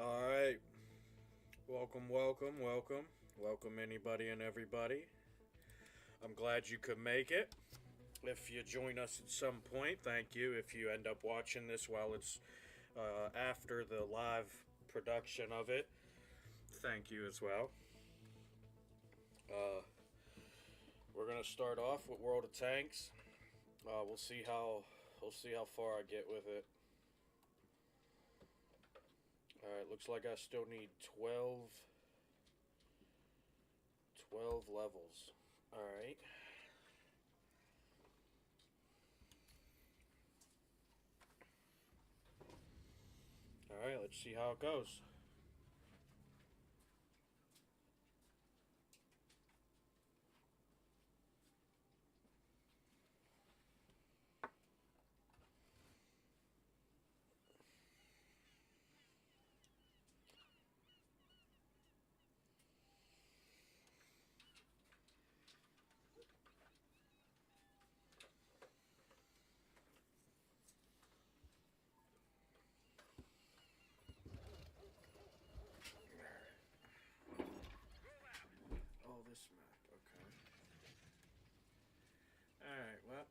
All right. Welcome, welcome, welcome. Welcome, anybody and everybody. I'm glad you could make it. If you join us at some point, thank you. If you end up watching this while it's after the live production of it, thank you as well. Uh, we're gonna start off with World of Tanks. We'll see how far I get with it. All right, looks like I still need 12 levels. All right. All right, let's see how it goes. Oh, this map. Okay. All right. Well.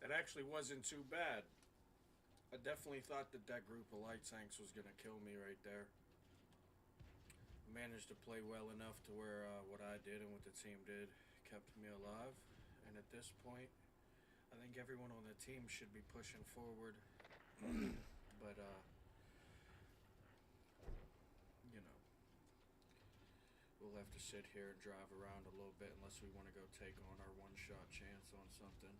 That actually wasn't too bad. I definitely thought that that group of light tanks was gonna kill me right there. I managed to play well enough to where what I did and what the team did kept me alive. And at this point, I think everyone on the team should be pushing forward. But you know, we'll have to sit here and drive around a little bit unless we want to go take on our one-shot chance on something.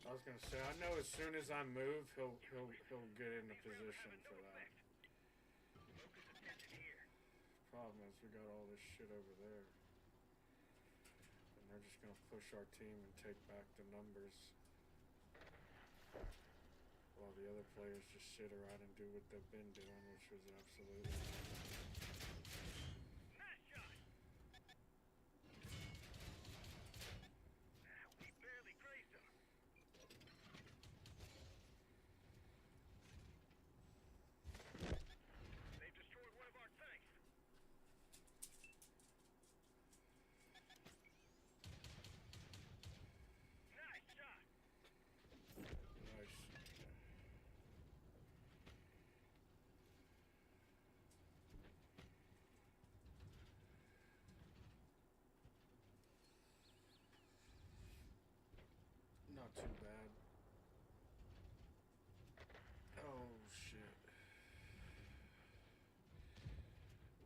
I was gonna say, I know as soon as I move, he'll get into position for that. Problem is, we got all this shit over there, and they're just gonna push our team and take back the numbers, while the other players just sit around and do what they've been doing, which was absolutely. too bad. Oh shit.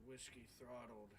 Whiskey throttled.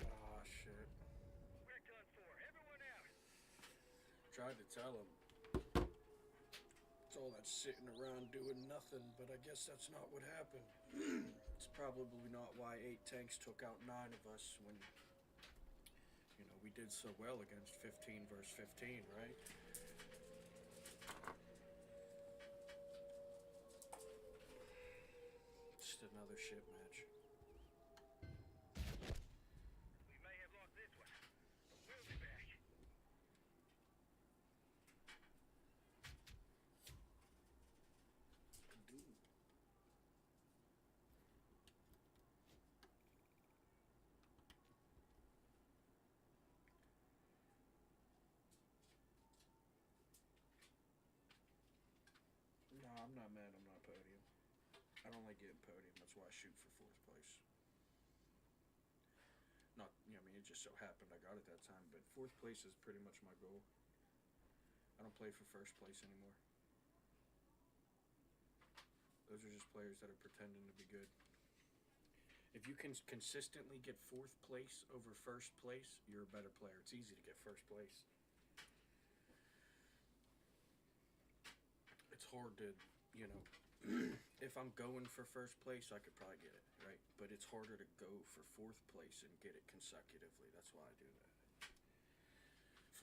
Ah, shit. Tried to tell him. It's all that sitting around doing nothing, but I guess that's not what happened. It's probably not why 8 tanks took out 9 of us when, we did so well against 15 versus 15, right? Just another shit match. No, I'm not mad. I'm not podium. I don't like getting podium. That's why I shoot for 4th place. Not, it just so happened I got it that time, but 4th place is pretty much my goal. I don't play for 1st place anymore. Those are just players that are pretending to be good. If you can consistently get 4th place over 1st place, you're a better player. It's easy to get 1st place. It's hard to, if I'm going for 1st place, I could probably get it, right? But it's harder to go for 4th place and get it consecutively. That's why I do that.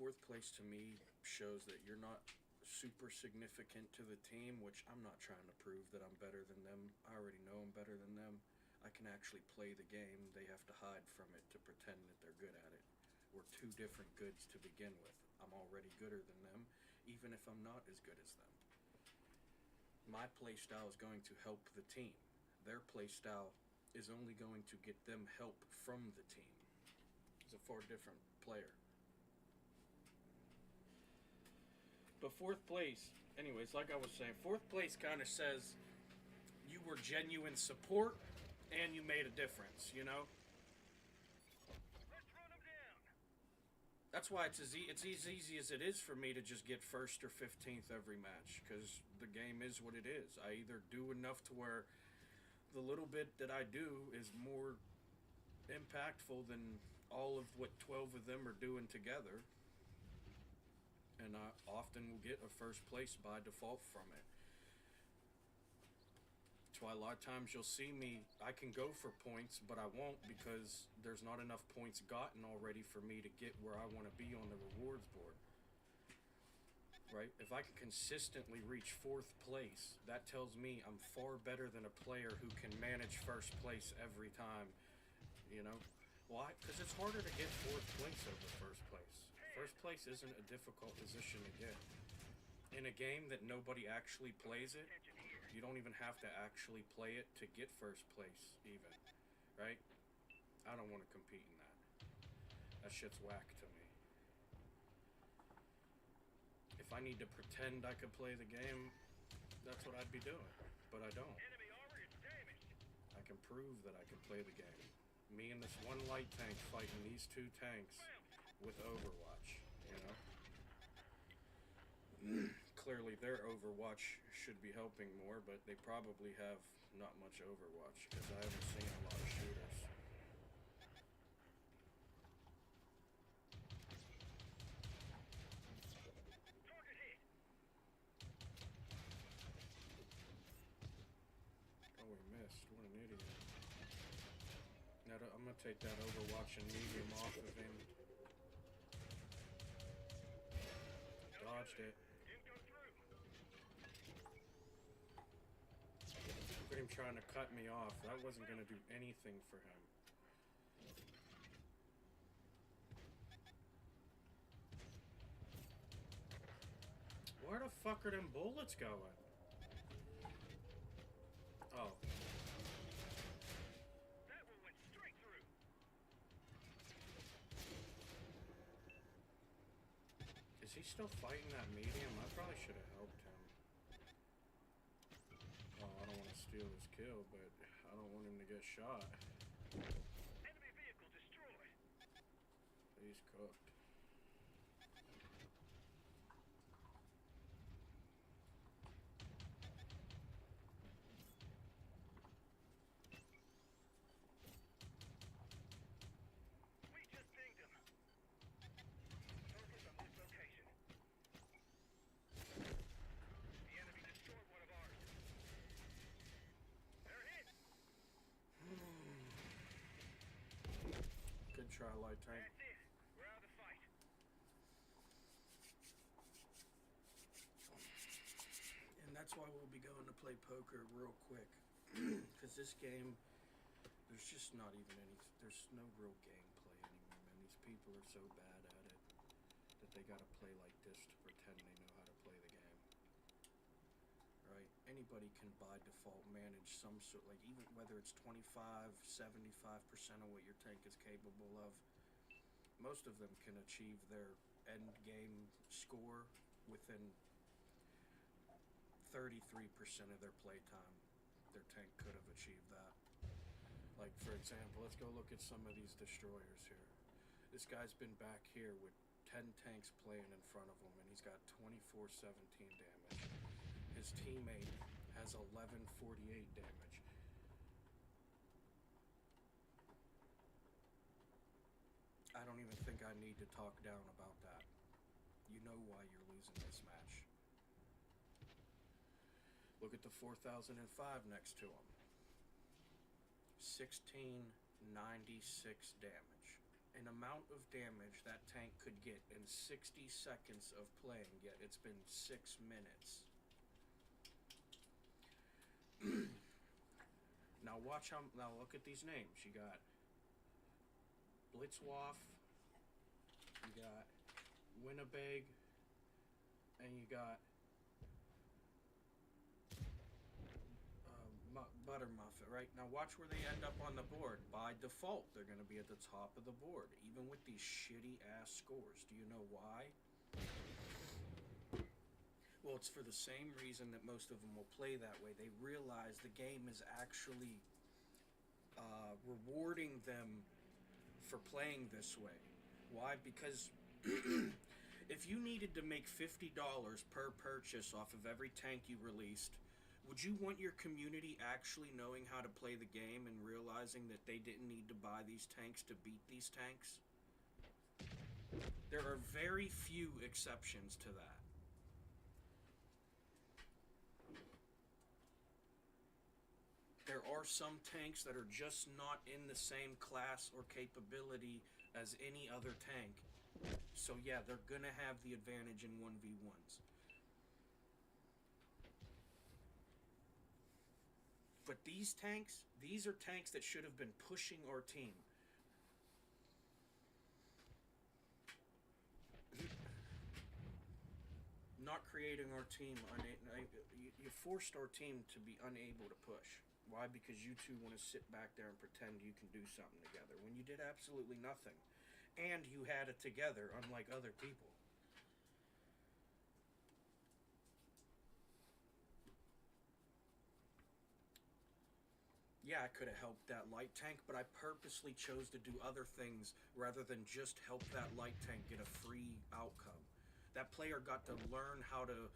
4th place to me shows that you're not super significant to the team, which I'm not trying to prove that I'm better than them. I already know I'm better than them. I can actually play the game. They have to hide from it to pretend that they're good at it. We're 2 different goods to begin with. I'm already gooder than them, even if I'm not as good as them. My play style is going to help the team. Their play style is only going to get them help from the team. It's a far different player. But 4th place, anyways, like I was saying, 4th place kind of says you were genuine support and you made a difference, That's why it's as easy as it is for me to just get 1st or 15th every match, because the game is what it is. I either do enough to where the little bit that I do is more impactful than all of what 12 of them are doing together, and I often will get a 1st place by default from it. That's why a lot of times you'll see me, I can go for points, but I won't, because there's not enough points gotten already for me to get where I want to be on the rewards board. Right? If I can consistently reach 4th place, that tells me I'm far better than a player who can manage 1st place every time. Why? Because it's harder to get 4th place over 1st place. 1st place isn't a difficult position to get. In a game that nobody actually plays it, you don't even have to actually play it to get 1st place even, right? I don't want to compete in that. That shit's whack to me. If I need to pretend I could play the game, that's what I'd be doing, but I don't. I can prove that I can play the game. Me and this one light tank fighting these 2 tanks with Overwatch, Clearly their Overwatch should be helping more, but they probably have not much Overwatch, because I haven't seen a lot of shooters. Oh, we missed. What an idiot. Now I'm gonna take that Overwatch and medium off of him. Dodged it. Look at him trying to cut me off. That wasn't gonna do anything for him. Where the fuck are them bullets going? Oh. That one went straight through. Is he still fighting that medium? I probably should have helped him. Oh, I don't want to steal his kill, but I don't want him to get shot. Enemy vehicle destroyed. He's cooked. We just dinged him. Focus on this location. The enemy destroyed one of ours. They're hit. Good try, light tank. That's it. We're out of the fight. And that's why we'll be going to play poker real quick. Because this game, there's just not even any, there's no real gameplay anymore, man. These people are so bad at it that they gotta play like this to pretend they know how to play the game. Right? Anybody can by default manage some sort, like even whether it's 25, 75% of what your tank is capable of. Most of them can achieve their end game score within 33% of their playtime. Their tank could have achieved that. Like, for example, let's go look at some of these destroyers here. This guy's been back here with 10 tanks playing in front of him, and he's got 2417 damage. His teammate has 1148 damage. I don't even think I need to talk down about that. You know why you're losing this match. Look at the 4005 next to him. 1696 damage. An amount of damage that tank could get in 60 seconds of playing, yet it's been 6 minutes. Now watch how, now look at these names. You got Blitzwaff, you got Winnipeg, and you got Buttermuffin, right? Now watch where they end up on the board. By default, they're going to be at the top of the board, even with these shitty ass scores. Do you know why? Well, it's for the same reason that most of them will play that way. They realize the game is actually rewarding them for playing this way. Why? Because if you needed to make $50 per purchase off of every tank you released, would you want your community actually knowing how to play the game and realizing that they didn't need to buy these tanks to beat these tanks? There are very few exceptions to that. There are some tanks that are just not in the same class or capability as any other tank. So yeah, they're gonna have the advantage in 1v1s. But these tanks, these are tanks that should have been pushing our team. Not creating our team, you forced our team to be unable to push. Why? Because you two want to sit back there and pretend you can do something together when you did absolutely nothing. And you had it together, unlike other people. Yeah, I could have helped that light tank, but I purposely chose to do other things rather than just help that light tank get a free outcome. That player got to learn how to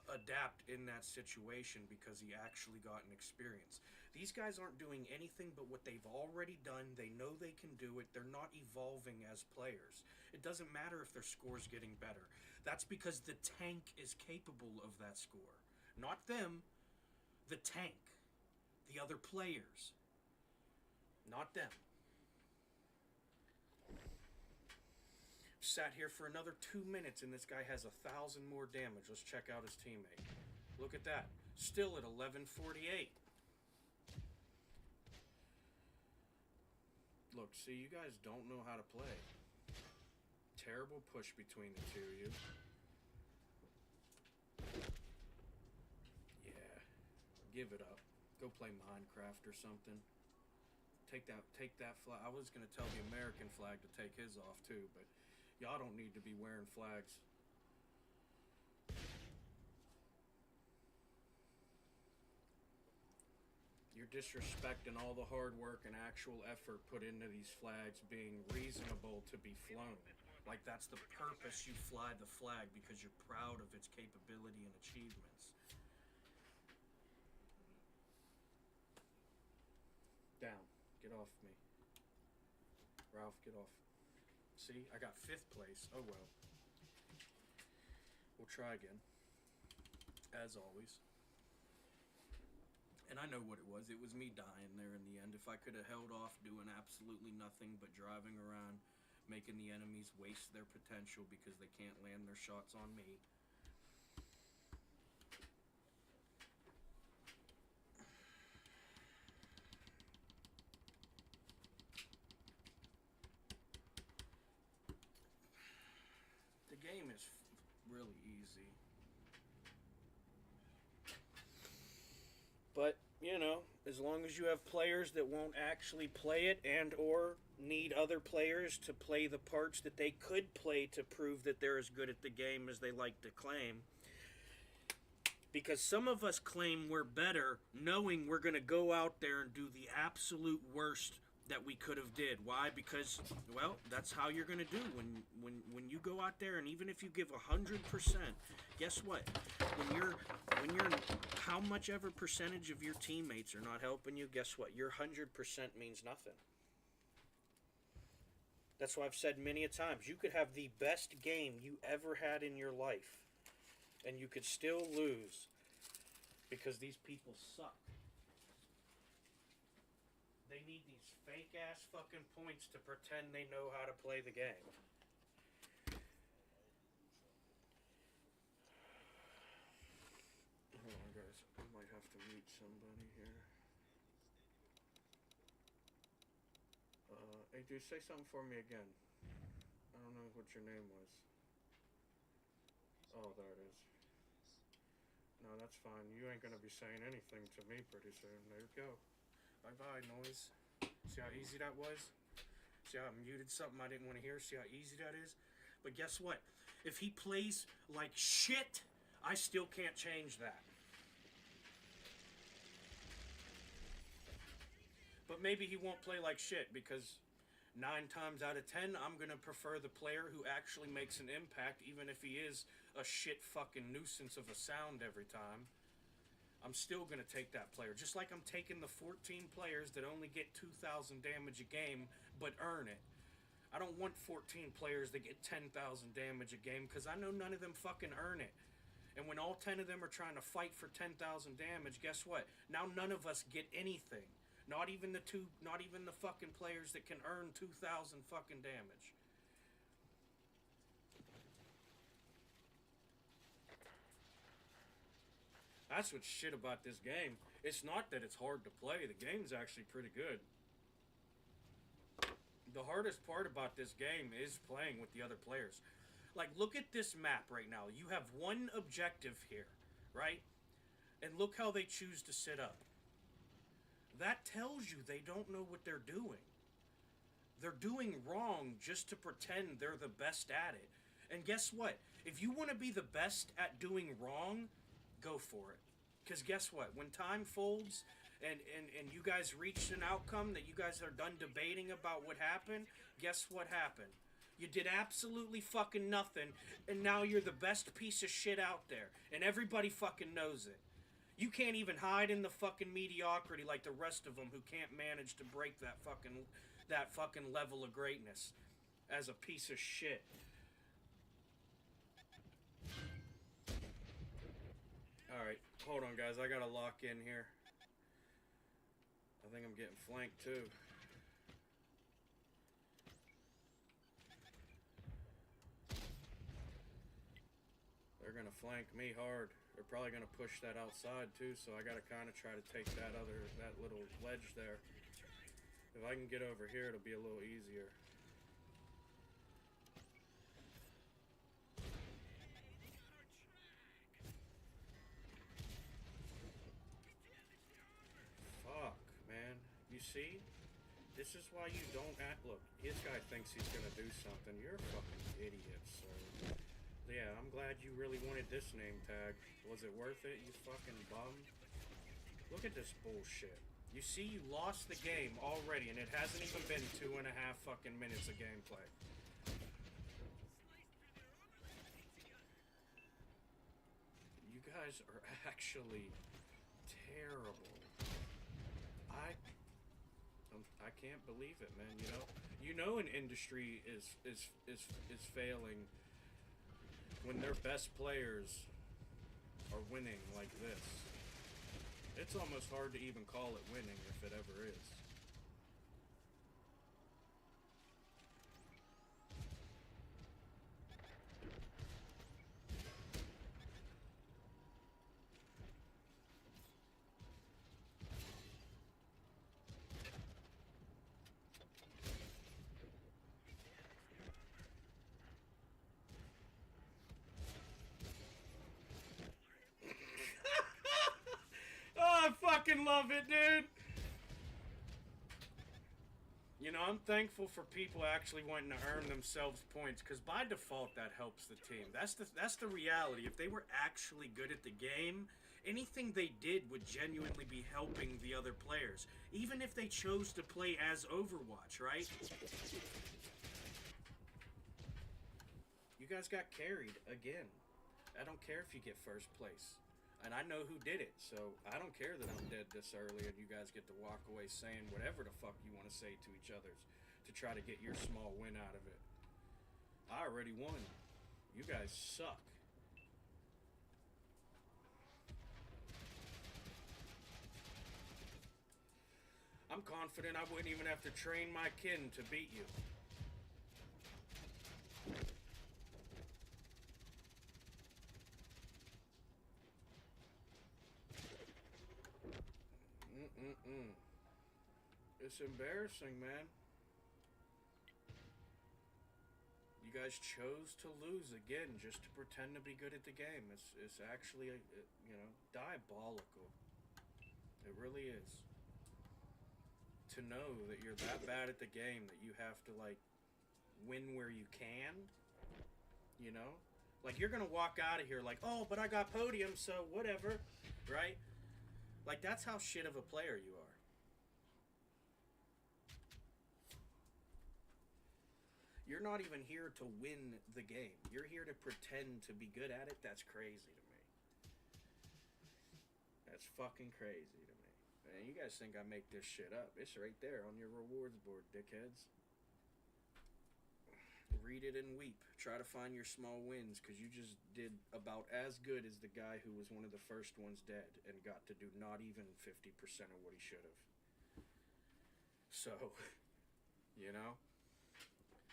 adapt in that situation because he actually got an experience. These guys aren't doing anything but what they've already done. They know they can do it. They're not evolving as players. It doesn't matter if their score's getting better. That's because the tank is capable of that score. Not them, the tank. The other players. Not them. Sat here for another 2 minutes, and this guy has 1,000 more damage. Let's check out his teammate. Look at that. Still at 1148. Look, see, you guys don't know how to play. Terrible push between the two of you. Yeah. Give it up. Go play Minecraft or something. Take that flag. I was gonna tell the American flag to take his off too, but y'all don't need to be wearing flags. You're disrespecting all the hard work and actual effort put into these flags being reasonable to be flown. Like that's the purpose you fly the flag, because you're proud of its capability and achievements. Down. Get off me. Ralph, get off. See, I got 5th place. Oh well. We'll try again. As always. And I know what it was. It was me dying there in the end. If I could have held off doing absolutely nothing but driving around, making the enemies waste their potential because they can't land their shots on me. The game is really easy. But, you know, as long as you have players that won't actually play it and or need other players to play the parts that they could play to prove that they're as good at the game as they like to claim. Because some of us claim we're better knowing we're going to go out there and do the absolute worst that we could have did. Why? Because, well, that's how you're going to do when you go out there, and even if you give 100%, guess what? When you're how much ever percentage of your teammates are not helping you, guess what? Your 100% means nothing. That's why I've said many a times, you could have the best game you ever had in your life, and you could still lose because these people suck. They need these fake-ass fucking points to pretend they know how to play the game. Hold on, guys. I might have to meet somebody here. Hey, dude, say something for me again. I don't know what your name was. Oh, there it is. No, that's fine. You ain't gonna be saying anything to me pretty soon. There you go. Bye-bye, noise. See how easy that was? See how I muted something I didn't want to hear? See how easy that is? But guess what? If he plays like shit, I still can't change that. But maybe he won't play like shit, because 9 times out of 10, I'm going to prefer the player who actually makes an impact, even if he is a shit fucking nuisance of a sound every time. I'm still going to take that player. Just like I'm taking the 14 players that only get 2,000 damage a game, but earn it. I don't want 14 players that get 10,000 damage a game, because I know none of them fucking earn it. And when all 10 of them are trying to fight for 10,000 damage, guess what? Now none of us get anything. Not even the fucking players that can earn 2,000 fucking damage. That's what's shit about this game. It's not that it's hard to play. The game's actually pretty good. The hardest part about this game is playing with the other players. Like, look at this map right now. You have one objective here, right? And look how they choose to sit up. That tells you they don't know what they're doing. They're doing wrong just to pretend they're the best at it. And guess what? If you want to be the best at doing wrong, go for it. Because guess what? When time folds and you guys reached an outcome that you guys are done debating about what happened, guess what happened? You did absolutely fucking nothing, and now you're the best piece of shit out there. And everybody fucking knows it. You can't even hide in the fucking mediocrity like the rest of them who can't manage to break that fucking level of greatness as a piece of shit. Alright, hold on guys, I gotta lock in here. I think I'm getting flanked too. gonna flank me hard. They're probably gonna push that outside too, so I gotta kind of try to take that little ledge there. If I can get over here, it'll be a little easier. Fuck, man. You see? This is why you don't act. Look, this guy thinks he's gonna do something. You're a fucking idiot, sir. Yeah, I'm glad you really wanted this name tag. Was it worth it, you fucking bum? Look at this bullshit. You see, you lost the game already, and it hasn't even been 2.5 fucking minutes of gameplay. You guys are actually terrible. I can't believe it, man. You know, an industry is failing when their best players are winning like this. It's almost hard to even call it winning if it ever is. Oh, I fucking love it, dude. You know, I'm thankful for people actually wanting to earn themselves points, because by default that helps the team. That's the reality. If they were actually good at the game, anything they did would genuinely be helping the other players, even if they chose to play as Overwatch, right? You guys got carried again. I don't care if you get first place. And I know who did it, so I don't care that I'm dead this early and you guys get to walk away saying whatever the fuck you want to say to each other to try to get your small win out of it. I already won. You guys suck. I'm confident I wouldn't even have to train my kin to beat you. It's embarrassing, man. You guys chose to lose again just to pretend to be good at the game. It's actually, diabolical. It really is. To know that you're that bad at the game that you have to, like, win where you can, you know? Like, you're gonna walk out of here like, oh, but I got podium, so whatever, right? Like, that's how shit of a player you are. You're not even here to win the game. You're here to pretend to be good at it. That's crazy to me. That's fucking crazy to me. Man, you guys think I make this shit up. It's right there on your rewards board, dickheads. Read it and weep. Try to find your small wins, because you just did about as good as the guy who was one of the first ones dead and got to do not even 50% of what he should have. So, you know?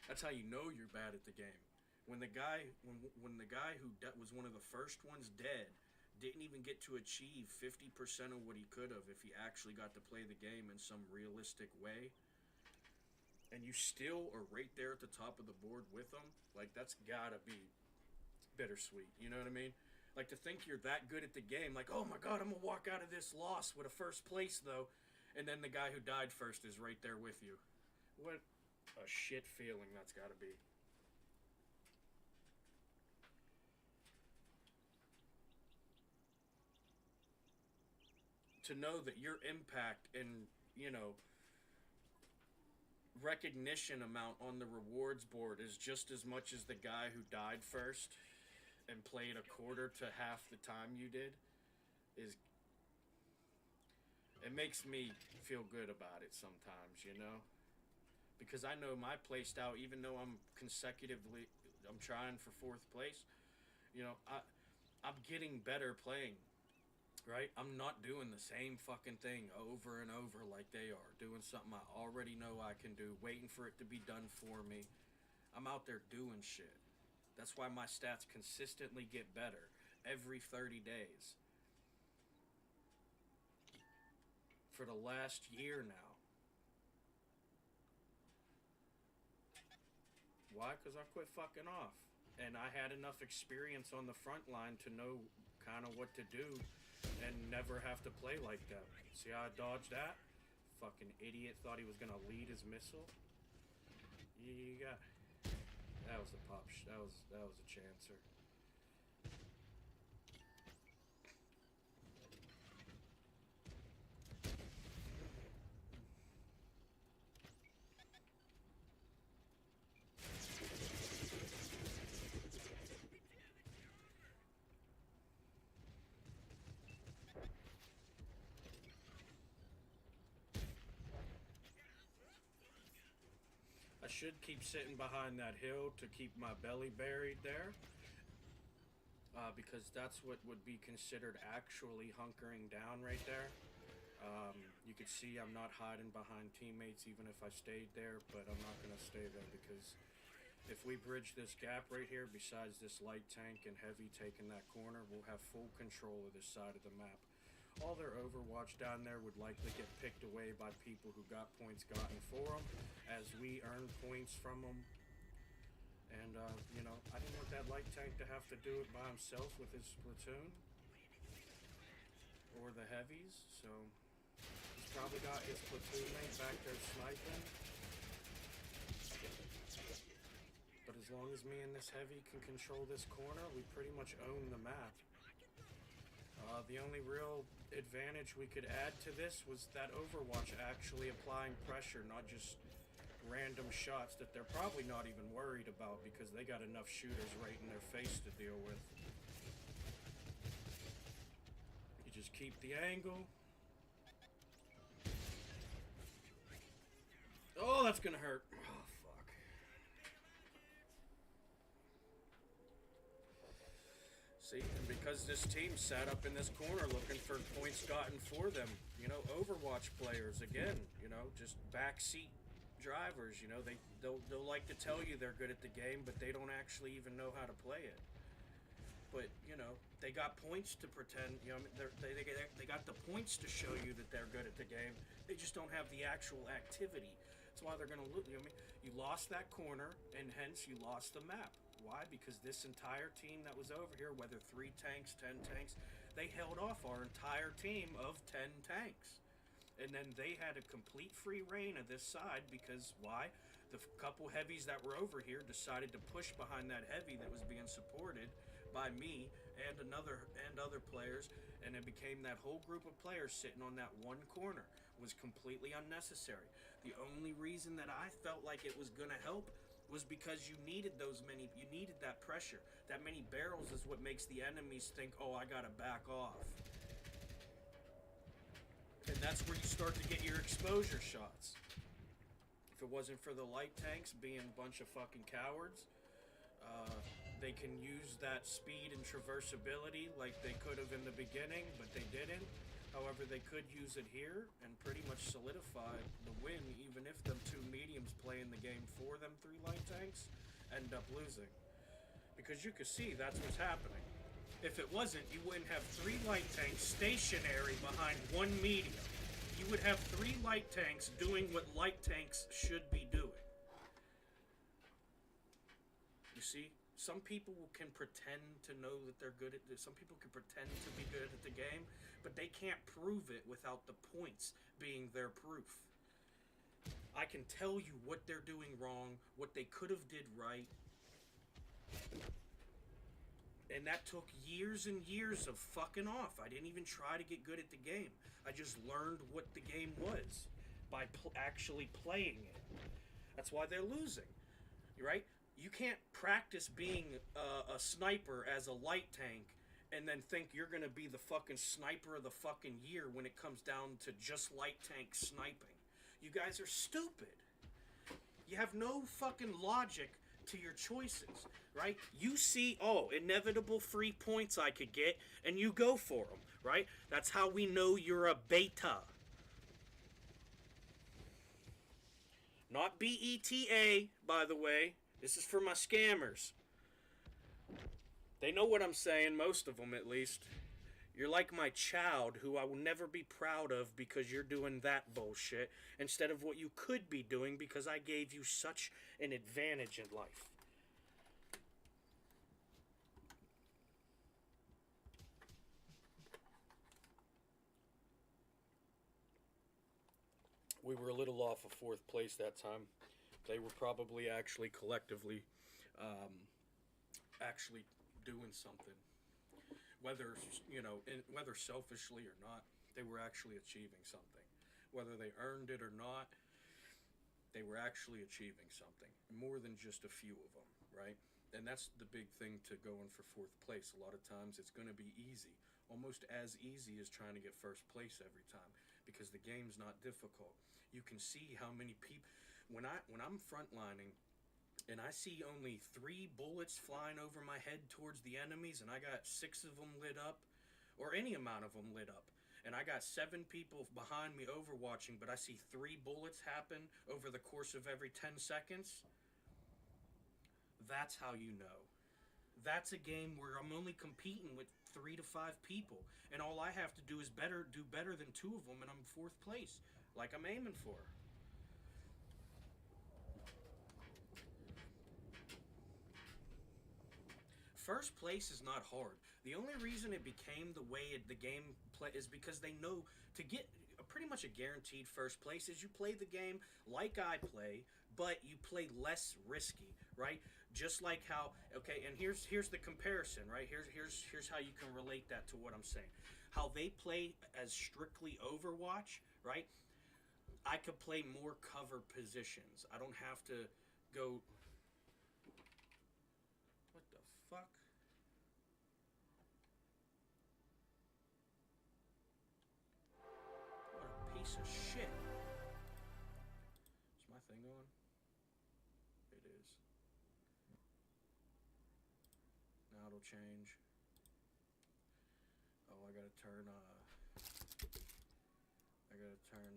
That's how you know you're bad at the game. When the guy who was one of the first ones dead didn't even get to achieve 50% of what he could have if he actually got to play the game in some realistic way, and you still are right there at the top of the board with him, like, that's gotta be bittersweet. You know what I mean? Like, to think you're that good at the game, like, oh my god, I'm gonna walk out of this loss with a first place though, and then the guy who died first is right there with you. What a shit feeling that's gotta be. To know that your impact and, recognition amount on the rewards board is just as much as the guy who died first and played a quarter to half the time you did, is, it makes me feel good about it sometimes, you know? Because I know my playstyle, even though I'm trying for 4th place, I'm getting better playing, right? I'm not doing the same fucking thing over and over like they are, doing something I already know I can do, waiting for it to be done for me. I'm out there doing shit. That's why my stats consistently get better. every 30 days. For the last year now. Why? Because I quit fucking off. And I had enough experience on the front line to know kind of what to do and never have to play like that. See how I dodged that? Fucking idiot thought he was going to lead his missile. You got... That was a pop... That was a chancer. I should keep sitting behind that hill to keep my belly buried there. Because that's what would be considered actually hunkering down right there. You can see I'm not hiding behind teammates even if I stayed there, but I'm not going to stay there because if we bridge this gap right here, besides this light tank and heavy taking that corner, we'll have full control of this side of the map. All their Overwatch down there would likely get picked away by people who got points gotten for them, as we earn points from them. And, you know, I didn't want that light tank to have to do it by himself with his platoon. Or the heavies, so he's probably got his platoon mate back there sniping. But as long as me and this heavy can control this corner, we pretty much own the map. The only real advantage we could add to this was that Overwatch actually applying pressure, not just random shots that they're probably not even worried about because they got enough shooters right in their face to deal with. You just keep the angle. Oh, that's gonna hurt. Oh, fuck. See, and because this team sat up in this corner looking for points gotten for them, you know, Overwatch players, again, you know, just backseat drivers, you know, they'll like to tell you they're good at the game, but they don't actually even know how to play it. But, you know, they got points to pretend, you know, they got the points to show you that they're good at the game. They just don't have the actual activity. That's why they're going to lose. You know what I mean? You lost that corner, and hence you lost the map. Why? Because this entire team that was over here, whether 3 tanks, 10 tanks, they held off our entire team of 10 tanks. And then they had a complete free reign of this side because, why? The couple heavies that were over here decided to push behind that heavy that was being supported by me and other players, and it became that whole group of players sitting on that one corner. Was completely unnecessary. The only reason that I felt like it was going to help was because you needed that pressure. That many barrels is what makes the enemies think, oh, I gotta back off. And that's where you start to get your exposure shots. If it wasn't for the light tanks being a bunch of fucking cowards, they can use that speed and traversability like they could have in the beginning, but they didn't. However, they could use it here and pretty much solidify the win, even if them 2 mediums playing the game for them 3 light tanks end up losing. Because you could see that's what's happening. If it wasn't, you wouldn't have 3 light tanks stationary behind 1 medium. You would have 3 light tanks doing what light tanks should be doing. You see? Some people can pretend to know that they're good at this. Some people can pretend to be good at the game, but they can't prove it without the points being their proof. I can tell you what they're doing wrong, what they could have did right. And that took years and years of fucking off. I didn't even try to get good at the game. I just learned what the game was by actually playing it. That's why they're losing, right? You can't practice being a sniper as a light tank and then think you're going to be the fucking sniper of the fucking year when it comes down to just light tank sniping. You guys are stupid. You have no fucking logic to your choices, right? You see, oh, inevitable free points I could get, and you go for them, right? That's how we know you're a beta. Not BETA, by the way. This is for my scammers. They know what I'm saying, most of them at least. You're like my child who I will never be proud of because you're doing that bullshit instead of what you could be doing because I gave you such an advantage in life. We were a little off of fourth place that time. They were probably actually collectively actually doing something. Whether, whether selfishly or not, they were actually achieving something. Whether they earned it or not, they were actually achieving something more than just a few of them, right? And that's the big thing to going for fourth place. A lot of times it's going to be easy, almost as easy as trying to get first place every time, because the game's not difficult. You can see how many people when I'm frontlining and I see only 3 bullets flying over my head towards the enemies, and I got 6 of them lit up, or any amount of them lit up, and I got 7 people behind me overwatching, but I see 3 bullets happen over the course of every 10 seconds, that's how you know. That's a game where I'm only competing with 3 to 5 people, and all I have to do is do better than 2 of them, and I'm fourth place, like I'm aiming for. First place is not hard. The only reason it became the way the game play is because they know to get pretty much a guaranteed first place is you play the game like I play, but you play less risky, right? Just like how okay, and here's the comparison, right? Here's how you can relate that to what I'm saying. How they play as strictly Overwatch, right? I could play more cover positions. I don't have to go. What the fuck? What a piece of shit. Is my thing on? It is. Now it'll change. Oh, I gotta turn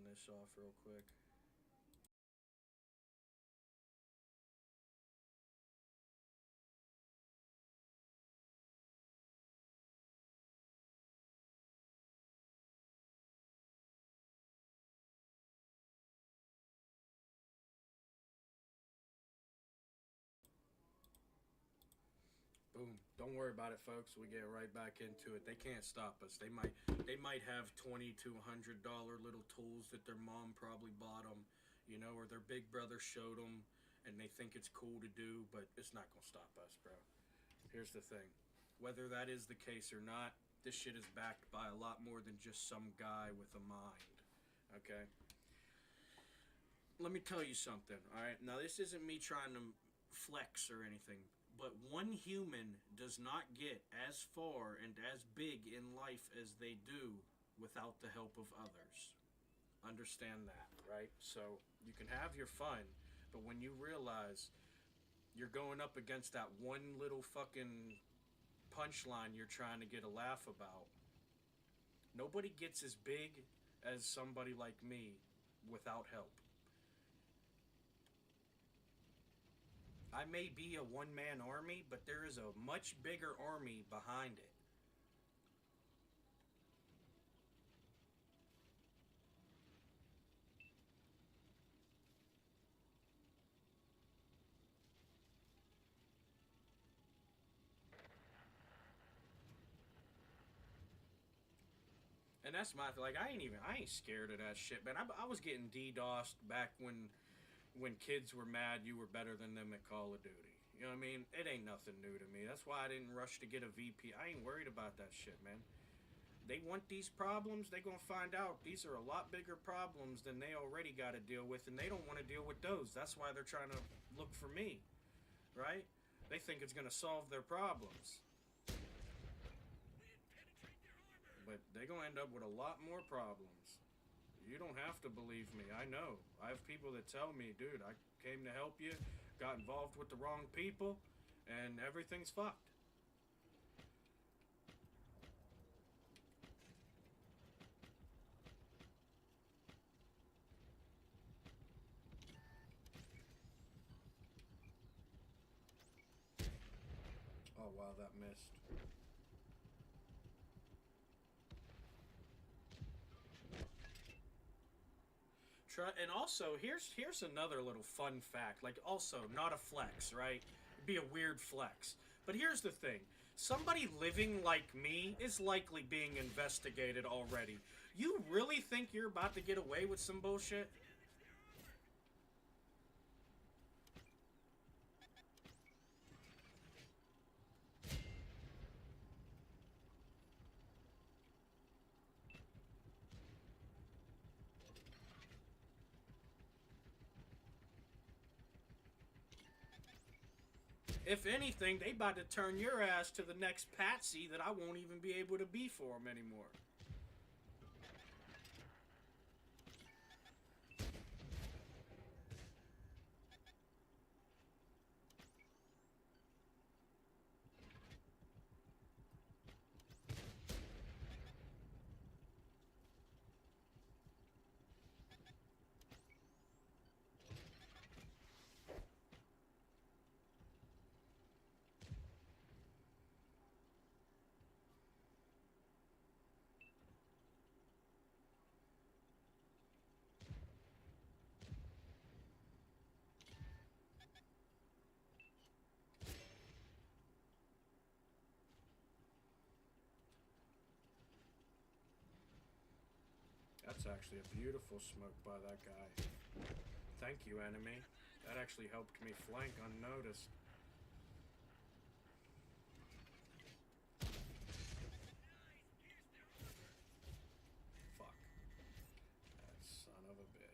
this off real quick. Boom. Don't worry about it, folks. We get right back into it. They can't stop us. They might have $20 to $100 little tools that their mom probably bought them, or their big brother showed them, and they think it's cool to do, but it's not gonna stop us, bro. Here's the thing. Whether that is the case or not, this shit is backed by a lot more than just some guy with a mind. Okay? Let me tell you something, alright? Now, this isn't me trying to flex or anything, but one human does not get as far and as big in life as they do without the help of others. Understand that, right? So, you can have your fun, but when you realize you're going up against that one little fucking punchline you're trying to get a laugh about. Nobody gets as big as somebody like me without help. I may be a one man army, but there is a much bigger army behind it. And that's my like I ain't scared of that shit, man. I was getting DDoSed back when kids were mad you were better than them at Call of Duty. You know what I mean? It ain't nothing new to me. That's why I didn't rush to get a VP. I ain't worried about that shit, man. They want these problems, they gonna find out these are a lot bigger problems than they already got to deal with, and they don't want to deal with those. That's why they're trying to look for me, right? They think it's gonna solve their problems, but they gonna end up with a lot more problems. You don't have to believe me. I know. I have people that tell me, dude, I came to help you, got involved with the wrong people, and everything's fucked. Oh Oh wow, that missed. And also, here's another little fun fact. Like, also not a flex, right? It'd be a weird flex. But here's the thing: somebody living like me is likely being investigated already. You really think you're about to get away with some bullshit? If anything, they about to turn your ass to the next patsy that I won't even be able to be for them anymore. That's actually a beautiful smoke by that guy. Thank you, enemy. That actually helped me flank unnoticed. Fuck. That son of a bitch.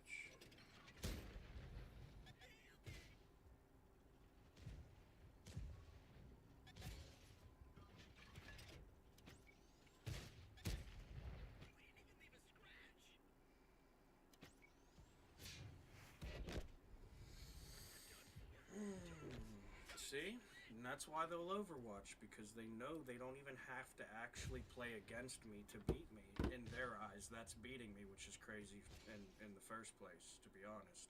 See? And that's why they'll overwatch, because they know they don't even have to actually play against me to beat me. In their eyes, that's beating me, which is crazy in the first place, to be honest.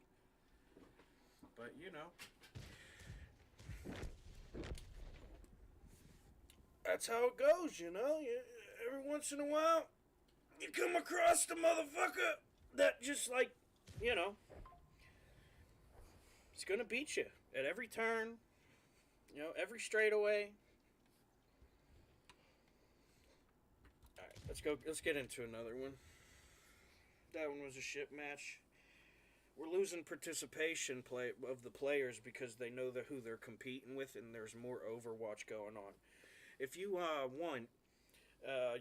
But, you know, that's how it goes, you know? Every once in a while, you come across the motherfucker that just, like, you know, it's gonna beat you at every turn, you know, every straightaway. Alright, let's go. Let's get into another one. That one was a shit match. We're losing participation of the players because they know who they're competing with, and there's more Overwatch going on. If you won,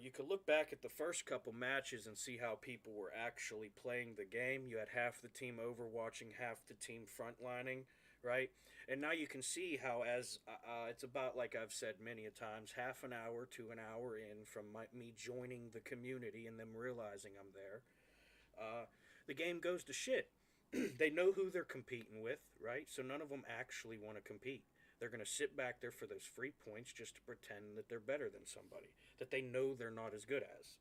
you could look back at the first couple matches and see how people were actually playing the game. You had half the team overwatching, half the team frontlining, right? And now you can see how, as it's about, like I've said many a times, half an hour to an hour in from me joining the community and them realizing I'm there, the game goes to shit. They know who they're competing with, right? So none of them actually want to compete. They're going to sit back there for those free points just to pretend that they're better than somebody that they know they're not as good as.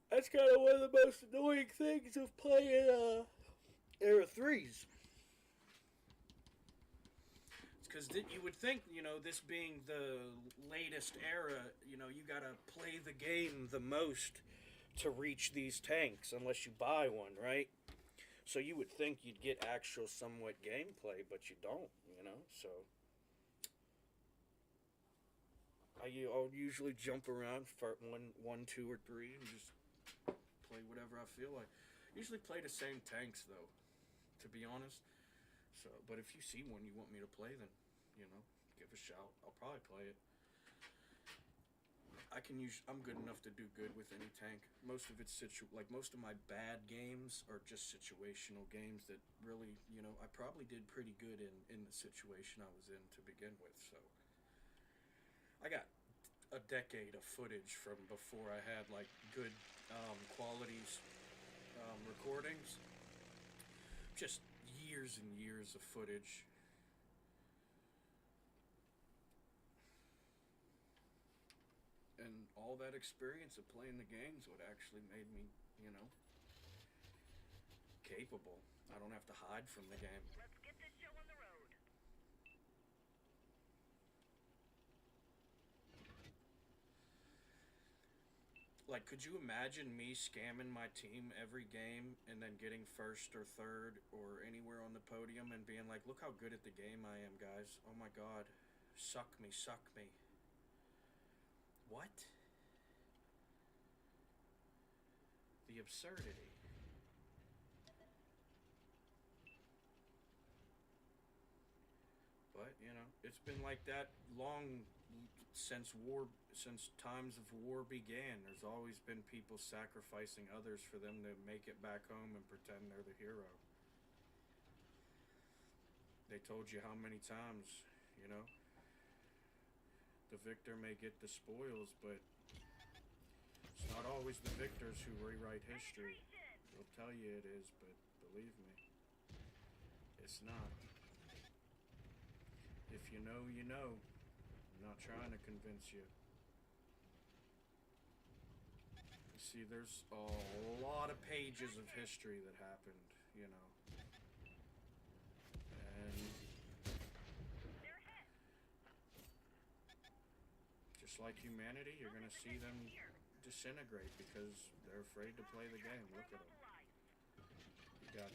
That's kind of one of the most annoying things of playing Era 3s. Because you would think, you know, this being the latest era, you know, you gotta play the game the most to reach these tanks, unless you buy one, right? So you would think you'd get actual somewhat gameplay, but you don't, you know? So I'll usually jump around for one, two, or three, and just play whatever I feel like. Usually play the same tanks though, to be honest. So, but if you see one you want me to play, then you know, give a shout. I'll probably play it. I can use. I'm good enough to do good with any tank. Most of it's like most of my bad games are just situational games that really, you know, I probably did pretty good in the situation I was in to begin with. So I got a decade of footage from before I had like good qualities recordings. Just years and years of footage. And all that experience of playing the games what actually made me, you know, capable. I don't have to hide from the game. Let's get this show on the road. Like, could you imagine me scamming my team every game and then getting first or third or anywhere on the podium and being like, look how good at the game I am, guys. Oh my god. Suck me, suck me. What? The absurdity. But, you know, it's been like that long since times of war began. There's always been people sacrificing others for them to make it back home and pretend they're the hero. They told you how many times, you know, the victor may get the spoils, but it's not always the victors who rewrite history. They'll tell you it is, but believe me, it's not. If you know, you know. I'm not trying to convince you. You see, there's a lot of pages of history that happened, you know. And just like humanity, you're going to see them disintegrate because they're afraid to play the game. Look at them. You got,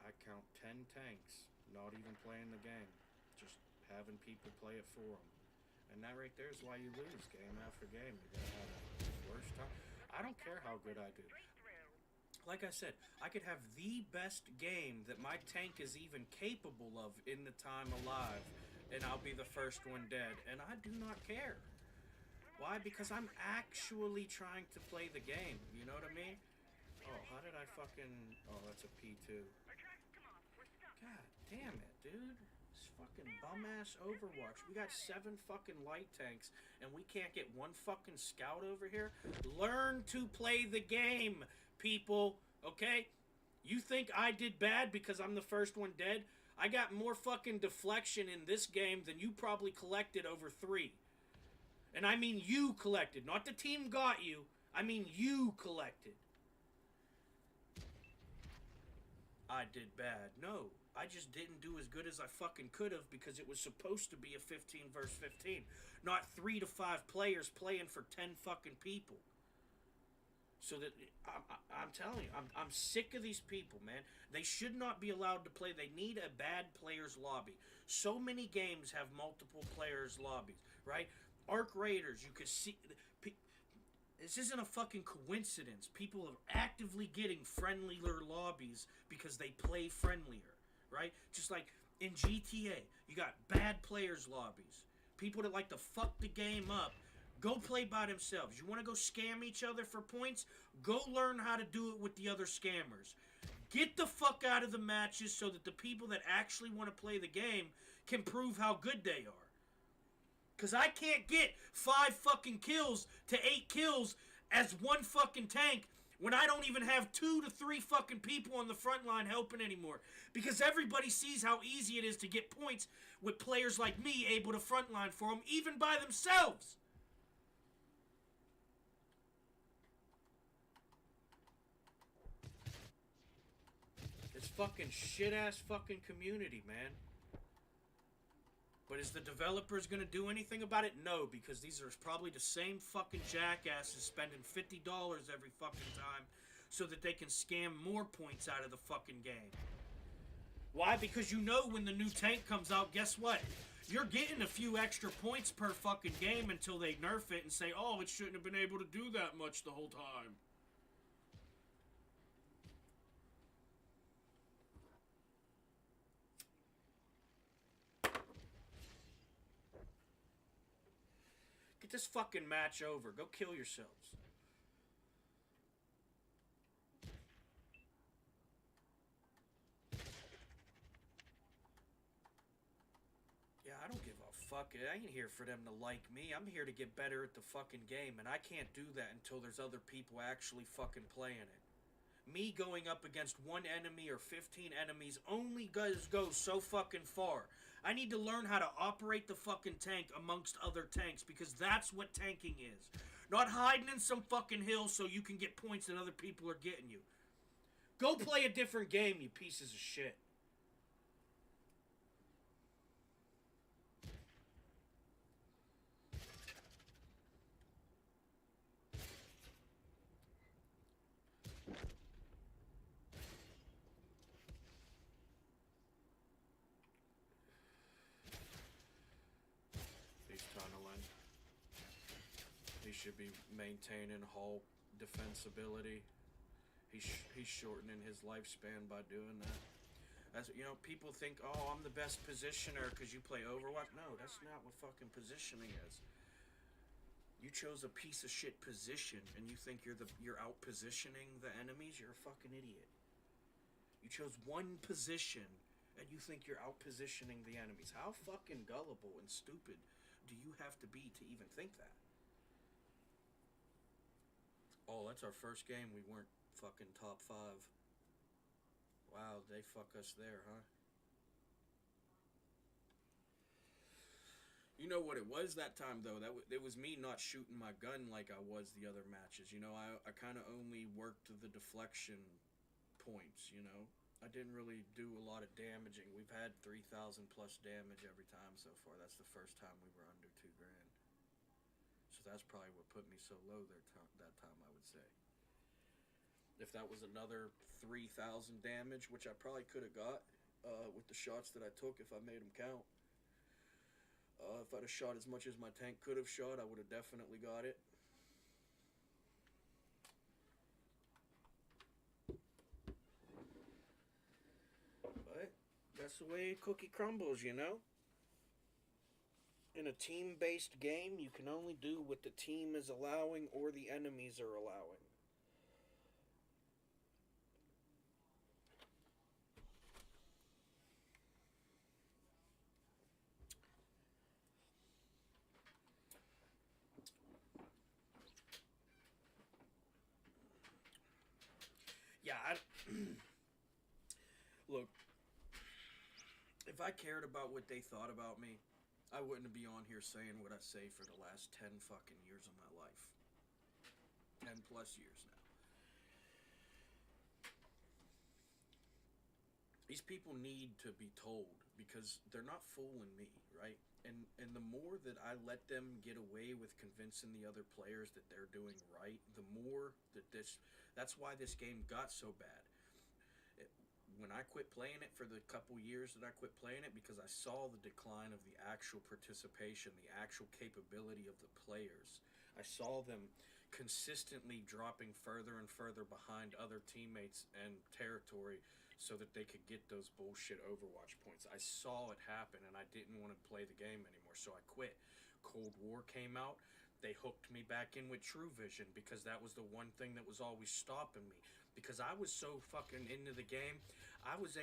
I count 10 tanks, not even playing the game, just having people play it for them. And that right there is why you lose game after game. You're going to have the worst time. I don't care how good I do. Like I said, I could have the best game that my tank is even capable of in the time alive, and I'll be the first one dead. And I do not care. Why? Because I'm actually trying to play the game. You know what I mean? Oh, how did I fucking... Oh, that's a P2. God damn it, dude. This fucking bum-ass Overwatch. We got 7 fucking light tanks, and we can't get one fucking scout over here? Learn to play the game, people. Okay? You think I did bad because I'm the first one dead? I got more fucking deflection in this game than you probably collected over 3. And I mean you collected. Not the team got you. I mean you collected. I did bad. No, I just didn't do as good as I fucking could have because it was supposed to be a 15 versus 15. Not 3 to 5 players playing for 10 fucking people. So that, I'm telling you, I'm sick of these people, man. They should not be allowed to play. They need a bad players lobby. So many games have multiple players lobbies, right? Arc Raiders, you could see... This isn't a fucking coincidence. People are actively getting friendlier lobbies because they play friendlier, right? Just like in GTA, you got bad players lobbies. People that like to fuck the game up, go play by themselves. You want to go scam each other for points? Go learn how to do it with the other scammers. Get the fuck out of the matches so that the people that actually want to play the game can prove how good they are. Because I can't get 5 fucking kills to 8 kills as one fucking tank when I don't even have 2 to 3 fucking people on the front line helping anymore. Because everybody sees how easy it is to get points with players like me able to frontline for them, even by themselves. It's fucking shit-ass fucking community, man. But is the developers going to do anything about it? No, because these are probably the same fucking jackasses spending $50 every fucking time so that they can scam more points out of the fucking game. Why? Because you know when the new tank comes out, guess what? You're getting a few extra points per fucking game until they nerf it and say, oh, it shouldn't have been able to do that much the whole time. Get this fucking match over. Go kill yourselves. Yeah, I don't give a fuck it. I ain't here for them to like me. I'm here to get better at the fucking game, and I can't do that until there's other people actually fucking playing it. Me going up against one enemy or 15 enemies only goes so fucking far. I need to learn how to operate the fucking tank amongst other tanks, because that's what tanking is. Not hiding in some fucking hill so you can get points that other people are getting you. Go play a different game, you pieces of shit. He's tunneling. He should be maintaining hull defensibility. He's shortening his lifespan by doing that. That's, you know, people think, oh, I'm the best positioner because you play Overwatch. No, that's not what fucking positioning is. You chose a piece of shit position, and you think you're out positioning the enemies. You're a fucking idiot. You chose one position, and you think you're out positioning the enemies. How fucking gullible and stupid do you have to be to even think that? Oh, that's our first game. We weren't fucking top 5. Wow, they fuck us there, huh? You know what it was that time, though? It was me not shooting my gun like I was the other matches. You know, I kind of only worked the deflection points, you know? I didn't really do a lot of damaging. We've had 3,000 plus damage every time so far. That's the first time we were under 2 grand. So that's probably what put me so low there that time, I would say. If that was another 3,000 damage, which I probably could have got with the shots that I took if I made them count. If I'd have shot as much as my tank could have shot, I would have definitely got it. But that's the way cookie crumbles, you know? In a team-based game, you can only do what the team is allowing or the enemies are allowing. Yeah, look, if I cared about what they thought about me, I wouldn't be on here saying what I say for the last 10 fucking years of my life. 10 plus years now. These people need to be told, because they're not fooling me, right? And the more that I let them get away with convincing the other players that they're doing right, the more that that's why this game got so bad. When I quit playing it, for the couple years that I quit playing it, because I saw the decline of the actual participation, the actual capability of the players. I saw them consistently dropping further and further behind other teammates and territory so that they could get those bullshit Overwatch points. I saw it happen, and I didn't want to play the game anymore, so I quit. Cold War came out. They hooked me back in with True Vision, because that was the one thing that was always stopping me. Because I was so fucking into the game, I was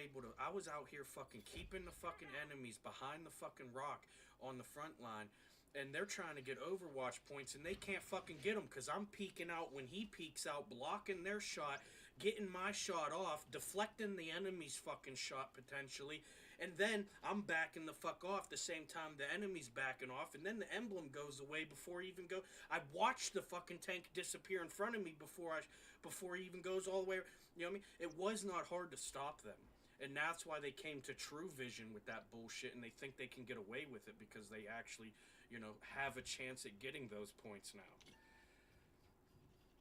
out here fucking keeping the fucking enemies behind the fucking rock on the front line, and they're trying to get Overwatch points, and they can't fucking get them because I'm peeking out when he peeks out, blocking their shot, getting my shot off, deflecting the enemy's fucking shot potentially, and then I'm backing the fuck off the same time the enemy's backing off, and then the emblem goes away before he even go. I watched the fucking tank disappear in front of me before he even goes all the way. You know what I mean? It was not hard to stop them. And that's why they came to True Vision with that bullshit, and they think they can get away with it because they actually, you know, have a chance at getting those points now.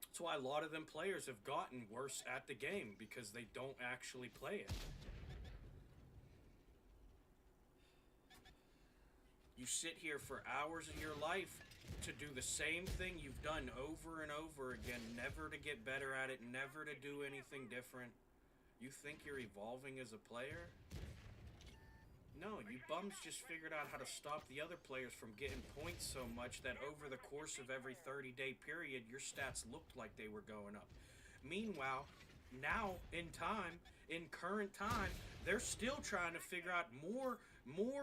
That's why a lot of them players have gotten worse at the game, because they don't actually play it. You sit here for hours of your life to do the same thing you've done over and over again, never to get better at it, never to do anything different. You think you're evolving as a player? No, you bums just figured out how to stop the other players from getting points so much that over the course of every 30-day period, your stats looked like they were going up. Meanwhile, now in time, in current time, they're still trying to figure out more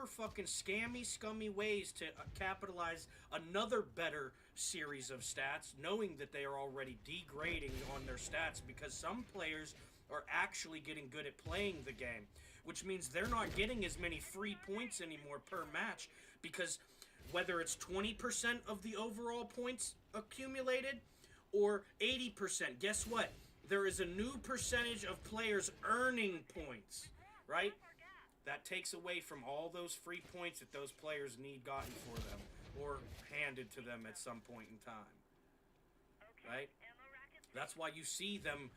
fucking scammy, scummy ways to capitalize another better series of stats, knowing that they are already degrading on their stats because some players are actually getting good at playing the game, which means they're not getting as many free points anymore per match because whether it's 20% of the overall points accumulated or 80%, guess what? There is a new percentage of players earning points, right? That takes away from all those free points that those players need gotten for them or handed to them at some point in time, right? That's why you see them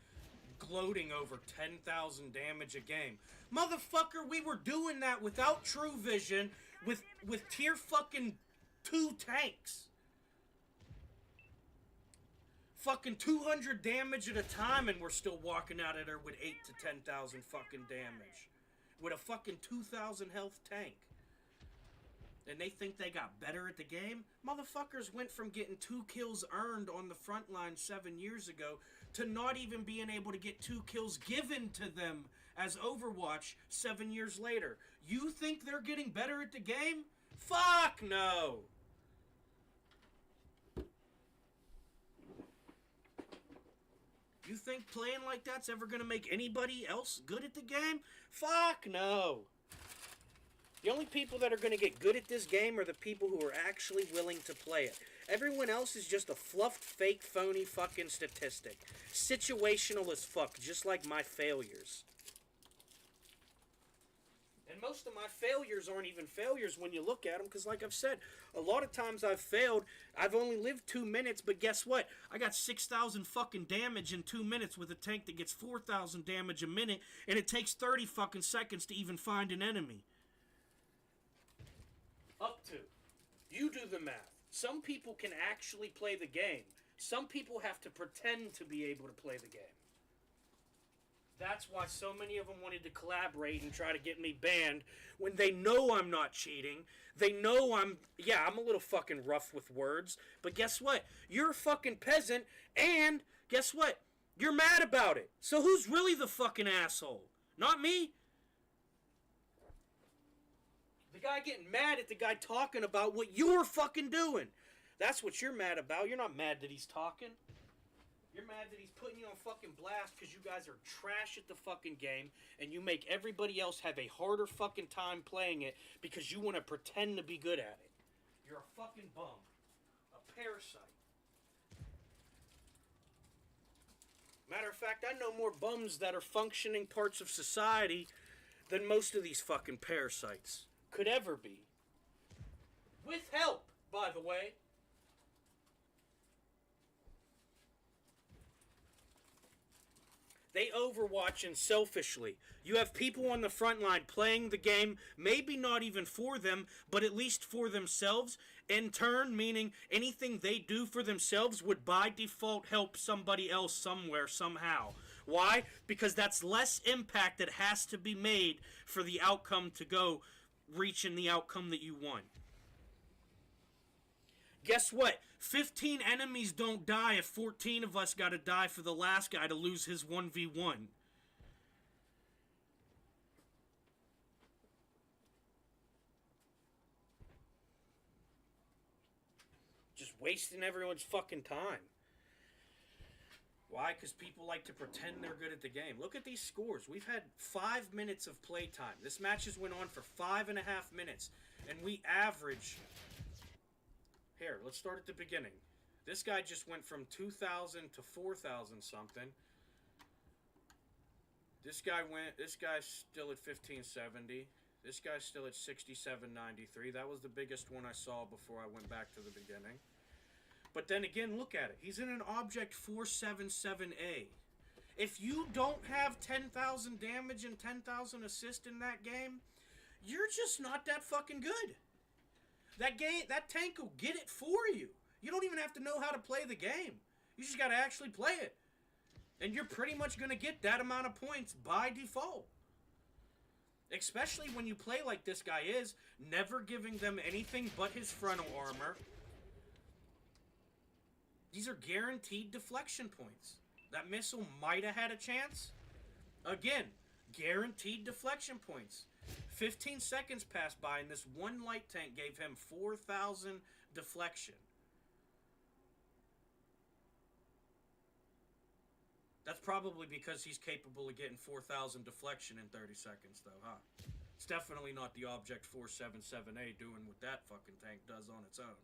gloating over 10,000 damage a game. Motherfucker, we were doing that without True Vision with tier fucking 2 tanks. Fucking 200 damage at a time, and we're still walking out of there with 8 to 10,000 fucking damage. With a fucking 2,000 health tank. And they think they got better at the game? Motherfuckers went from getting 2 kills earned on the front line 7 years ago to not even being able to get 2 kills given to them as Overwatch 7 years later. You think they're getting better at the game? Fuck no! You think playing like that's ever gonna make anybody else good at the game? Fuck no! The only people that are gonna get good at this game are the people who are actually willing to play it. Everyone else is just a fluffed, fake, phony fucking statistic. Situational as fuck, just like my failures. And most of my failures aren't even failures when you look at them, because like I've said, a lot of times I've failed. I've only lived 2 minutes, but guess what? I got 6,000 fucking damage in 2 minutes with a tank that gets 4,000 damage a minute, and it takes 30 fucking seconds to even find an enemy. Up to. You do the math. Some people can actually play the game. Some people have to pretend to be able to play the game. That's why so many of them wanted to collaborate and try to get me banned when they know I'm not cheating. They know I'm a little fucking rough with words. But guess what? You're a fucking peasant, and guess what? You're mad about it. So who's really the fucking asshole? Not me. The guy getting mad at the guy talking about what you're fucking doing. That's what you're mad about. You're not mad that he's talking. You're mad that he's putting you on fucking blast because you guys are trash at the fucking game and you make everybody else have a harder fucking time playing it because you want to pretend to be good at it. You're a fucking bum. A parasite. Matter of fact, I know more bums that are functioning parts of society than most of these fucking parasites could ever be. With help, by the way. They overwatching selfishly. You have people on the front line playing the game, maybe not even for them, but at least for themselves. In turn, meaning anything they do for themselves would by default help somebody else somewhere, somehow. Why? Because that's less impact that has to be made for the outcome to go reaching the outcome that you want. Guess what? 15 enemies don't die if 14 of us gotta die for the last guy to lose his 1v1. Just wasting everyone's fucking time. Why? Because people like to pretend they're good at the game. Look at these scores. We've had 5 minutes of playtime. This match has went on for 5.5 minutes. And we average... Here, let's start at the beginning. This guy just went from 2,000 to 4,000 something. This guy's still at 1570. This guy's still at 6793. That was the biggest one I saw before I went back to the beginning. But then again, look at it. He's in an object 477A. If you don't have 10,000 damage and 10,000 assist in that game, you're just not that fucking good. That tank will get it for you. You don't even have to know how to play the game. You just got to actually play it. And you're pretty much going to get that amount of points by default. Especially when you play like this guy is, never giving them anything but his frontal armor. These are guaranteed deflection points. That missile might have had a chance. Again, guaranteed deflection points. 15 seconds passed by, and this one light tank gave him 4,000 deflection. That's probably because he's capable of getting 4,000 deflection in 30 seconds, though, huh? It's definitely not the Object 477A doing what that fucking tank does on its own,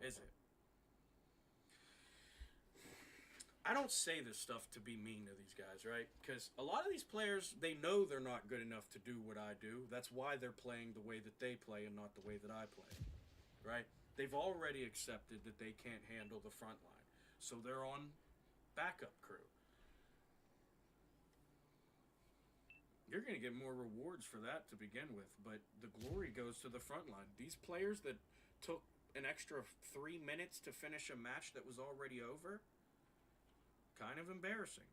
is it? I don't say this stuff to be mean to these guys, right? Because a lot of these players, they know they're not good enough to do what I do. That's why they're playing the way that they play and not the way that I play, right? They've already accepted that they can't handle the front line, so they're on backup crew. You're going to get more rewards for that to begin with, but the glory goes to the front line. These players that took an extra 3 minutes to finish a match that was already over, kind of embarrassing.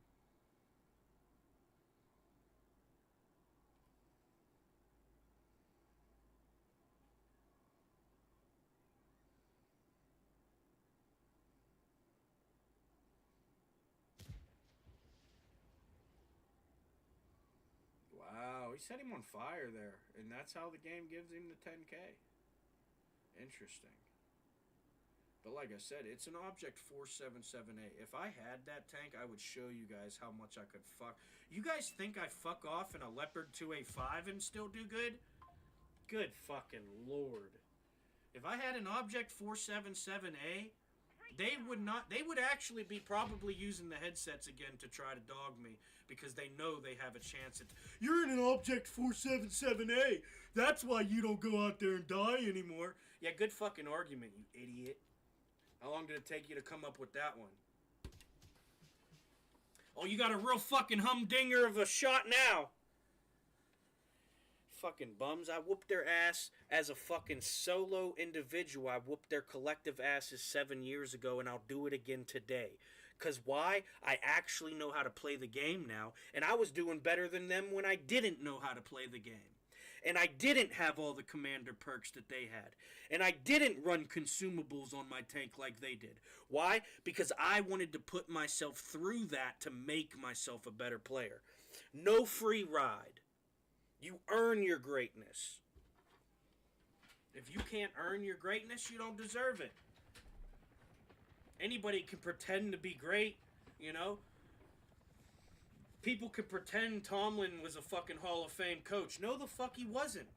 Wow, he set him on fire there, and that's how the game gives him the 10K. Interesting. But like I said, it's an Object 477A. If I had that tank, I would show you guys how much I could fuck. You guys think I fuck off in a Leopard 2A5 and still do good? Good fucking lord. If I had an Object 477A, they would actually be probably using the headsets again to try to dog me because they know they have a chance at, you're in an Object 477A. That's why you don't go out there and die anymore. Yeah, good fucking argument, you idiot. How long did it take you to come up with that one? Oh, you got a real fucking humdinger of a shot now. Fucking bums. I whooped their ass as a fucking solo individual. I whooped their collective asses 7 years ago, and I'll do it again today. Because why? I actually know how to play the game now, and I was doing better than them when I didn't know how to play the game. And I didn't have all the commander perks that they had. And I didn't run consumables on my tank like they did. Why? Because I wanted to put myself through that to make myself a better player. No free ride. You earn your greatness. If you can't earn your greatness, you don't deserve it. Anybody can pretend to be great, you know? People could pretend Tomlin was a fucking Hall of Fame coach. No, the fuck he wasn't.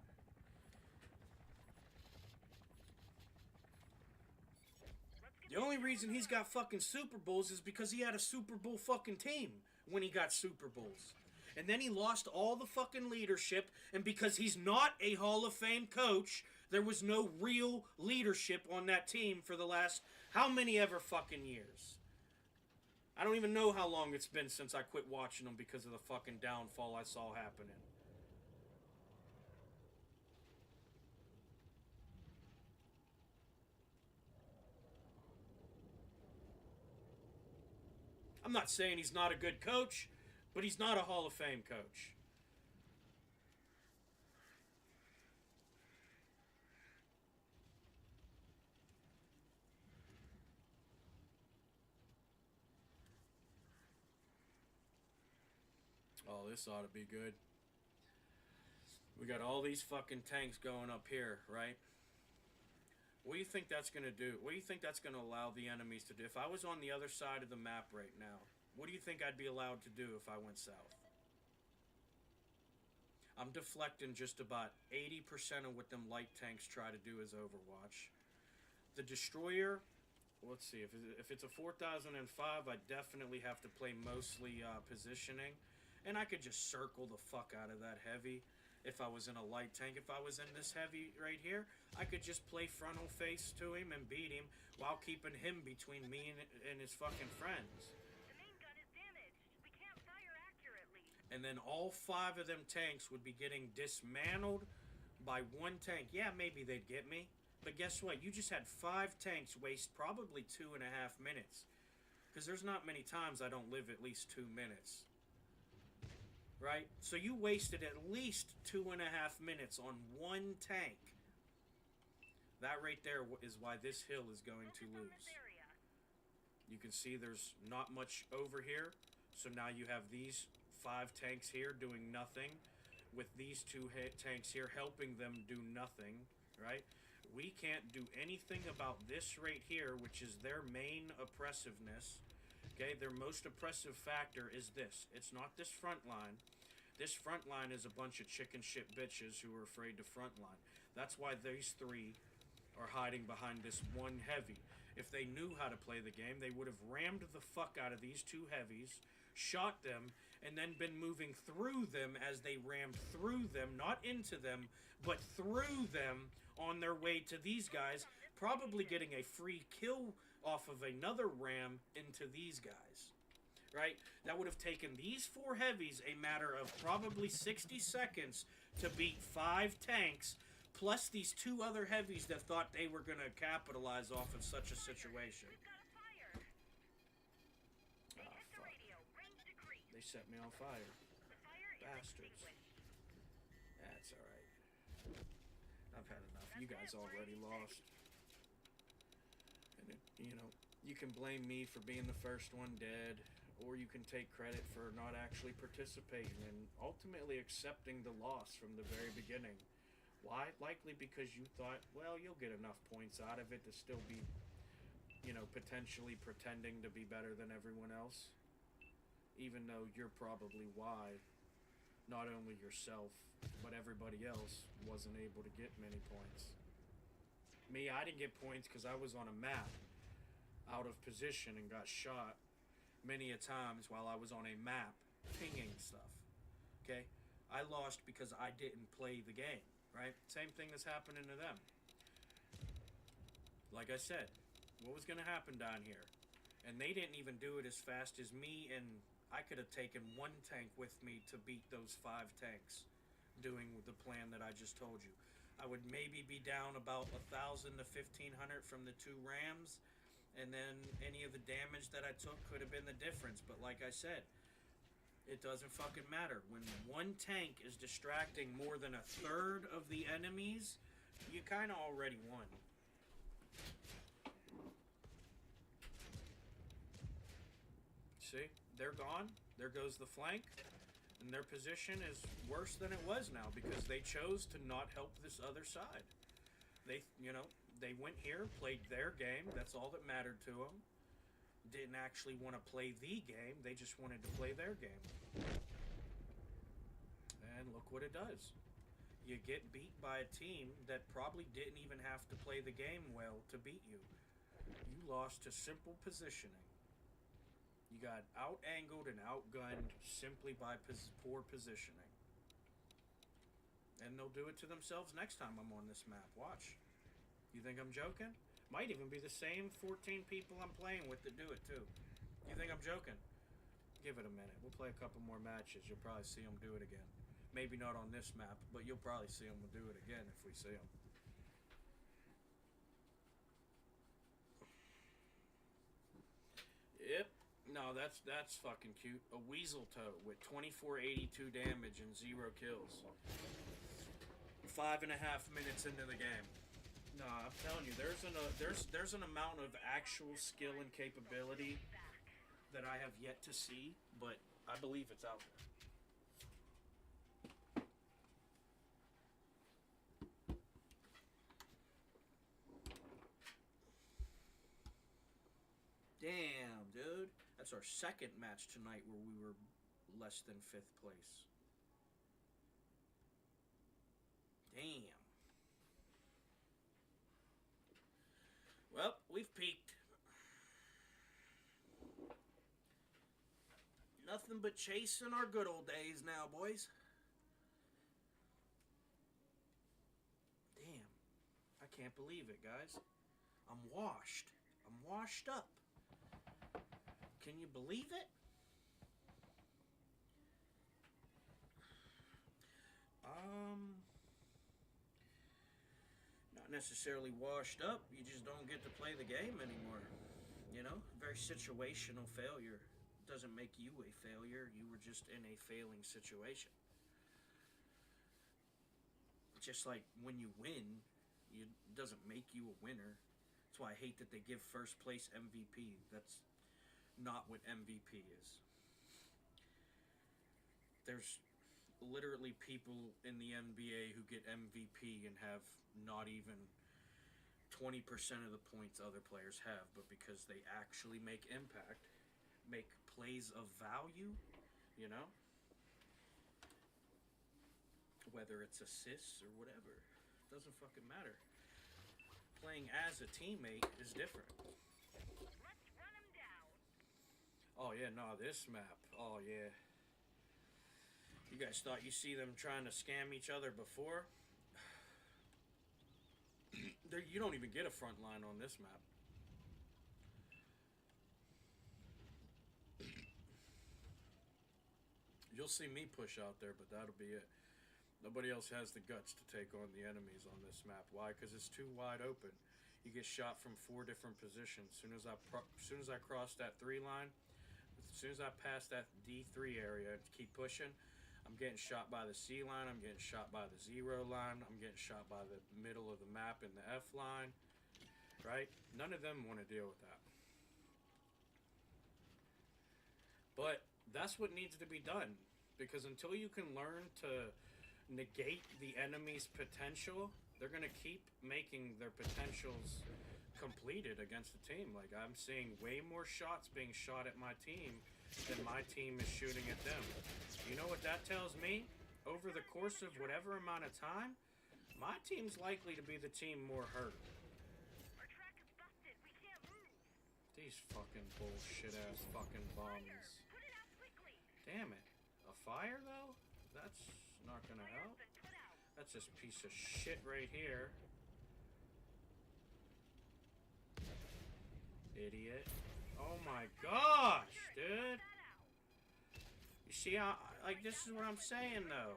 The only reason he's got fucking Super Bowls is because he had a Super Bowl fucking team when he got Super Bowls. And then he lost all the fucking leadership, and because he's not a Hall of Fame coach, there was no real leadership on that team for the last how many ever fucking years. I don't even know how long it's been since I quit watching them because of the fucking downfall I saw happening. I'm not saying he's not a good coach, but he's not a Hall of Fame coach. Oh, this ought to be good. We got all these fucking tanks going up here, right? What do you think that's going to do? What do you think that's going to allow the enemies to do? If I was on the other side of the map right now, what do you think I'd be allowed to do if I went south? I'm deflecting just about 80% of what them light tanks try to do as Overwatch. The Destroyer, let's see, if it's a 4005, I definitely have to play mostly positioning. And I could just circle the fuck out of that heavy if I was in a light tank. If I was in this heavy right here, I could just play frontal face to him and beat him while keeping him between me and his fucking friends. The main gun is damaged. We can't fire accurately. And then all 5 of them tanks would be getting dismantled by one tank. Yeah, maybe they'd get me. But guess what? You just had 5 tanks waste probably 2.5 minutes. Because there's not many times I don't live at least 2 minutes. Right? So you wasted at least 2.5 minutes on one tank. That right there is why this hill is going to lose. You can see there's not much over here. So now you have these 5 tanks here doing nothing, with these 2 tanks here helping them do nothing, right? We can't do anything about this right here, which is their main oppressiveness. Okay, their most oppressive factor is this. It's not this front line. This front line is a bunch of chicken shit bitches who are afraid to front line. That's why these 3 are hiding behind this one heavy. If they knew how to play the game, they would have rammed the fuck out of these 2 heavies, shot them, and then been moving through them as they rammed through them, not into them, but through them on their way to these guys, probably getting a free kill off of another ram into these guys. Right? That would have taken these 4 heavies a matter of probably 60 seconds to beat 5 tanks, plus these 2 other heavies that thought they were going to capitalize off of such a situation. Ah, fuck. They set me on fire. Bastards. That's alright. I've had enough. You guys already lost. And you can blame me for being the first one dead, or you can take credit for not actually participating and ultimately accepting the loss from the very beginning. Why? Likely because you thought, well, you'll get enough points out of it to still be, potentially pretending to be better than everyone else. Even though you're probably why not only yourself, but everybody else wasn't able to get many points. Me, I didn't get points because I was on a map out of position and got shot many a times while I was on a map pinging stuff. Okay? I lost because I didn't play the game, right? Same thing that's happening to them. Like I said, what was going to happen down here? And they didn't even do it as fast as me, and I could have taken 1 tank with me to beat those 5 tanks doing the plan that I just told you. I would maybe be down about 1,000 to 1,500 from the 2 rams, and then any of the damage that I took could have been the difference. But like I said, it doesn't fucking matter. When 1 tank is distracting more than 1/3 of the enemies, you kind of already won. See? They're gone. There goes the flank. And their position is worse than it was now because they chose to not help this other side. They went here, played their game. That's all that mattered to them. Didn't actually want to play the game. They just wanted to play their game. And look what it does. You get beat by a team that probably didn't even have to play the game well to beat you. You lost to simple positioning. You got out-angled and outgunned simply by poor positioning. And they'll do it to themselves next time I'm on this map. Watch. You think I'm joking? Might even be the same 14 people I'm playing with that do it too. You think I'm joking? Give it a minute. We'll play a couple more matches. You'll probably see them do it again. Maybe not on this map, but you'll probably see them do it again if we see them. Yep. No, that's fucking cute. A weasel toe with 2482 damage and 0 kills. 5.5 minutes into the game. No, I'm telling you, there's an amount of actual skill and capability that I have yet to see, but I believe it's out there. Damn, dude. That's our second match tonight where we were less than 5th place. Damn. Well, we've peaked. Nothing but chasing our good old days now, boys. Damn. I can't believe it, guys. I'm washed. I'm washed up. Can you believe it? Not necessarily washed up. You just don't get to play the game anymore. Very situational failure. Doesn't make you a failure. You were just in a failing situation. Just like when you win, it doesn't make you a winner. That's why I hate that they give first place MVP. not what MVP is. There's literally people in the NBA who get MVP and have not even 20% of the points other players have, but because they actually make impact, make plays of value, you know? Whether it's assists or whatever, doesn't fucking matter. Playing as a teammate is different. Let's run him down. Oh yeah, no, this map. Oh yeah. You guys thought you see them trying to scam each other before? You don't even get a front line on this map. You'll see me push out there, but that'll be it. Nobody else has the guts to take on the enemies on this map. Why? Because it's too wide open. You get shot from 4 different positions. As soon as I cross that 3 line, as soon as I pass that D3 area and keep pushing, I'm getting shot by the C line. I'm getting shot by the 0 line. I'm getting shot by the middle of the map in the F line. Right? None of them want to deal with that. But that's what needs to be done. Because until you can learn to negate the enemy's potential, they're going to keep making their potentials completed against the team. Like, I'm seeing way more shots being shot at my team than my team is shooting at them. You know what that tells me? Over the course of whatever amount of time, my team's likely to be the team more hurt. Our track is busted. We can't move. These fucking bullshit ass fucking bombs. Put it out quickly. Damn it. A fire though? That's not gonna Fire's help. been put out. That's this piece of shit right here. Idiot. Oh my gosh, dude. You see how, like, this is what I'm saying though.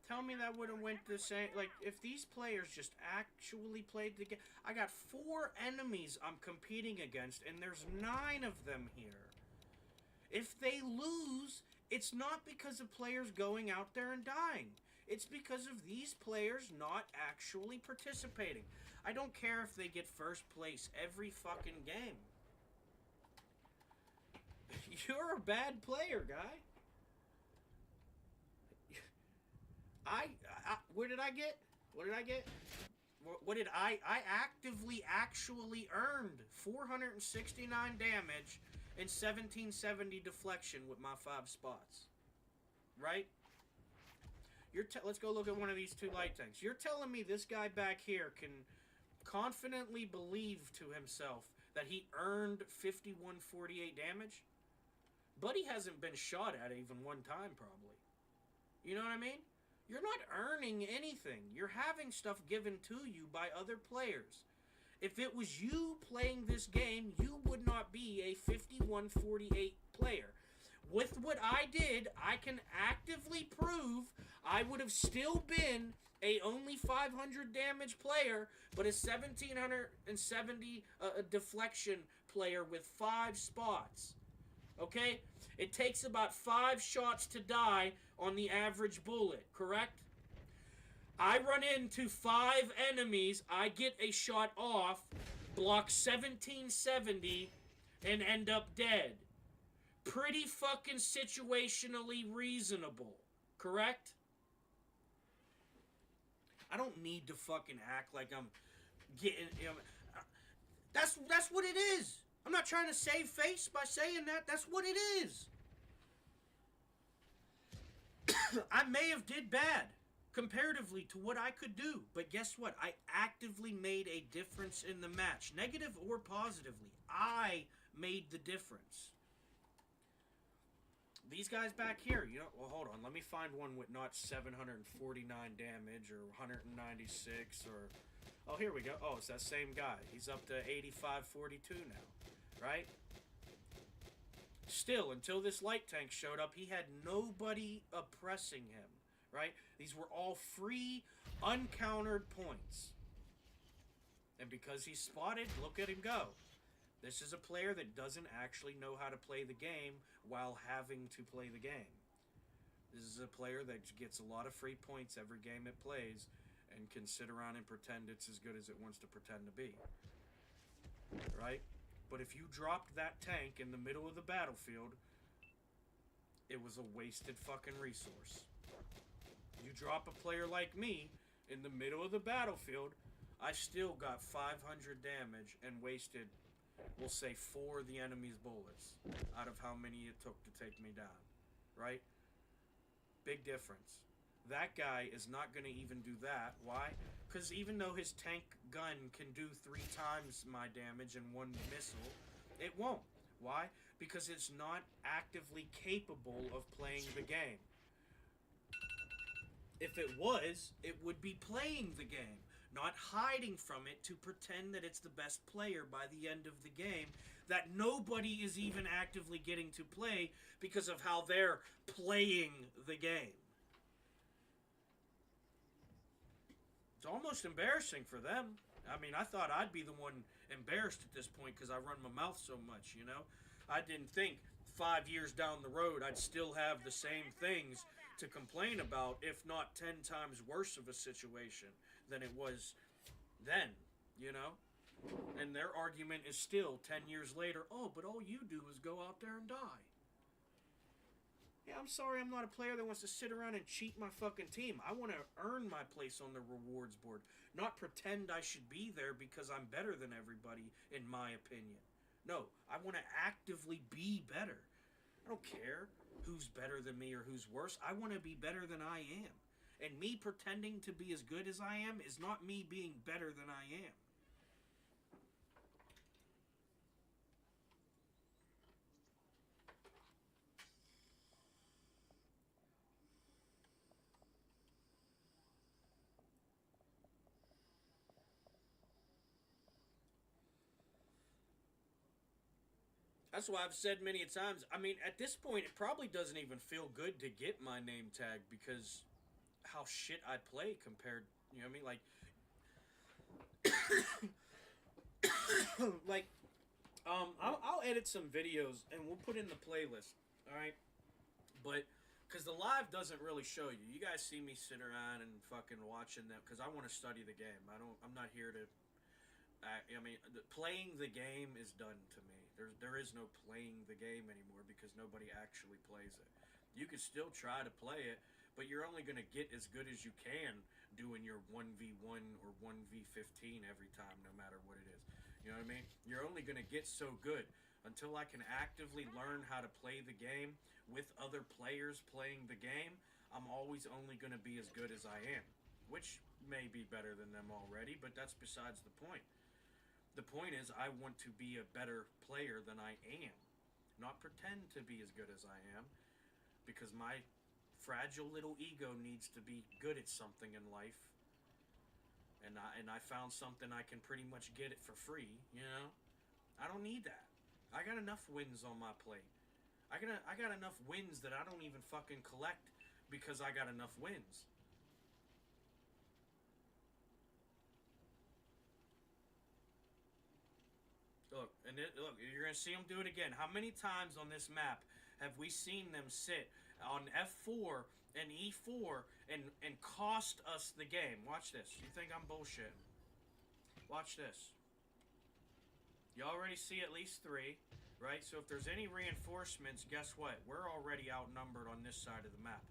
Tell me that would have went the same. Like, if these players just actually played the game. I got 4 enemies I'm competing against, and there's 9 of them here. If they lose, it's not because of players going out there and dying. It's because of these players not actually participating. I don't care if they get first place every fucking game. You're a bad player, guy. Where did I get? What did I get? What did I actively actually earned 469 damage and 1770 deflection with my 5 spots. Right? Let's go look at one of these 2 light tanks. You're telling me this guy back here can confidently believe to himself that he earned 5148 damage? Buddy hasn't been shot at even one time, probably. You know what I mean? You're not earning anything. You're having stuff given to you by other players. If it was you playing this game, you would not be a 5148 player. With what I did, I can actively prove I would have still been a only 500 damage player, but a 1770 deflection player with 5 spots. Okay? It takes about 5 shots to die on the average bullet, correct? I run into 5 enemies, I get a shot off, block 1770, and end up dead. Pretty fucking situationally reasonable, correct? I don't need to fucking act like I'm getting... That's what it is. I'm not trying to save face by saying that. That's what it is. I may have did bad comparatively to what I could do, but guess what? I actively made a difference in the match, negative or positively. I made the difference. These guys back here, well, hold on. Let me find one with not 749 damage or 196 or... Oh, here we go. Oh, it's that same guy. He's up to 8542 now, right? Still, until this light tank showed up, he had nobody oppressing him, right? These were all free, uncountered points. And because he's spotted, look at him go. This is a player that doesn't actually know how to play the game while having to play the game. This is a player that gets a lot of free points every game it plays and can sit around and pretend it's as good as it wants to pretend to be. Right? But if you dropped that tank in the middle of the battlefield, it was a wasted fucking resource. You drop a player like me in the middle of the battlefield, I still got 500 damage and wasted, we'll say, 4 of the enemy's bullets out of how many it took to take me down. Right? Big difference. That guy is not going to even do that. Why? Because even though his tank gun can do 3 times my damage in one missile, it won't. Why? Because it's not actively capable of playing the game. If it was, it would be playing the game, not hiding from it to pretend that it's the best player by the end of the game that nobody is even actively getting to play because of how they're playing the game. It's almost embarrassing for them. I mean, I thought I'd be the one embarrassed at this point because I run my mouth so much, you know? I didn't think 5 years down the road I'd still have the same things to complain about, if not 10 times worse of a situation than it was then, you know? And their argument is still 10 years later, oh, but all you do is go out there and die. Yeah, I'm sorry I'm not a player that wants to sit around and cheat my fucking team. I want to earn my place on the rewards board, not pretend I should be there because I'm better than everybody, in my opinion. No, I want to actively be better. I don't care who's better than me or who's worse. I want to be better than I am. And me pretending to be as good as I am is not me being better than I am. That's why I've said many times, I mean, at this point, it probably doesn't even feel good to get my name tag because how shit I play compared, you know what I mean? Like, I'll edit some videos and we'll put in the playlist, alright? But, because the live doesn't really show you. You guys see me sit around and fucking watching them because I want to study the game. I'm not here to, I mean, playing the game is done to me. There is no playing the game anymore because nobody actually plays it. You can still try to play it, but you're only going to get as good as you can doing your 1v1 or 1v15 every time, no matter what it is. You know what I mean? You're only going to get so good until I can actively learn how to play the game with other players playing the game. I'm always only going to be as good as I am, which may be better than them already, but that's besides the point. The point is, I want to be a better player than I am, not pretend to be as good as I am, because my fragile little ego needs to be good at something in life, and I found something I can pretty much get it for free, you know? I don't need that. I got enough wins on my plate. I got enough wins that I don't even fucking collect because I got enough wins. Look, look, you're going to see them do it again. How many times on this map have we seen them sit on F4 and E4 and cost us the game? Watch this. You think I'm bullshitting? Watch this. You already see at least 3, right? So if there's any reinforcements, guess what? We're already outnumbered on this side of the map.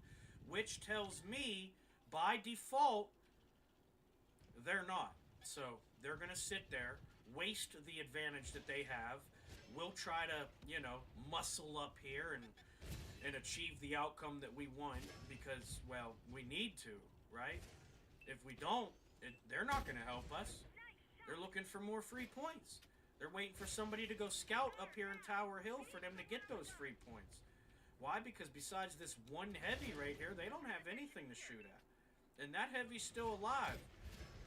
Which tells me, by default, they're not. So they're going to sit there, waste the advantage that they have. We'll try to, you know, muscle up here and achieve the outcome that we want because, well, we need to, right? If we don't, they're not going to help us. They're looking for more free points. They're waiting for somebody to go scout up here in Tower Hill for them to get those free points. Why? Because besides this one heavy right here, they don't have anything to shoot at. And that heavy's still alive.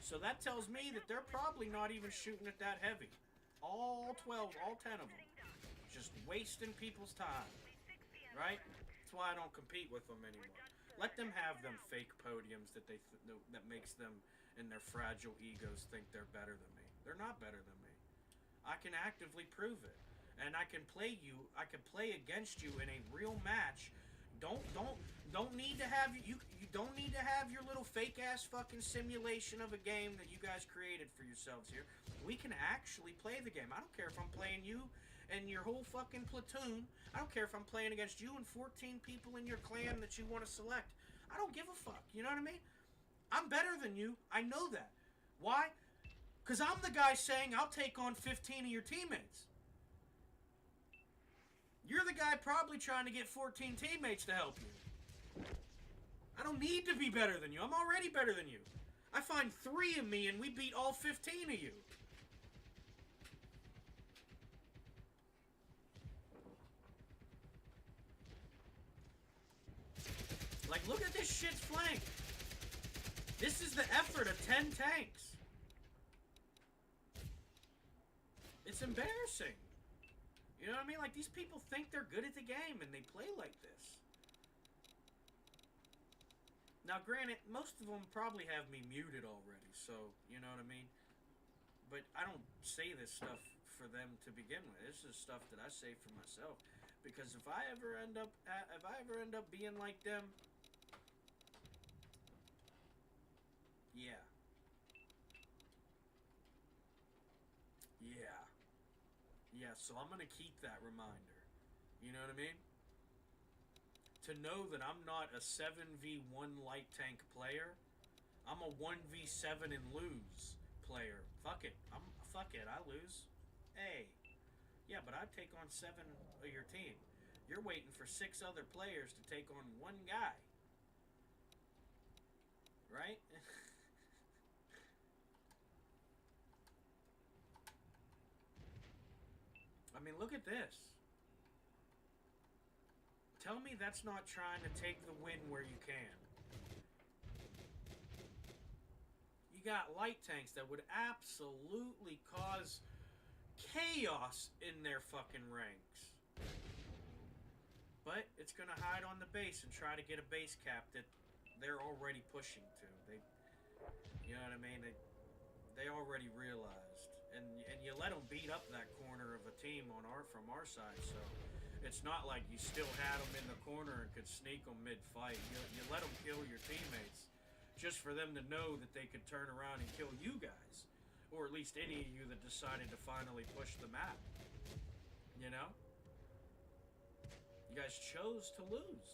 So that tells me that they're probably not even shooting at that heavy. All 12, all 10 of them. Just wasting people's time. Right? That's why I don't compete with them anymore. Let them have them fake podiums that that makes them and their fragile egos think they're better than me. They're not better than me. I can actively prove it. And I can play you, I can play against you in a real match. Don't need to have you don't need to have your little fake-ass fucking simulation of a game that you guys created for yourselves here. We can actually play the game. I don't care if I'm playing you and your whole fucking platoon. I don't care if I'm playing against you and 14 people in your clan that you want to select. I don't give a fuck. You know what I mean? I'm better than you. I know that. Why? Because I'm the guy saying I'll take on 15 of your teammates. You're the guy probably trying to get 14 teammates to help you. I don't need to be better than you. I'm already better than you. I find 3 of me and we beat all 15 of you. Like, look at this shit's flank. This is the effort of 10 tanks. It's embarrassing. You know what I mean? Like, these people think they're good at the game and they play like this. Now, granted, most of them probably have me muted already, so, you know what I mean? But I don't say this stuff for them to begin with. This is stuff that I say for myself. Because if I ever end up being like them, yeah. Yeah. Yeah, so I'm gonna keep that reminder. You know what I mean? To know that I'm not a 7v1 light tank player. I'm a 1v7 and lose player. Fuck it. I lose. Hey. Yeah, but I take on 7 of your team. You're waiting for 6 other players to take on 1 guy. Right? I mean, look at this. Tell me that's not trying to take the win where you can. You got light tanks that would absolutely cause chaos in their fucking ranks. But it's going to hide on the base and try to get a base cap that they're already pushing to. You know what I mean? They already realized. And you let them beat up that corner of a team from our side, so it's not like you still had them in the corner and could sneak them mid-fight. You let them kill your teammates just for them to know that they could turn around and kill you guys. Or at least any of you that decided to finally push the map. You know? You guys chose to lose.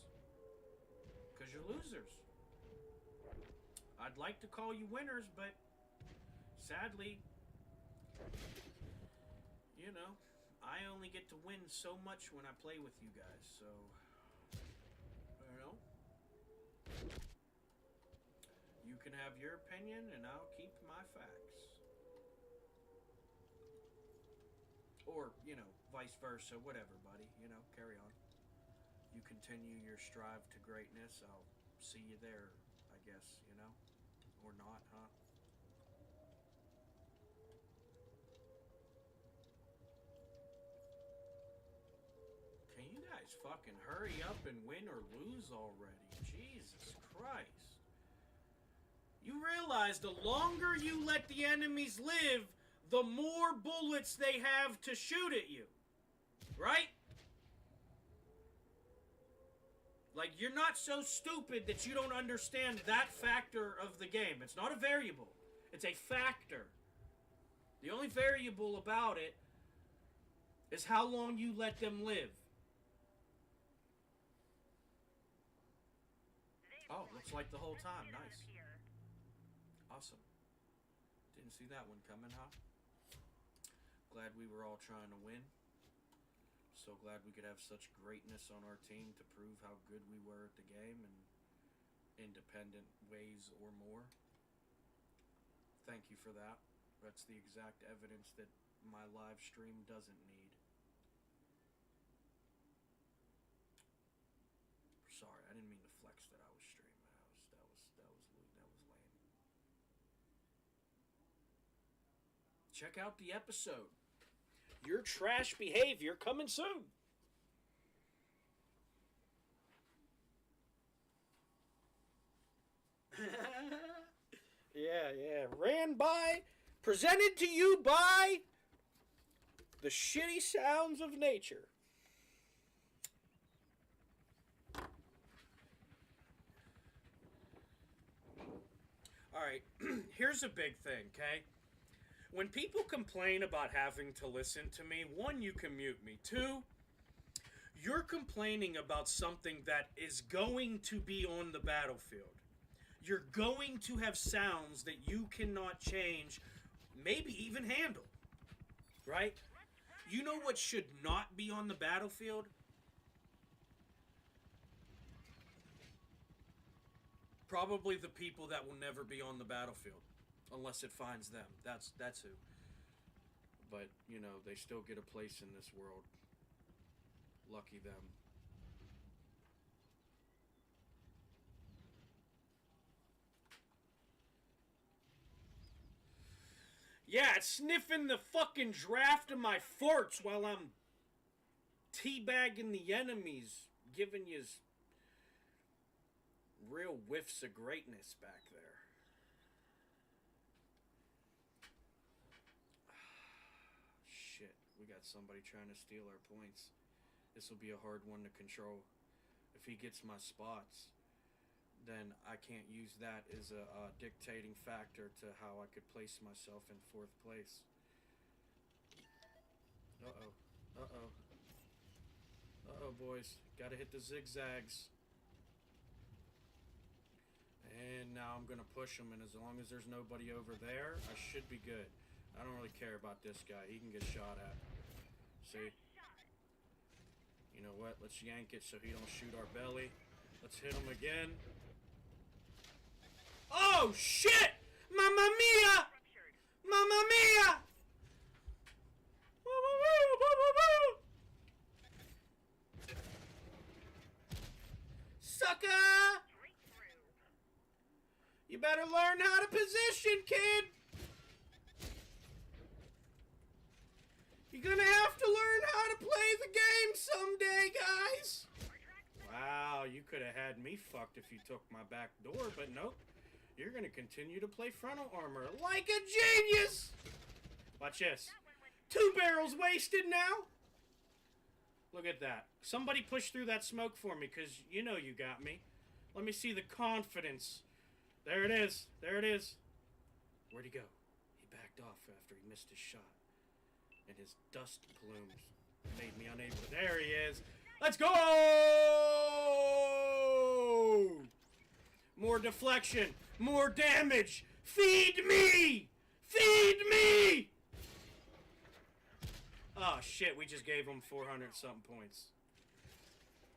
Because you're losers. I'd like to call you winners, but sadly, you know, I only get to win so much when I play with you guys, so, you know, you can have your opinion and I'll keep my facts. Or, you know, vice versa, whatever, buddy, you know, carry on. You continue your strive to greatness, I'll see you there, I guess, you know, or not, huh? Can you guys fucking hurry up and win or lose already? Jesus Christ. You realize the longer you let the enemies live, the more bullets they have to shoot at you. Right? Like, you're not so stupid that you don't understand that factor of the game. It's not a variable. It's a factor. The only variable about it is how long you let them live. Oh, looks like the whole time. Nice. Awesome. Didn't see that one coming, huh? Glad we were all trying to win. So glad we could have such greatness on our team to prove how good we were at the game in independent ways or more. Thank you for that. That's the exact evidence that my live stream doesn't need. Sorry, I didn't mean to flex that I was streaming. That was lame. Check out the episode. Your trash behavior coming soon. Yeah. Ran by, presented to you by the shitty sounds of nature. Alright, here's a big thing, okay? When people complain about having to listen to me, one, you can mute me. Two, you're complaining about something that is going to be on the battlefield. You're going to have sounds that you cannot change, maybe even handle. Right? You know what should not be on the battlefield? Probably the people that will never be on the battlefield. Unless it finds them. That's who. But, you know, they still get a place in this world. Lucky them. Yeah, it's sniffing the fucking draft of my farts while I'm teabagging the enemies, giving you real whiffs of greatness back there. Shit, we got somebody trying to steal our points. This will be a hard one to control. If he gets my spots, then I can't use that as a dictating factor to how I could place myself in 4th place. Uh-oh. Uh-oh. Uh-oh, boys. Gotta hit the zigzags. And now I'm gonna push him, and as long as there's nobody over there, I should be good. I don't really care about this guy. He can get shot at. See? You know what? Let's yank it so he don't shoot our belly. Let's hit him again. Oh, shit! Mamma mia! Mamma mia! Sucker! You better learn how to position, kid! You're gonna have to learn how to play the game someday, guys! Wow, you could have had me fucked if you took my back door, but nope. You're gonna continue to play frontal armor like a genius! Watch this. 2 barrels wasted now? Look at that. Somebody push through that smoke for me, because you know you got me. Let me see the confidence. There it is. There it is. Where'd he go? He backed off after he missed his shot. And his dust plumes made me unable to... There he is. Let's go! More deflection. More damage. Feed me! Feed me! Oh, shit. We just gave him 400-something points.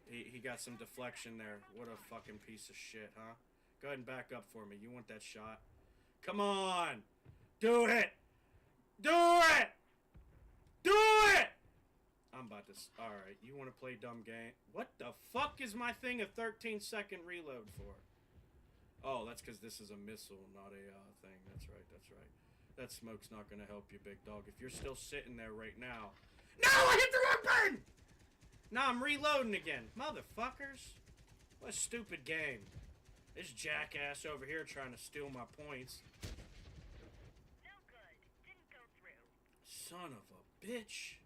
He got some deflection there. What a fucking piece of shit, huh? Go ahead and back up for me. You want that shot? Come on! Do it! Do it! Do it! I'm about to... Alright, you want to play dumb game? What the fuck is my thing a 13-second reload for? Oh, that's because this is a missile, not a thing. That's right, that's right. That smoke's not going to help you, big dog. If you're still sitting there right now... No! I hit the wrong button! Now I'm reloading again. Motherfuckers. What a stupid game. This jackass over here trying to steal my points. No good. Didn't go through. Son of a bitch.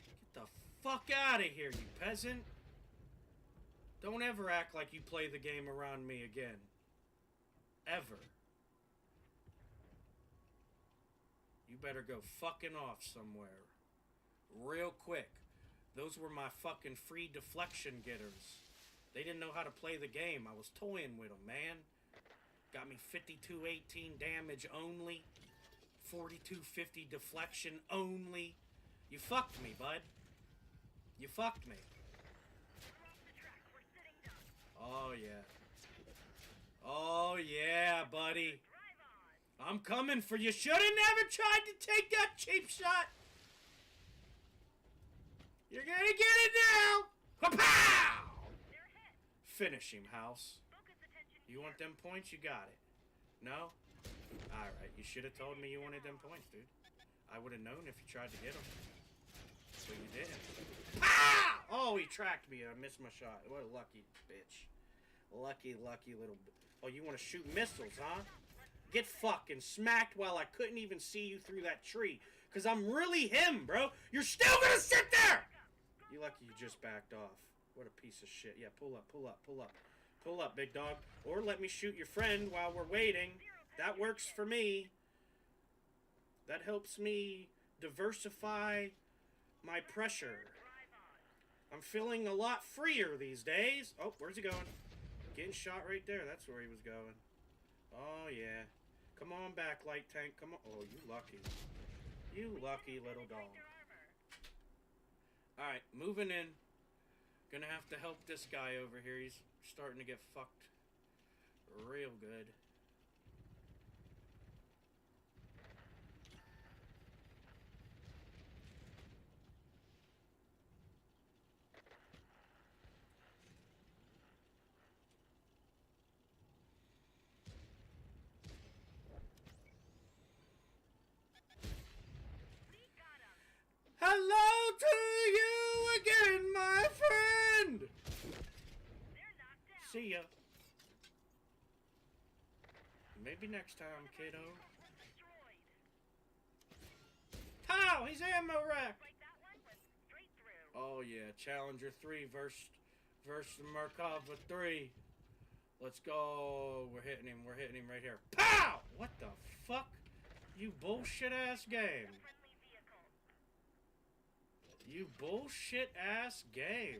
Get the fuck out of here, you peasant. Don't ever act like you play the game around me again. Ever. You better go fucking off somewhere. Real quick. Those were my fucking free deflection getters. They didn't know how to play the game. I was toying with them, man. Got me 5218 damage only. 4250 deflection only. You fucked me, bud. You fucked me. Oh, yeah. Oh, yeah, buddy. I'm coming for you. Should have never tried to take that cheap shot. You're gonna get it now. Pow! Finish him, House. You want them points? You got it. No? Alright, you should have told me you wanted them points, dude. I would have known if you tried to get them. But you didn't. Ah! Oh, he tracked me. I missed my shot. What a lucky bitch. Lucky, lucky little... Oh, you want to shoot missiles, huh? Get fucking smacked while I couldn't even see you through that tree. Because I'm really him, bro. You're still going to sit there! You lucky you just backed off. What a piece of shit. Yeah, pull up, pull up, pull up. Pull up, big dog. Or let me shoot your friend while we're waiting. That works for me. That helps me diversify my pressure. I'm feeling a lot freer these days. Oh, where's he going? Getting shot right there. That's where he was going. Oh, yeah. Come on back, light tank. Come on. Oh, you lucky. You lucky little dog. Alright, moving in. Gonna have to help this guy over here. He's starting to get fucked real good. Hello to you again, my friend! See ya. Maybe next time, kiddo. Pow! He's ammo wrecked! Oh yeah, Challenger 3 versus Markova 3. Let's go. We're hitting him right here. Pow! What the fuck? You bullshit ass game. You bullshit ass game.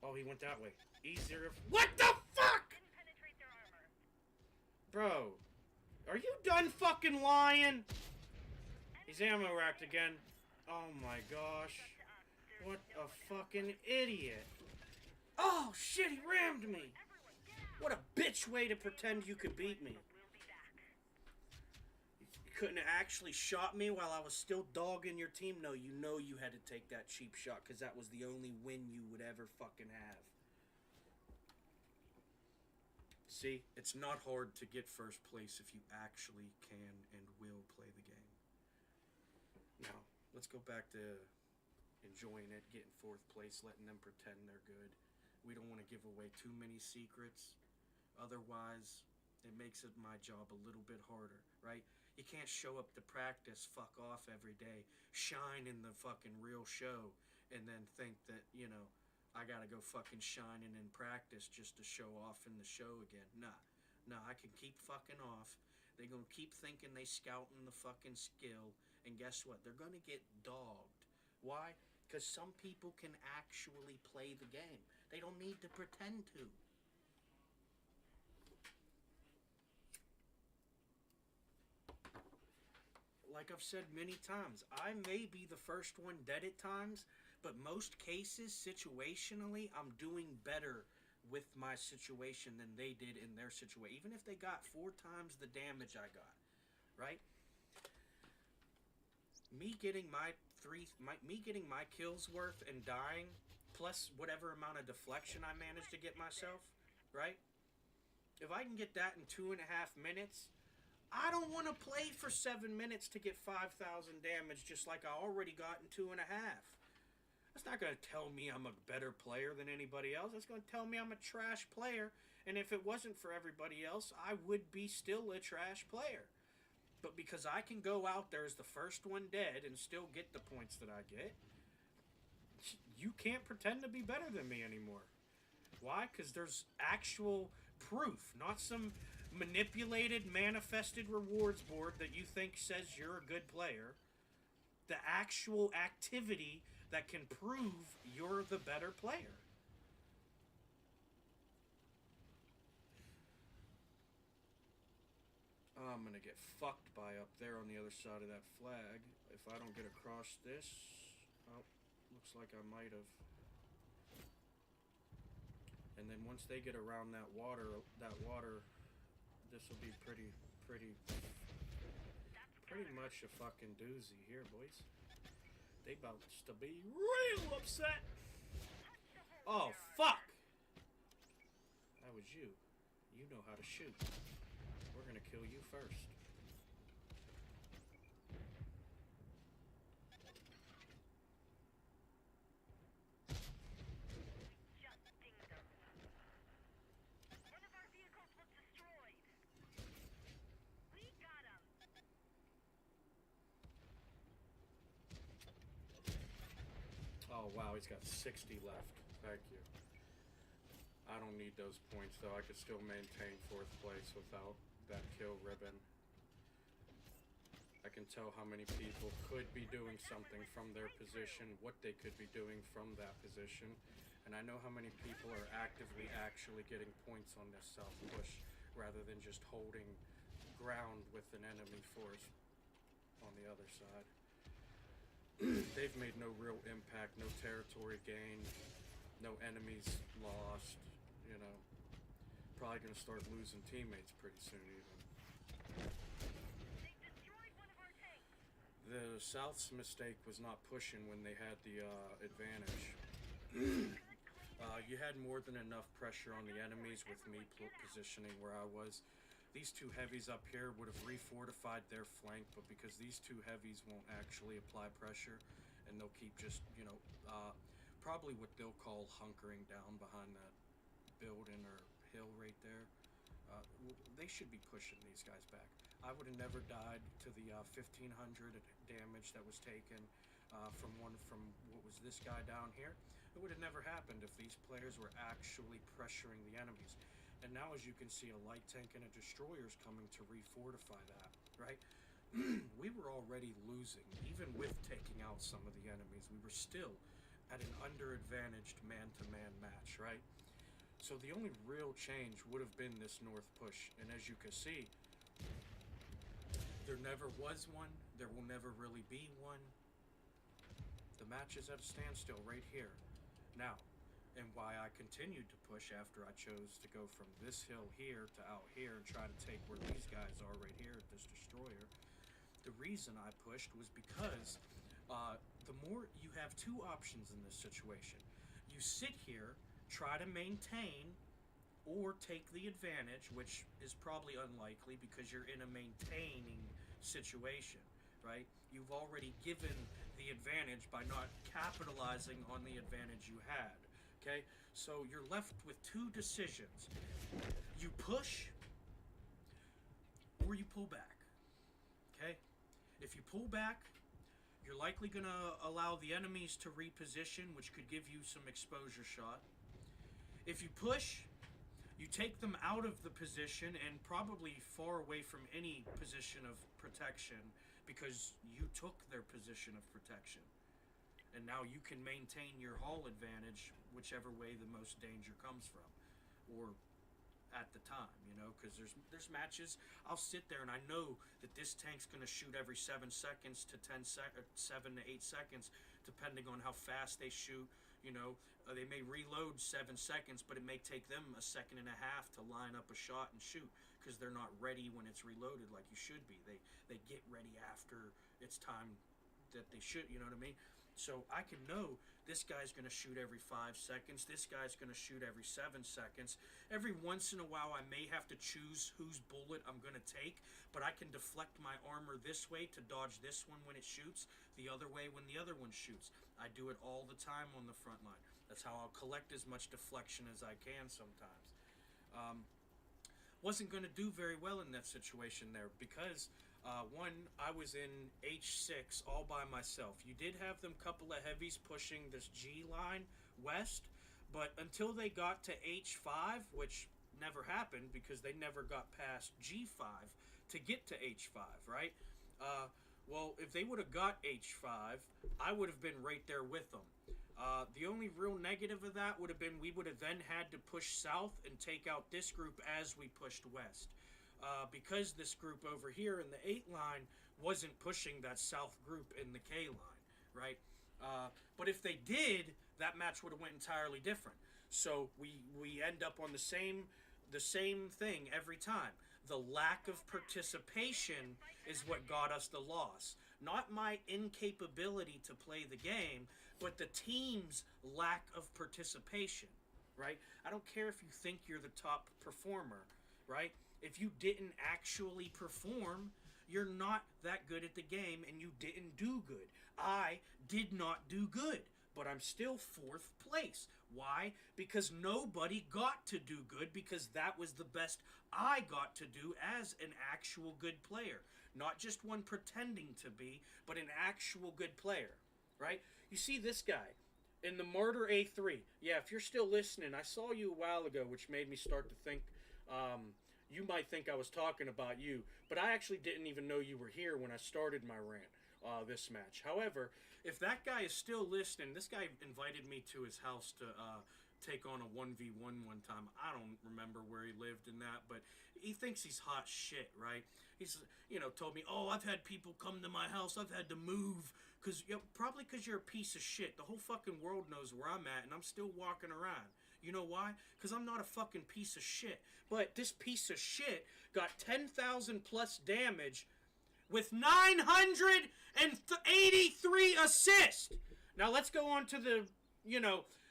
Oh, he went that way. Easier. What the fuck? Bro, are you done fucking lying? He's ammo racked again. Oh my gosh. What a fucking idiot. Oh shit, he rammed me. What a bitch way to pretend you could beat me. You couldn't have actually shot me while I was still dogging your team? No, you know you had to take that cheap shot because that was the only win you would ever fucking have. See, it's not hard to get first place if you actually can and will play the game. Now, let's go back to enjoying it, getting fourth place, letting them pretend they're good. We don't want to give away too many secrets. Otherwise, it makes it my job a little bit harder, right? You can't show up to practice, fuck off every day, shine in the fucking real show, and then think that, you know, I gotta go fucking shining in practice just to show off in the show again. Nah, I can keep fucking off. They're gonna keep thinking they scouting the fucking skill, and guess what? They're gonna get dogged. Why? Because some people can actually play the game. They don't need to pretend to. Like I've said many times, I may be the first one dead at times, but most cases, situationally, I'm doing better with my situation than they did in their situation. Even if they got 4 times the damage I got, right? Me getting my kills worth and dying, plus whatever amount of deflection I managed to get myself, right? If I can get that in 2.5 minutes, I don't want to play for 7 minutes to get 5,000 damage just like I already got in 2.5. That's not going to tell me I'm a better player than anybody else. That's going to tell me I'm a trash player. And if it wasn't for everybody else, I would be still a trash player. But because I can go out there as the first one dead and still get the points that I get, you can't pretend to be better than me anymore. Why? Because there's actual proof, not some manipulated, manifested rewards board that you think says you're a good player. The actual activity that can prove you're the better player. I'm gonna get fucked by up there on the other side of that flag. If I don't get across this, oh, looks like I might have. And then once they get around that water, this will be pretty much a fucking doozy here, boys. They about to be real upset. Oh, fuck! That was you. You know how to shoot. We're gonna kill you first. Oh, wow, he's got 60 left. Thank you. don't need those points though. I could still maintain 4th place without that kill ribbon. I can tell how many people could be doing something from their position, what they could be doing from that position, and I know how many people are actively actually getting points on this south push rather than just holding ground with an enemy force on the other side. They've made no real impact, no territory gain, no enemies lost, you know. Probably gonna start losing teammates pretty soon even. They destroyed one of our tanks. The South's mistake was not pushing when they had the advantage. You had more than enough pressure on the enemies with me positioning where I was. These two heavies up here would have refortified their flank, but because these two heavies won't actually apply pressure, and they'll keep just, you know, probably what they'll call hunkering down behind that building or hill right there. They should be pushing these guys back. I would have never died to the 1500 damage that was taken from what was this guy down here. It would have never happened if these players were actually pressuring the enemies. And now, as you can see, a light tank and a destroyer is coming to refortify that, right? We were already losing, even with taking out some of the enemies. We were still at an under-advantaged man-to-man match, right? So the only real change would have been this north push. And as you can see, there never was one. There will never really be one. The match is at a standstill right here. Now, and why I continued to push after I chose to go from this hill here to out here and try to take where these guys are right here at this destroyer. The reason I pushed was because the more you have two options in this situation. You sit here, try to maintain, or take the advantage, which is probably unlikely because you're in a maintaining situation, right? You've already given the advantage by not capitalizing on the advantage you had. Okay, so you're left with two decisions. You push or you pull back. Okay, if you pull back, you're likely going to allow the enemies to reposition, which could give you some exposure shot. If you push, you take them out of the position and probably far away from any position of protection because you took their position of protection. And now you can maintain your haul advantage whichever way the most danger comes from, or at the time, you know, because there's matches I'll sit there and I know that this tank's going to shoot every 7 seconds to 7 to 8 seconds, depending on how fast they shoot. You know, they may reload 7 seconds, but it may take them a second and a half to line up a shot and shoot because they're not ready when it's reloaded like you should be. They get ready after it's time that they should, you know what I mean? So I can know this guy's going to shoot every 5 seconds. This guy's going to shoot every 7 seconds. Every once in a while, I may have to choose whose bullet I'm going to take, but I can deflect my armor this way to dodge this one when it shoots, the other way when the other one shoots. I do it all the time on the front line. That's how I'll collect as much deflection as I can sometimes. Wasn't going to do very well in that situation there because... one, I was in H6 all by myself. You did have them couple of heavies pushing this G line west, but until they got to H5, which never happened because they never got past G5 to get to H5, right? Well, if they would have got H5, I would have been right there with them. The only real negative of that would have been we would have then had to push south and take out this group as we pushed west. Because this group over here in the 8 line wasn't pushing that south group in the K line, right? But if they did, that match would have went entirely different. So we end up on the same thing every time. The lack of participation is what got us the loss. Not my incapability to play the game, but the team's lack of participation, right? I don't care if you think you're the top performer, right? If you didn't actually perform, you're not that good at the game and you didn't do good. I did not do good, but I'm still 4th place. Why? Because nobody got to do good because that was the best I got to do as an actual good player. Not just one pretending to be, but an actual good player, right? You see this guy. In the Martyr A3. Yeah, if you're still listening, I saw you a while ago, which made me start to think you might think I was talking about you, but I actually didn't even know you were here when I started my rant this match. However, if that guy is still listening, this guy invited me to his house to take on a 1v1 one time. I don't remember where he lived in that, but he thinks he's hot shit, right? He's, told me, oh, I've had people come to my house. I've had to move. Probably because you're a piece of shit. The whole fucking world knows where I'm at, and I'm still walking around. You know why? Because I'm not a fucking piece of shit. But this piece of shit got 10,000 plus damage with 983 assists. Now let's go on to the,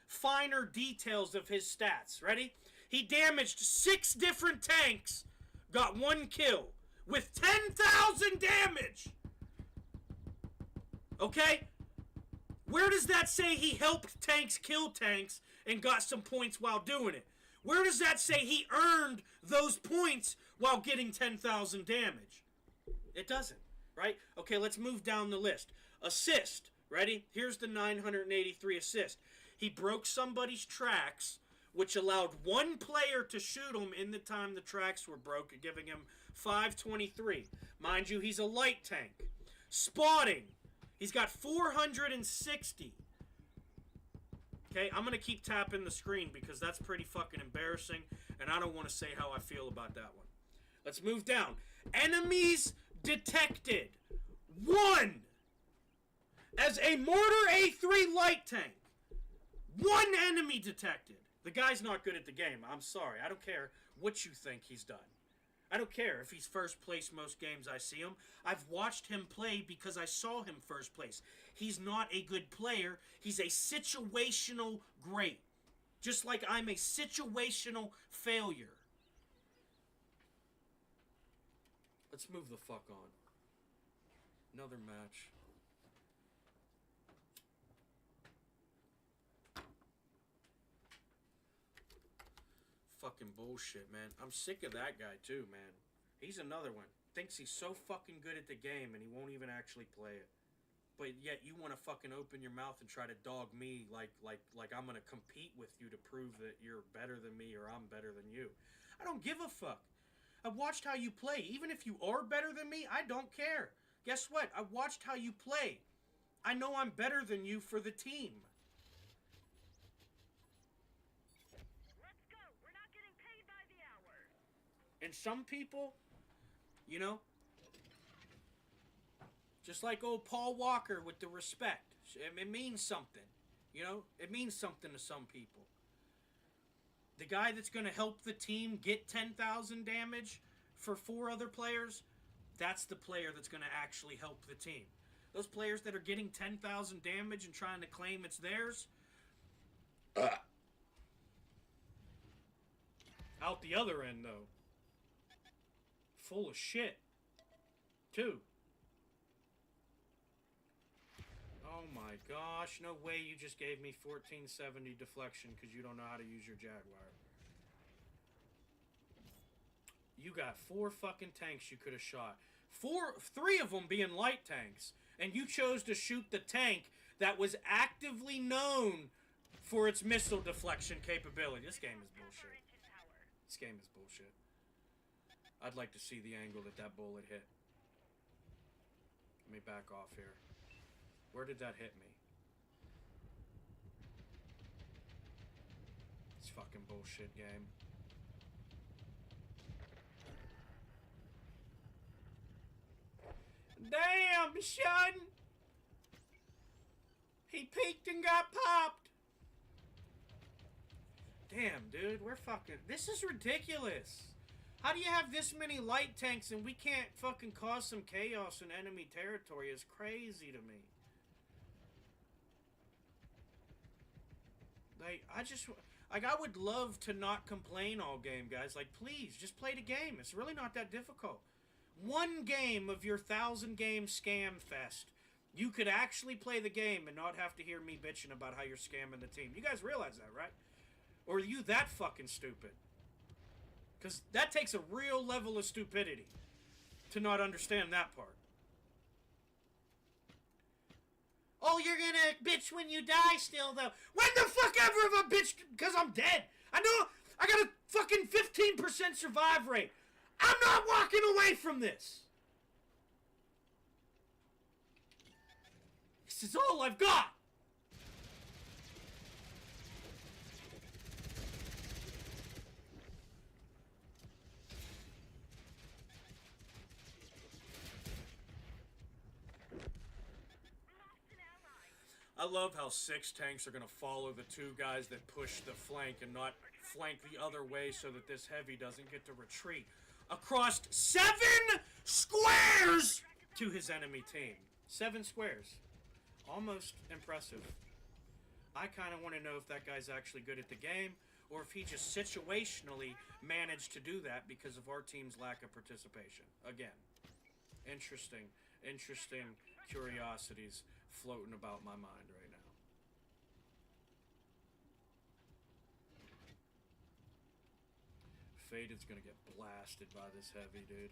finer details of his stats. Ready? He damaged 6 different tanks, got 1 kill with 10,000 damage. Okay? Where does that say he helped tanks kill tanks and got some points while doing it? Where does that say he earned those points while getting 10,000 damage? It doesn't, right? Okay, let's move down the list. Assist, ready? Here's the 983 assist. He broke somebody's tracks, which allowed one player to shoot him in the time the tracks were broke, giving him 523. Mind you, he's a light tank. Spotting. He's got 460. Okay, I'm going to keep tapping the screen because that's pretty fucking embarrassing, and I don't want to say how I feel about that one. Let's move down. Enemies detected. 1. As a Mortar A3 light tank. 1 enemy detected. The guy's not good at the game. I'm sorry. I don't care what you think he's done. I don't care if he's first place most games I see him. I've watched him play because I saw him first place. He's not a good player. He's a situational great. Just like I'm a situational failure. Let's move the fuck on. Another match. Fucking bullshit, man. I'm sick of that guy too, man. He's another one. Thinks he's so fucking good at the game and he won't even actually play it. But yet you want to fucking open your mouth and try to dog me like I'm going to compete with you to prove that you're better than me or I'm better than you. I don't give a fuck. I've watched how you play. Even if you are better than me, I don't care. Guess what? I watched how you play. I know I'm better than you for the team. And some people, just like old Paul Walker with the respect, it means something. It means something to some people. The guy that's going to help the team get 10,000 damage for 4 other players, that's the player that's going to actually help the team. Those players that are getting 10,000 damage and trying to claim it's theirs, out the other end, though. Full of shit, too. Oh my gosh, no way you just gave me 1470 deflection because you don't know how to use your Jaguar. You got 4 fucking tanks you could have shot. 3 of them being light tanks. And you chose to shoot the tank that was actively known for its missile deflection capability. This game is bullshit. This game is bullshit. I'd like to see the angle that bullet hit. Let me back off here. Where did that hit me? It's fucking bullshit game. Damn, son! He peeked and got popped! Damn, dude, we're fucking... This is ridiculous! How do you have this many light tanks and we can't fucking cause some chaos in enemy territory? It's crazy to me. I would love to not complain all game, guys. Like, please, just play the game. It's really not that difficult. 1 game of your 1,000-game scam fest. You could actually play the game and not have to hear me bitching about how you're scamming the team. You guys realize that, right? Or are you that fucking stupid? Because that takes a real level of stupidity to not understand that part. Oh, you're gonna bitch when you die still, though. When the fuck ever have I bitched because I'm dead? I know I got a fucking 15% survive rate. I'm not walking away from this. This is all I've got. I love how 6 tanks are going to follow the 2 guys that push the flank and not flank the other way so that this heavy doesn't get to retreat across 7 squares to his enemy team. 7 squares. Almost impressive. I kind of want to know if that guy's actually good at the game or if he just situationally managed to do that because of our team's lack of participation. Again, interesting curiosities floating about my mind right now. Faded's gonna get blasted by this heavy, dude.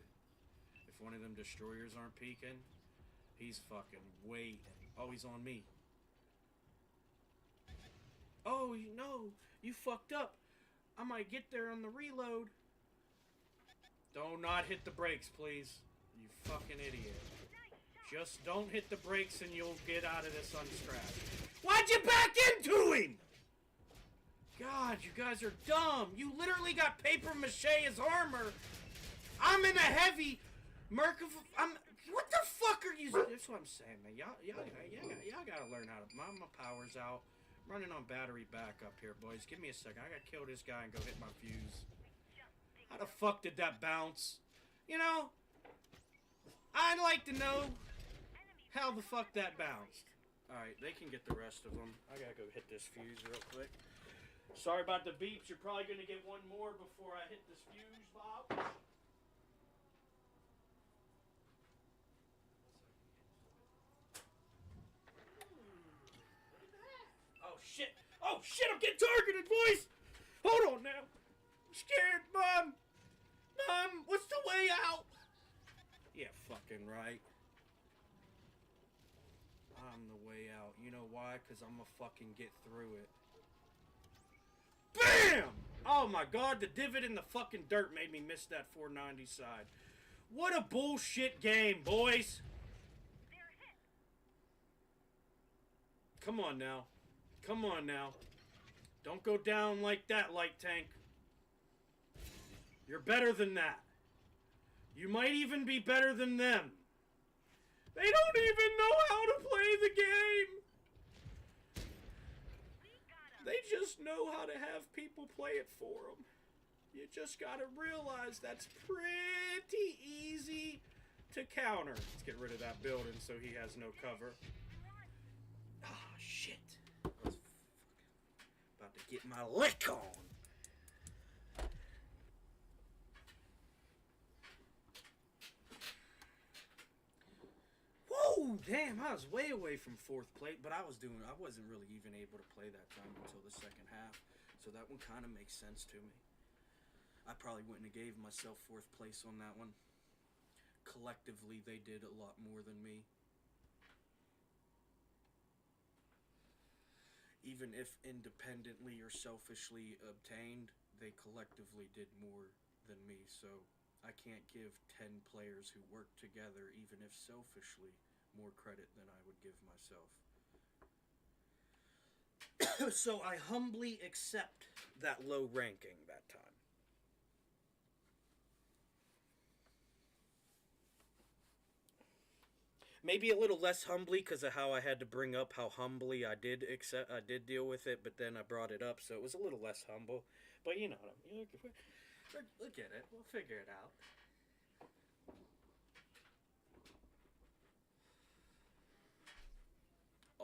If one of them destroyers aren't peeking, he's fucking waiting. Oh, he's on me. Oh, no, you fucked up. I might get there on the reload. Do not hit the brakes, please. You fucking idiot. Just don't hit the brakes and you'll get out of this unscratched. Why'd you back into him? God, you guys are dumb. You literally got paper mache as armor. I'm in a heavy. What the fuck are you? That's what I'm saying, man. Y'all gotta learn how to. My power's out. I'm running on battery backup here, boys. Give me a second. I gotta kill this guy and go hit my fuse. How the fuck did that bounce? You know, I'd like to know how the fuck that bounced. Alright, they can get the rest of them. I gotta go hit this fuse real quick. Sorry about the beeps. You're probably gonna get one more before I hit this fuse, Bob. Oh shit! Oh shit! I'm getting targeted, boys! Hold on now. I'm scared, Mom. Mom, what's the way out? Yeah, fucking right. I'm the way out. You know why? Because I'm gonna fucking get through it. BAM! Oh my god, the divot in the fucking dirt made me miss that 490 side. What a bullshit game, boys! Come on now. Come on now. Don't go down like that, light tank. You're better than that. You might even be better than them. They don't even know how to play the game. They just know how to have people play it for them. You just gotta realize that's pretty easy to counter. Let's get rid of that building so he has no cover. Ah, shit. I was about to get my lick on. Whoa, damn, I was way away from 4th place, but I wasn't really even able to play that time until the second half, so that one kind of makes sense to me. I probably wouldn't have gave myself 4th place on that one. Collectively, they did a lot more than me. Even if independently or selfishly obtained, they collectively did more than me, so I can't give 10 players who work together, even if selfishly, more credit than I would give myself. So I humbly accept that low ranking that time. Maybe a little less humbly because of how I had to bring up how humbly I did deal with it, but then I brought it up, so it was a little less humble. But you know what I mean. Look at it. We'll figure it out.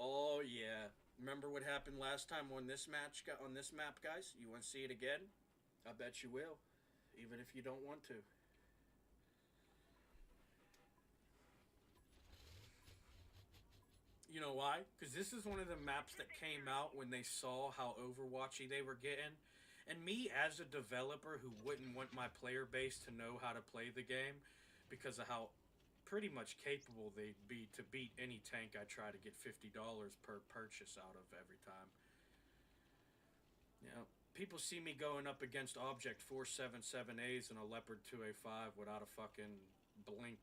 Oh yeah. Remember what happened last time on this match on this map, guys? You want to see it again? I bet you will, even if you don't want to. You know why? Because this is one of the maps that came out when they saw how Overwatchy they were getting. And me, as a developer who wouldn't want my player base to know how to play the game because of how pretty much capable they'd be to beat any tank I try to get $50 per purchase out of every time. You know, people see me going up against Object 477As and a Leopard 2A5 without a fucking blink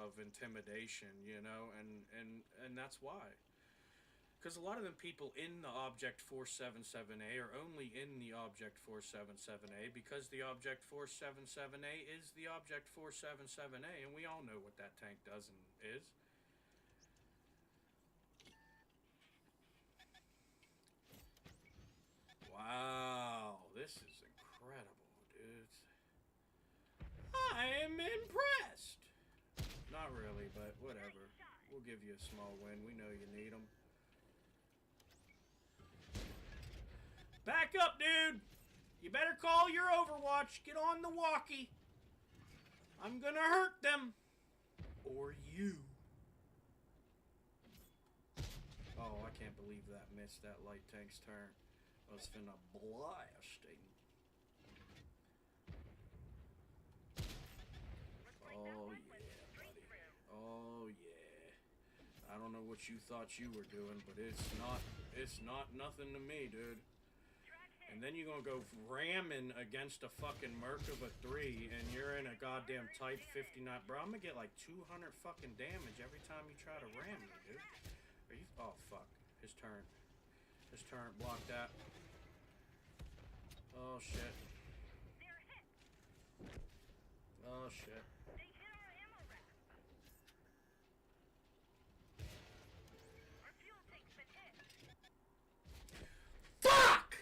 of intimidation, you know, and that's why. Because a lot of them people in the Object 477A are only in the Object 477A because the Object 477A is the Object 477A, and we all know what that tank does and is. Wow, this is incredible, dudes. I am impressed. Not really, but whatever. We'll give you a small win. We know you need them. Back up, dude! You better call your Overwatch. Get on the walkie. I'm gonna hurt them. Or you. Oh, I can't believe that missed that light tank's turn. I was finna blast him. Oh, yeah, buddy. Oh, yeah. I don't know what you thought you were doing, but it's not nothing to me, dude. And then you're gonna go ramming against a fucking Merc of a 3, and you're in a goddamn Type 59. Bro, I'm gonna get like 200 fucking damage every time you try to ram me, dude. Are you? Oh, fuck. His turn. His turn. Block that. Oh, shit. Oh, shit. Fuck!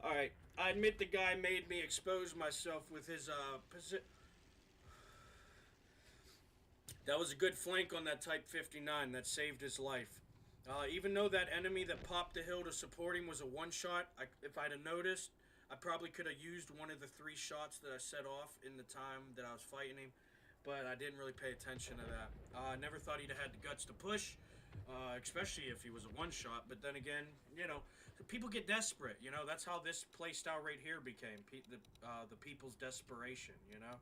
Alright, I admit the guy made me expose myself with his, That was a good flank on that Type 59 that saved his life. Even though that enemy that popped the hill to support him was a one-shot, if I'd have noticed, I probably could have used one of the 3 shots that I set off in the time that I was fighting him, but I didn't really pay attention to that. I never thought he'd have had the guts to push, especially if he was a one-shot, but then again, you know, people get desperate, you know, that's how this playstyle right here became, the people's desperation, you know,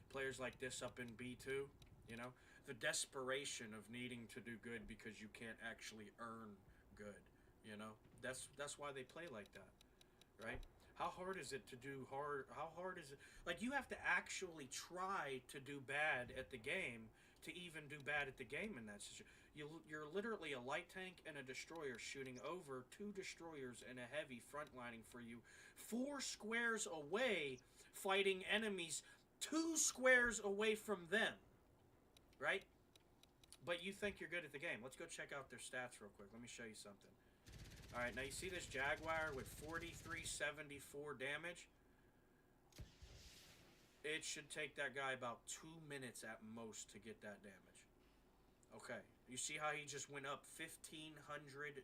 players like this up in B2, you know, the desperation of needing to do good because you can't actually earn good, you know, that's why they play like that, right? How hard is it to do how hard is it, like, you have to actually try to do bad at the game to even do bad at the game in that situation. You're literally a light tank and a destroyer shooting over 2 destroyers and a heavy frontlining for you 4 squares away, fighting enemies 2 squares away from them, right? But you think you're good at the game. Let's go check out their stats real quick. Let me show you something. Alright, now you see this Jaguar with 4374 damage? It should take that guy about 2 minutes at most to get that damage. Okay, you see how he just went up 1,500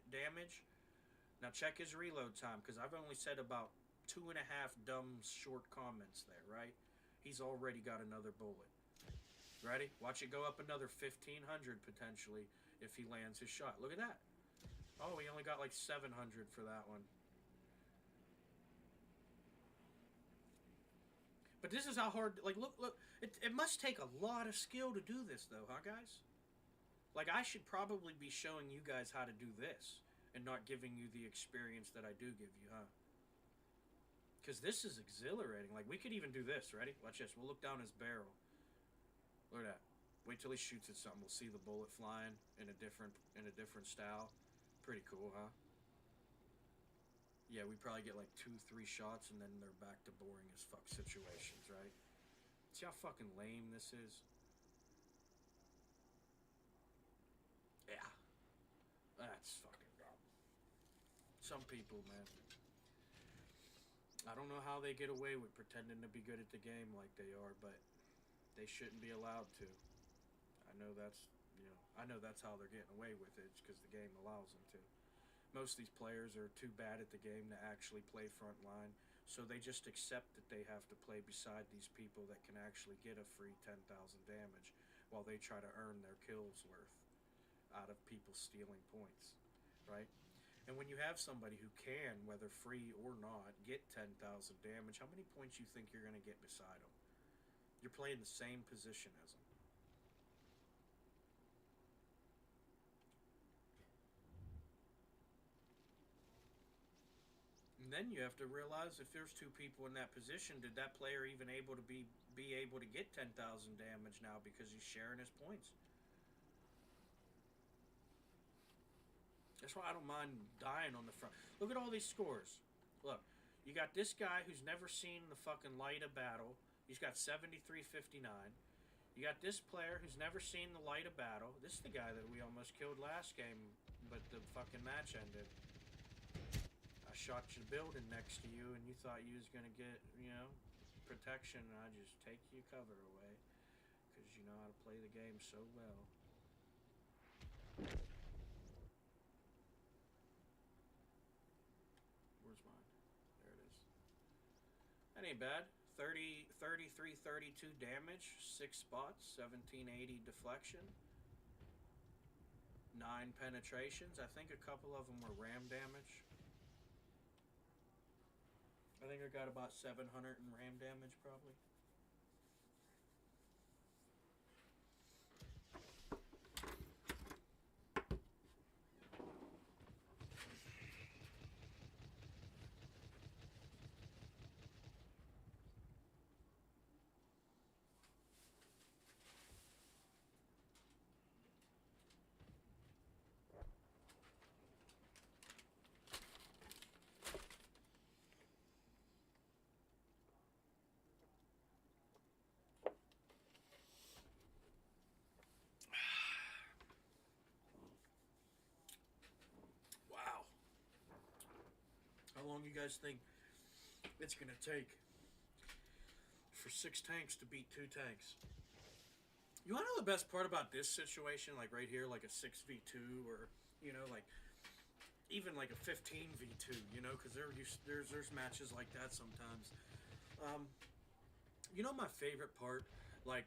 damage? Now check his reload time, because I've only said about 2.5 dumb short comments there, right? He's already got another bullet. Ready? Watch it go up another 1,500 potentially if he lands his shot. Look at that. Oh, he only got like 700 for that one. But this is how hard, like, look, it must take a lot of skill to do this, though, huh, guys? Like, I should probably be showing you guys how to do this and not giving you the experience that I do give you, huh? Because this is exhilarating. Like, we could even do this. Ready? Watch this. We'll look down his barrel. Look at that. Wait till he shoots at something. We'll see the bullet flying in a different style. Pretty cool, huh? Yeah, we probably get like 2-3 shots and then they're back to boring as fuck situations, right? See how fucking lame this is? Yeah. That's fucking dumb. Some people, man. I don't know how they get away with pretending to be good at the game like they are, but they shouldn't be allowed to. I know that's how they're getting away with it. It's because the game allows them to. Most of these players are too bad at the game to actually play frontline, so they just accept that they have to play beside these people that can actually get a free 10,000 damage while they try to earn their kills worth out of people stealing points, right? And when you have somebody who can, whether free or not, get 10,000 damage, how many points you think you're going to get beside them? You're playing the same position as them. And then you have to realize if there's two people in that position, did that player even able to be able to get 10,000 damage now because he's sharing his points? That's why I don't mind dying on the front. Look at all these scores. Look, you got this guy who's never seen the fucking light of battle. He's got 73.59. You got this player who's never seen the light of battle. This is the guy that we almost killed last game, but the fucking match ended. I shot your building next to you, and you thought you was gonna get, protection, and I just take your cover away because you know how to play the game so well. Where's mine? There it is. That ain't bad. 33, 32 damage, 6 spots, 1780 deflection, 9 penetrations. I think a couple of them were ram damage. I think I got about 700 in ram damage probably. How long you guys think it's gonna take for 6 tanks to beat 2 tanks? You wanna know the best part about this situation, like right here, like a 6v2, or like even like a 15v2, because there's matches like that sometimes. My favorite part, like,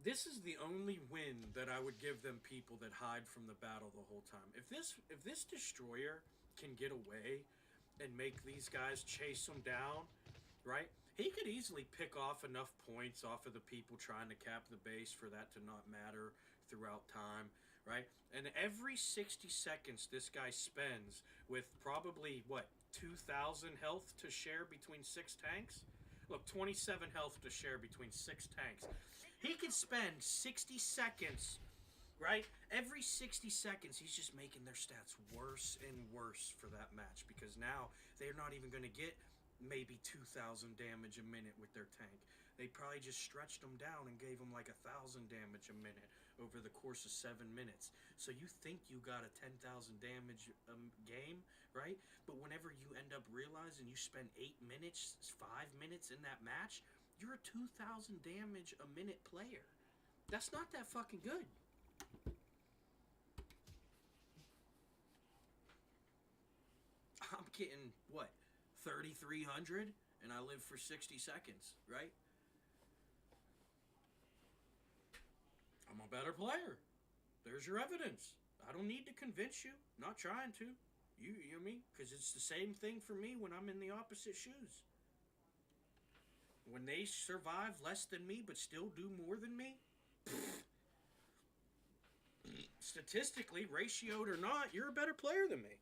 this is the only win that I would give them people that hide from the battle the whole time. If this destroyer can get away and make these guys chase him down, right? He could easily pick off enough points off of the people trying to cap the base for that to not matter throughout time, right? And every 60 seconds this guy spends with probably, 2,000 health to share between 6 tanks? Look, 27 health to share between 6 tanks. He could spend 60 seconds, right? Every 60 seconds, he's just making their stats worse and worse for that match because now they're not even going to get maybe 2,000 damage a minute with their tank. They probably just stretched them down and gave them like 1,000 damage a minute over the course of 7 minutes. So you think you got a 10,000 damage game, right? But whenever you end up realizing you spend 8 minutes, 5 minutes in that match, you're a 2,000 damage a minute player. That's not that fucking good. I'm getting, 3,300? And I live for 60 seconds, right? I'm a better player. There's your evidence. I don't need to convince you. Not trying to. You know me? Because it's the same thing for me when I'm in the opposite shoes. When they survive less than me but still do more than me, statistically, ratioed or not, you're a better player than me.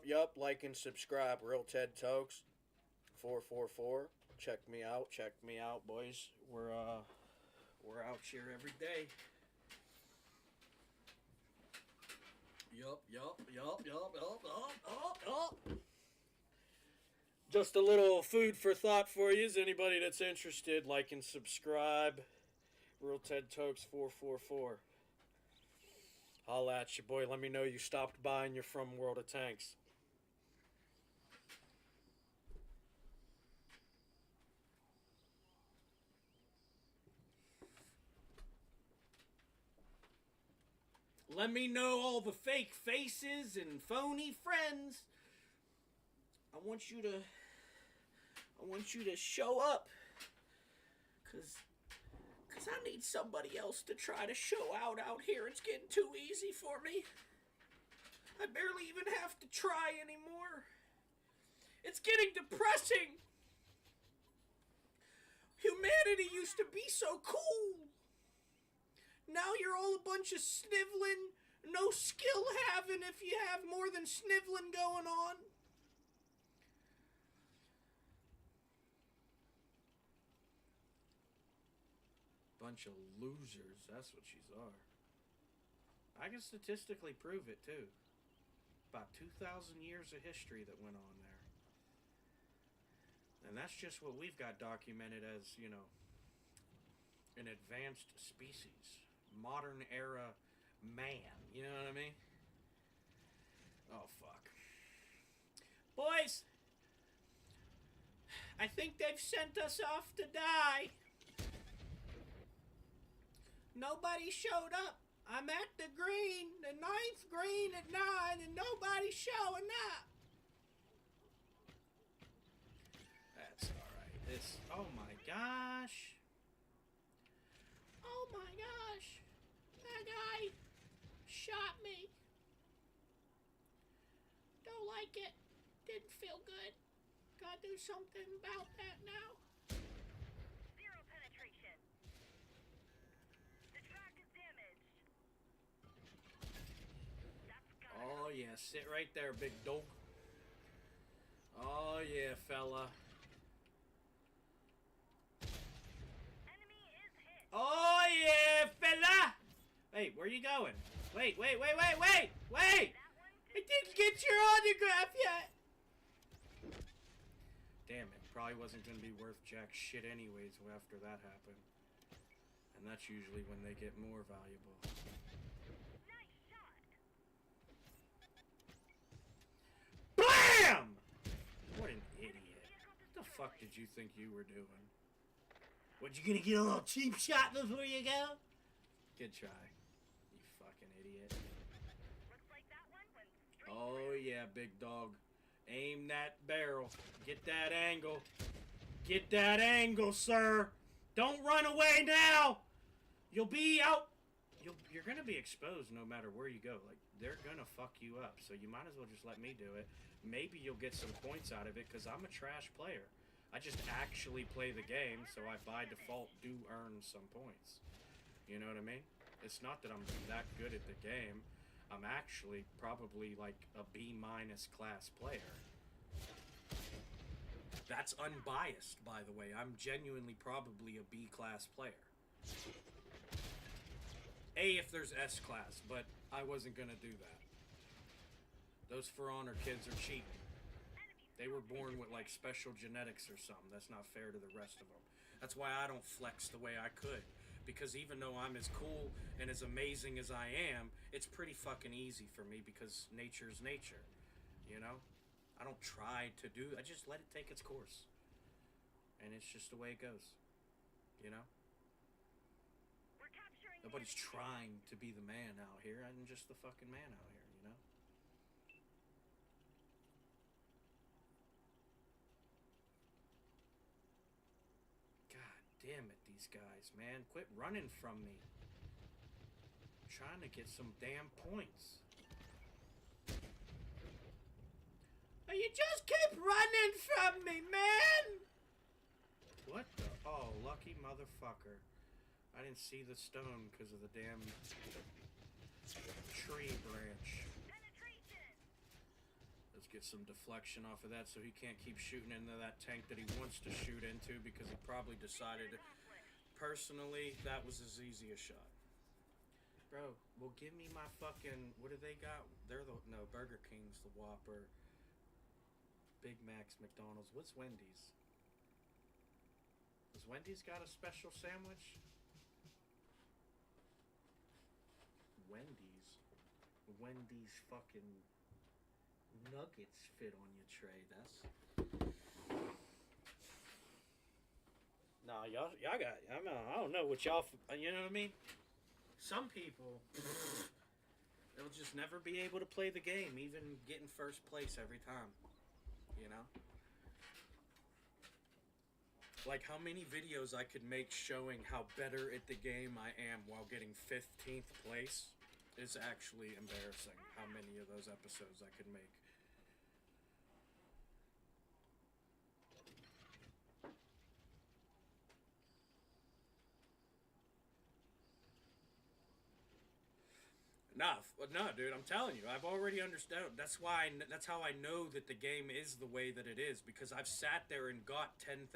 Yup, like and subscribe. Real Ted Tokes 444. Check me out, boys. We're out here every day. Yup. Just a little food for thought for you. Anybody that's interested, like and subscribe. Real Ted Tokes 444. Holla at you, boy. Let me know you stopped by and you're from World of Tanks. let me know all the fake faces and phony friends. I want you to show up. Cause I need somebody else to try to show out here. It's getting too easy for me. I barely even have to try anymore. It's getting depressing. Humanity used to be so cool. Now you're all a bunch of sniveling, no skill having if you have more than sniveling going on. Bunch of losers, that's what you are. I can statistically prove it too. About 2,000 years of history that went on there. And that's just what we've got documented as, you know, an advanced species. Modern era man. You know what I mean? Oh, fuck. Boys! I think they've sent us off to die. Nobody showed up. I'm at the green, the 9th green at 9, and nobody's showing up. That's alright. Oh my gosh. Oh my gosh. That guy shot me. Don't like it. Didn't feel good. Gotta do something about that now. 0 penetration. The track is damaged. That's gotta Oh yeah, sit right there, big dog. Oh yeah, fella. Enemy is hit. Oh yeah, fella! Hey, where you going? Wait! That one I didn't get your autograph yet! Damn it, probably wasn't gonna be worth jack shit anyways after that happened. And that's usually when they get more valuable. nice shot. BAM! What an idiot. What the fuck did you think you were doing? What, you gonna get a little cheap shot before you go? Good try. You fucking idiot. Looks like that one went straight Oh yeah, big dog. Aim that barrel. Get that angle. Get that angle, sir. Don't run away now. You'll be out. You're gonna be exposed no matter where you go. Like, they're gonna fuck you up. So you might as well just let me do it. Maybe you'll get some points out of it because I'm a trash player. I just actually play the game, so I by default do earn some points. You know what I mean? It's not that I'm that good at the game. I'm actually probably like a B- class player. That's unbiased, by the way. I'm genuinely probably a B class player. A if there's S class, but I wasn't gonna do that. Those For Honor kids are cheating. They were born with like special genetics or something. That's not fair to the rest of them. That's why I don't flex the way I could. Because even though I'm as cool and as amazing as I am, it's pretty fucking easy for me because nature's nature. You know? I don't try to do, I just let it take its course. And it's just the way it goes. You know? We're capturing Nobody's trying to be the man out here. I'm just the fucking man out here, you know? God damn it, these guys, man. Quit running from me. I'm trying to get some damn points. Oh, you just keep running from me, man! What the? Oh, lucky motherfucker. I didn't see the stone because of the damn tree branch. penetration. Let's get some deflection off of that so he can't keep shooting into that tank that he wants to shoot into because he probably decided, personally, that was his easiest shot. Bro, well, give me my fucking, what do they got? No, Burger King's the Whopper. Big Mac's, McDonald's. What's Wendy's? Does Wendy's got a special sandwich? Wendy's fucking nuggets fit on your tray. That's... No, y'all got... I don't know what y'all... You know what I mean? Some people... They'll just never be able to play the game, even getting first place every time. You know? Like how many videos I could make showing how better at the game I am while getting 15th place is actually embarrassing. How many of those episodes I could make. No, dude. I'm telling you, I've already understood. That's why. That's how I know that the game is the way that it is, because I've sat there and got 10,000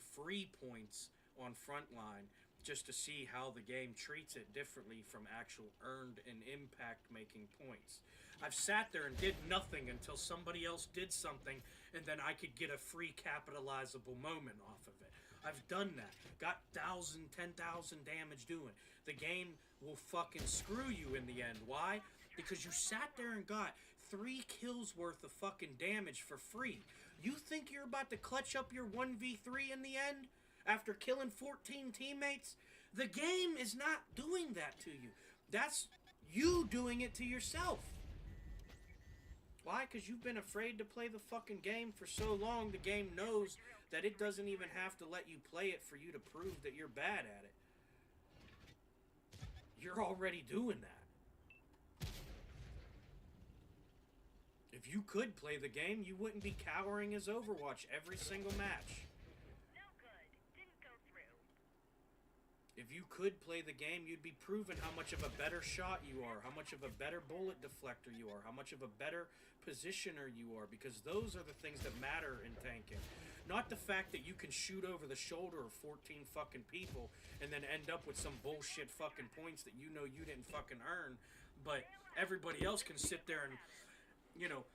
free points on Frontline just to see how the game treats it differently from actual earned and impact making points. I've sat there and did nothing until somebody else did something, and then I could get a free capitalizable moment off of it. I've done that. Got 1,000, 10,000 damage doing. The game will fucking screw you in the end. Why? Because you sat there and got 3 kills worth of fucking damage for free. You think you're about to clutch up your 1v3 in the end? After killing 14 teammates? The game is not doing that to you. That's you doing it to yourself. Why? Because you've been afraid to play the fucking game for so long, the game knows that it doesn't even have to let you play it for you to prove that you're bad at it. You're already doing that. If you could play the game, you wouldn't be cowering as Overwatch every single match. No good. Didn't go through. If you could play the game, you'd be proving how much of a better shot you are, how much of a better bullet deflector you are, how much of a better positioner you are, because those are the things that matter in tanking. Not the fact that you can shoot over the shoulder of 14 fucking people and then end up with some bullshit fucking points that you know you didn't fucking earn, but everybody else can sit there and, you know,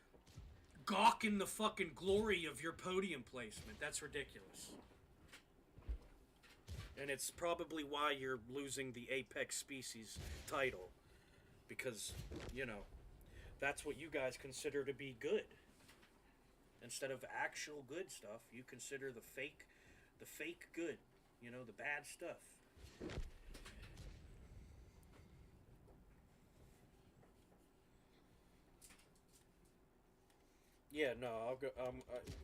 gawk in the fucking glory of your podium placement. That's ridiculous. And it's probably why you're losing the Apex Species title. Because, you know, that's what you guys consider to be good. Instead of actual good stuff, you consider the fake good. You know, the bad stuff. Yeah, no, I'll go.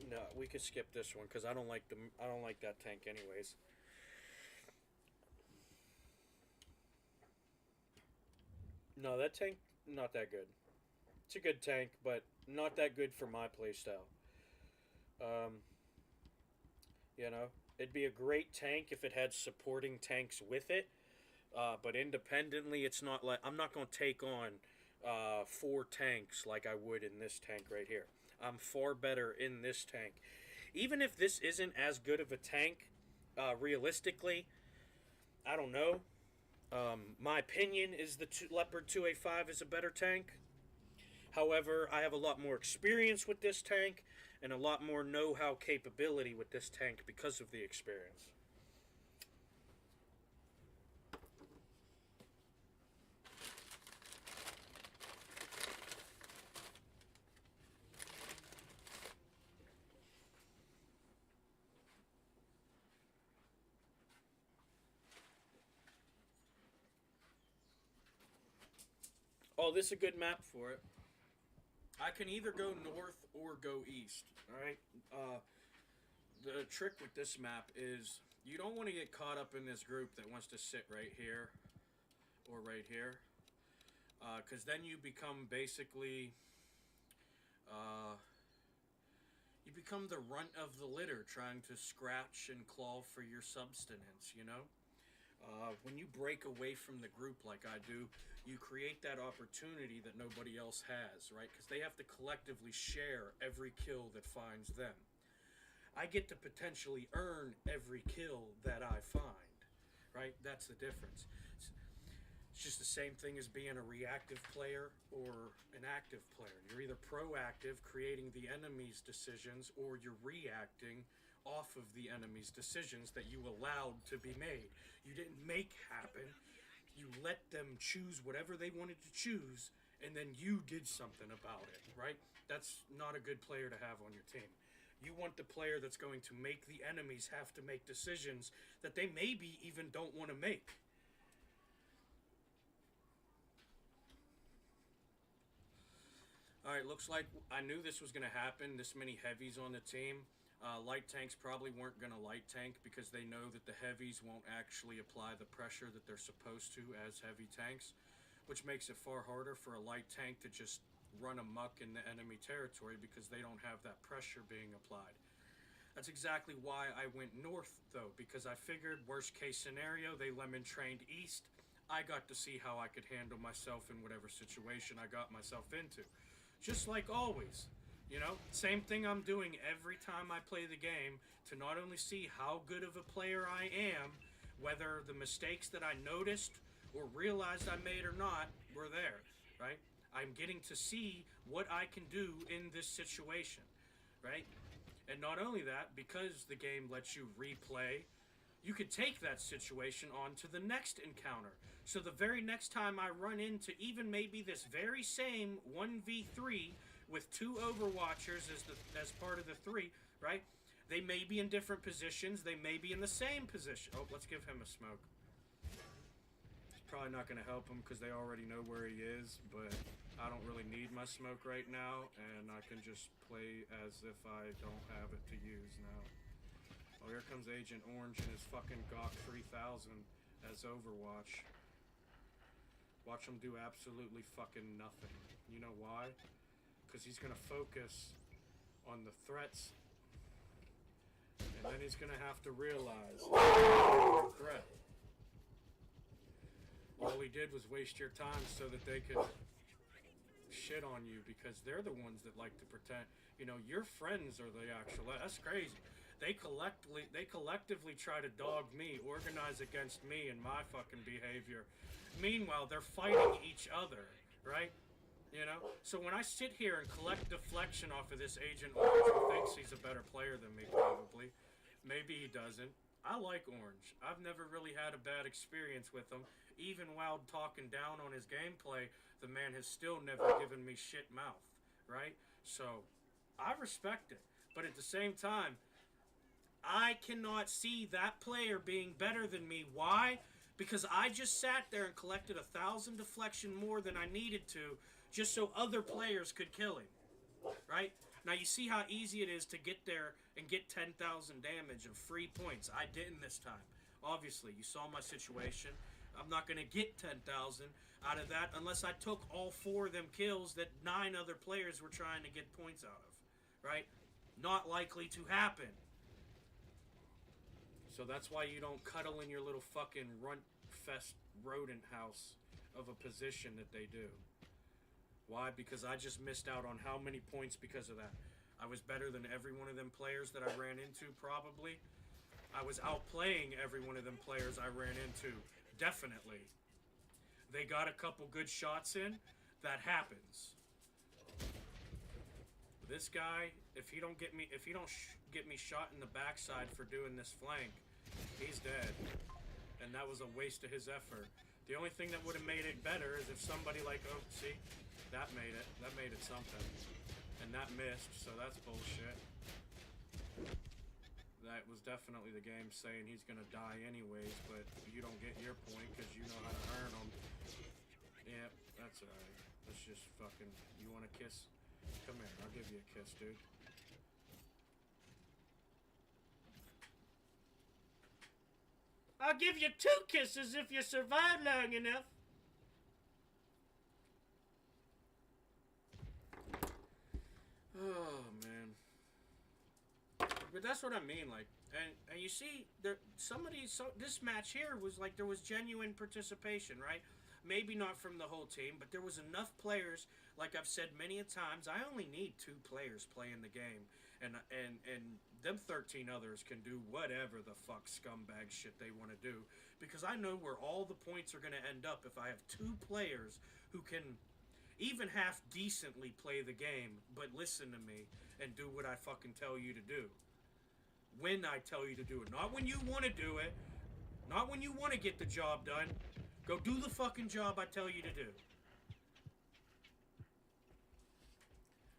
No, we could skip this one because I don't like that tank, anyways. No, that tank not that good. It's a good tank, but not that good for my playstyle. Um, you know, it'd be a great tank if it had supporting tanks with it. But independently, it's not like I'm not going to take on 4 tanks like I would in this tank right here. I'm far better in this tank. Even if this isn't as good of a tank, realistically, I don't know. My opinion is the Leopard 2A5 is a better tank. However, I have a lot more experience with this tank and a lot more know-how capability with this tank because of the experience. Oh, this is a good map for it. I can either go north or go east. Alright? The trick with this map is you don't want to get caught up in this group that wants to sit right here or right here. Because then you become basically... you become the runt of the litter trying to scratch and claw for your subsistence, you know? When you break away from the group like I do, you create that opportunity that nobody else has, right? Because they have to collectively share every kill that finds them. I get to potentially earn every kill that I find, right? That's the difference. It's just the same thing as being a reactive player or an active player. You're either proactive, creating the enemy's decisions, or you're reacting off of the enemy's decisions that you allowed to be made. You didn't make happen. You let them choose whatever they wanted to choose, and then you did something about it, right? That's not a good player to have on your team. You want the player that's going to make the enemies have to make decisions that they maybe even don't want to make. Alright, looks like I knew this was going to happen. This many heavies on the team. Light tanks probably weren't going to light tank because they know that the heavies won't actually apply the pressure that they're supposed to as heavy tanks, which makes it far harder for a light tank to just run amok in the enemy territory because they don't have that pressure being applied. That's exactly why I went north, though, because I figured, worst case scenario, they lemon trained east. I got to see how I could handle myself in whatever situation I got myself into. Just like always. You know, same thing I'm doing every time I play the game to not only see how good of a player I am, whether the mistakes that I noticed or realized I made or not were there, right? I'm getting to see what I can do in this situation, right? And not only that, because the game lets you replay, you could take that situation on to the next encounter. So the very next time I run into even maybe this very same 1v3 with two Overwatchers as part of the 3, right? They may be in different positions. They may be in the same position. Oh, let's give him a smoke. It's probably not going to help him because they already know where he is, but I don't really need my smoke right now, and I can just play as if I don't have it to use now. Oh, here comes Agent Orange and his fucking Gawk 3000 as Overwatch. Watch him do absolutely fucking nothing. You know why? Because he's going to focus on the threats. And then he's going to have to realize the threat. All he did was waste your time so that they could shit on you because they're the ones that like to pretend. You know, your friends are the actual... That's crazy. They collectively try to dog me, organize against me and my fucking behavior. Meanwhile, they're fighting each other, right? You know? So when I sit here and collect deflection off of this Agent Orange who thinks he's a better player than me, probably. Maybe he doesn't. I like Orange. I've never really had a bad experience with him. Even while talking down on his gameplay, the man has still never given me shit mouth, right? So, I respect it. But at the same time, I cannot see that player being better than me. Why? Because I just sat there and collected 1,000 deflection more than I needed to just so other players could kill him. Right? Now you see how easy it is to get there and get 10,000 damage of free points. I didn't this time. Obviously, you saw my situation. I'm not going to get 10,000 out of that unless I took all 4 of them kills that 9 other players were trying to get points out of. Right? Not likely to happen. So that's why you don't cuddle in your little fucking runt-fest rodent house of a position that they do. Why? Because I just missed out on how many points because of that. I was better than every one of them players that I ran into, probably. I was outplaying every one of them players I ran into, definitely. They got a couple good shots in. That happens. This guy, if he don't get me shot in the backside for doing this flank, he's dead. And that was a waste of his effort. The only thing that would have made it better is if somebody like, oh, see, that made it something. And that missed, so that's bullshit. That was definitely the game saying he's gonna die anyways, but you don't get your point because you know how to earn them. Yeah, that's alright. Let's just fucking, you want a kiss? Come here, I'll give you a kiss, dude. I'll give you 2 kisses if you survive long enough. Oh, man. But that's what I mean, like, and you see, this match here was like, there was genuine participation, right? Maybe not from the whole team, but there was enough players, like I've said many a times, I only need 2 players playing the game, and them 13 others can do whatever the fuck scumbag shit they want to do, because I know where all the points are going to end up if I have 2 players who can even half decently play the game, but listen to me and do what I fucking tell you to do. When I tell you to do it. Not when you want to do it. Not when you want to get the job done. Go do the fucking job I tell you to do.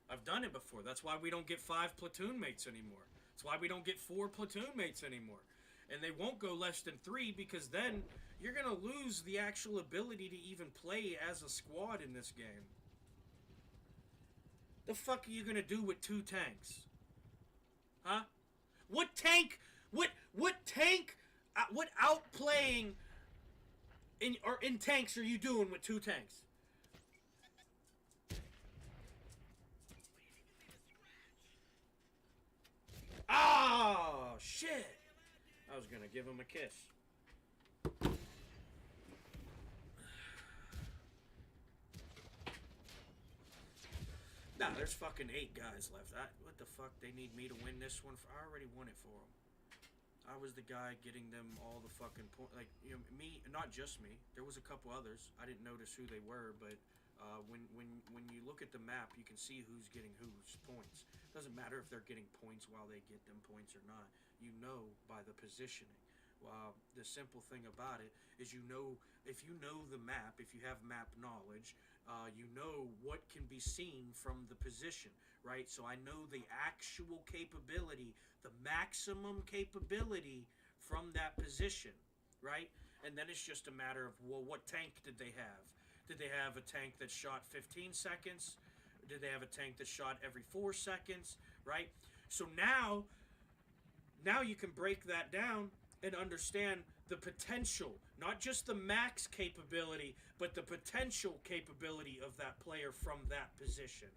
I've done it before. That's why we don't get 5 platoon mates anymore. That's why we don't get 4 platoon mates anymore. And they won't go less than 3 because then you're going to lose the actual ability to even play as a squad in this game. The fuck are you gonna do with 2 tanks? Huh? What tank? What tank? What outplaying in tanks are you doing with 2 tanks? Oh shit! I was gonna give him a kiss. Nah, there's fucking 8 guys left. What the fuck? They need me to win this one? I already won it for them. I was the guy getting them all the fucking point. Like, you know, me, not just me. There was a couple others. I didn't notice who they were, but when you look at the map, you can see who's getting whose points. Doesn't matter if they're getting points while they get them points or not. You know by the positioning. The simple thing about it is, you know, if you know the map, if you have map knowledge, you know what can be seen from the position, right? So I know the actual capability, the maximum capability from that position, right? And then it's just a matter of, well, what tank did they have? Did they have a tank that shot 15 seconds? Did they have a tank that shot every 4 seconds, right? So now you can break that down and understand the potential, not just the max capability, but the potential capability of that player from that position,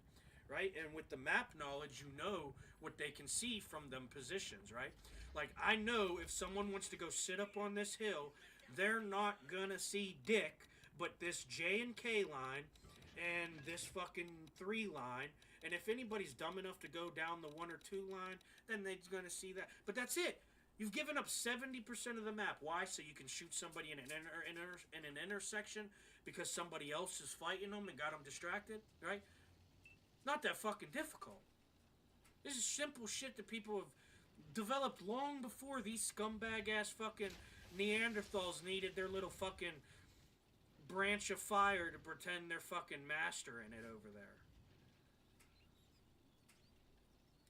right? And with the map knowledge, you know what they can see from them positions, right? Like, I know if someone wants to go sit up on this hill, they're not gonna see dick, but this J and K line and this fucking 3 line. And if anybody's dumb enough to go down the 1 or 2 line, then they're gonna see that. But that's it. You've given up 70% of the map. Why? So you can shoot somebody in an intersection because somebody else is fighting them and got them distracted, right? Not that fucking difficult. This is simple shit that people have developed long before these scumbag ass fucking Neanderthals needed their little fucking branch of fire to pretend they're fucking mastering it over there.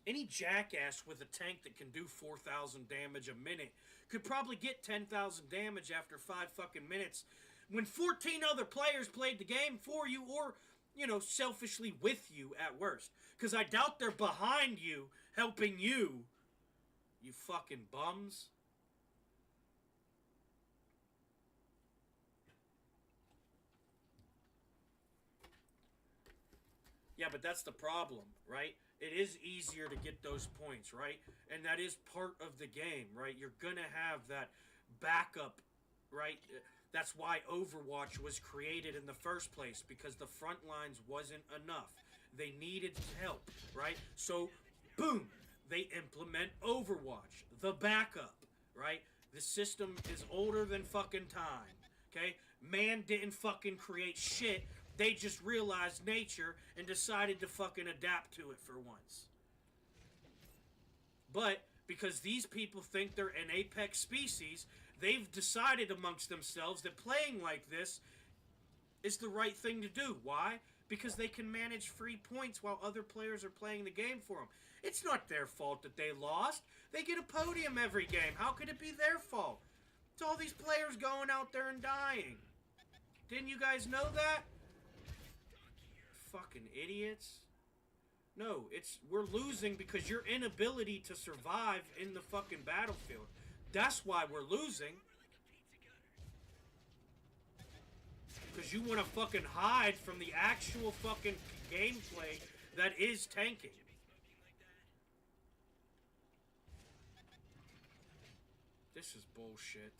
Any jackass with a tank that can do 4,000 damage a minute could probably get 10,000 damage after 5 fucking minutes when 14 other players played the game for you, or, you know, selfishly with you at worst. Because I doubt they're behind you helping you, you fucking bums. Yeah, but that's the problem, right? It is easier to get those points, right? And that is part of the game, right? You're going to have that backup, right? That's why Overwatch was created in the first place, because the front lines wasn't enough. They needed help, right? So, boom, they implement Overwatch, the backup, right? The system is older than fucking time, okay? Man didn't fucking create shit. They just realized nature and decided to fucking adapt to it for once. But because these people think they're an apex species, they've decided amongst themselves that playing like this is the right thing to do. Why? Because they can manage free points while other players are playing the game for them. It's not their fault that they lost. They get a podium every game. How could it be their fault? It's all these players going out there and dying. Didn't you guys know that? Fucking idiots. No, we're losing because your inability to survive in the fucking battlefield. That's why we're losing. Because you want to fucking hide from the actual fucking gameplay that is tanking. This is bullshit.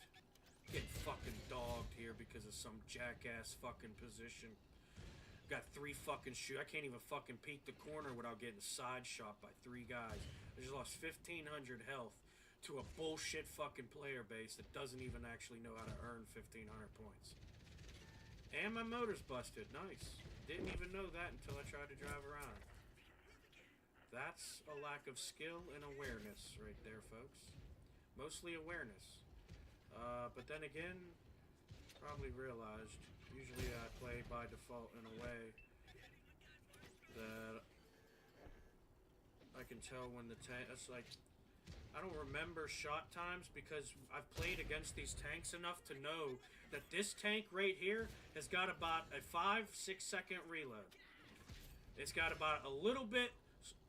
Getting fucking dogged here because of some jackass fucking position. Got 3 fucking shoot. I can't even fucking peek the corner without getting side shot by 3 guys. I just lost 1,500 health to a bullshit fucking player base that doesn't even actually know how to earn 1,500 points. And my motor's busted. Nice. Didn't even know that until I tried to drive around. That's a lack of skill and awareness right there, folks. Mostly awareness. But then again, probably realized, usually I play by default in a way that I can tell when the tank, it's like, I don't remember shot times because I've played against these tanks enough to know that this tank right here has got about a 5-6 second reload. It's got about a little bit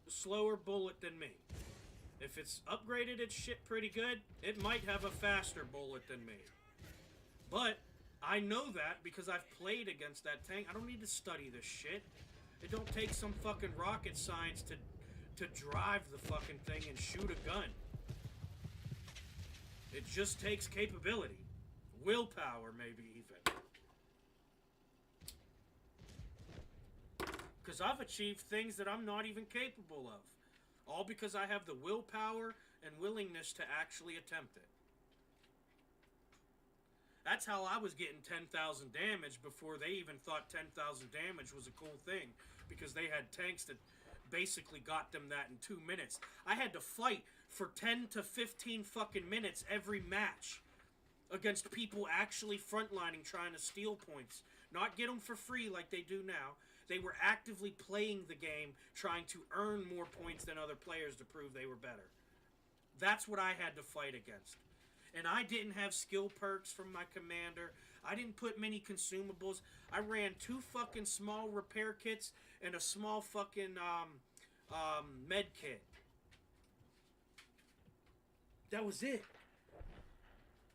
slower bullet than me. If it's upgraded its shit pretty good, it might have a faster bullet than me. But I know that because I've played against that tank. I don't need to study this shit. It don't take some fucking rocket science to drive the fucking thing and shoot a gun. It just takes capability. Willpower, maybe even. Because I've achieved things that I'm not even capable of. All because I have the willpower and willingness to actually attempt it. That's how I was getting 10,000 damage before they even thought 10,000 damage was a cool thing. Because they had tanks that basically got them that in 2 minutes. I had to fight for 10 to 15 fucking minutes every match against people actually frontlining trying to steal points. Not get them for free like they do now. They were actively playing the game trying to earn more points than other players to prove they were better. That's what I had to fight against. And I didn't have skill perks from my commander. I didn't put many consumables. I ran 2 fucking small repair kits and a small fucking med kit. That was it.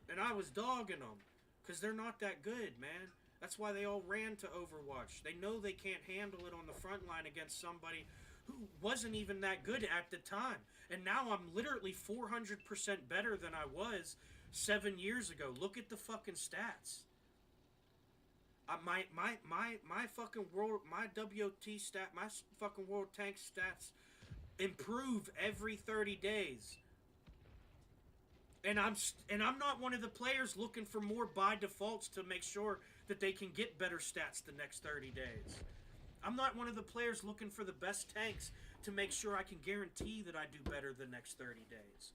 And I was dogging them. Because they're not that good, man. That's why they all ran to Overwatch. They know they can't handle it on the front line against somebody who wasn't even that good at the time. And now I'm literally 400% better than I was 7 years ago. Look at the fucking stats. My fucking world, my WOT stat, my fucking world tank stats improve every 30 days. And I'm not one of the players looking for more by defaults to make sure that they can get better stats the next 30 days. I'm not one of the players looking for the best tanks to make sure I can guarantee that I do better the next 30 days.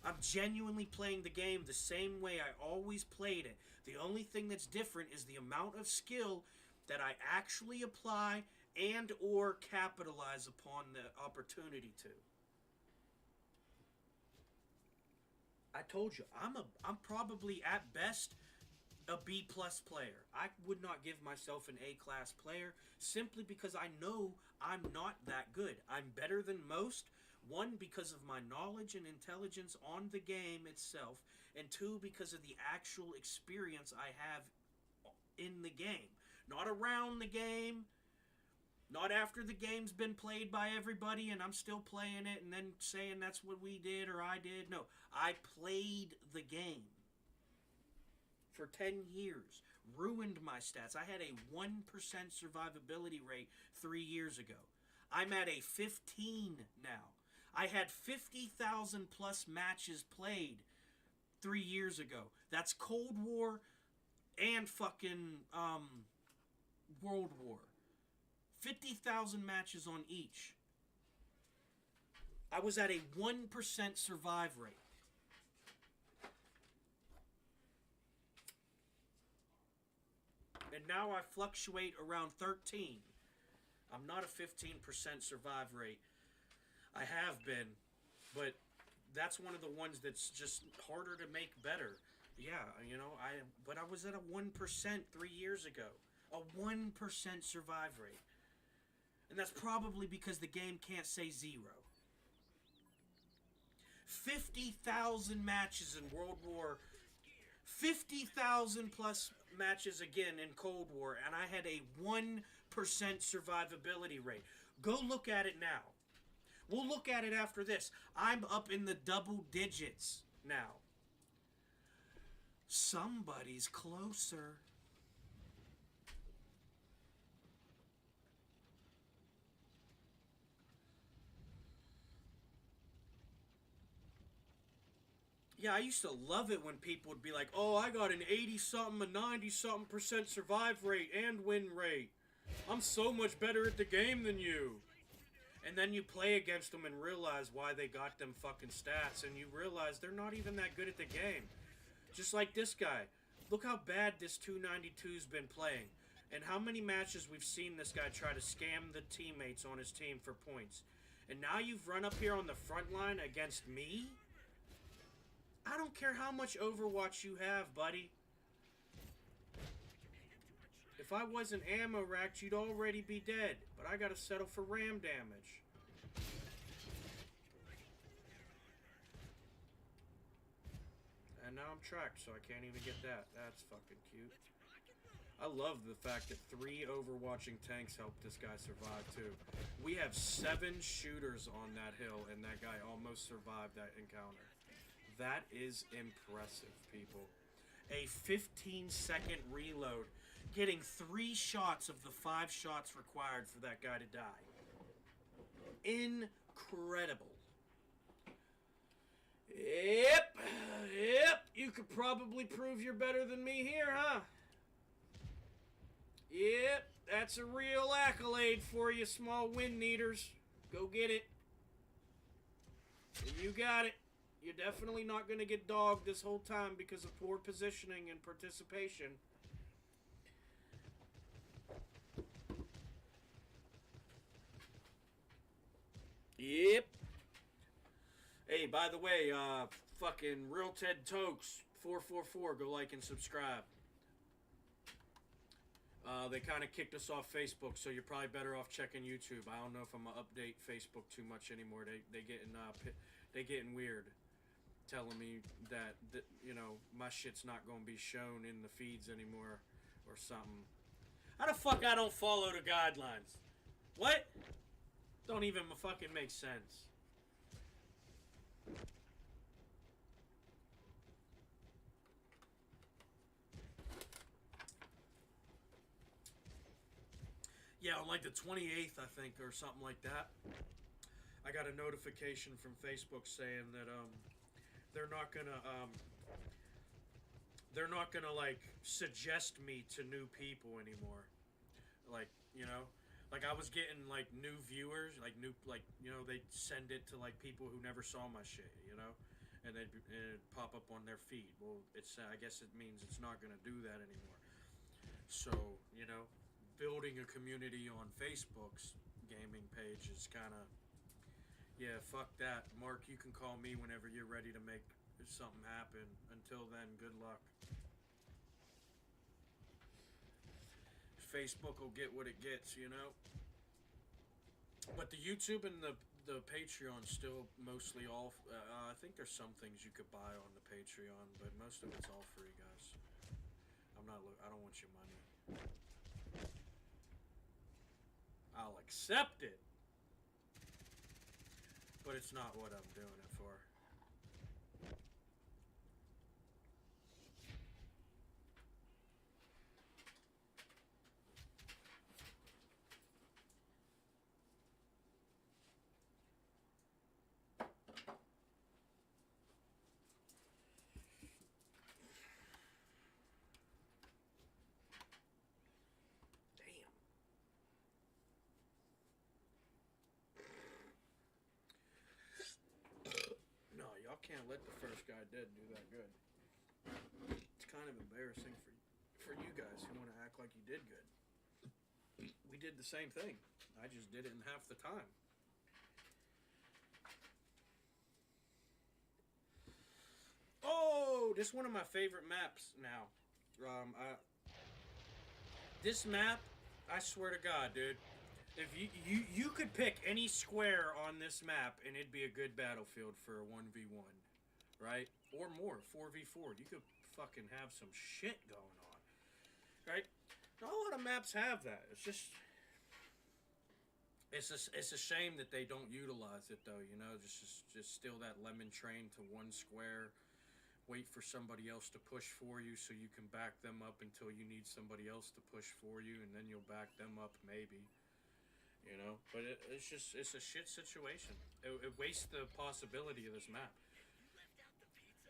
I'm genuinely playing the game the same way I always played it. The only thing that's different is the amount of skill that I actually apply and or capitalize upon the opportunity to. I told you, I'm probably at best a B+ player. I would not give myself an A class player simply because I know I'm not that good. I'm better than most. 1, because of my knowledge and intelligence on the game itself, and 2, because of the actual experience I have in the game. Not around the game, not after the game's been played by everybody and I'm still playing it and then saying that's what we did or I did. No, I played the game for 10 years, ruined my stats. I had a 1% survivability rate 3 years ago. I'm at a 15 now. I had 50,000 plus matches played 3 years ago. That's Cold War and fucking World War. 50,000 matches on each. I was at a 1% survive rate. And now I fluctuate around 13. I'm not a 15% survive rate. I have been, but that's one of the ones that's just harder to make better. Yeah, you know, but I was at a 1% 3 years ago. A 1% survive rate. And that's probably because the game can't say 0. 50,000 matches in World War. 50,000 plus matches again in Cold War. And I had a 1% survivability rate. Go look at it now. We'll look at it after this. I'm up in the double digits now. Somebody's closer. Yeah, I used to love it when people would be like, oh, I got an 80-something, a 90-something% survive rate and win rate. I'm so much better at the game than you. And then you play against them and realize why they got them fucking stats. And you realize they're not even that good at the game. Just like this guy. Look how bad this 292's been playing. And how many matches we've seen this guy try to scam the teammates on his team for points. And now you've run up here on the front line against me? I don't care how much Overwatch you have, buddy. If If I wasn't ammo racked, you'd already be dead. But I gotta settle for ram damage. And now I'm tracked, so I can't even get that. That's fucking cute. I love the fact that 3 overwatching tanks helped this guy survive, too. We have 7 shooters on that hill, and that guy almost survived that encounter. That is impressive, people. A 15-second reload, getting 3 shots of the 5 shots required for that guy to die. Incredible. Yep. You could probably prove you're better than me here, huh? Yep, that's a real accolade for you, small wind eaters. Go get it. You got it. You're definitely not going to get dogged this whole time because of poor positioning and participation. Yep. Hey, by the way, fucking Real Ted Tokes 444, go like and subscribe. They kind of kicked us off Facebook, so you're probably better off checking YouTube. I don't know if I'm gonna update Facebook too much anymore. They getting weird, telling me that you know my shit's not gonna be shown in the feeds anymore or something. How the fuck I don't follow the guidelines? What? Don't even fucking make sense. Yeah, on like the 28th, I think, or something like that, I got a notification from Facebook saying that they're not gonna like suggest me to new people anymore. Like, you know, like I was getting like new viewers, like they send it to like people who never saw my shit, you know, and it'd pop up on their feed. Well, I guess it means it's not gonna do that anymore. So, you know, building a community on Facebook's gaming page is kind of, yeah, fuck that. Mark, you can call me whenever you're ready to make something happen. Until then, good luck. Facebook will get what it gets, you know? But the YouTube and the Patreon still mostly all, I think there's some things you could buy on the Patreon, but most of it's all free, guys. I don't want your money. I'll accept it, but it's not what I'm doing it for. Can't let the first guy dead do that good. It's kind of embarrassing for you guys who want to act like you did good. We did the same thing. I just did it in half the time. Oh, this is one of my favorite maps now. This map, I swear to God, dude. If you could pick any square on this map and it'd be a good battlefield for a 1v1, right? Or more, 4v4. You could fucking have some shit going on, right? Not a lot of maps have that. It's just, it's a shame that they don't utilize it though. You know, just steal that lemon train to one square, wait for somebody else to push for you so you can back them up until you need somebody else to push for you, and then you'll back them up maybe. You know, but it's a shit situation. It wastes the possibility of this map.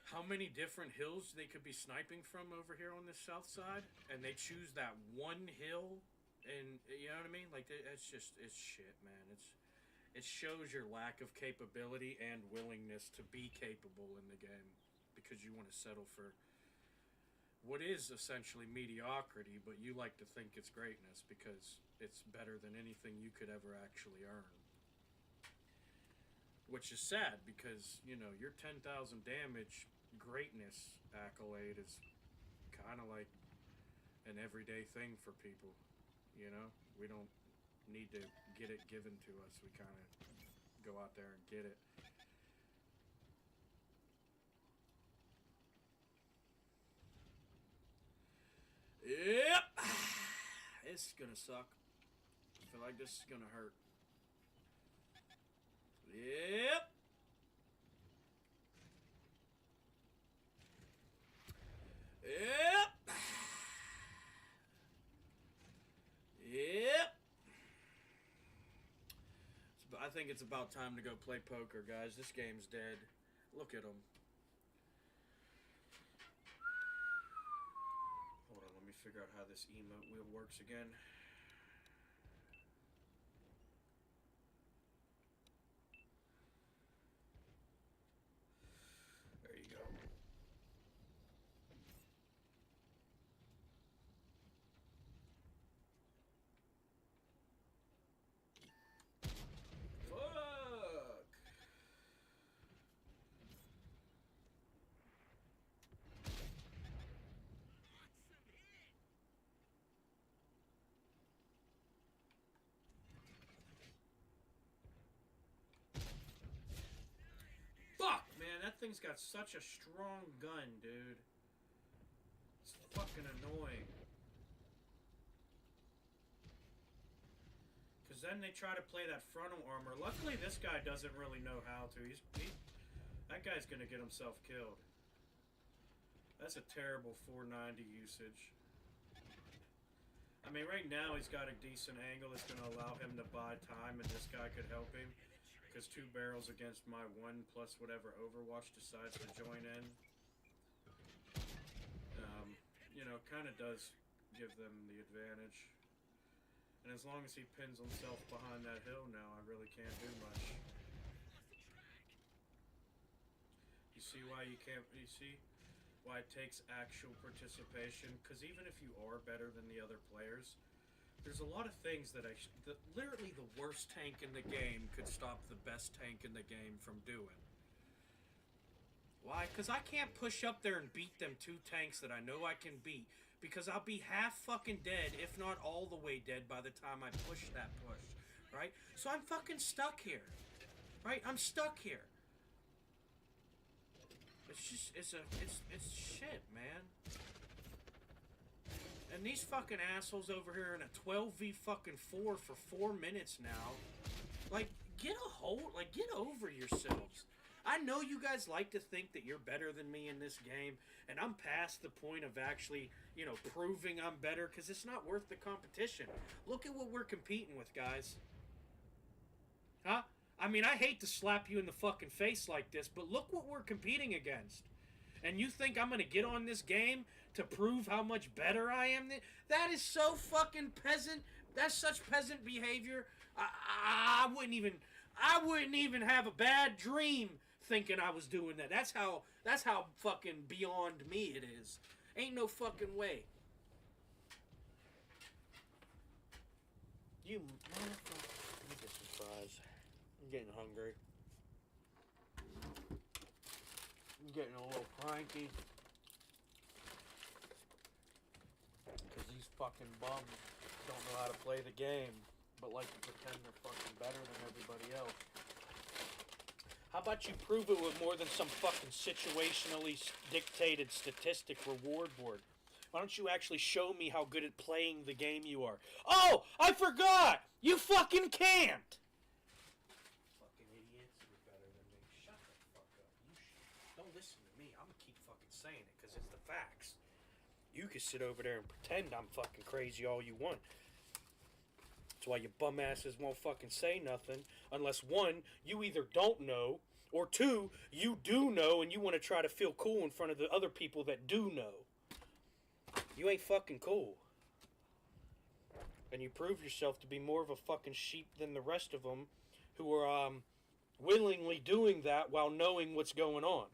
How many different hills they could be sniping from over here on the south side, and they choose that one hill, and you know what I mean? Like it's shit, man. It shows your lack of capability and willingness to be capable in the game because you want to settle for what is essentially mediocrity, but you like to think it's greatness because it's better than anything you could ever actually earn. Which is sad because, you know, your 10,000 damage greatness accolade is kind of like an everyday thing for people. You know, we don't need to get it given to us. We kind of go out there and get it. Yep. This is gonna suck. I feel like this is gonna hurt. Yep. Yep. Yep. I think it's about time to go play poker, guys. This game's dead. Look at them. Hold on, let me figure out how this emote wheel works again. There you go. Fuck! Fuck, man, that thing's got such a strong gun, dude. It's fucking annoying. Because then they try to play that frontal armor. Luckily, this guy doesn't really know how to. That guy's gonna get himself killed. That's a terrible 490 usage. I mean, right now he's got a decent angle that's gonna allow him to buy time, and this guy could help him. Because 2 barrels against my 1 plus whatever Overwatch decides to join in. You know, kind of does give them the advantage. And as long as he pins himself behind that hill now, I really can't do much. You see why you can't... You see why it takes actual participation? Because even if you are better than the other players, there's a lot of things that literally the worst tank in the game could stop the best tank in the game from doing. Why? Because I can't push up there and beat them 2 tanks that I know I can beat. Because I'll be half fucking dead, if not all the way dead, by the time I push that push. Right? So I'm fucking stuck here. Right? I'm stuck here. It's just, it's shit, man. And these fucking assholes over here in a 12v fucking 4 for 4 minutes now. Like, get a hold, like, get over yourselves. I know you guys like to think that you're better than me in this game, and I'm past the point of actually, you know, proving I'm better, because it's not worth the competition. Look at what we're competing with, guys. Huh? I mean, I hate to slap you in the fucking face like this, but look what we're competing against. And you think I'm going to get on this game to prove how much better I am? That is so fucking peasant. That's such peasant behavior. I wouldn't even have a bad dream thinking I was doing that. That's how fucking beyond me it is. Ain't no fucking way. You motherfucker. Let me get some fries. I'm getting hungry. I'm getting a little cranky. Because these fucking bums don't know how to play the game, but like to pretend they're fucking better than everybody else. How about you prove it with more than some fucking situationally dictated statistic reward board? Why don't you actually show me how good at playing the game you are? Oh, I forgot! You fucking can't! Fucking idiots, you're better than me. Shut the fuck up. Don't listen to me. I'm gonna keep fucking saying it because it's the facts. You can sit over there and pretend I'm fucking crazy all you want. That's why you bum asses won't fucking say nothing unless 1, you either don't know, or 2, you do know and you want to try to feel cool in front of the other people that do know. You ain't fucking cool. And you prove yourself to be more of a fucking sheep than the rest of them who are willingly doing that while knowing what's going on.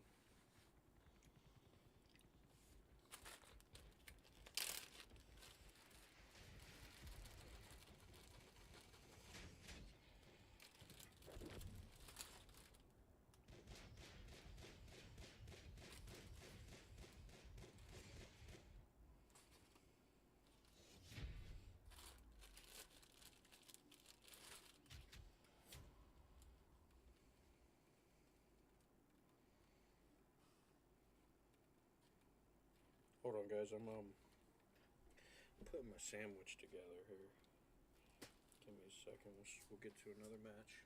Hold on, guys. I'm putting my sandwich together here. Give me a second. We'll get to another match.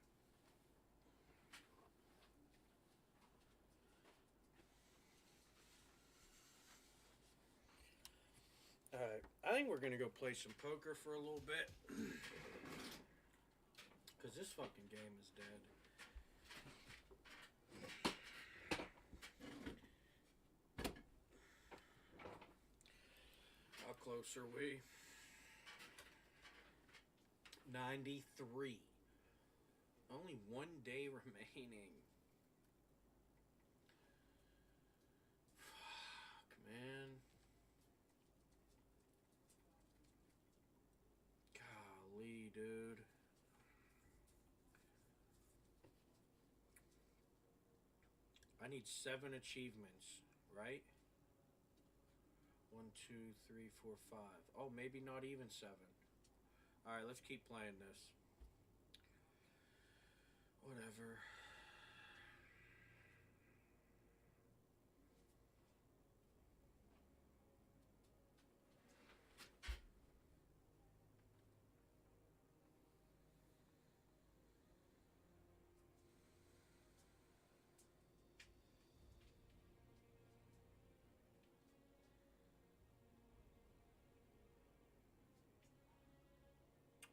Alright, I think we're gonna go play some poker for a little bit. Because this fucking game is dead. How close are we? 93. Only 1 day remaining. Fuck, man. Golly, dude. I need 7 achievements, right? 1, 2, 3, 4, 5. Oh, maybe not even 7. Alright, let's keep playing this. Whatever.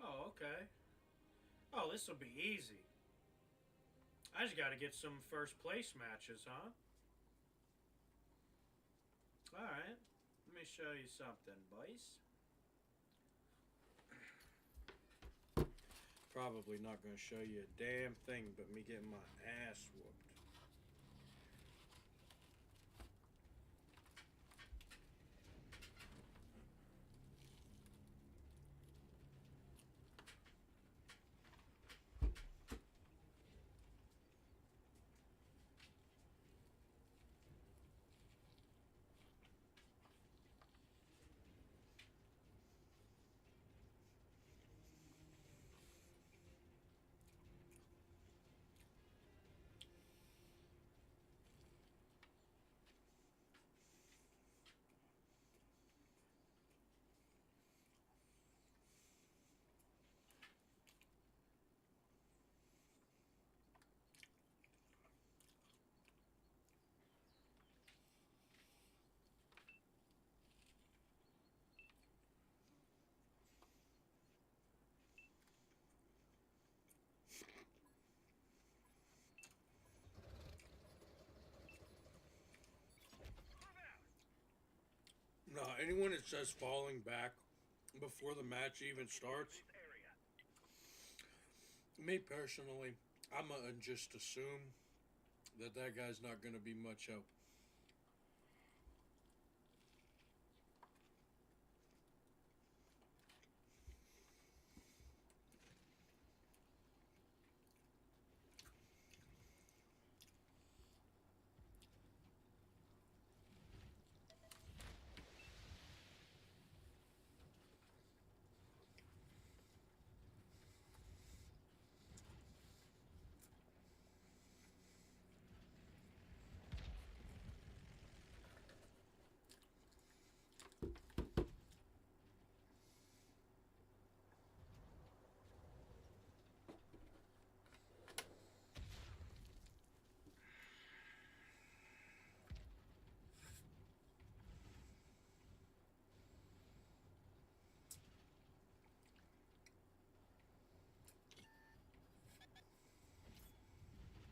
Oh, okay. Oh, this will be easy. I just got to get some first place matches, huh? Alright. Let me show you something, boys. Probably not going to show you a damn thing but me getting my ass whooped. No, anyone that says falling back before the match even starts, me personally, I'm gonna just assume that that guy's not gonna be much help.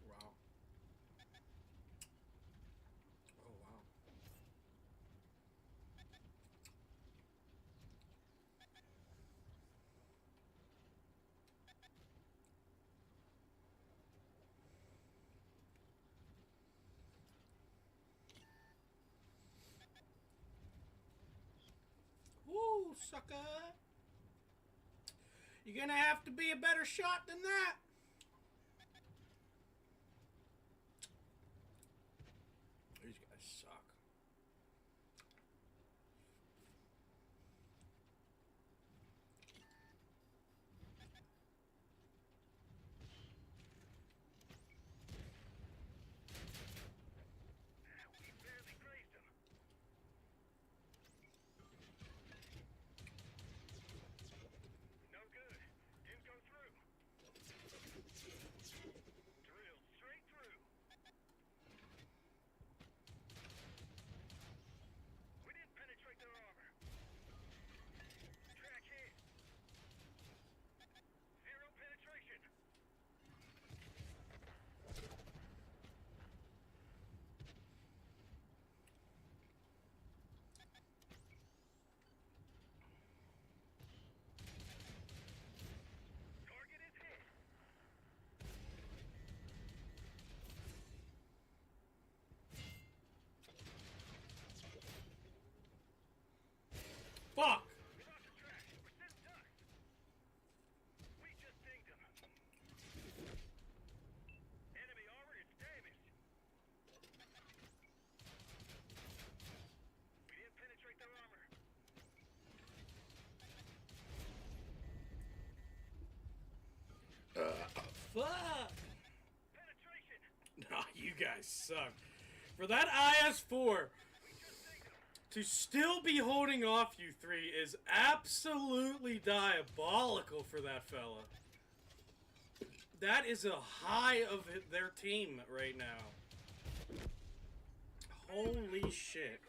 Wow. Oh, wow. Woo, sucker. You're gonna have to be a better shot than that. These guys suck. fuck? Penetration. Nah, you guys suck. For that IS-4 to still be holding off you three is absolutely diabolical for that fella. That is a high of their team right now. Holy shit.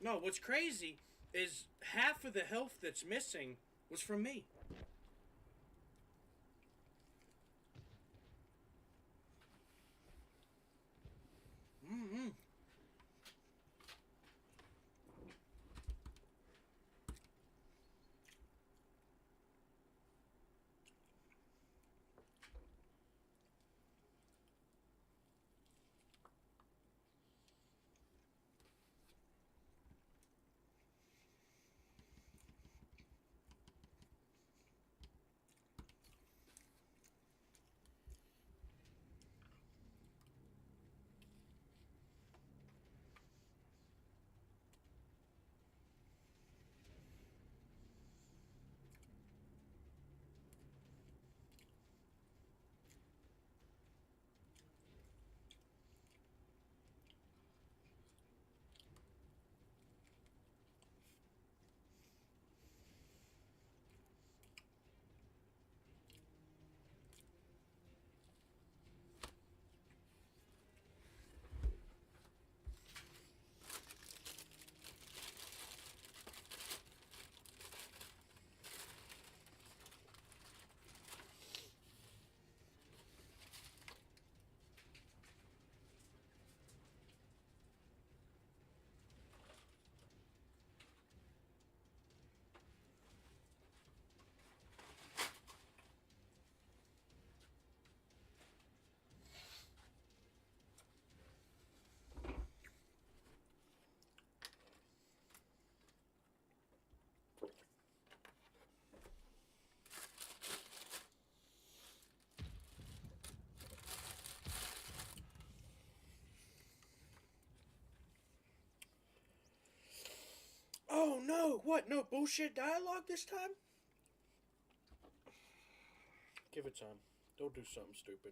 No, what's crazy is half of the health that's missing was from me. Mm-hmm. Oh no, what? No bullshit dialogue this time? Give it time. Don't do something stupid.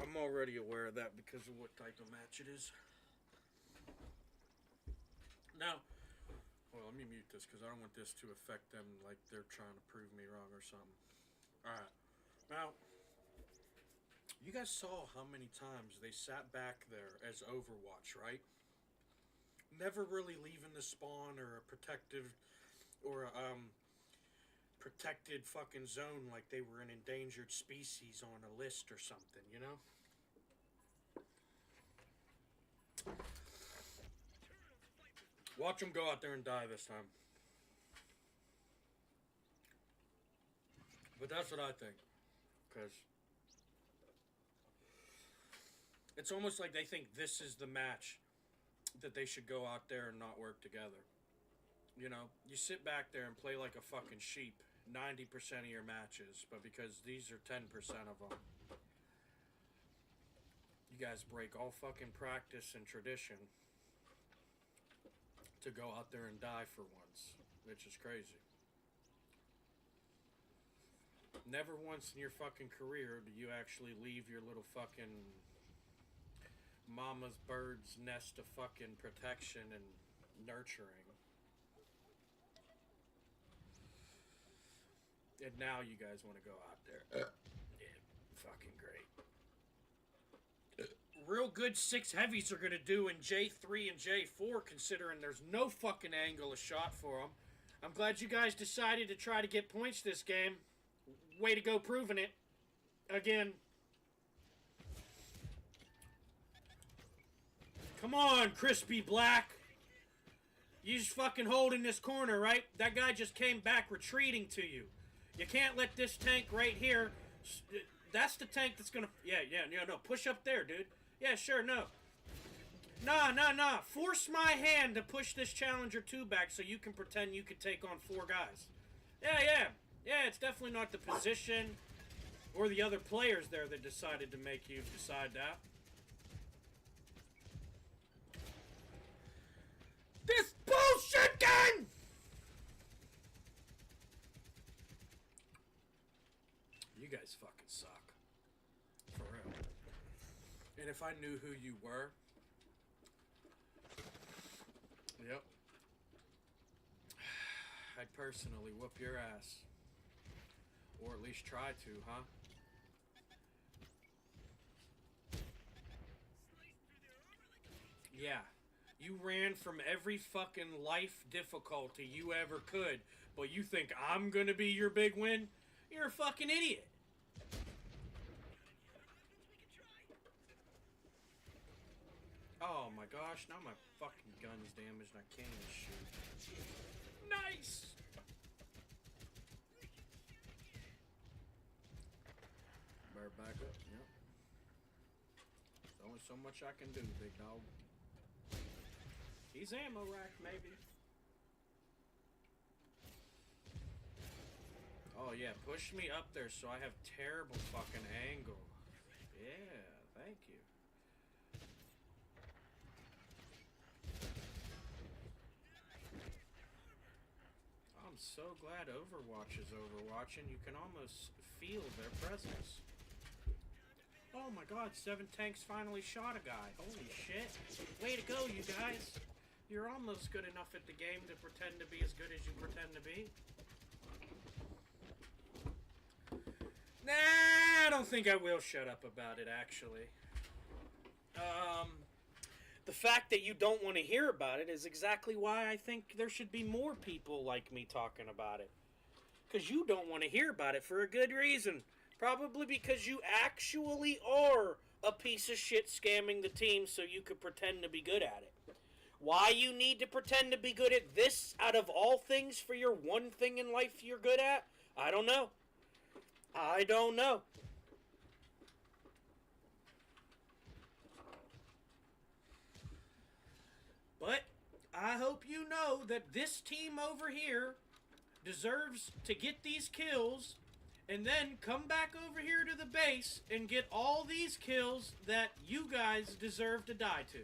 I'm already aware of that because of what type of match it is. Now, well, let me mute this because I don't want this to affect them like they're trying to prove me wrong or something. Alright. Now, you guys saw how many times they sat back there as Overwatch, right? Never really leaving the spawn or a protective or a protected fucking zone like they were an endangered species on a list or something, you know? Watch them go out there and die this time. But that's what I think. Because it's almost like they think this is the match that they should go out there and not work together. You know, you sit back there and play like a fucking sheep 90% of your matches, but because these are 10% of them, you guys break all fucking practice and tradition to go out there and die for once, which is crazy. Never once in your fucking career do you actually leave your little fucking mama's bird's nest of fucking protection and nurturing. And now you guys want to go out there. Yeah, fucking great. Real good 6 heavies are going to do in J3 and J4 considering there's no fucking angle of shot for them. I'm glad you guys decided to try to get points this game. Way to go proving it. Again. Come on, Crispy Black. You just fucking hold in this corner, right? That guy just came back retreating to you. You can't let this tank right here. That's the tank that's gonna... Yeah, no. Push up there, dude. Yeah, sure, no. Nah. Force my hand to push this Challenger 2 back so you can pretend you could take on 4 guys. Yeah. Yeah, it's definitely not the position or the other players there that decided to make you decide that. This bullshit game! guys fucking suck. For real. And if I knew who you were, yep, I'd personally whoop your ass. Or at least try to, huh? Yeah. You ran from every fucking life difficulty you ever could, but you think I'm gonna be your big win? You're a fucking idiot. Oh my gosh, now my fucking gun's damaged and I can't even shoot. Nice! Bear back up, yep. There's only so much I can do, big dog. He's ammo rack, maybe. Oh yeah, push me up there so I have terrible fucking angle. Yeah, thank you. I'm so glad Overwatch is overwatching. You can almost feel their presence. Oh my god, 7 tanks finally shot a guy. Holy shit. Way to go, you guys. You're almost good enough at the game to pretend to be as good as you pretend to be. Nah, I don't think I will shut up about it, actually. The fact that you don't want to hear about it is exactly why I think there should be more people like me talking about it. Because you don't want to hear about it for a good reason. Probably because you actually are a piece of shit scamming the team so you could pretend to be good at it. Why you need to pretend to be good at this out of all things for your one thing in life you're good at? I don't know. I don't know. But I hope you know that this team over here deserves to get these kills and then come back over here to the base and get all these kills that you guys deserve to die to.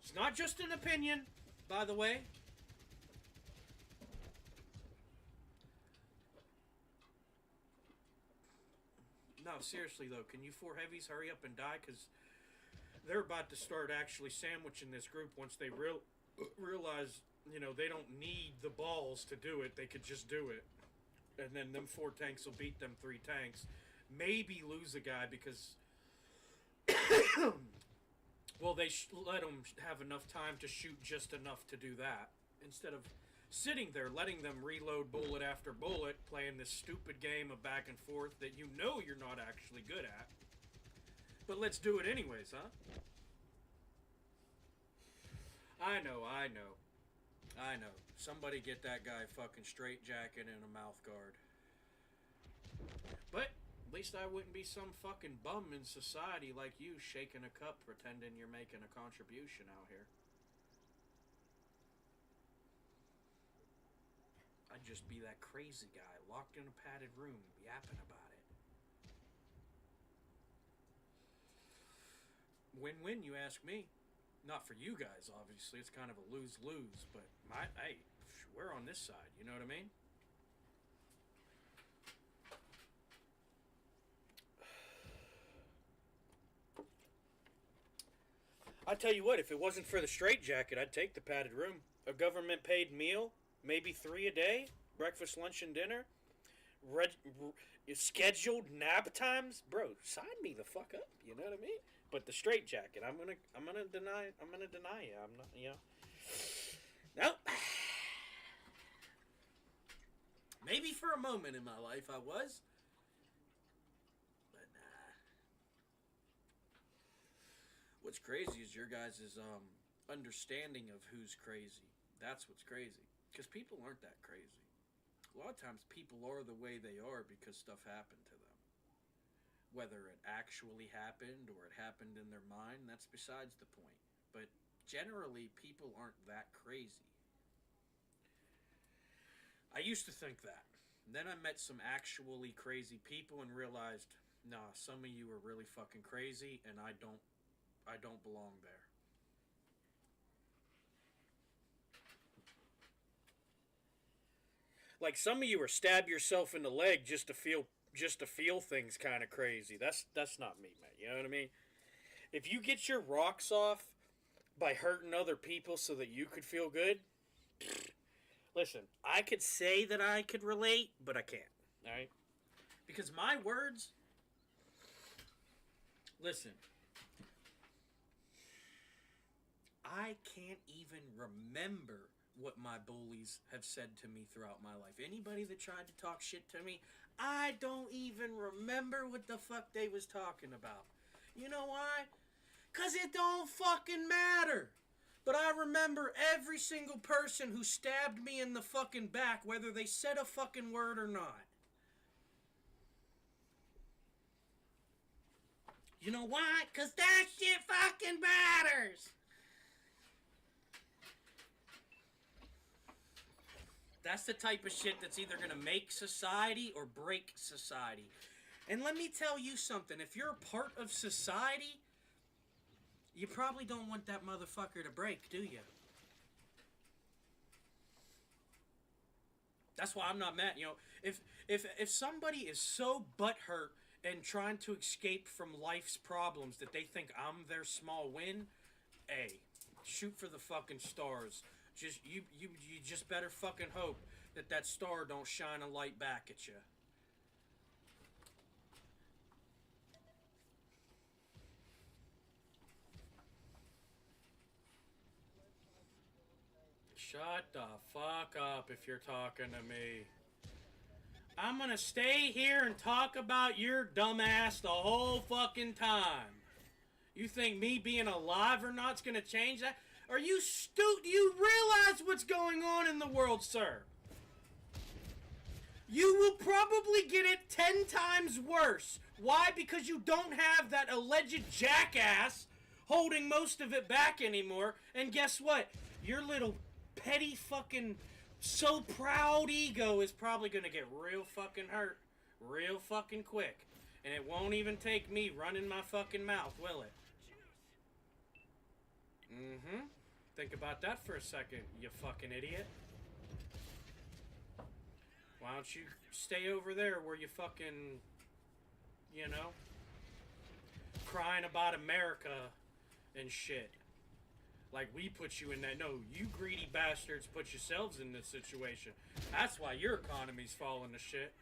It's not just an opinion, by the way. No, seriously though, can you 4 heavies hurry up and die? Because they're about to start actually sandwiching this group once they realize, you know, they don't need the balls to do it. They could just do it. And then them 4 tanks will beat them 3 tanks. Maybe lose a guy because... well, they let them have enough time to shoot just enough to do that. Instead of sitting there, letting them reload bullet after bullet, playing this stupid game of back and forth that you know you're not actually good at. But let's do it anyways, huh? I know. Somebody get that guy fucking straight jacket and a mouth guard. But at least I wouldn't be some fucking bum in society like you shaking a cup pretending you're making a contribution out here. I'd just be that crazy guy locked in a padded room yapping about it. Win-win, you ask me. Not for you guys, obviously. It's kind of a lose-lose, but hey, we're on this side. You know what I mean? I tell you what, if it wasn't for the straitjacket, I'd take the padded room. A government-paid meal, maybe 3 a day, breakfast, lunch, and dinner. Scheduled nap times, bro. Sign me the fuck up. You know what I mean? But the straitjacket, I'm gonna deny you. I'm not, you know. Nope. Maybe for a moment in my life I was, but nah. What's crazy is your guys' understanding of who's crazy. That's what's crazy. Because people aren't that crazy. A lot of times people are the way they are because stuff happened to them. Whether it actually happened or it happened in their mind, that's besides the point. But generally, people aren't that crazy. I used to think that. Then I met some actually crazy people and realized, nah, some of you are really fucking crazy, and I don't belong there. Like some of you are stab yourself in the leg just to feel things kind of crazy. That's not me, man. You know what I mean? If you get your rocks off by hurting other people so that you could feel good, listen, I could say that I could relate, but I can't. All right? Because my words, listen, I can't even remember what my bullies have said to me throughout my life. Anybody that tried to talk shit to me, I don't even remember what the fuck they was talking about. You know why? 'Cause it don't fucking matter. But I remember every single person who stabbed me in the fucking back, whether they said a fucking word or not. You know why? 'Cause that shit fucking matters. That's the type of shit that's either going to make society or break society. And let me tell you something. If you're a part of society, you probably don't want that motherfucker to break, do you? That's why I'm not mad. You know, if somebody is so butthurt and trying to escape from life's problems that they think I'm their small win, hey, shoot for the fucking stars. Just you just better fucking hope that star don't shine a light back at you. Shut the fuck up if you're talking to me. I'm gonna stay here and talk about your dumbass the whole fucking time. You think me being alive or not's gonna change that? Are you stupid? Do you realize what's going on in the world, sir? You will probably get it 10 times worse. Why? Because you don't have that alleged jackass holding most of it back anymore. And guess what? Your little petty fucking so proud ego is probably gonna get real fucking hurt real fucking quick. And it won't even take me running my fucking mouth, will it? Mm-hmm. Think about that for a second, you fucking idiot. Why don't you stay over there where you fucking, you know, crying about America and shit. Like we put you in that. No, you greedy bastards put yourselves in this situation. That's why your economy's falling to shit.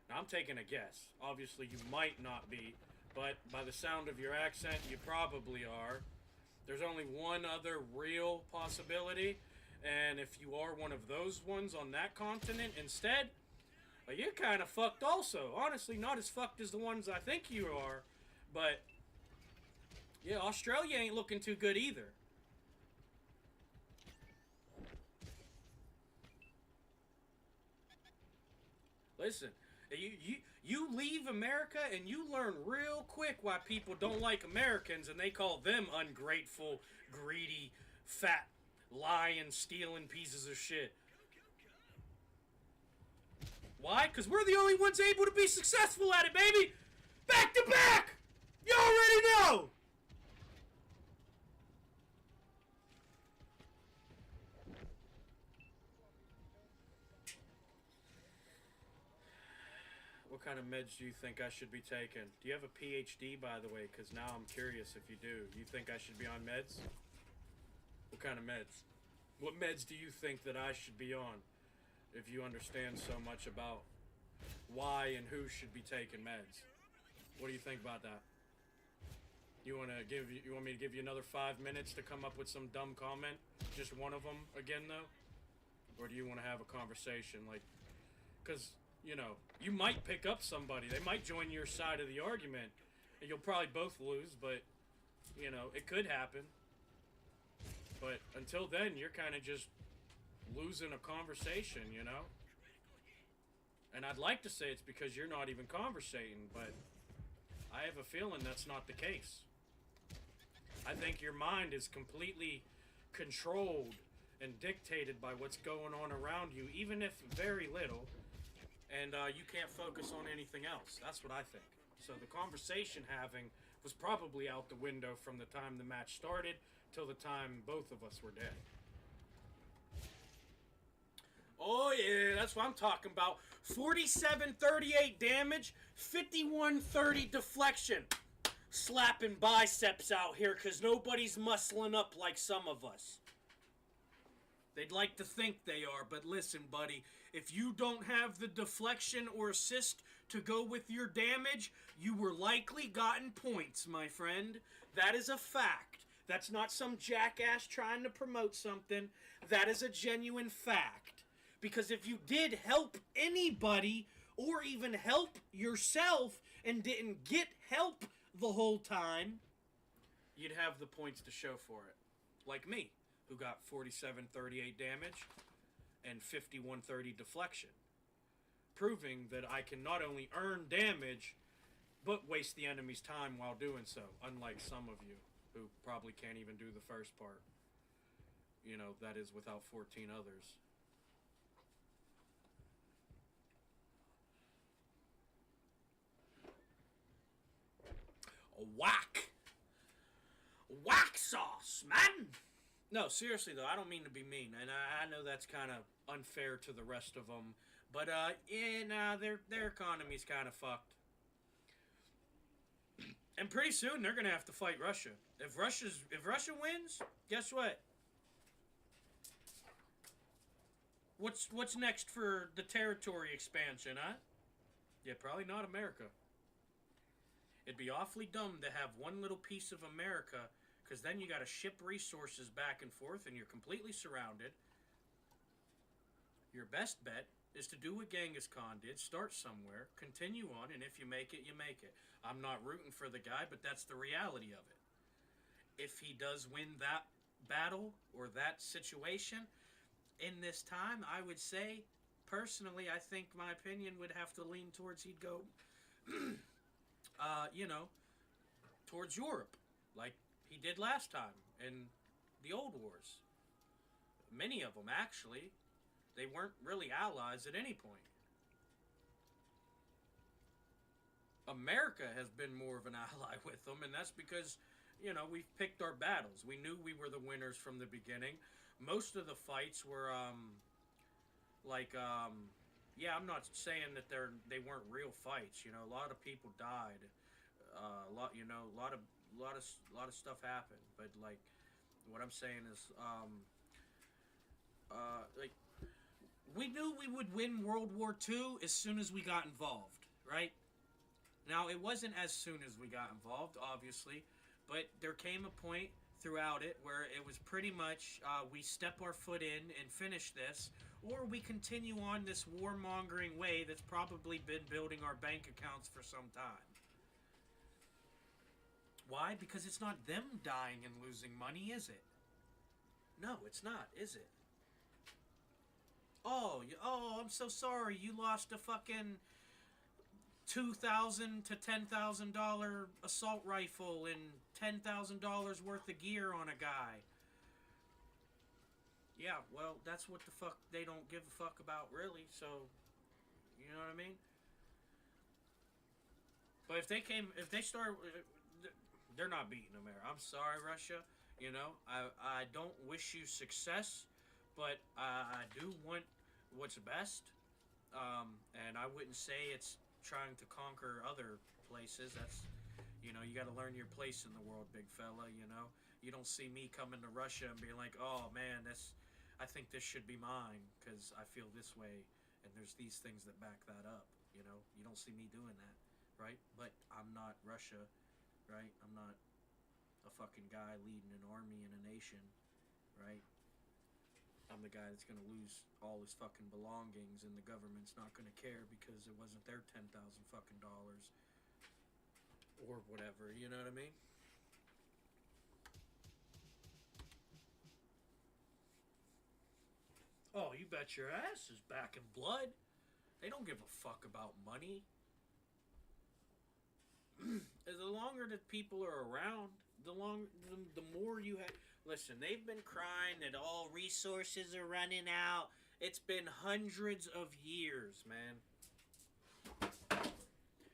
Now, I'm taking a guess. Obviously, you might not be, but by the sound of your accent, you probably are. There's only one other real possibility, and if you are one of those ones on that continent instead, well, you're kind of fucked also. Honestly, not as fucked as the ones I think you are, but yeah, Australia ain't looking too good either. Listen, you leave America and you learn real quick why people don't like Americans and they call them ungrateful, greedy, fat, lying, stealing pieces of shit. Why? Because we're the only ones able to be successful at it, baby! Back to back! You already know! What kind of meds do you think I should be taking? Do you have a PhD, by the way? Because now I'm curious if you do. You think I should be on meds? What kind of meds? What meds do you think that I should be on? If you understand so much about why and who should be taking meds. What do you think about that? You want me to give you another 5 minutes to come up with some dumb comment? Just one of them again, though? Or do you want to have a conversation? Like, because, you know, you might pick up somebody. They might join your side of the argument. And you'll probably both lose, but, you know, it could happen. But until then, you're kind of just losing a conversation, you know? And I'd like to say it's because you're not even conversating, but I have a feeling that's not the case. I think your mind is completely controlled and dictated by what's going on around you, even if very little, and you can't focus on anything else. That's what I think. So the conversation having was probably out the window from the time the match started till the time both of us were dead. Oh yeah, That's what I'm talking about. 4738 damage, 5130 deflection. Slapping biceps out here because nobody's muscling up like some of us. They'd like to think they are, but listen, buddy, if you don't have the deflection or assist to go with your damage, you were likely gotten points, my friend. That is a fact. That's not some jackass trying to promote something. That is a genuine fact. Because if you did help anybody, or even help yourself, and didn't get help the whole time, you'd have the points to show for it. Like me, who got 4738 damage and 5130 deflection. Proving that I can not only earn damage, but waste the enemy's time while doing so. Unlike some of you, who probably can't even do the first part. You know, that is without 14 others. Whack! Whack sauce, man! No, seriously though, I don't mean to be mean, and I know that's kind of unfair to the rest of them, but their economy's kind of fucked. And pretty soon they're gonna have to fight Russia. If Russia wins, guess what? What's next for the territory expansion, huh? Yeah, probably not America. It'd be awfully dumb to have one little piece of America, because then you gotta ship resources back and forth and you're completely surrounded. Your best bet is to do what Genghis Khan did, start somewhere, continue on, and if you make it, you make it. I'm not rooting for the guy, but that's the reality of it. If he does win that battle or that situation in this time, I would say, personally, I think my opinion would have to lean towards he'd go, towards Europe, like he did last time in the old wars. Many of them, actually, they weren't really allies at any point. America has been more of an ally with them, and that's because, we've picked our battles. We knew we were the winners from the beginning. Most of the fights were, I'm not saying that they weren't real fights. A lot of people died. A lot of stuff happened. But like, what I'm saying is, we knew we would win World War II as soon as we got involved, right? Now, it wasn't as soon as we got involved, obviously, but there came a point throughout it where it was pretty much we step our foot in and finish this, or we continue on this warmongering way that's probably been building our bank accounts for some time. Why? Because it's not them dying and losing money, is it? No, it's not, is it? Oh, I'm so sorry. You lost a fucking $2,000 to $10,000 assault rifle and $10,000 worth of gear on a guy. Yeah, well, that's what the fuck they don't give a fuck about, really. So, you know what I mean? But if they start, they're not beating America. I'm sorry, Russia. I don't wish you success, but I do want what's best. And I wouldn't say it's trying to conquer other places. That's, you got to learn your place in the world, big fella. You don't see me coming to Russia and being like, oh man, I think this should be mine because I feel this way, and there's these things that back that up. You don't see me doing that, right? But I'm not Russia, right? I'm not a fucking guy leading an army in a nation, right? I'm the guy that's going to lose all his fucking belongings, and the government's not going to care because it wasn't their $10,000 fucking dollars or whatever. You know what I mean? Oh, you bet your ass is back in blood. They don't give a fuck about money. The longer that people are around, the more you have. Listen, they've been crying that all resources are running out. It's been hundreds of years, man.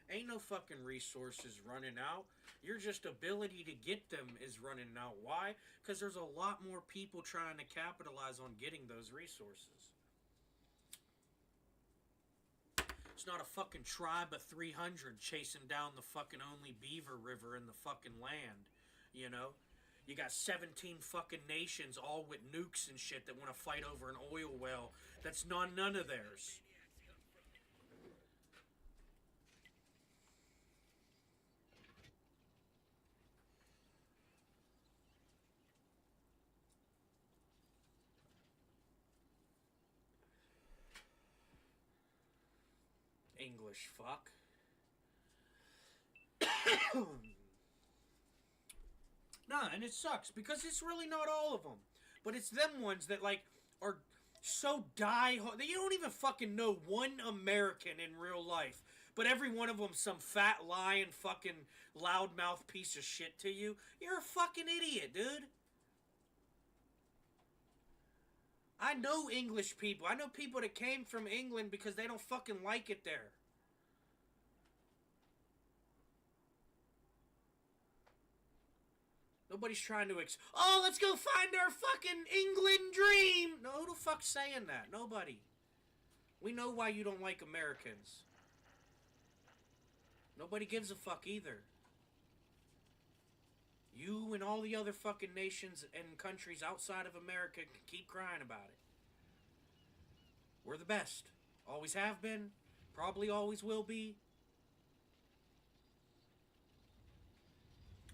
Ain't no fucking resources running out. Your just ability to get them is running out. Why? Because there's a lot more people trying to capitalize on getting those resources. It's not a fucking tribe of 300 chasing down the fucking only beaver river in the fucking land, you know? You got 17 fucking nations all with nukes and shit that want to fight over an oil well that's none of theirs. English fuck. Nah, and it sucks because it's really not all of them, but it's them ones that like are so die hard. You don't even fucking know one American in real life, but every one of them some fat lying fucking loudmouth piece of shit to you. You're a fucking idiot, dude. I know English people. I know people that came from England because they don't fucking like it there. Nobody's trying to oh, let's go find our fucking England dream. No, who the fuck's saying that? Nobody. We know why you don't like Americans. Nobody gives a fuck either. You and all the other fucking nations and countries outside of America can keep crying about it. We're the best. Always have been. Probably always will be.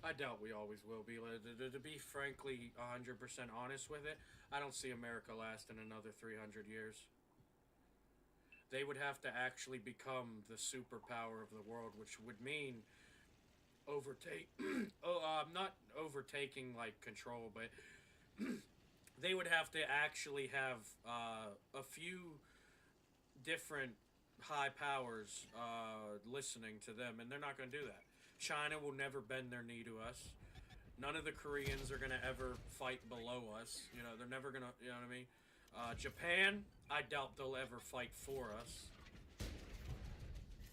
I doubt we always will be. To be frankly 100% honest with it, I don't see America lasting another 300 years. They would have to actually become the superpower of the world, which would mean not overtaking like control, but they would have to actually have a few different high powers listening to them, and they're not going to do that. China will never bend their knee to us. None of the Koreans are going to ever fight below us. You know, they're never going to, you know what I mean? Japan, I doubt they'll ever fight for us.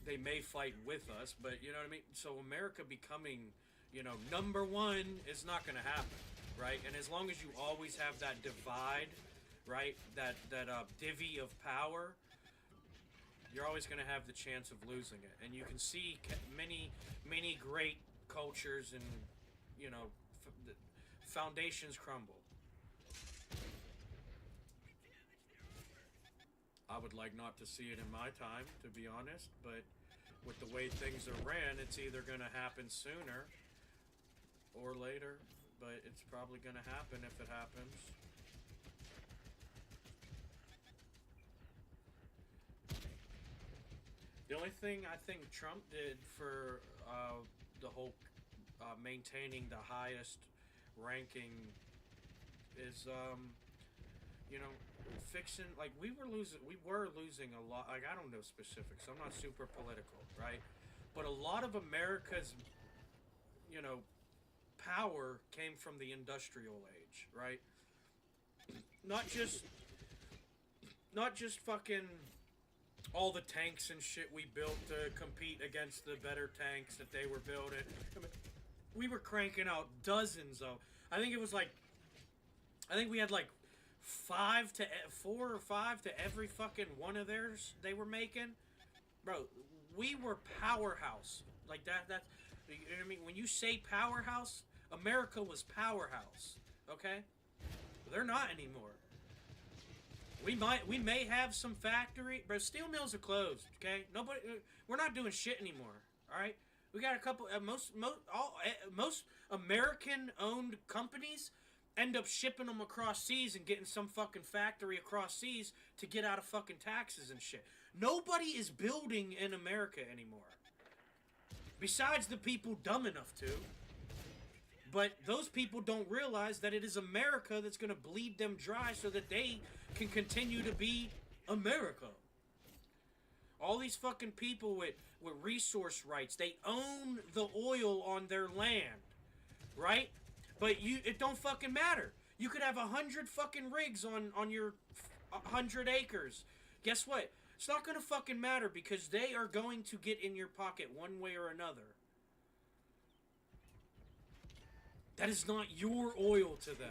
They may fight with us, but you know what I mean? So America becoming, you know, number one is not going to happen, right? And as long as you always have that divide, right? That divvy of power, you're always going to have the chance of losing it. And you can see many great cultures and, you know, foundations crumble. I would like not to see it in my time, to be honest, but with the way things are ran, it's either going to happen sooner or later, but it's probably going to happen if it happens. The only thing I think Trump did for the whole maintaining the highest ranking is, you know, fixing, like, we were losing a lot. Like, I don't know specifics. I'm not super political, right? But a lot of America's, you know, power came from the industrial age, right? Not just fucking all the tanks and shit we built to compete against the better tanks that they were building. I mean, we were cranking out dozens of. I think we had like 4 or 5 to every fucking one of theirs they were making. Bro, we were powerhouse. Like that you know what I mean? When you say powerhouse, America was powerhouse. Okay? They're not anymore. We may have some factory, but steel mills are closed. Okay? We're not doing shit anymore. All right? We got a couple. Most American-owned companies end up shipping them across seas and getting some fucking factory across seas to get out of fucking taxes and shit. Nobody is building in America anymore. Besides the people dumb enough to. But those people don't realize that it is America that's going to bleed them dry so that they can continue to be America. All these fucking people with resource rights, they own the oil on their land, right? But it don't fucking matter. You could have 100 fucking rigs on your 100 acres. Guess what? It's not going to fucking matter because they are going to get in your pocket one way or another. That is not your oil to them.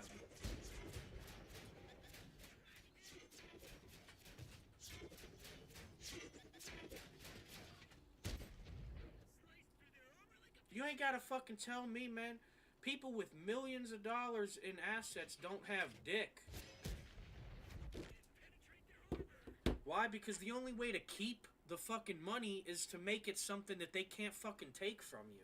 ain't gotta fucking tell me, man. People with millions of dollars in assets don't have dick. Why? Because the only way to keep the fucking money is to make it something that they can't fucking take from you.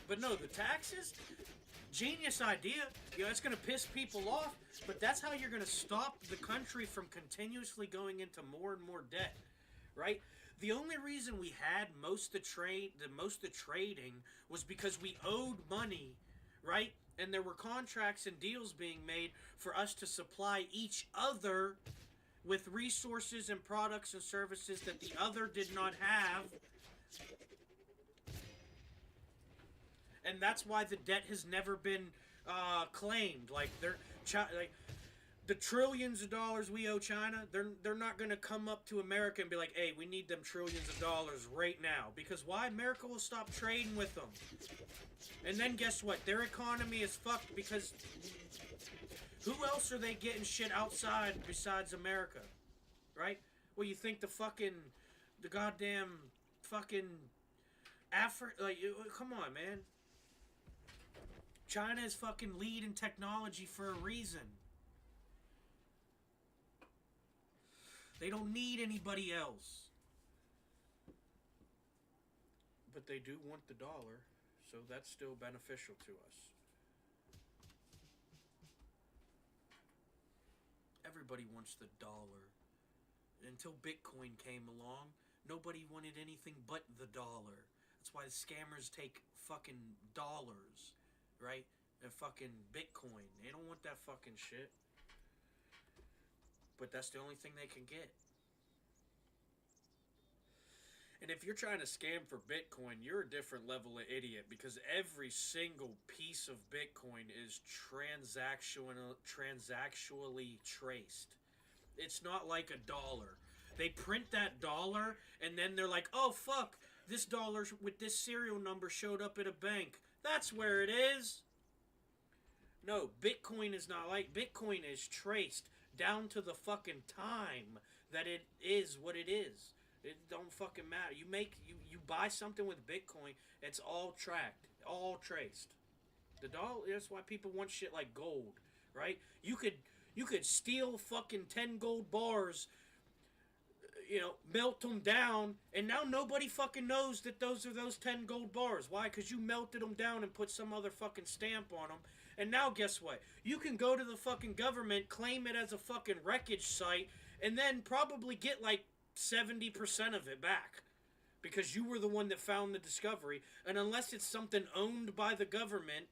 But no, the taxes, genius idea. You know, it's going to piss people off, but that's how you're going to stop the country from continuously going into more and more debt, right? The only reason we had most of the trading was because we owed money, right? And there were contracts and deals being made for us to supply each other with resources and products and services that the other did not have. And that's why the debt has never been claimed. Like the trillions of dollars we owe China, they're not going to come up to America and be like, hey, we need them trillions of dollars right now. Because why? America will stop trading with them. And then guess what? Their economy is fucked because who else are they getting shit outside besides America? Right? Well, you think the goddamn fucking Africa, like, come on, man. China is fucking lead in technology for a reason. They don't need anybody else. But they do want the dollar, so that's still beneficial to us. Everybody wants the dollar. Until Bitcoin came along, nobody wanted anything but the dollar. That's why the scammers take fucking dollars. Right? And fucking Bitcoin. They don't want that fucking shit. But that's the only thing they can get. And if you're trying to scam for Bitcoin, you're a different level of idiot. Because every single piece of Bitcoin is transactionally traced. It's not like a dollar. They print that dollar and then they're like, oh fuck, this dollar with this serial number showed up at a bank. That's where it is. No, Bitcoin is not like... Bitcoin is traced down to the fucking time that it is what it is. It don't fucking matter. You buy something with Bitcoin, it's all tracked. All traced. The dollar, that's why people want shit like gold, right? You could steal fucking 10 gold bars, you know, melt them down, and now nobody fucking knows that those are those 10 gold bars. Why? Because you melted them down and put some other fucking stamp on them. And now guess what? You can go to the fucking government, claim it as a fucking wreckage site, and then probably get like 70% of it back. Because you were the one that found the discovery. And unless it's something owned by the government,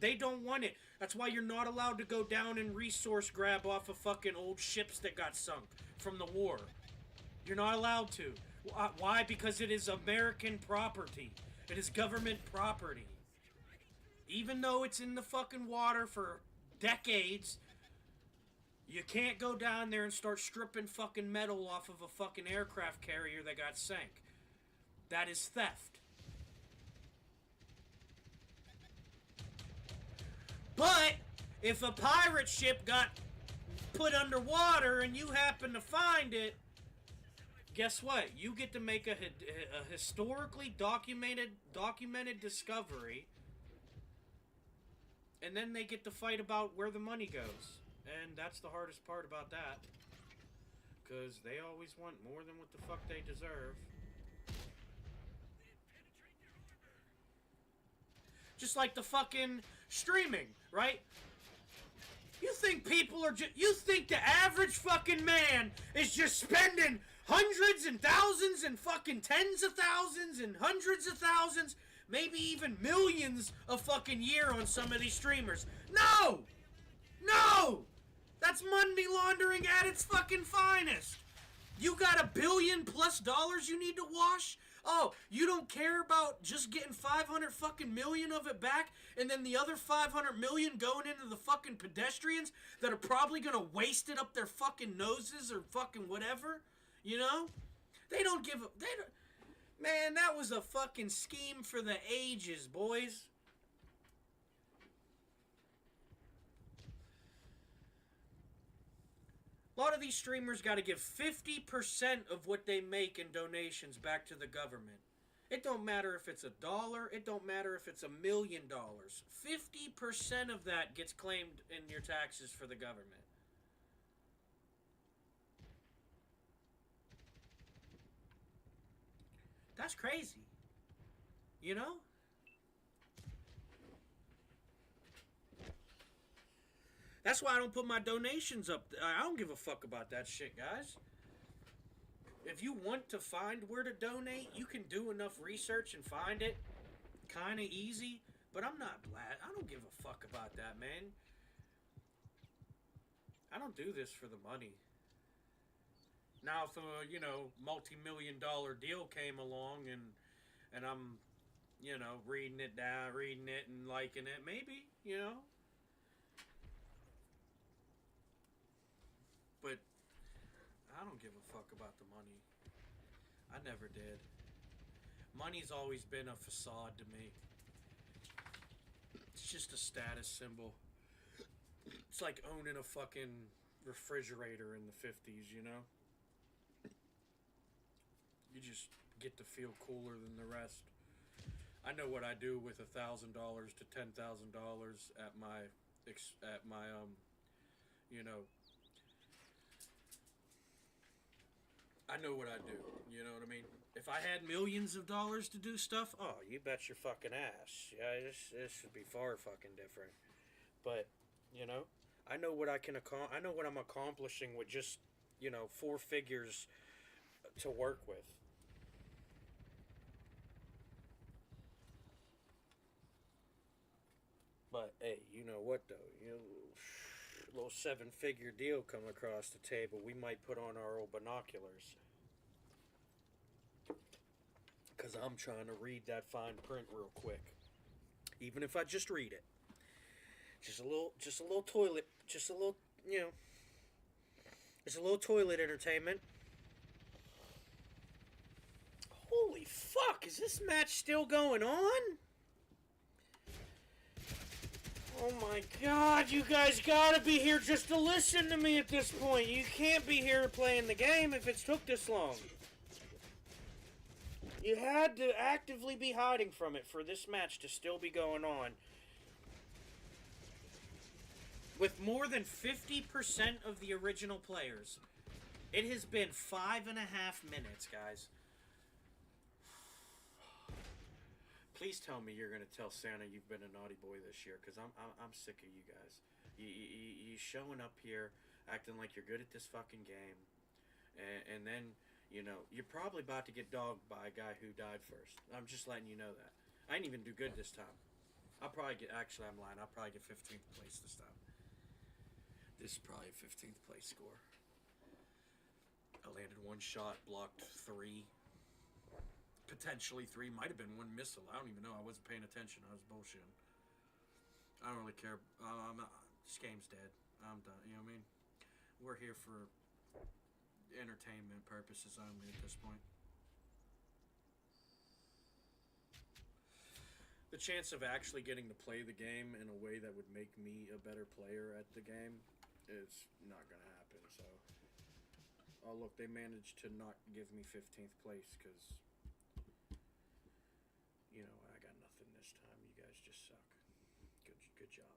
they don't want it. That's why you're not allowed to go down and resource grab off of fucking old ships that got sunk from the war. You're not allowed to. Why? Because it is American property. It is government property. Even though it's in the fucking water for decades, you can't go down there and start stripping fucking metal off of a fucking aircraft carrier that got sank. That is theft. But if a pirate ship got put underwater and you happen to find it, guess what? You get to make a historically documented discovery, and then they get to fight about where the money goes. And that's the hardest part about that. Because they always want more than what the fuck they deserve. Just like the fucking streaming, right? You think people are you think the average fucking man is just spending hundreds and thousands and fucking tens of thousands and hundreds of thousands, maybe even millions a fucking year on some of these streamers? No! No! That's money laundering at its fucking finest. You got $1 billion+ you need to wash? Oh, you don't care about just getting 500 fucking million of it back, and then the other 500 million going into the fucking pedestrians that are probably gonna waste it up their fucking noses or fucking whatever, you know? They don't give a... Man, that was a fucking scheme for the ages, boys. A lot of these streamers got to give 50% of what they make in donations back to the government. It don't matter if it's $1. It don't matter if it's $1 million. 50% of that gets claimed in your taxes for the government. That's crazy. You know? That's why I don't put my donations up. I don't give a fuck about that shit, guys. If you want to find where to donate, you can do enough research and find it kind of easy. But I'm not glad. I don't give a fuck about that, man. I don't do this for the money. Now, if a multi-million-dollar deal came along and I'm, reading it and liking it, maybe, But I don't give a fuck about the money. I never did. Money's always been a facade to me. It's just a status symbol. It's like owning a fucking refrigerator in the 50s, You just get to feel cooler than the rest. I know what I do with $1,000 to $10,000 at my I know what I do. You know what I mean? If I had millions of dollars to do stuff, oh, you bet your fucking ass. Yeah, this should be far fucking different. But, I know what I can I know what I'm accomplishing with just, 4 figures to work with. But, hey, you know what, though? A little 7-figure deal come across the table. We might put on our old binoculars. Because I'm trying to read that fine print real quick. Even if I just read it. Just a little toilet. Just a little, It's a little toilet entertainment. Holy fuck, is this match still going on? Oh my god, you guys gotta be here just to listen to me at this point. You can't be here playing the game if it's took this long. You had to actively be hiding from it for this match to still be going on. With more than 50% of the original players. It has been 5.5 minutes, guys. Please tell me you're gonna tell Santa you've been a naughty boy this year, because I'm sick of you guys. You showing up here, acting like you're good at this fucking game, and then you're probably about to get dogged by a guy who died first. I'm just letting you know that. I didn't even do good this time. I'll probably get. Actually, I'm lying. I'll probably get 15th place this time. This is probably a 15th place score. I landed 1 shot, blocked 3. Potentially 3, might have been 1 missile. I don't even know. I wasn't paying attention. I was bullshitting. I don't really care. This game's dead. I'm done. You know what I mean? We're here for entertainment purposes only at this point. The chance of actually getting to play the game in a way that would make me a better player at the game is not going to happen. So, oh look, they managed to not give me 15th place because, I got nothing this time. You guys just suck. Good job.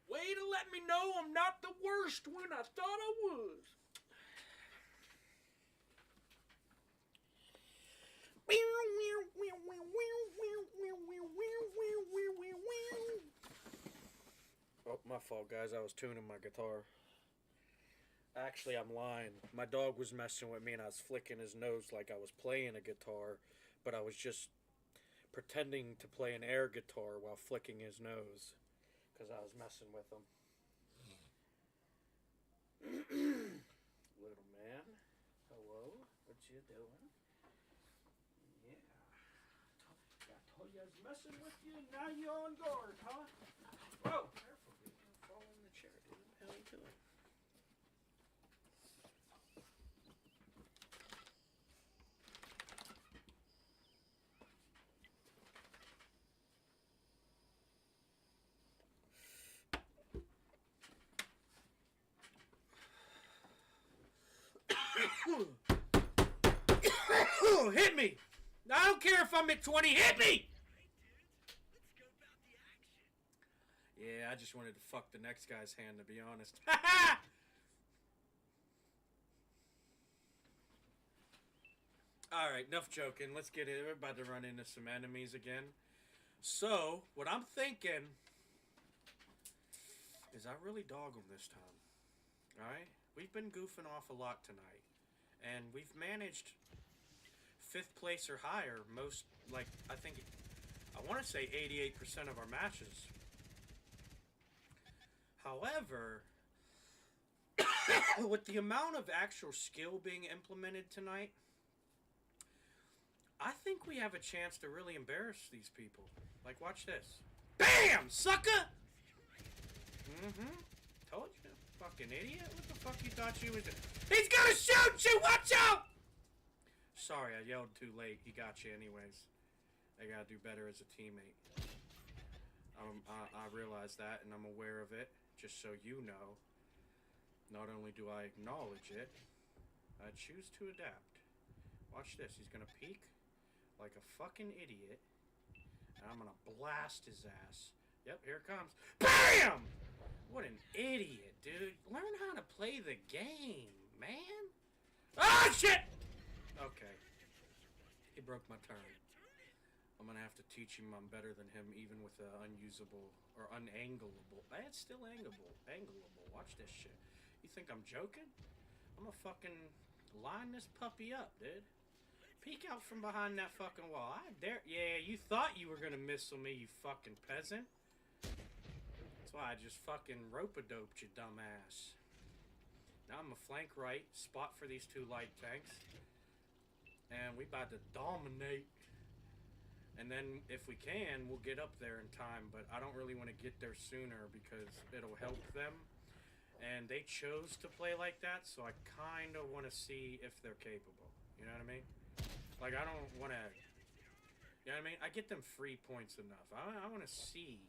Way to let me know I'm not the worst when I thought I was. Oh, my fault, guys. I was tuning my guitar. Actually, I'm lying. My dog was messing with me and I was flicking his nose like I was playing a guitar, but I was just pretending to play an air guitar while flicking his nose because I was messing with him. Little man, hello, what you doing? Yeah. I told you I was messing with you, and now you're on guard, huh? Whoa! Careful, dude. You're gonna fall in the chair, dude. What the hell are you doing? Hit me! I don't care if I'm at 20. Hit me! Yeah, I just wanted to fuck the next guy's hand, to be honest. Alright, enough joking. Let's get it. We're about to run into some enemies again. So, what I'm thinking is I really dog them this time. Alright? We've been goofing off a lot tonight. And we've managed 5th place or higher most, like, I want to say 88% of our matches. However, with the amount of actual skill being implemented tonight, I think we have a chance to really embarrass these people. Like, watch this. BAM! Sucker! Mm-hmm. Told you. Fucking idiot. What the fuck you thought you was doing? He's gonna shoot you! Watch out! Sorry, I yelled too late. He got you anyways. I gotta do better as a teammate. I realize that, and I'm aware of it. Just so you know. Not only do I acknowledge it, I choose to adapt. Watch this. He's gonna peek like a fucking idiot. And I'm gonna blast his ass. Yep, here it comes. BAM! What an idiot, dude. Learn how to play the game, man. Ah, shit! Okay. He broke my turn. I'm gonna have to teach him I'm better than him even with the unusable or unangleable. It's still angleable. Watch this shit. You think I'm joking? I'm gonna fucking line this puppy up, dude. Peek out from behind that fucking wall. I dare. Yeah, you thought you were gonna missile me, you fucking peasant. That's why I just fucking rope-a-doped you, dumbass. Now I'm a flank right, spot for these 2 light tanks. And we about to dominate. And then, if we can, we'll get up there in time. But I don't really want to get there sooner because it'll help them. And they chose to play like that, so I kind of want to see if they're capable. You know what I mean? Like, I don't want to... You know what I mean? I get them free points enough. I want to see.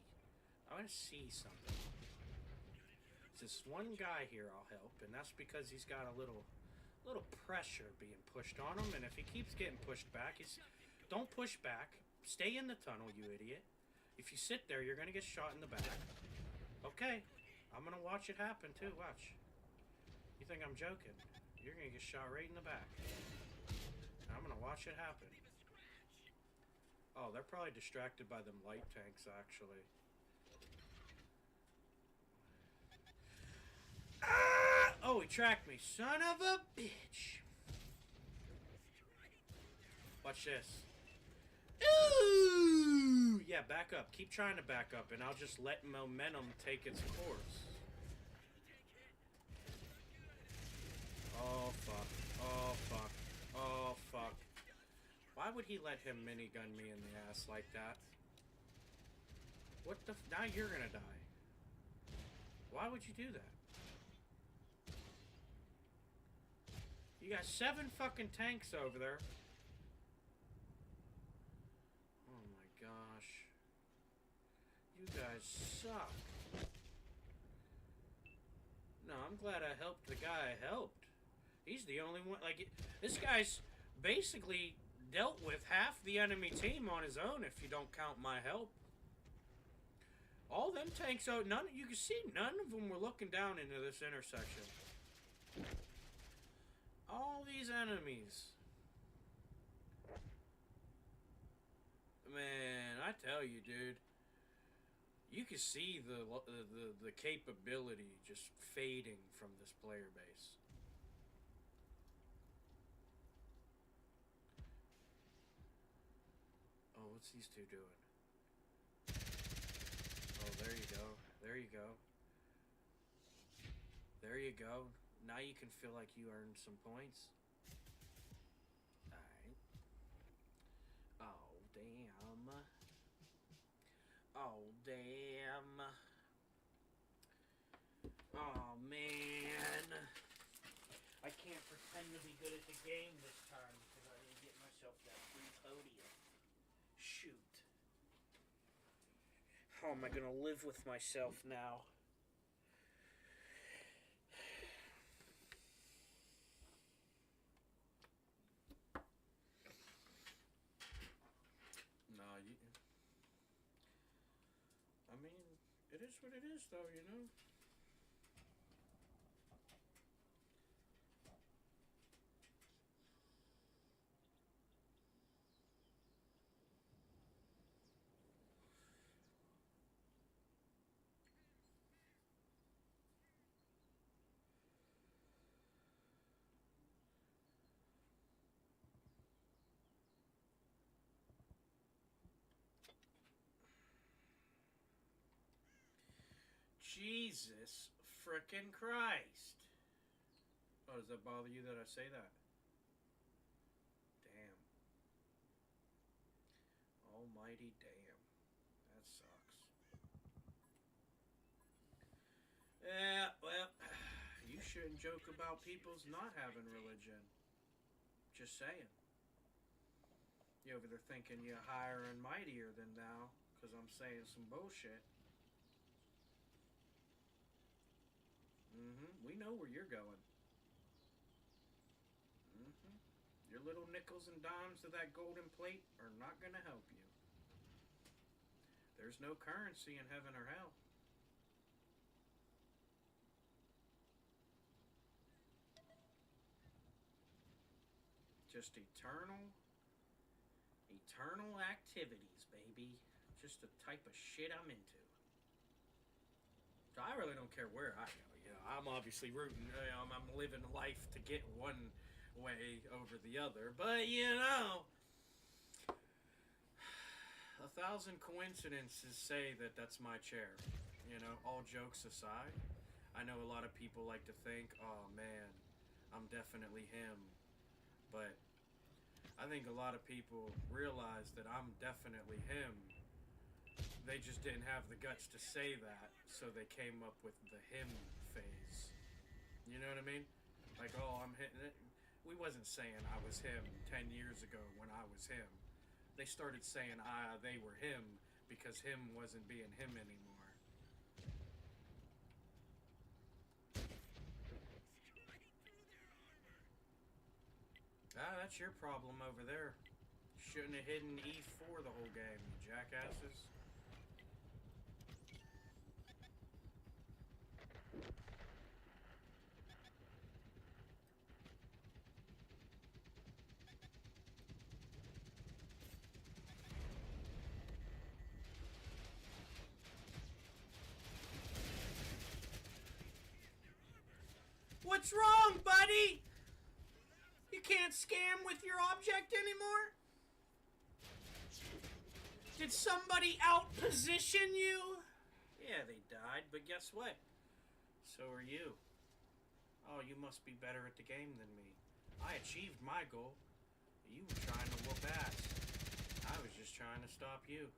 I want to see something. There's this one guy here I'll help, and that's because he's got a little pressure being pushed on him, and if he keeps getting pushed back, don't push back. Stay in the tunnel, you idiot. If you sit there, you're going to get shot in the back. Okay. I'm going to watch it happen, too. Watch. You think I'm joking? You're going to get shot right in the back. I'm going to watch it happen. Oh, they're probably distracted by them light tanks, actually. Ah! Oh, he tracked me. Son of a bitch. Watch this. Ooh! Yeah, back up. Keep trying to back up, and I'll just let momentum take its course. Oh, fuck. Oh, fuck. Oh, fuck. Why would he let him minigun me in the ass like that? What the... Now you're gonna die. Why would you do that? You got 7 fucking tanks over there. Oh my gosh. You guys suck. No, I'm glad I helped the guy I helped. He's the only one, like, this guy's basically dealt with half the enemy team on his own if you don't count my help. All them tanks out, you can see none of them were looking down into this intersection. All these enemies. Man, I tell you, dude. You can see the capability just fading from this player base. Oh, what's these two doing? Oh, there you go. There you go. There you go. Now you can feel like you earned some points. Alright. Oh, damn. Oh, damn. Oh, man. I can't pretend to be good at the game this time because I didn't get myself that free podium. Shoot. How am I gonna live with myself now? It is what it is, though, you know? Jesus frickin' Christ. Oh, does that bother you that I say that? Damn. Almighty damn. That sucks. Yeah, well, you shouldn't joke about people's not having religion. Just saying. You over there thinking you're higher and mightier than thou, because I'm saying some bullshit. We know where you're going. Your little nickels and dimes to that golden plate are not going to help you. There's no currency in heaven or hell. Just eternal activities, baby. Just the type of shit I'm into. So I really don't care where I go. You know, I'm obviously rooting. I'm living life to get one way over the other. But you know, 1,000 coincidences say that that's my chair. You know, all jokes aside, I know a lot of people like to think, "Oh man, I'm definitely him," but I think a lot of people realize that I'm definitely him. They just didn't have the guts to say that, so they came up with the him phase. You know what I mean? Like, oh, I'm him. We wasn't saying I was him 10 years ago when I was him. They started saying they were him because him wasn't being him anymore. That's your problem over there. Shouldn't have hidden E4 the whole game, you jackasses. What's wrong, buddy? You can't scam with your object anymore? Did somebody outposition you? Yeah, they died, but guess what? So are you. Oh, you must be better at the game than me. I achieved my goal. You were trying to whoop ass. I was just trying to stop you.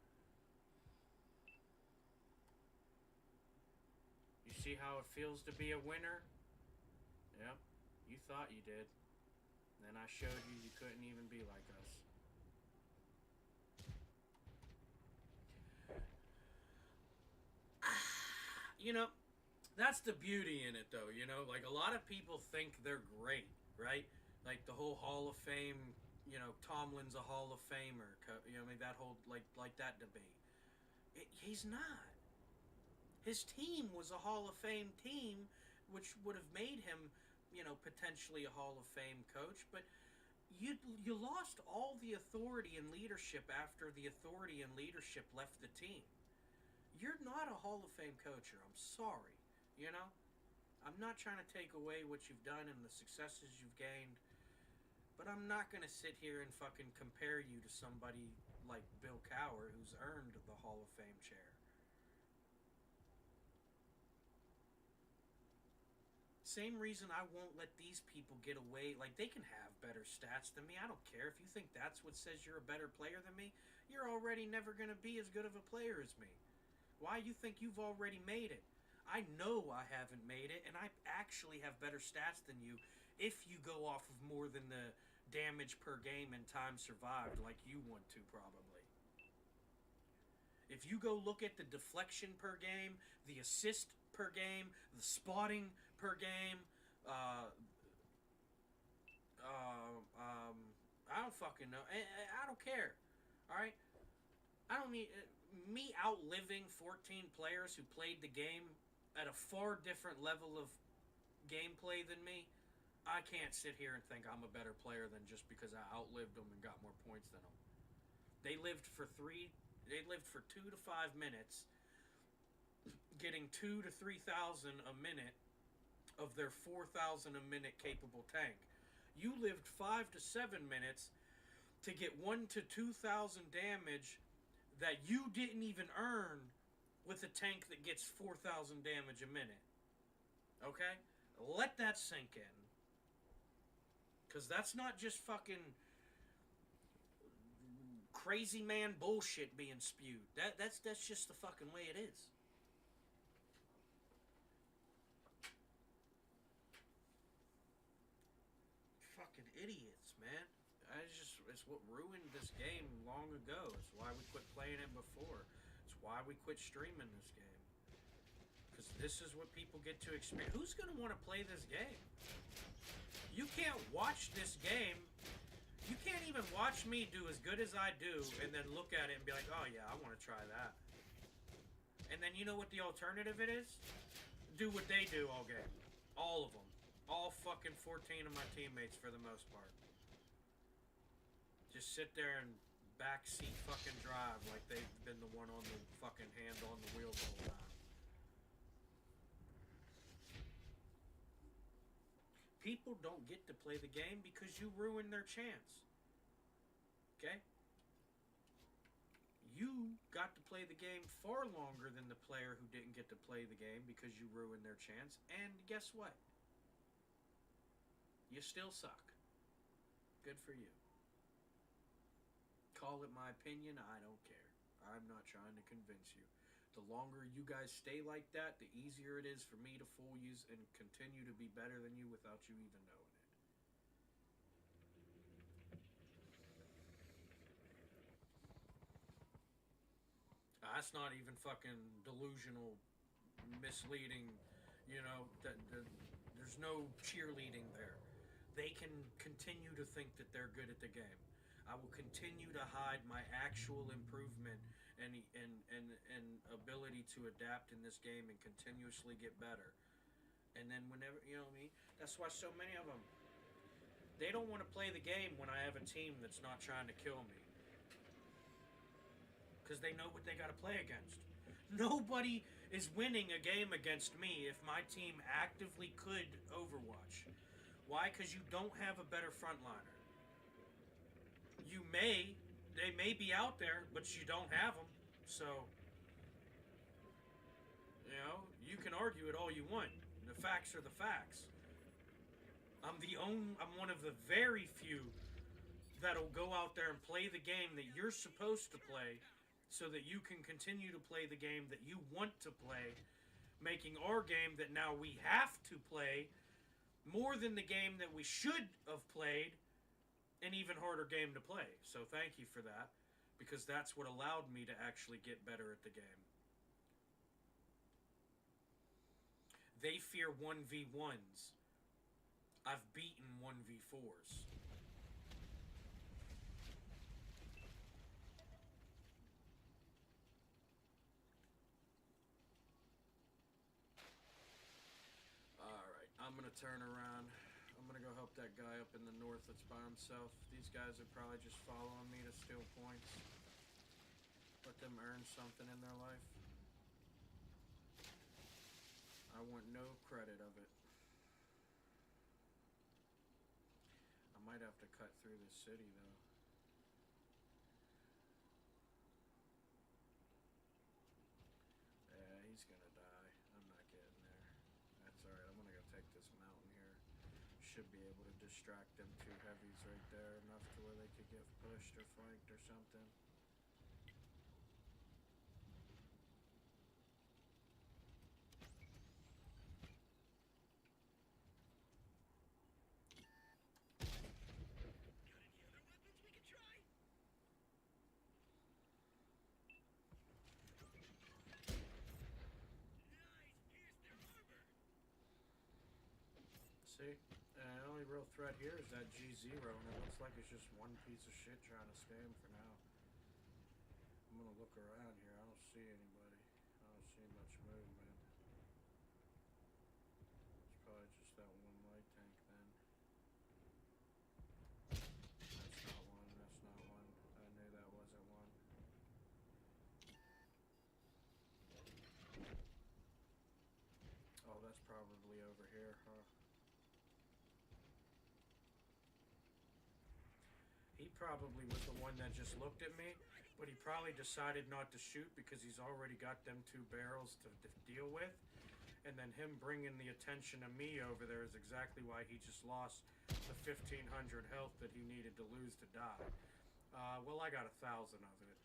You see how it feels to be a winner? Yep, you thought you did. Then I showed you you couldn't even be like us. You know, that's the beauty in it, though. You know, like a lot of people think they're great, right? Like the whole Hall of Fame. You know, Tomlin's a Hall of Famer. You know, I mean that whole like that debate. He's not. His team was a Hall of Fame team, which would have made him, you know, potentially a Hall of Fame coach. But you lost all the authority and leadership after the authority and leadership left the team. You're not a Hall of Fame coacher. I'm sorry. You know, I'm not trying to take away what you've done and the successes you've gained, but I'm not going to sit here and fucking compare you to somebody like Bill Cowher who's earned the Hall of Fame chair. Same reason I won't let these people get away. Like, they can have better stats than me. I don't care. If you think that's what says you're a better player than me, you're already never going to be as good of a player as me. Why you think you've already made it? I know I haven't made it, and I actually have better stats than you if you go off of more than the damage per game and time survived like you want to, probably. If you go look at the deflection per game, the assist per game, the spotting per game, I don't fucking know. I don't care. All right, I don't need me outliving 14 players who played the game at a far different level of gameplay than me. I can't sit here and think I'm a better player than just because I outlived them and got more points than them. They lived for 2 to 5 minutes, getting 2 to 3,000 a minute of their 4,000 a minute capable tank. You lived 5 to 7 minutes to get 1 to 2,000 damage that you didn't even earn with a tank that gets 4,000 damage a minute. Okay? Let that sink in. Because that's not just fucking crazy man bullshit being spewed. That's just the fucking way it is. Fucking idiots, man. It's what ruined this game long ago. It's why we quit playing it before. It's why we quit streaming this game. Because this is what people get to experience. Who's going to want to play this game? You can't watch this game. You can't even watch me do as good as I do and then look at it and be like, oh yeah, I want to try that. And then you know what the alternative it is? Do what they do all game. All of them. All fucking 14 of my teammates for the most part. Just sit there and backseat fucking drive like they've been the one on the fucking hand on the wheel the whole time. People don't get to play the game because you ruin their chance. Okay? You got to play the game far longer than the player who didn't get to play the game because you ruined their chance. And guess what? You still suck. Good for you. Call it my opinion, I don't care. I'm not trying to convince you. The longer you guys stay like that, the easier it is for me to fool you and continue to be better than you without you even knowing it. That's not even fucking delusional, misleading, there's no cheerleading there. They can continue to think that they're good at the game. I will continue to hide my actual improvement and ability to adapt in this game and continuously get better. And then whenever, you know what I mean? That's why so many of them, they don't want to play the game when I have a team that's not trying to kill me. Because they know what they got to play against. Nobody is winning a game against me if my team actively could Overwatch. Why? Because you don't have a better frontliner. They may be out there, but you don't have them. So, you can argue it all you want. The facts are the facts. I'm one of the very few that'll go out there and play the game that you're supposed to play so that you can continue to play the game that you want to play, making our game that now we have to play more than the game that we should have played, an even harder game to play. So thank you for that, because that's what allowed me to actually get better at the game. They fear 1v1s. I've beaten 1v4s. Alright, I'm gonna turn around. I'm gonna go help that guy up in the north that's by himself. These guys are probably just following me to steal points. Let them earn something in their life. I want no credit of it. I might have to cut through this city though. Yeah, he's gonna die. I'm not getting there. That's alright, I'm gonna go take this mountain here. Should be able to distract them two heavies right there enough to where they could get pushed or flanked or something. See? The only real threat here is that G0, and it looks like it's just one piece of shit trying to scam for now. I'm gonna look around here. I don't see anybody. I don't see much movement. It's probably just that one light tank then. That's not one. That's not one. I knew that wasn't one. Oh, that's probably over here, huh? He probably was the one that just looked at me, but he probably decided not to shoot because he's already got them 2 barrels to deal with. And then him bringing the attention of me over there is exactly why he just lost the 1,500 health that he needed to lose to die. Well, I got 1,000 of it.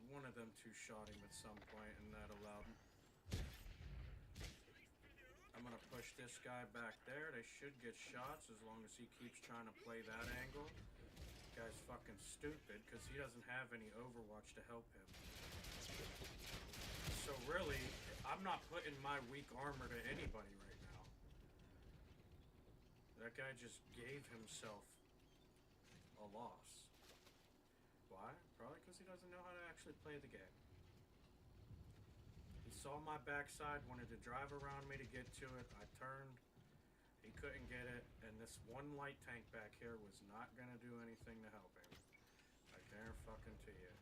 One of them 2 shot him at some point, and that allowed him. I'm gonna push this guy back there. They should get shots as long as he keeps trying to play that angle. Guy's fucking stupid because he doesn't have any Overwatch to help him. So really, I'm not putting my weak armor to anybody right now. That guy just gave himself a loss. Why? Probably because he doesn't know how to actually play the game. He saw my backside, wanted to drive around me to get to it. I turned. He couldn't get it. And this one light tank back here was not going to do anything to help him. I guarantee fucking to you.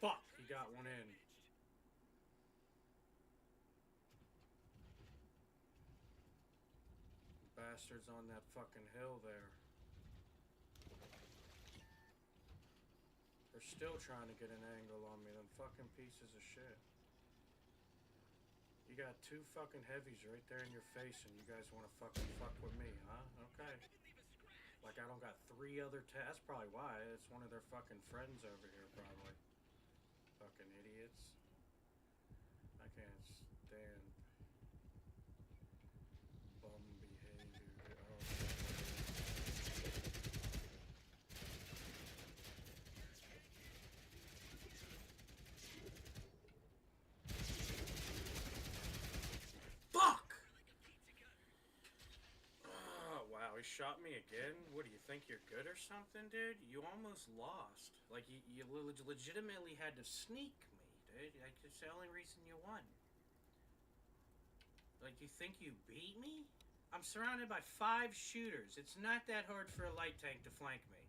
Fuck, he got one in. Bastards on that fucking hill there. They're still trying to get an angle on me, them fucking pieces of shit. You got 2 fucking heavies right there in your face and you guys want to fucking fuck with me, huh? Okay. Like I don't got 3 other that's probably why. It's one of their fucking friends over here, probably. Fucking idiots. I can't stand bum behavior. Oh. Fuck! Oh, wow, he shot me again? What, do you think you're good or something, dude? You almost lost. Like, you legitimately had to sneak me, dude. Like, it's the only reason you won. Like, you think you beat me? I'm surrounded by 5 shooters. It's not that hard for a light tank to flank me.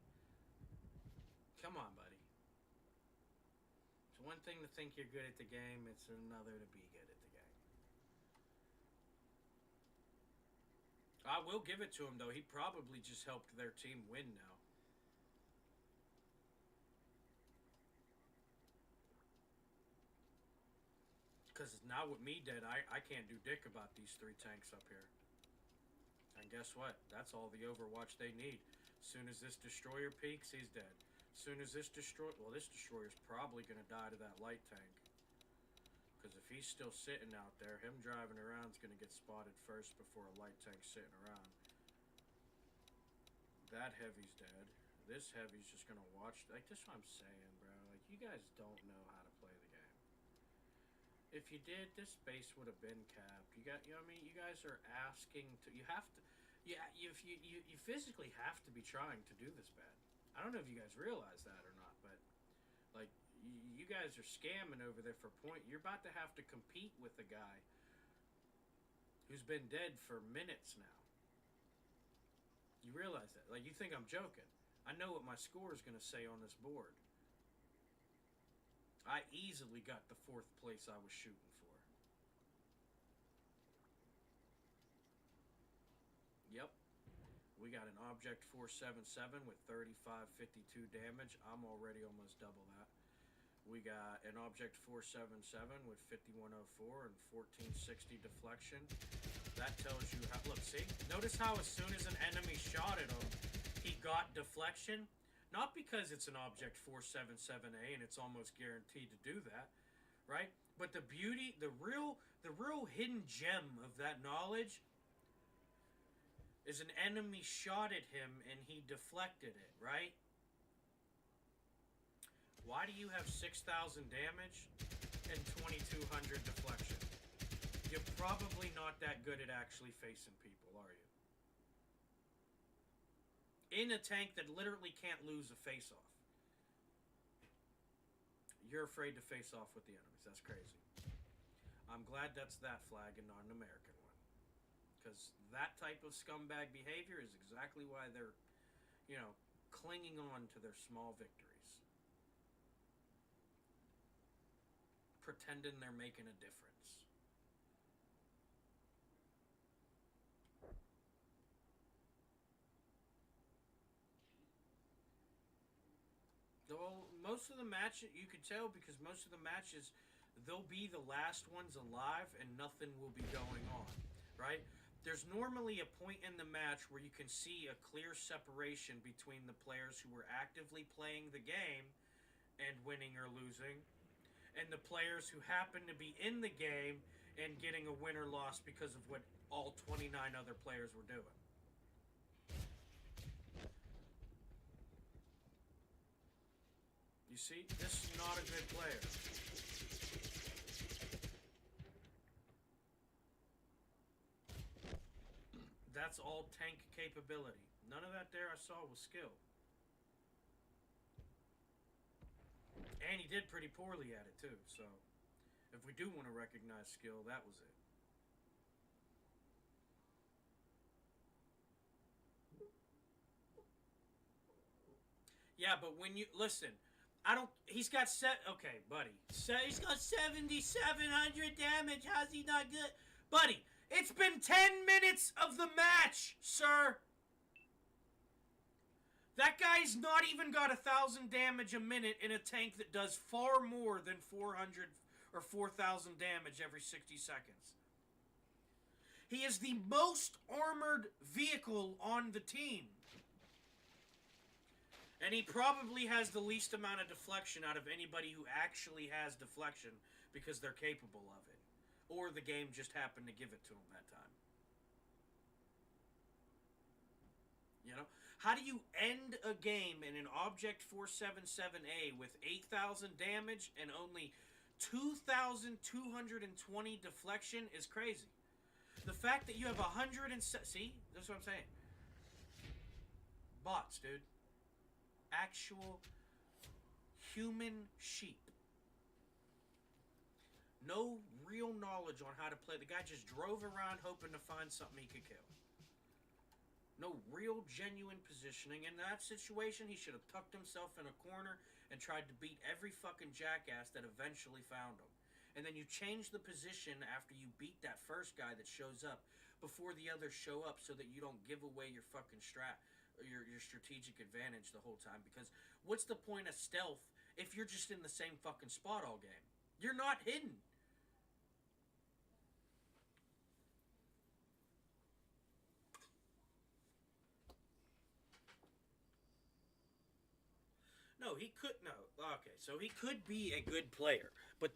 Come on, buddy. It's one thing to think you're good at the game. It's another to be good at the game. I will give it to him, though. He probably just helped their team win now. Because now with me dead, I can't do dick about these 3 tanks up here. And guess what? That's all the Overwatch they need. As soon as this destroyer peaks, he's dead. As soon as this this destroyer's probably going to die to that light tank. Because if he's still sitting out there, him driving around is going to get spotted first before a light tank's sitting around. That heavy's dead. This heavy's just going to watch. Like, this is what I'm saying, bro. Like, you guys don't know how to play the game. If you did, this base would have been capped. You got, you know what I mean? You guys are asking to, you have to, yeah, you physically have to be trying to do this bad. I don't know if you guys realize that or not, but like you guys are scamming over there for point. You're about to have to compete with a guy who's been dead for minutes now. You realize that? Like, you think I'm joking? I know what my score is going to say on this board. I easily got the 4th place I was shooting for. Yep. We got an Object 477 with 3552 damage. I'm already almost double that. We got an Object 477 with 5104 and 1460 deflection. That tells you how. Look, see? Notice how as soon as an enemy shot at him, he got deflection? Not because it's an Object 477A and it's almost guaranteed to do that, right? But the beauty, the real hidden gem of that knowledge is an enemy shot at him and he deflected it, right? Why do you have 6,000 damage and 2,200 deflection? You're probably not that good at actually facing people, are you? In a tank that literally can't lose a face-off. You're afraid to face off with the enemies. That's crazy. I'm glad that's that flag and not an American one. Because that type of scumbag behavior is exactly why they're, clinging on to their small victories. Pretending they're making a difference. Though most of the matches, you could tell because most of the matches, they'll be the last ones alive and nothing will be going on, right? There's normally a point in the match where you can see a clear separation between the players who were actively playing the game and winning or losing, and the players who happen to be in the game and getting a win or loss because of what all 29 other players were doing. You see, this is not a good player. That's all tank capability. None of that there I saw was skill. And he did pretty poorly at it too, so if we do want to recognize skill, that was it. Yeah, but when you listen, I don't. He's got okay, buddy. He's got 7,700 damage. How's he not good, buddy? It's been 10 minutes of the match, sir. That guy's not even got 1,000 damage a minute in a tank that does far more than 400 or 4,000 damage every 60 seconds. He is the most armored vehicle on the team. And he probably has the least amount of deflection out of anybody who actually has deflection because they're capable of it. Or the game just happened to give it to him that time. You know? How do you end a game in an Object 477A with 8,000 damage and only 2,220 deflection is crazy. The fact that you have 107... See? That's what I'm saying. Bots, dude. Actual human sheep. No real knowledge on how to play. The guy just drove around hoping to find something he could kill. No real genuine positioning. In that situation, he should have tucked himself in a corner and tried to beat every fucking jackass that eventually found him. And then you change the position after you beat that first guy that shows up before the others show up so that you don't give away your fucking your strategic advantage the whole time. Because what's the point of stealth if you're just in the same fucking spot all game? You're not hidden. No, he could no. Okay, so he could be a good player, but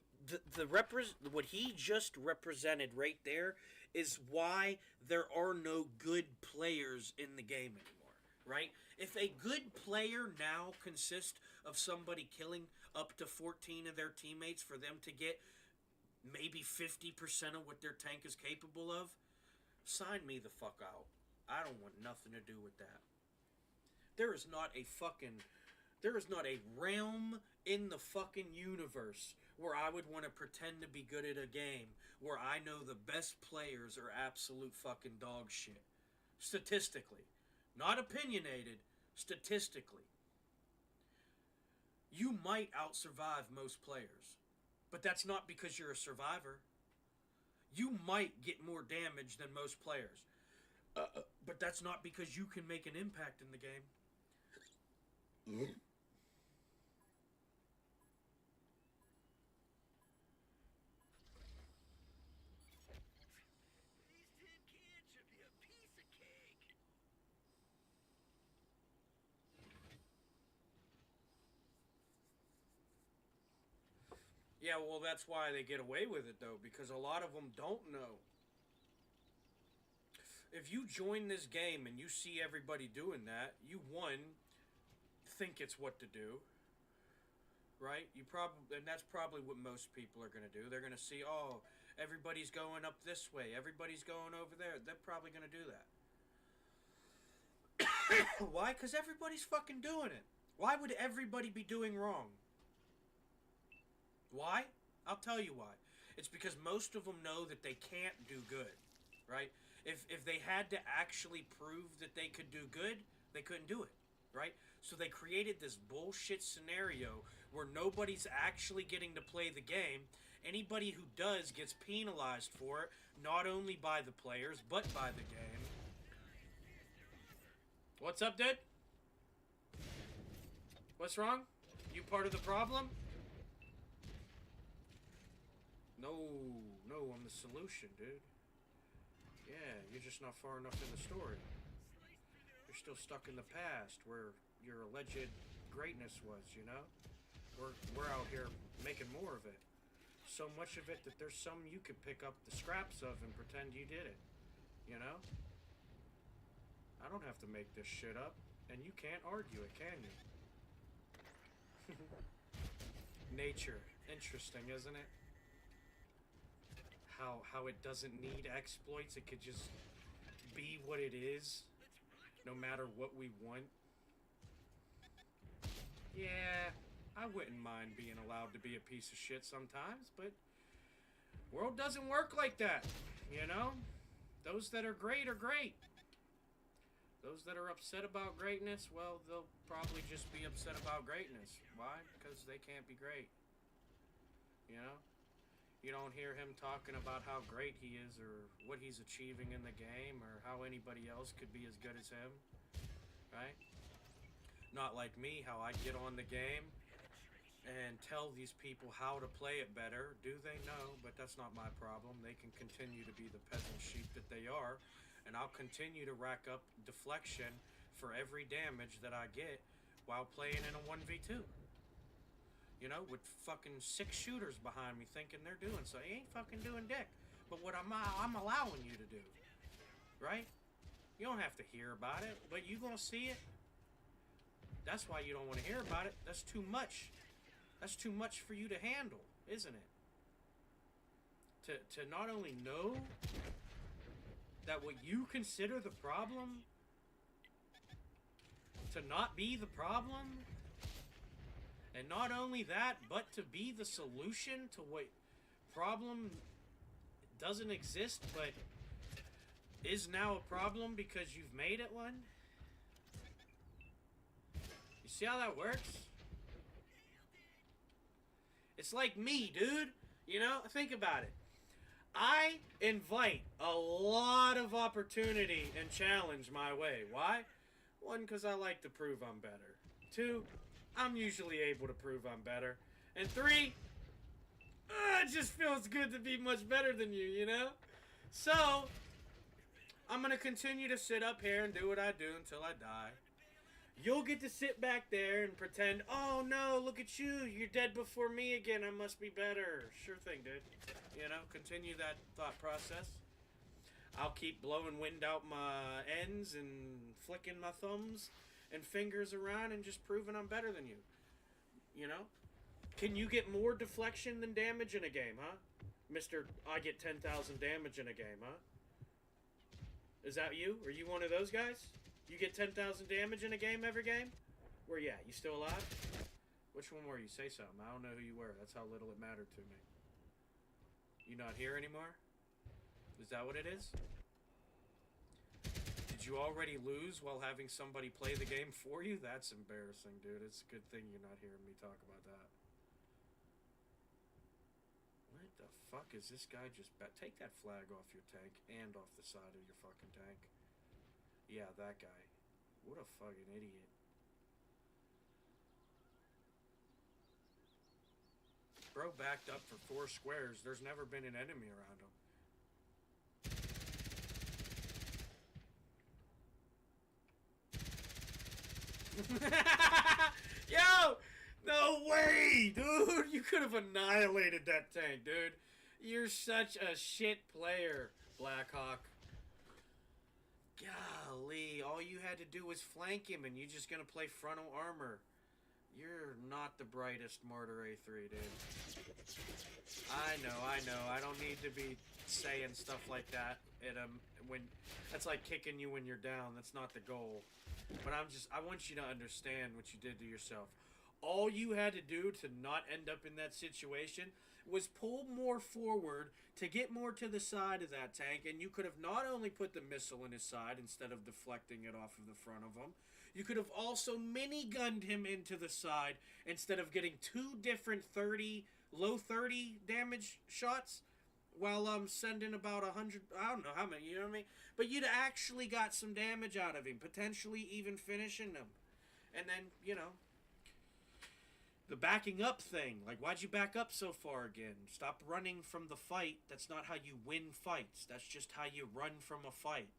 what he just represented right there is why there are no good players in the game anymore, right? If a good player now consists of somebody killing up to 14 of their teammates for them to get maybe 50% of what their tank is capable of, sign me the fuck out. I don't want nothing to do with that. There is not a fucking... There is not a realm in the fucking universe where I would want to pretend to be good at a game where I know the best players are absolute fucking dog shit. Statistically. Not opinionated. Statistically. You might out-survive most players. But that's not because you're a survivor. You might get more damage than most players. But that's not because you can make an impact in the game. These tin cans should be a piece of cake. Yeah, well, that's why they get away with it, though, because a lot of them don't know. If you join this game and you see everybody doing that, you, one, think it's what to do, right? You probably, and that's probably what most people are going to do. They're going to see, oh, everybody's going up this way, everybody's going over there. They're probably going to do that. Why? Because everybody's fucking doing it. Why would everybody be doing wrong? Why? I'll tell you why. It's because most of them know that they can't do good, right? If they had to actually prove that they could do good, they couldn't do it, right? So they created this bullshit scenario where nobody's actually getting to play the game. Anybody who does gets penalized for it, not only by the players, but by the game. What's up, dude? What's wrong? You part of the problem? No, I'm the solution, dude. Yeah, you're just not far enough in the story. You're still stuck in the past where your alleged greatness was, you know? We're out here making more of it. So much of it that there's some you could pick up the scraps of and pretend you did it. You know? I don't have to make this shit up. And you can't argue it, can you? Nature. Interesting, isn't it? How it doesn't need exploits. It could just be what it is, no matter what we want. Yeah, I wouldn't mind being allowed to be a piece of shit sometimes, but world doesn't work like that, you know? Those that are great are great. Those that are upset about greatness, well, they'll probably just be upset about greatness. Why? Because they can't be great. You know? You don't hear him talking about how great he is or what he's achieving in the game or how anybody else could be as good as him, right? Not like me, how I get on the game and tell these people how to play it better. Do they know? But that's not my problem. They can continue to be the peasant sheep that they are, and I'll continue to rack up deflection for every damage that I get while playing in a 1v2. You know, with fucking 6 shooters behind me thinking they're doing so. He ain't fucking doing dick. But what I'm allowing you to do. Right? You don't have to hear about it, but you gonna see it. That's why you don't want to hear about it. That's too much. That's too much for you to handle, isn't it? To not only know that what you consider the problem to not be the problem. And not only that, but to be the solution to what problem doesn't exist, but is now a problem because you've made it one. You see how that works? It's like me, dude. You know, think about it. I invite a lot of opportunity and challenge my way. Why? 1, because I like to prove I'm better. 2, I'm usually able to prove I'm better. And 3, it just feels good to be much better than you, you know? So, I'm going to continue to sit up here and do what I do until I die. You'll get to sit back there and pretend, oh no, look at you, you're dead before me again, I must be better. Sure thing, dude. You know, continue that thought process. I'll keep blowing wind out my ends and flicking my thumbs and fingers around and just proving I'm better than you. You know? Can you get more deflection than damage in a game, huh? Mr. I get 10,000 damage in a game, huh? Is that you? Are you one of those guys? You get 10,000 damage in a game every game? Where you at? You still alive? Which one were you? Say something. I don't know who you were. That's how little it mattered to me. You not here anymore? Is that what it is? Did you already lose while having somebody play the game for you? That's embarrassing, dude. It's a good thing you're not hearing me talk about that. What the fuck is this guy just... Take that flag off your tank and off the side of your fucking tank. Yeah, that guy. What a fucking idiot. Bro backed up for 4 squares. There's never been an enemy around him. Yo! No way, dude! You could have annihilated that tank, dude. You're such a shit player, Blackhawk. Golly, all you had to do was flank him and you're just gonna play frontal armor. You're not the brightest Martyr A3, dude. I know. I don't need to be saying stuff like that when that's like kicking you when you're down. That's not the goal. But I want you to understand what you did to yourself. All you had to do to not end up in that situation was pull more forward to get more to the side of that tank, and you could have not only put the missile in his side instead of deflecting it off of the front of him, you could have also minigunned him into the side instead of getting 2 different low 30 damage shots while sending about 100, I don't know how many, you know what I mean? But you'd actually got some damage out of him, potentially even finishing him. And then, you know, the backing up thing. Like, why'd you back up so far again? Stop running from the fight. That's not how you win fights. That's just how you run from a fight.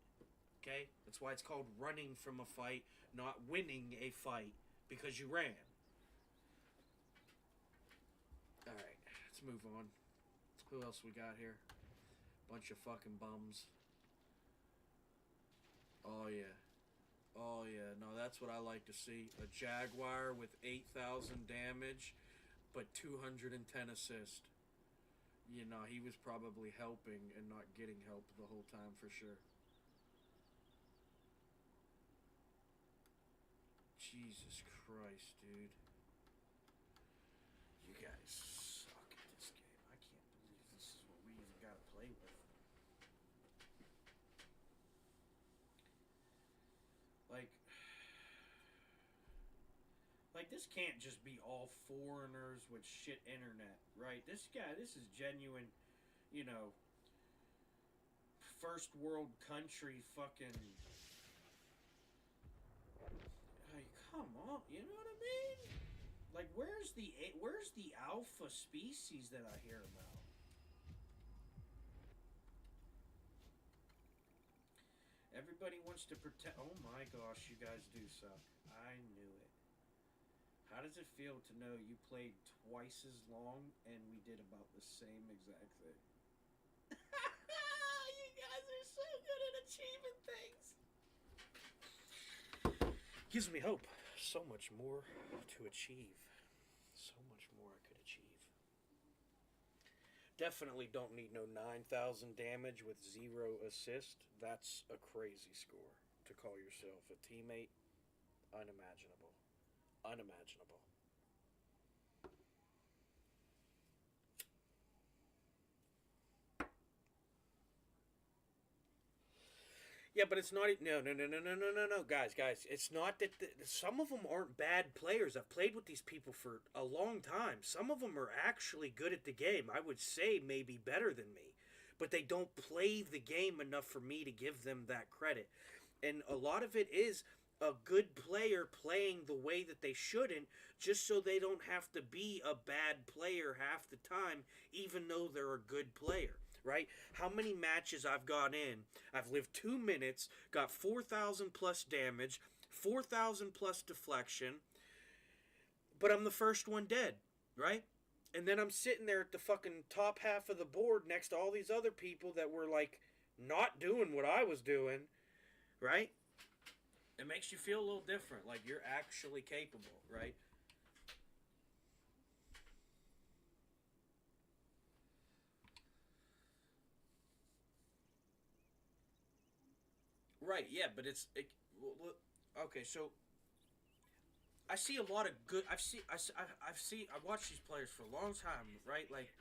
Okay? That's why it's called running from a fight, not winning a fight, because you ran. Alright, let's move on. Who else we got here? Bunch of fucking bums. Oh, yeah. Oh, yeah. No, that's what I like to see. A Jaguar with 8,000 damage, but 210 assist. You know, he was probably helping and not getting help the whole time for sure. Jesus Christ, dude. You guys suck at this game. I can't believe this is what we even gotta play with. Like this can't just be all foreigners with shit internet, right? This is genuine, you know, first world country fucking... Like, come on, you know what I mean? Like, where's the alpha species that I hear about? Everybody wants to protect... Oh my gosh, you guys do suck. I knew it. How does it feel to know you played twice as long and we did about the same exact thing? You guys are so good at achieving things. Gives me hope. So much more to achieve. So much more I could achieve. Definitely don't need no 9,000 damage with 0 assist. That's a crazy score to call yourself a teammate. Unimaginable. Unimaginable. Yeah, but it's not... No, guys. It's not that... Some of them aren't bad players. I've played with these people for a long time. Some of them are actually good at the game. I would say maybe better than me. But they don't play the game enough for me to give them that credit. And a lot of it is a good player playing the way that they shouldn't, just so they don't have to be a bad player half the time, even though they're a good player, right? How many matches I've gone in, I've lived 2 minutes, got 4,000 plus damage, 4,000 plus deflection, but I'm the first one dead, right? And then I'm sitting there at the fucking top half of the board next to all these other people that were, like, not doing what I was doing, right? It makes you feel a little different, like you're actually capable, right? Right, yeah, but Okay, so I see a lot of good. I've watched these players for a long time, right? Like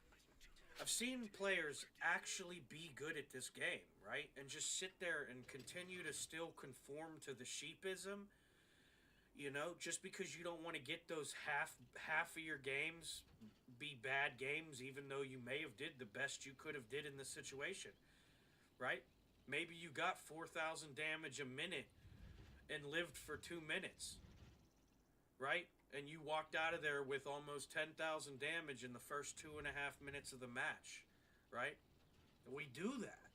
I've seen players actually be good at this game, right? And just sit there and continue to still conform to the sheepism, just because you don't want to get those half of your games be bad games, even though you may have did the best you could have did in the situation, right? Maybe you got 4,000 damage a minute and lived for 2 minutes, right? And you walked out of there with almost 10,000 damage in the first 2.5 minutes of the match, right? We do that.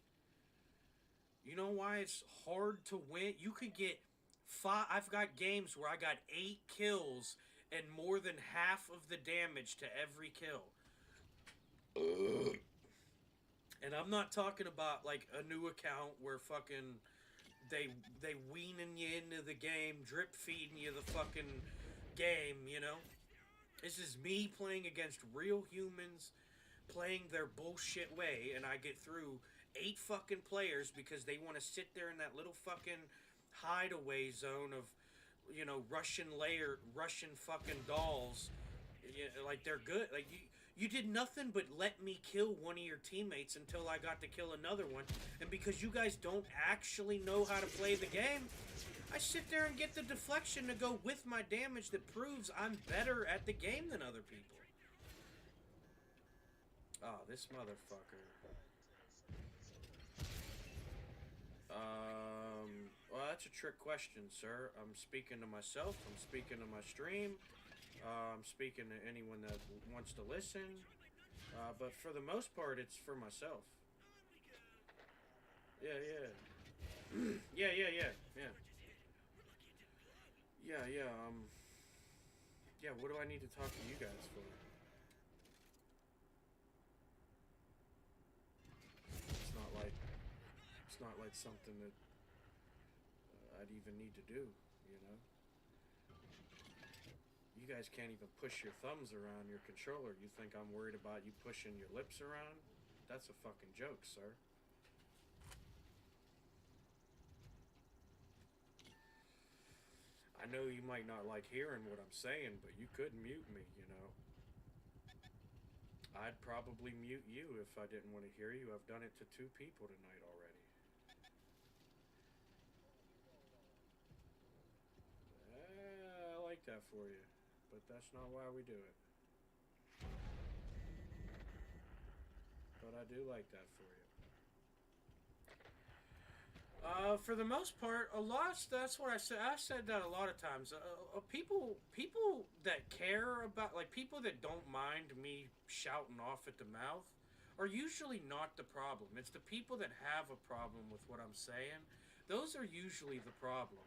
You know why it's hard to win? You could get five. I've got games where I got 8 kills and more than half of the damage to every kill. And I'm not talking about like a new account where fucking they weaning you into the game, drip feeding you the fucking game. This is me playing against real humans, playing their bullshit way, and I get through 8 fucking players because they want to sit there in that little fucking hideaway zone of, Russian fucking dolls. Like they're good. Like you did nothing but let me kill one of your teammates until I got to kill another one, and because you guys don't actually know how to play the game, I sit there and get the deflection to go with my damage that proves I'm better at the game than other people. Oh, this motherfucker. Well, that's a trick question, sir. I'm speaking to myself. I'm speaking to my stream. I'm speaking to anyone that wants to listen. But for the most part, it's for myself. Yeah, yeah. Yeah. Yeah, what do I need to talk to you guys for? It's not like, it's not like something that I'd even need to do, you know? You guys can't even push your thumbs around your controller. You think I'm worried about you pushing your lips around? That's a fucking joke, sir. I know you might not like hearing what I'm saying, but you could mute me, I'd probably mute you if I didn't want to hear you. I've done it to 2 people tonight already. I like that for you, but that's not why we do it. But I do like that for you. For the most part, a lot. That's what I said. I said that a lot of times. People that care about, like people that don't mind me shouting off at the mouth, are usually not the problem. It's the people that have a problem with what I'm saying. Those are usually the problem.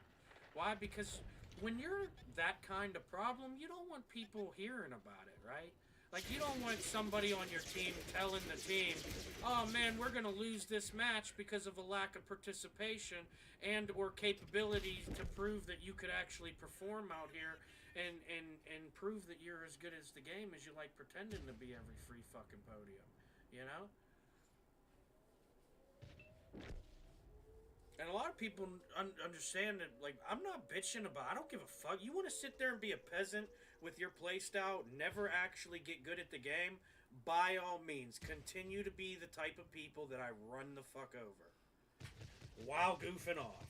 Why? Because when you're that kind of problem, you don't want people hearing about it, right? Like, you don't want somebody on your team telling the team, oh man, we're going to lose this match because of a lack of participation and or capability to prove that you could actually perform out here and prove that you're as good as the game as you like pretending to be every free fucking podium, you know? And a lot of people understand that, like, I'm not bitching about, I don't give a fuck. You want to sit there and be a peasant with your playstyle, never actually get good at the game, by all means, continue to be the type of people that I run the fuck over while goofing off.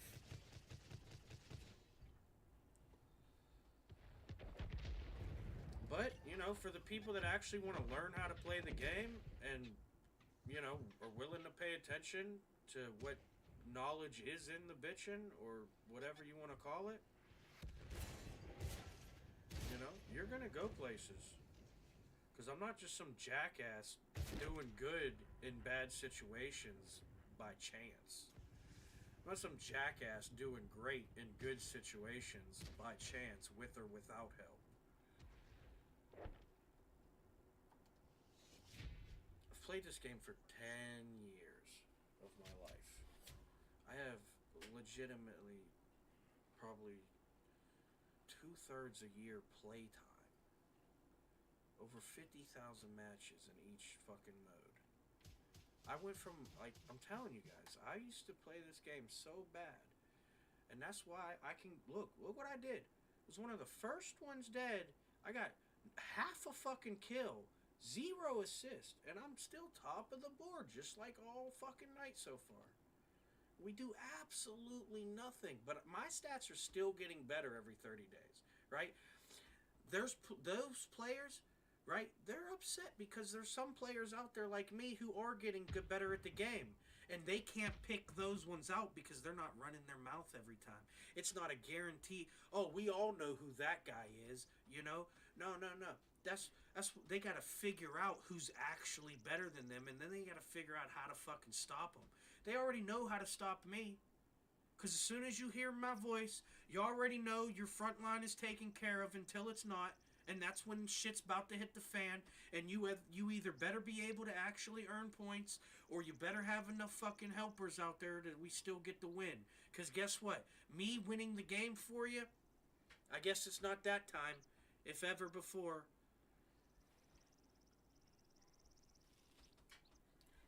But, for the people that actually want to learn how to play the game and, are willing to pay attention to what knowledge is in the bitchin', or whatever you want to call it, you're gonna go places. Because I'm not just some jackass doing good in bad situations by chance. I'm not some jackass doing great in good situations by chance, with or without help. I've played this game for 10 years of my life. I have legitimately probably 2/3 a year playtime. Over 50,000 matches in each fucking mode. I went from, like, I'm telling you guys, I used to play this game so bad And that's why I can look what I did. It was one of the first ones dead. I got half a fucking kill, 0 assist, and I'm still top of the board, just like all fucking night so far. We do absolutely nothing, but my stats are still getting better every 30 days, right? There's those players, right? They're upset because there's some players out there like me who are getting better at the game, and they can't pick those ones out because they're not running their mouth every time. It's not a guarantee. Oh, we all know who that guy is, you know? No, no, no. That's they got to figure out who's actually better than them, and then they got to figure out how to fucking stop them. They already know how to stop me. Because as soon as you hear my voice, you already know your front line is taken care of until it's not. And that's when shit's about to hit the fan. And you either better be able to actually earn points, or you better have enough fucking helpers out there that we still get the win. Because guess what? Me winning the game for you, I guess it's not that time, if ever before.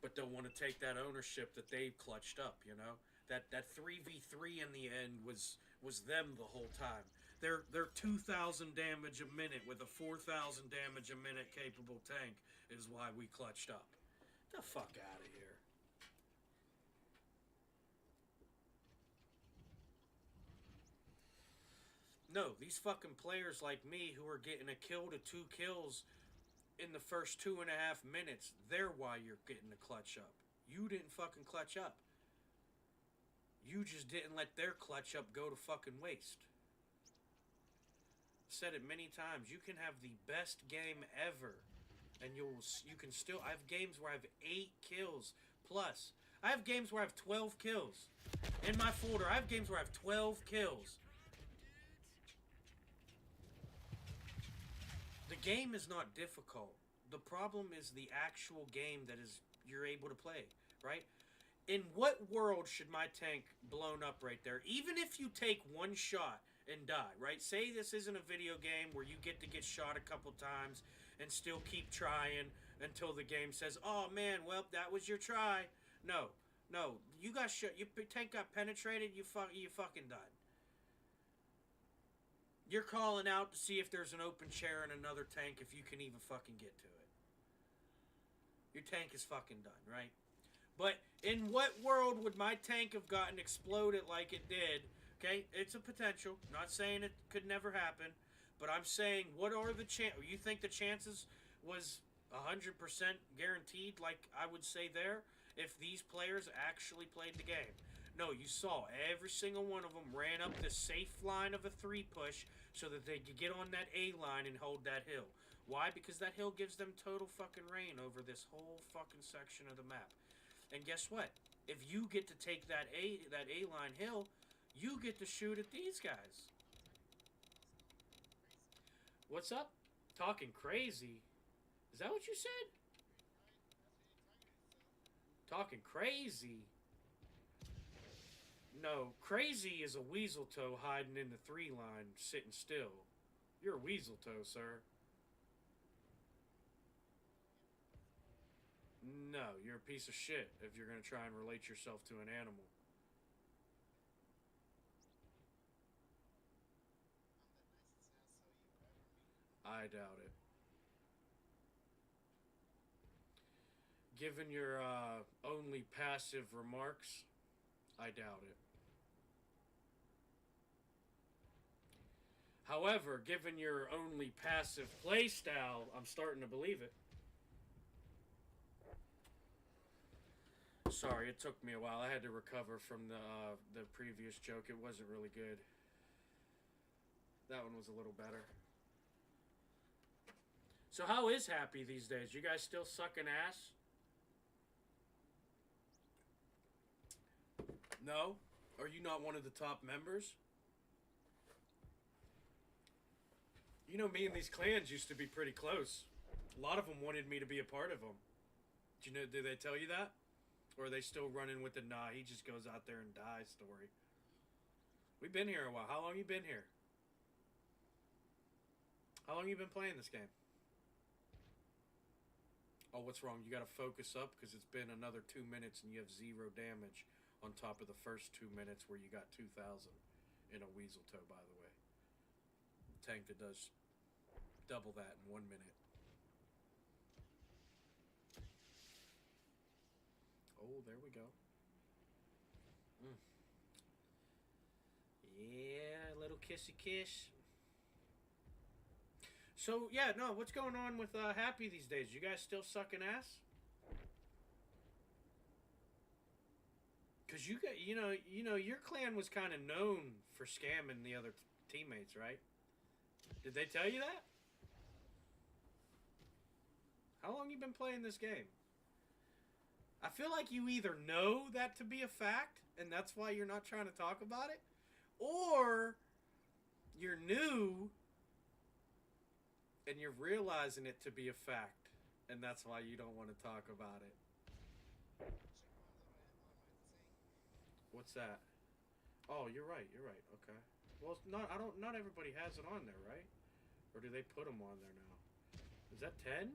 But don't want to take that ownership that they clutched up, you know? That 3v3 in the end was them the whole time. They're 2,000 damage a minute with a 4,000 damage a minute capable tank is why we clutched up. Get the fuck out of here. No, these fucking players like me who are getting a kill to 2 kills in the first 2.5 minutes, they're why you're getting the clutch up. You didn't fucking clutch up. You just didn't let their clutch up go to fucking waste. Said it many times. You can have the best game ever, and you can still. I have games where I have 8 kills plus. I have games where I have 12 kills. In my folder, I have games where I have 12 kills. The game is not difficult. The problem is the actual game that is you're able to play, right? In what world should my tank blown up right there? Even if you take one shot and die, right? Say this isn't a video game where you get to get shot a couple times and still keep trying until the game says, "Oh man, well that was your try." No, you got shot. Your tank got penetrated. You fucking died. You're calling out to see if there's an open chair in another tank if you can even fucking get to it. Your tank is fucking done, right? But in what world would my tank have gotten exploded like it did? Okay, it's a potential. Not saying it could never happen, but I'm saying what are the chances? You think the chances was 100% guaranteed, like I would say there, if these players actually played the game? No, you saw every single one of them ran up the safe line of a 3 push so that they could get on that A line and hold that hill. Why? Because that hill gives them total fucking reign over this whole fucking section of the map. And guess what? If you get to take that A line hill, you get to shoot at these guys. What's up? Talking crazy. Is that what you said? Talking crazy. No, crazy is a weasel toe hiding in the 3 line, sitting still. You're a weasel toe, sir. No, you're a piece of shit if you're going to try and relate yourself to an animal. I doubt it. Given your only passive remarks, I doubt it. However, given your only passive playstyle, I'm starting to believe it. Sorry, it took me a while. I had to recover from the previous joke. It wasn't really good. That one was a little better. So how is Happy these days? You guys still sucking ass? No? Are you not one of the top members? You know, me and these clans used to be pretty close. A lot of them wanted me to be a part of them. Did they tell you that? Or are they still running with the nah, he just goes out there and dies story? We've been here a while. How long you been here? How long you been playing this game? Oh, what's wrong? You gotta focus up because it's been another 2 minutes and you have 0 damage. On top of the first 2 minutes where you got 2,000 in a weasel toe, by the way. Tank that does double that in 1 minute. Oh, there we go. Yeah, a little kissy kiss. So yeah, no, what's going on with Happy these days? You guys still sucking ass? Cause you got, your clan was kind of known for scamming the other teammates, right? Did they tell you that? How long you been playing this game? I feel like you either know that to be a fact, and that's why you're not trying to talk about it, or you're new and you're realizing it to be a fact, and that's why you don't want to talk about it. What's that? Oh, you're right. You're right. Okay. Well, it's not. I don't. Not everybody has it on there, right? Or do they put them on there now? Is that 10?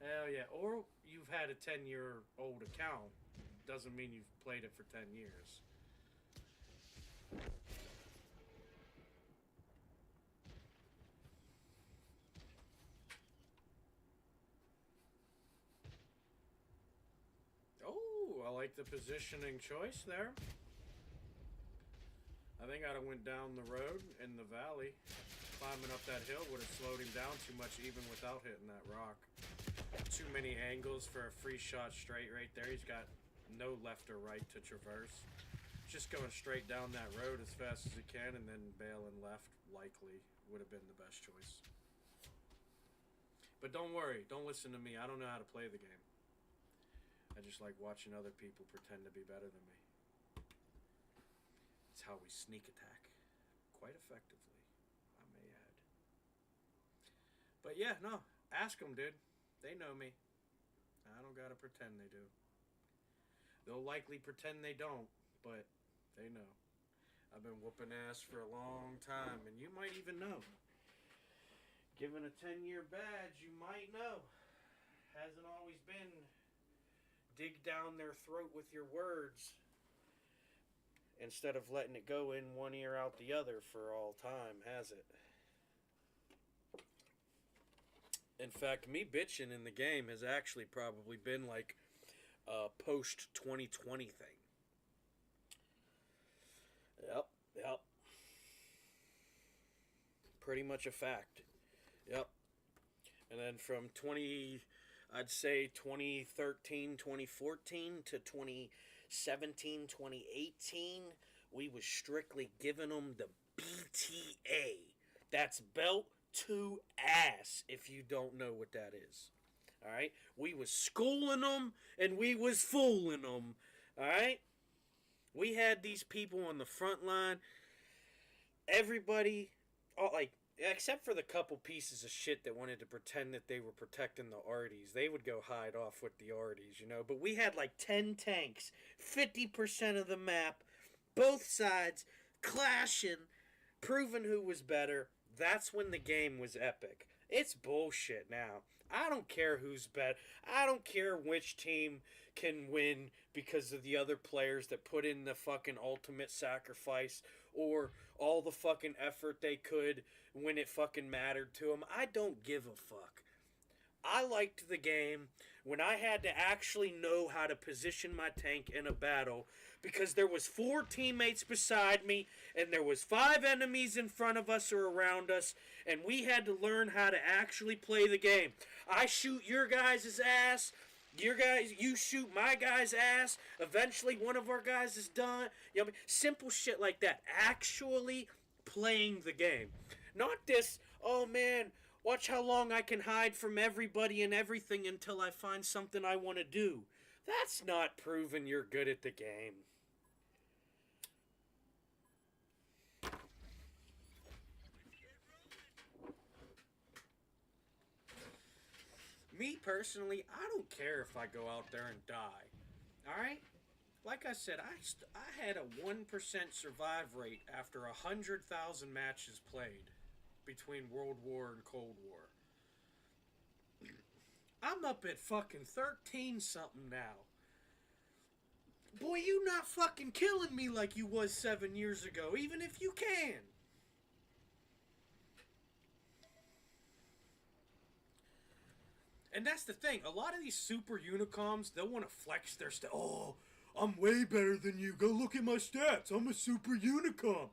Hell yeah. Or you've had a 10-year-old account. Doesn't mean you've played it for 10 years. Oh, I like the positioning choice there. I think I'd have went down the road in the valley. Climbing up that hill would have slowed him down too much even without hitting that rock. Too many angles for a free shot straight right there. He's got no left or right to traverse. Just going straight down that road as fast as he can and then bailing left likely would have been the best choice. But don't worry. Don't listen to me. I don't know how to play the game. I just like watching other people pretend to be better than me. It's how we sneak attack. Quite effectively, I may add. But yeah, no. Ask them, dude. They know me. I don't gotta pretend they do. They'll likely pretend they don't, but they know. I've been whooping ass for a long time, and you might even know. Given a 10-year badge, you might know. Hasn't always been dig down their throat with your words instead of letting it go in one ear out the other for all time, has it? In fact, me bitching in the game has actually probably been like a post 2020 thing. Yep. Pretty much a fact. Yep. And then from I'd say 2013, 2014 to 2017, 2018, we was strictly giving them the BTA. That's belt to ass, if you don't know what that is. Alright? We was schooling them and we was fooling them. Alright? We had these people on the front line. Everybody, except for the couple pieces of shit that wanted to pretend that they were protecting the arties. They would go hide off with the arties, But we had like 10 tanks, 50% of the map, both sides, clashing, proving who was better. That's when the game was epic. It's bullshit now. I don't care who's better. I don't care which team can win because of the other players that put in the fucking ultimate sacrifice or all the fucking effort they could when it fucking mattered to them. I don't give a fuck. I liked the game when I had to actually know how to position my tank in a battle because there was 4 teammates beside me and there was 5 enemies in front of us or around us, and we had to learn how to actually play the game. I shoot your guys' ass. You shoot my guy's ass. Eventually, one of our guys is done. Simple shit like that. Actually playing the game. Not this, oh man, watch how long I can hide from everybody and everything until I find something I want to do. That's not proving you're good at the game. Me personally, I don't care if I go out there and die. Alright? Like I said, I had a 1% survive rate after 100,000 matches played between World War and Cold War. I'm up at fucking 13 something now. Boy, you not fucking killing me like you was 7 years ago, even if you can. And that's the thing. A lot of these super unicoms, they'll want to flex their stuff. Oh, I'm way better than you. Go look at my stats. I'm a super unicom.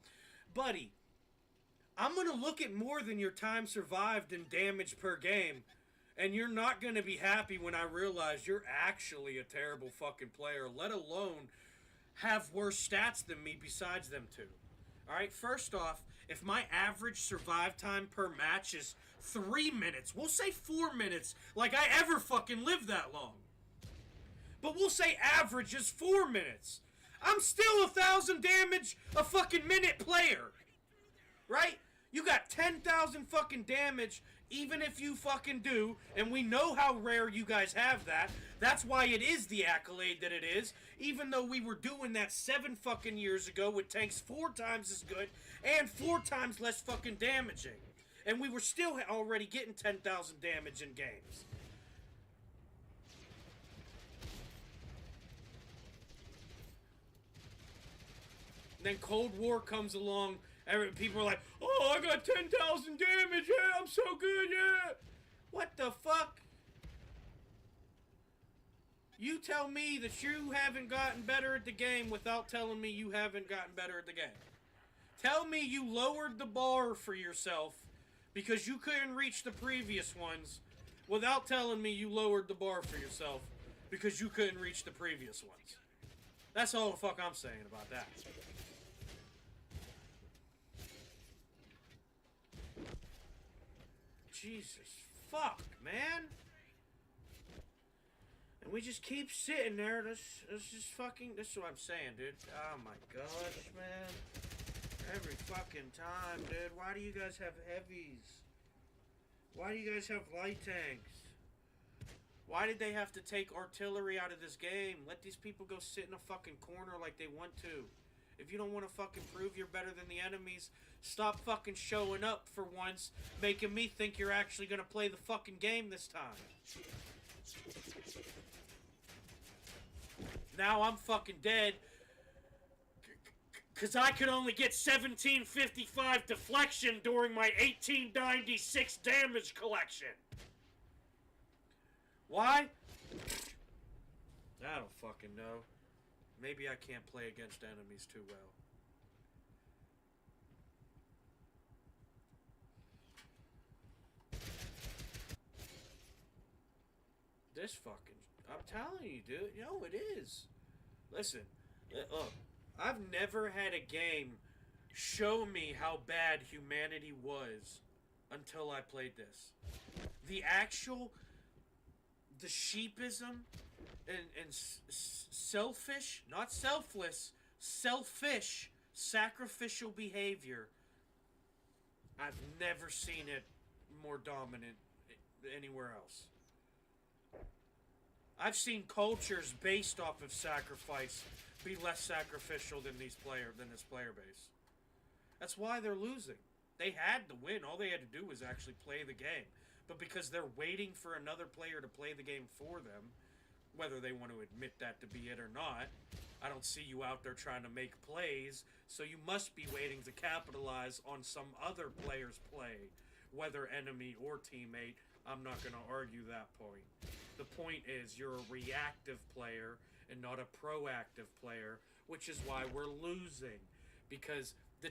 Buddy, I'm going to look at more than your time survived and damage per game. And you're not going to be happy when I realize you're actually a terrible fucking player, let alone have worse stats than me besides them two. Alright, first off, if my average survive time per match is 3 minutes, we'll say 4 minutes, like I ever fucking lived that long. But we'll say average is 4 minutes. I'm still 1,000 damage a fucking minute player. Right? You got 10,000 fucking damage, even if you fucking do, and we know how rare you guys have that. That's why it is the accolade that it is, even though we were doing that 7 fucking years ago with tanks 4 times as good and 4 times less fucking damaging. And we were still already getting 10,000 damage in games. Then Cold War comes along. People are like, oh, I got 10,000 damage. Yeah, I'm so good. Yeah. What the fuck? You tell me that you haven't gotten better at the game without telling me you haven't gotten better at the game. Tell me you lowered the bar for yourself because you couldn't reach the previous ones without telling me you lowered the bar for yourself because you couldn't reach the previous ones. That's all the fuck I'm saying about that. Jesus fuck, man. And we just keep sitting there. This is fucking. This is what I'm saying, dude. Oh my gosh, man. Every fucking time, dude. Why do you guys have heavies? Why do you guys have light tanks? Why did they have to take artillery out of this game? Let these people go sit in a fucking corner like they want to. If you don't want to fucking prove you're better than the enemies, stop fucking showing up for once, making me think you're actually gonna play the fucking game this time. Now I'm fucking dead. Cause I could only get 1755 deflection during my 1896 damage collection. Why? I don't fucking know. Maybe I can't play against enemies too well. This fucking... I'm telling you, dude. No, it is. Listen. Look. I've never had a game show me how bad humanity was until I played this. The actual... The sheepism and selfish, not selfless, selfish, sacrificial behavior. I've never seen it more dominant anywhere else. I've seen cultures based off of sacrifice be less sacrificial than this player base. That's why they're losing. They had to win. All they had to do was actually play the game. But because they're waiting for another player to play the game for them, whether they want to admit that to be it or not, I don't see you out there trying to make plays, so you must be waiting to capitalize on some other player's play, whether enemy or teammate. I'm not going to argue that point. The point is you're a reactive player and not a proactive player, which is why we're losing. Because the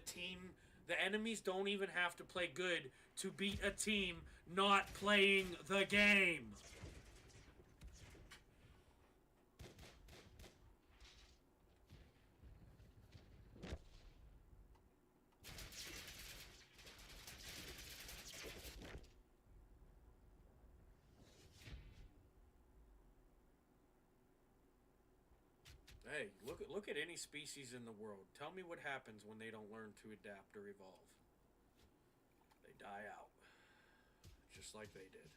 enemies don't even have to play good to beat a team not playing the game. Hey, look at any species in the world. Tell me what happens when they don't learn to adapt or evolve. They die out. Just like they did.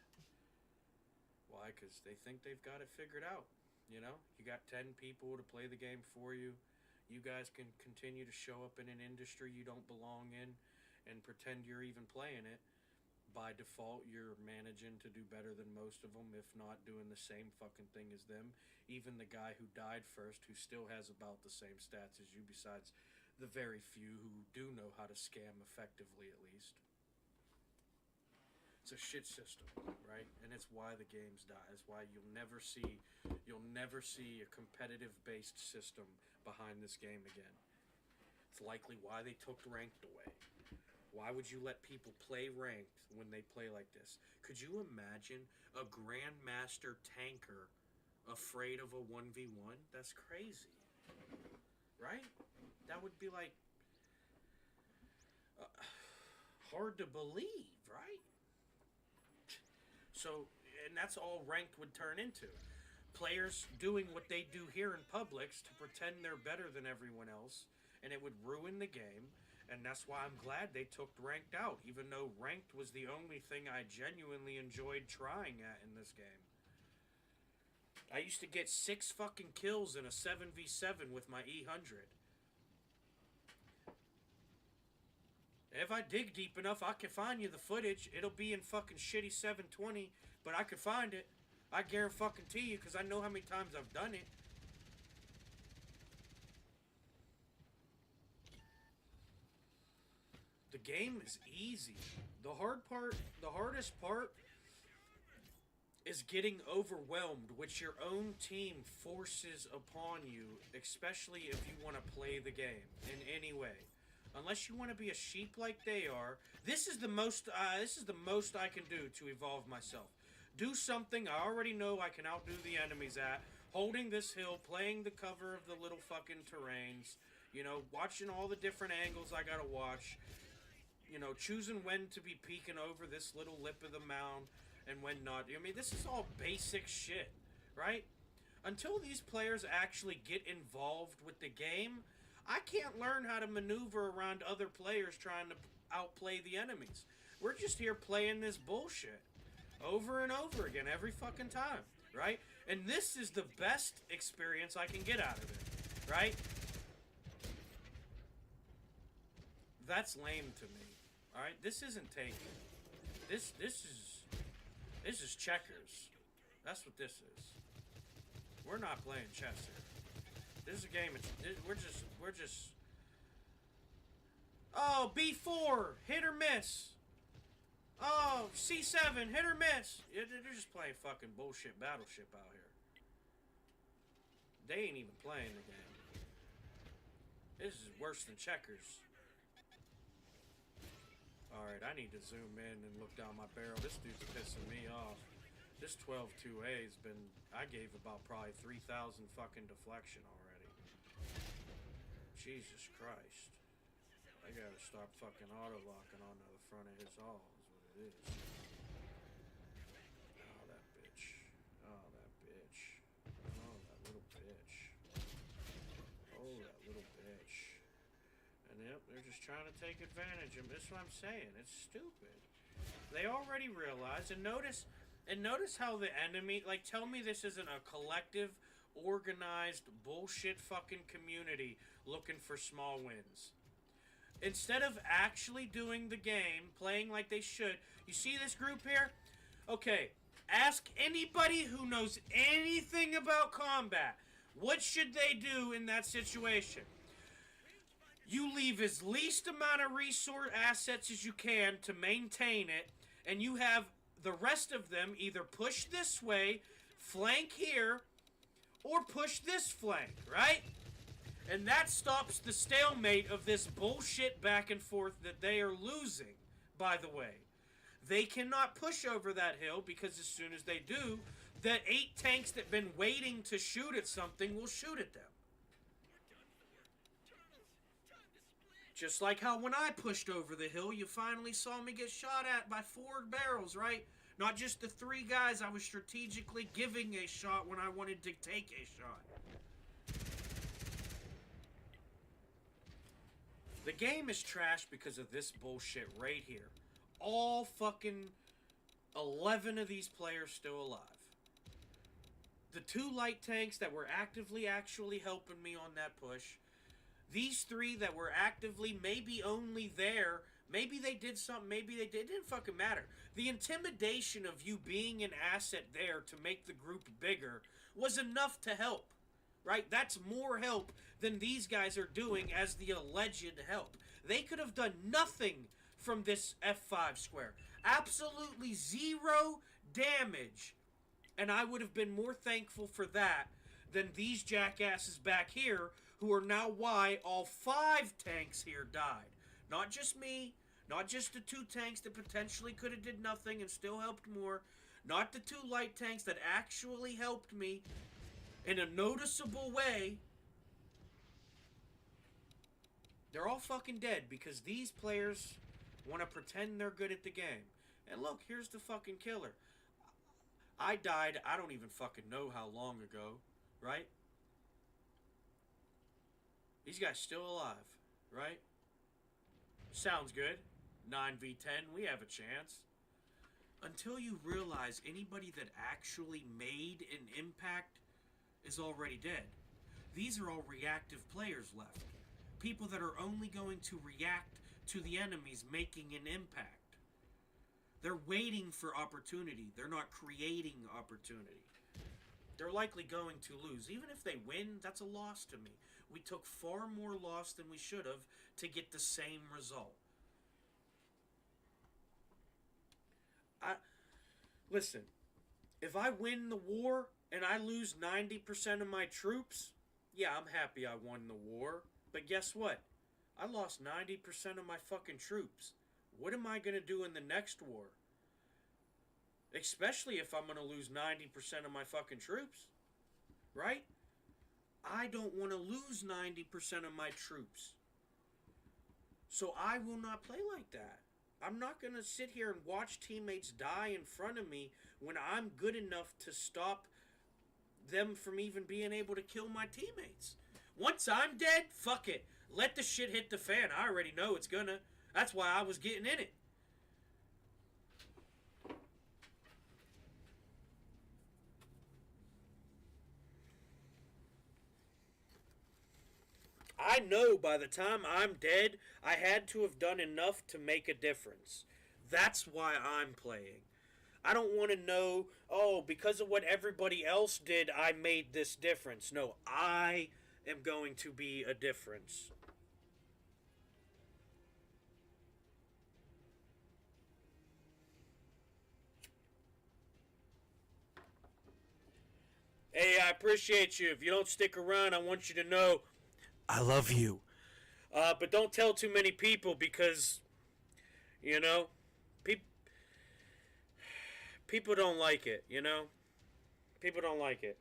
Why? Because they think they've got it figured out. You know? You got 10 people to play the game for you. You guys can continue to show up in an industry you don't belong in and pretend you're even playing it. by default you're managing to do better than most of them, if not doing the same fucking thing as them. Even the guy who died first, who still has about the same stats as you, besides the very few who do know how to scam effectively, at least. It's a shit system, right? And it's why the games die. It's why you'll never see a competitive based system behind this game again. It's likely why they took ranked away. Why would you let people play ranked when they play like this? Could you imagine a Grandmaster tanker afraid of a 1v1? That's crazy. Right? That would be like hard to believe, right? So, and that's all ranked would turn into. Players doing what they do here in Publix to pretend they're better than everyone else, and it would ruin the game. And that's why I'm glad they took ranked out, even though ranked was the only thing I genuinely enjoyed trying at in this game. I used to get 6 fucking kills in a 7v7 with my E100. If I dig deep enough, I can find you the footage. It'll be in fucking shitty 720, but I could find it. I guarantee you, because I know how many times I've done it. The game is easy. The hardest part is getting overwhelmed, which your own team forces upon you, especially if you want to play the game in any way. Unless you want to be a sheep like they are, this is the most I can do to evolve myself. Do something I already know I can outdo the enemies at, holding this hill, playing the cover of the little fucking terrains, you know, watching all the different angles I gotta watch, you know, choosing when to be peeking over this little lip of the mound and when not. I mean, this is all basic shit, right? Until these players actually get involved with the game, I can't learn how to maneuver around other players trying to outplay the enemies. We're just here playing this bullshit over and over again every fucking time, right? And this is the best experience I can get out of it, right? That's lame to me. All right, this isn't taken. This is checkers. That's what this is. We're not playing chess here. This is a game. We're just. Oh, B4, hit or miss. Oh, C7, hit or miss. They're just playing fucking bullshit battleship out here. They ain't even playing the game. This is worse than checkers. Alright, I need to zoom in and look down my barrel. This dude's pissing me off. This 12-2A has been... I gave about probably 3,000 fucking deflection already. Jesus Christ. I gotta stop fucking auto-locking onto the front of his hull, is what it is. Oh, that bitch. Oh, that bitch. Oh, that little bitch. Oh, that little bitch. And yep, they're just trying to take advantage of him. That's what I'm saying. It's stupid. They already realize, and notice how the enemy, like, tell me this isn't a collective, organized, bullshit fucking community looking for small wins. Instead of actually doing the game, playing like they should, you see this group here? Okay, ask anybody who knows anything about combat. What should they do in that situation? You leave as least amount of resource assets as you can to maintain it, and you have the rest of them either push this way, flank here, or push this flank, right? And that stops the stalemate of this bullshit back and forth that they are losing, by the way. They cannot push over that hill because as soon as they do, the 8 tanks that have been waiting to shoot at something will shoot at them. Just like how when I pushed over the hill, you finally saw me get shot at by 4 barrels, right? Not just the 3 guys I was strategically giving a shot when I wanted to take a shot. The game is trash because of this bullshit right here. All fucking 11 of these players still alive. The 2 light tanks that were actively actually helping me on that push. These 3 that were actively maybe only there Maybe they did something, maybe they did. It didn't fucking matter. The intimidation of you being an asset there to make the group bigger was enough to help, right? That's more help than these guys are doing as the alleged help. They could have done nothing from this F5 square. Absolutely zero damage. And I would have been more thankful for that than these jackasses back here who are now why all 5 tanks here died. Not just me, not just the 2 tanks that potentially could have did nothing and still helped more, not the 2 light tanks that actually helped me in a noticeable way. They're all fucking dead because these players want to pretend they're good at the game. And look, here's the fucking killer. I died, I don't even fucking know how long ago, right? These guys still alive, right? Sounds good. 9v10, we have a chance. Until you realize anybody that actually made an impact is already dead. These are all reactive players left. People that are only going to react to the enemies making an impact. They're waiting for opportunity. They're not creating opportunity. They're likely going to lose. Even if they win, that's a loss to me. We took far more loss than we should have to get the same result. Listen, if I win the war and I lose 90% of my troops, yeah, I'm happy I won the war. But guess what? I lost 90% of my fucking troops. What am I going to do in the next war? Especially if I'm going to lose 90% of my fucking troops. Right? I don't want to lose 90% of my troops. So I will not play like that. I'm not going to sit here and watch teammates die in front of me when I'm good enough to stop them from even being able to kill my teammates. Once I'm dead, fuck it. Let the shit hit the fan. I already know it's gonna. That's why I was getting in it. I know by the time I'm dead, I had to have done enough to make a difference. That's why I'm playing. I don't want to know, oh, because of what everybody else did, I made this difference. No, I am going to be a difference. Hey, I appreciate you. If you don't stick around, I want you to know I love you. But don't tell too many people because, you know, people don't like it, you know? People don't like it.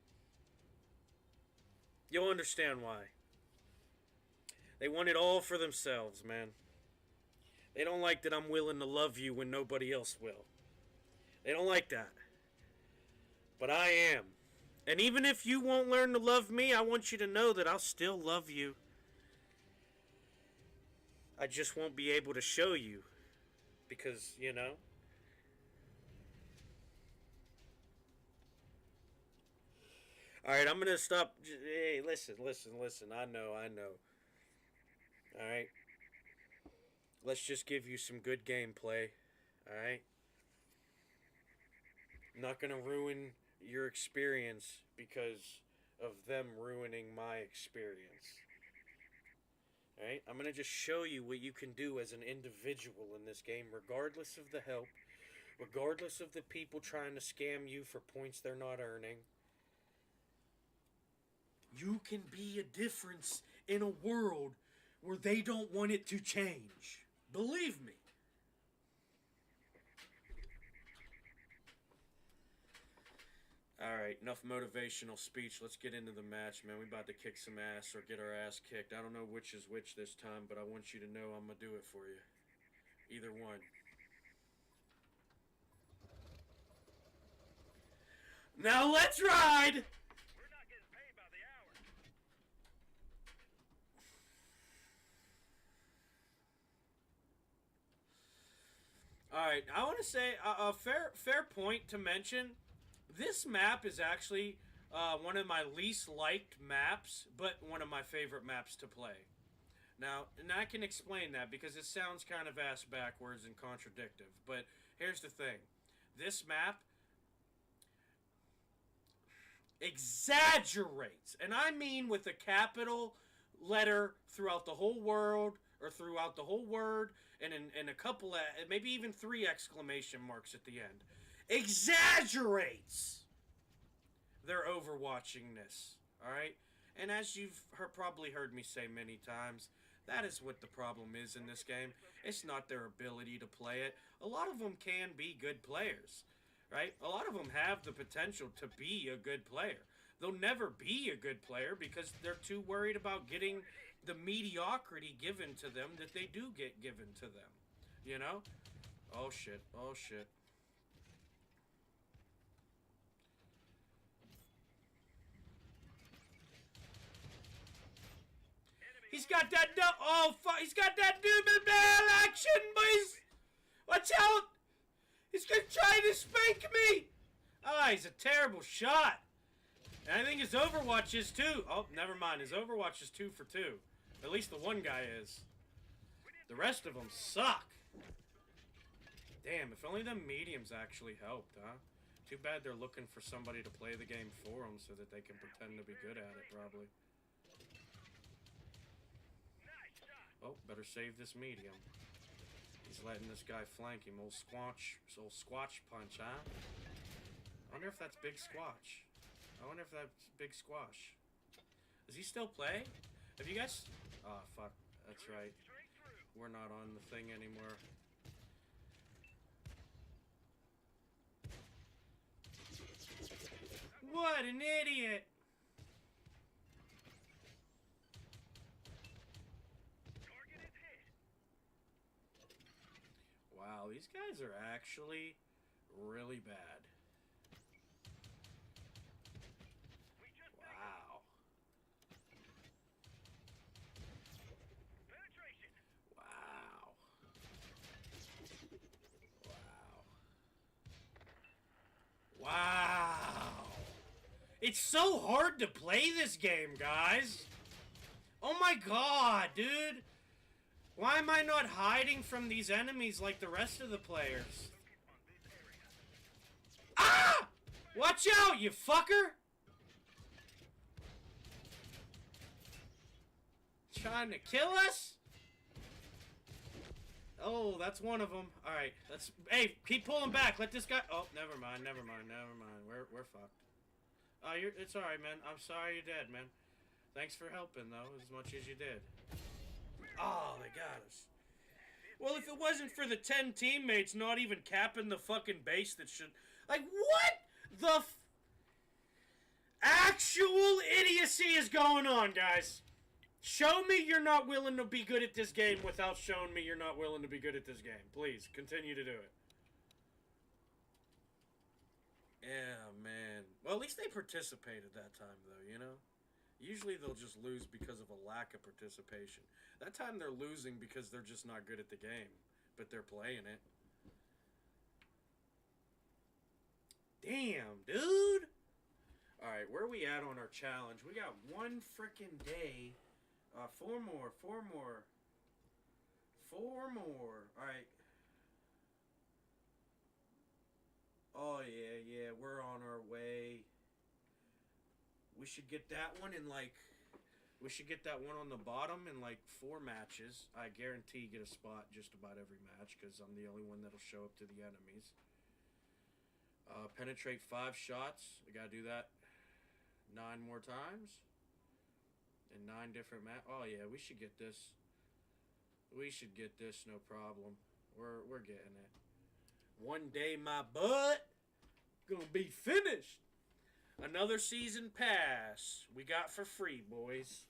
You'll understand why. They want it all for themselves, man. They don't like that I'm willing to love you when nobody else will. They don't like that. But I am. And even if you won't learn to love me, I want you to know that I'll still love you. I just won't be able to show you. Because, you know. Alright, I'm going to stop. Hey, listen. I know. Alright. Let's just give you some good gameplay. Alright. I'm not going to ruin your experience because of them ruining my experience. Alright? I'm going to just show you what you can do as an individual in this game, regardless of the help, regardless of the people trying to scam you for points they're not earning. You can be a difference in a world where they don't want it to change. Believe me. Alright, enough motivational speech. Let's get into the match, man. We about to kick some ass or get our ass kicked. I don't know which is which this time, but I want you to know I'm going to do it for you. Either one. Now let's ride! We're not getting paid by the hour. Alright, I want to say a fair point to mention. This map is actually one of my least liked maps, but one of my favorite maps to play. Now, and I can explain that because it sounds kind of ass backwards and contradictive. But here's the thing. This map exaggerates, and I mean with a capital letter throughout the whole world, or throughout the whole word, and in a couple of, maybe even 3 exclamation marks at the end. Exaggerates their overwatchingness. Alright? And as you've probably heard me say many times, that is what the problem is in this game. It's not their ability to play it. A lot of them can be good players. Right? A lot of them have the potential to be a good player. They'll never be a good player because they're too worried about getting the mediocrity given to them that they do get given to them. You know? Oh shit. Oh shit. He's got that oh fuck, he's got that Doom Bell action, boys! Watch out! He's gonna try to spank me! Ah, he's a terrible shot. And I think his Overwatch is too. Oh, never mind. His Overwatch is 2 for 2. At least the one guy is. The rest of them suck. Damn, if only the mediums actually helped, huh? Too bad they're looking for somebody to play the game for them so that they can pretend to be good at it, probably. Oh, better save this medium. He's letting this guy flank him. Old squatch punch, huh? I wonder if that's Big Squatch. I wonder if that's Big Squash. Does he still play? Have you guys... Oh, fuck. That's right. We're not on the thing anymore. What an idiot! Wow, these guys are actually really bad. Wow. Wow. Wow. Wow. It's so hard to play this game, guys. Oh my god, dude. Why am I not hiding from these enemies like the rest of the players? Ah! Watch out, you fucker! Trying to kill us? Oh, that's one of them. Alright, let's... Hey, keep pulling back. Let this guy... Oh, never mind. We're fucked. Oh, it's alright, man. I'm sorry you're dead, man. Thanks for helping, though, as much as you did. Oh, they got us. Well, if it wasn't for the 10 teammates not even capping the fucking base that should... Like, what the actual idiocy is going on, guys? Show me you're not willing to be good at this game without showing me you're not willing to be good at this game. Please, continue to do it. Yeah, man. Well, at least they participated that time, though, you know? Usually they'll just lose because of a lack of participation. That time they're losing because they're just not good at the game. But they're playing it. Damn, dude! Alright, where are we at on our challenge? We got one freaking day. 4 more. Alright. Oh, yeah, we're on our way. We should get that one in, like... We should get that one on the bottom in, like, 4 matches. I guarantee get a spot just about every match, because I'm the only one that'll show up to the enemies. Penetrate 5 shots. I gotta do that 9 more times. In 9 different Oh, yeah, we should get this. We should get this, no problem. We're getting it. One day, my butt gonna be finished. Another season pass we got for free, boys.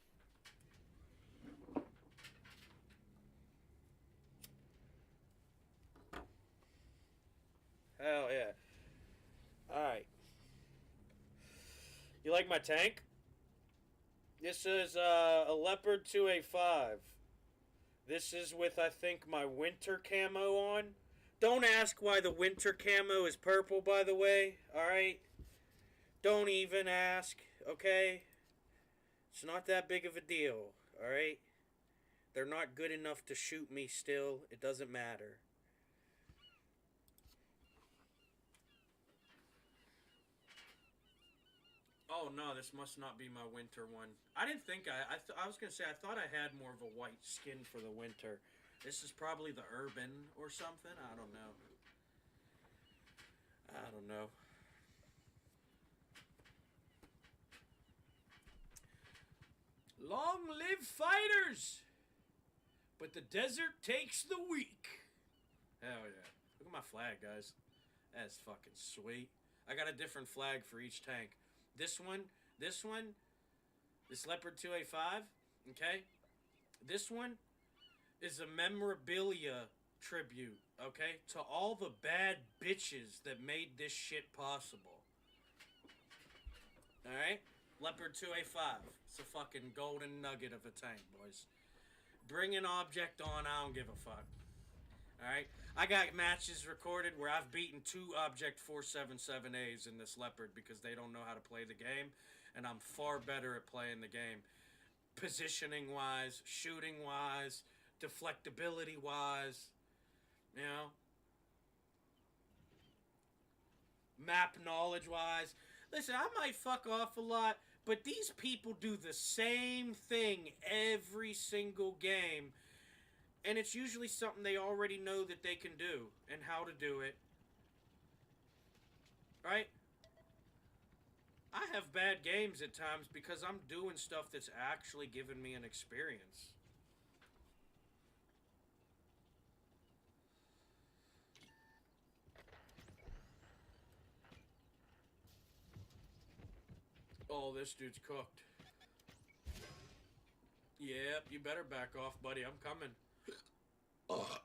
Hell yeah. Alright. You like my tank? This is a Leopard 2A5. This is with, I think, my winter camo on. Don't ask why the winter camo is purple, by the way. Alright? Don't even ask, okay? It's not that big of a deal, alright? They're not good enough to shoot me still. It doesn't matter. Oh no, this must not be my winter one. I didn't think I was gonna say I thought I had more of a white skin for the winter. This is probably the urban or something. I don't know. I don't know. Long live fighters! But the desert takes the weak. Hell yeah. Look at my flag, guys. That's fucking sweet. I got a different flag for each tank. This one, this Leopard 2A5, okay? This one is a memorabilia tribute, okay? To all the bad bitches that made this shit possible. Alright? Leopard 2A5. It's a fucking golden nugget of a tank, boys. Bring an object on, I don't give a fuck. Alright? I got matches recorded where I've beaten 2 Object 477As in this Leopard because they don't know how to play the game, and I'm far better at playing the game. Positioning-wise, shooting-wise, deflectability-wise, you know? Map knowledge-wise. Listen, I might fuck off a lot, but these people do the same thing every single game. And it's usually something they already know that they can do and how to do it. Right? I have bad games at times because I'm doing stuff that's actually giving me an experience. Oh, this dude's cooked. Yep, you better back off, buddy. I'm coming. Oh,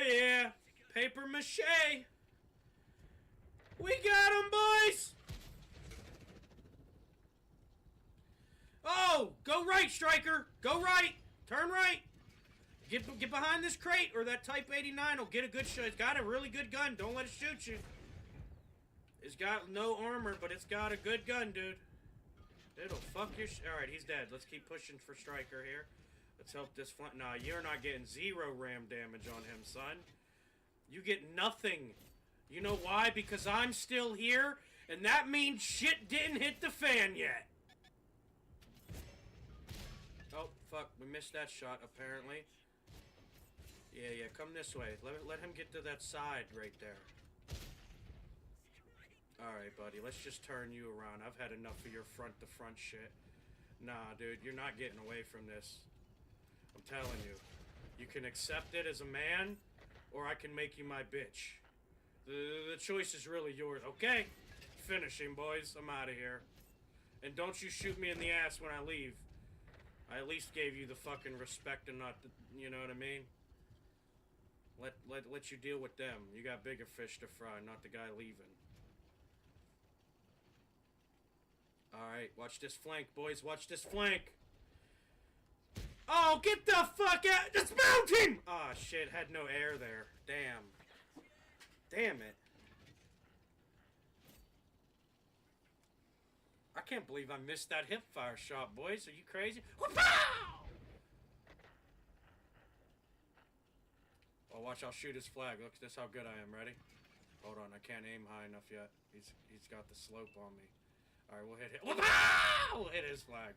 yeah. Paper mache. We got him, boys. Oh, go right, Striker. Go right. Turn right. Get behind this crate, or that Type 89 will get a good shot. It's got a really good gun. Don't let it shoot you. It's got no armor, but it's got a good gun, dude. It'll fuck your Alright, he's dead. Let's keep pushing for Striker here. Let's help this flank. Nah, you're not getting 0 ram damage on him, son. You get nothing. You know why? Because I'm still here, and that means shit didn't hit the fan yet. Oh, fuck. We missed that shot, apparently. Yeah, come this way. Let him get to that side right there. Alright, buddy. Let's just turn you around. I've had enough of your front-to-front shit. Nah, dude. You're not getting away from this. I'm telling you. You can accept it as a man, or I can make you my bitch. The choice is really yours. Okay? Finish him, boys. I'm out of here. And don't you shoot me in the ass when I leave. I at least gave you the fucking respect and not the... You know what I mean? Let you deal with them. You got bigger fish to fry, not the guy leaving. Alright, watch this flank, boys. Watch this flank. Oh, get the fuck out! Dismount him! Ah, shit. Had no air there. Damn. Damn it. I can't believe I missed that hip fire shot, boys. Are you crazy? Wha-pow! Oh, watch, I'll shoot his flag. Look, this how good I am. Ready? Hold on, I can't aim high enough yet. He's got the slope on me. Alright, we'll hit it. We'll hit his flag.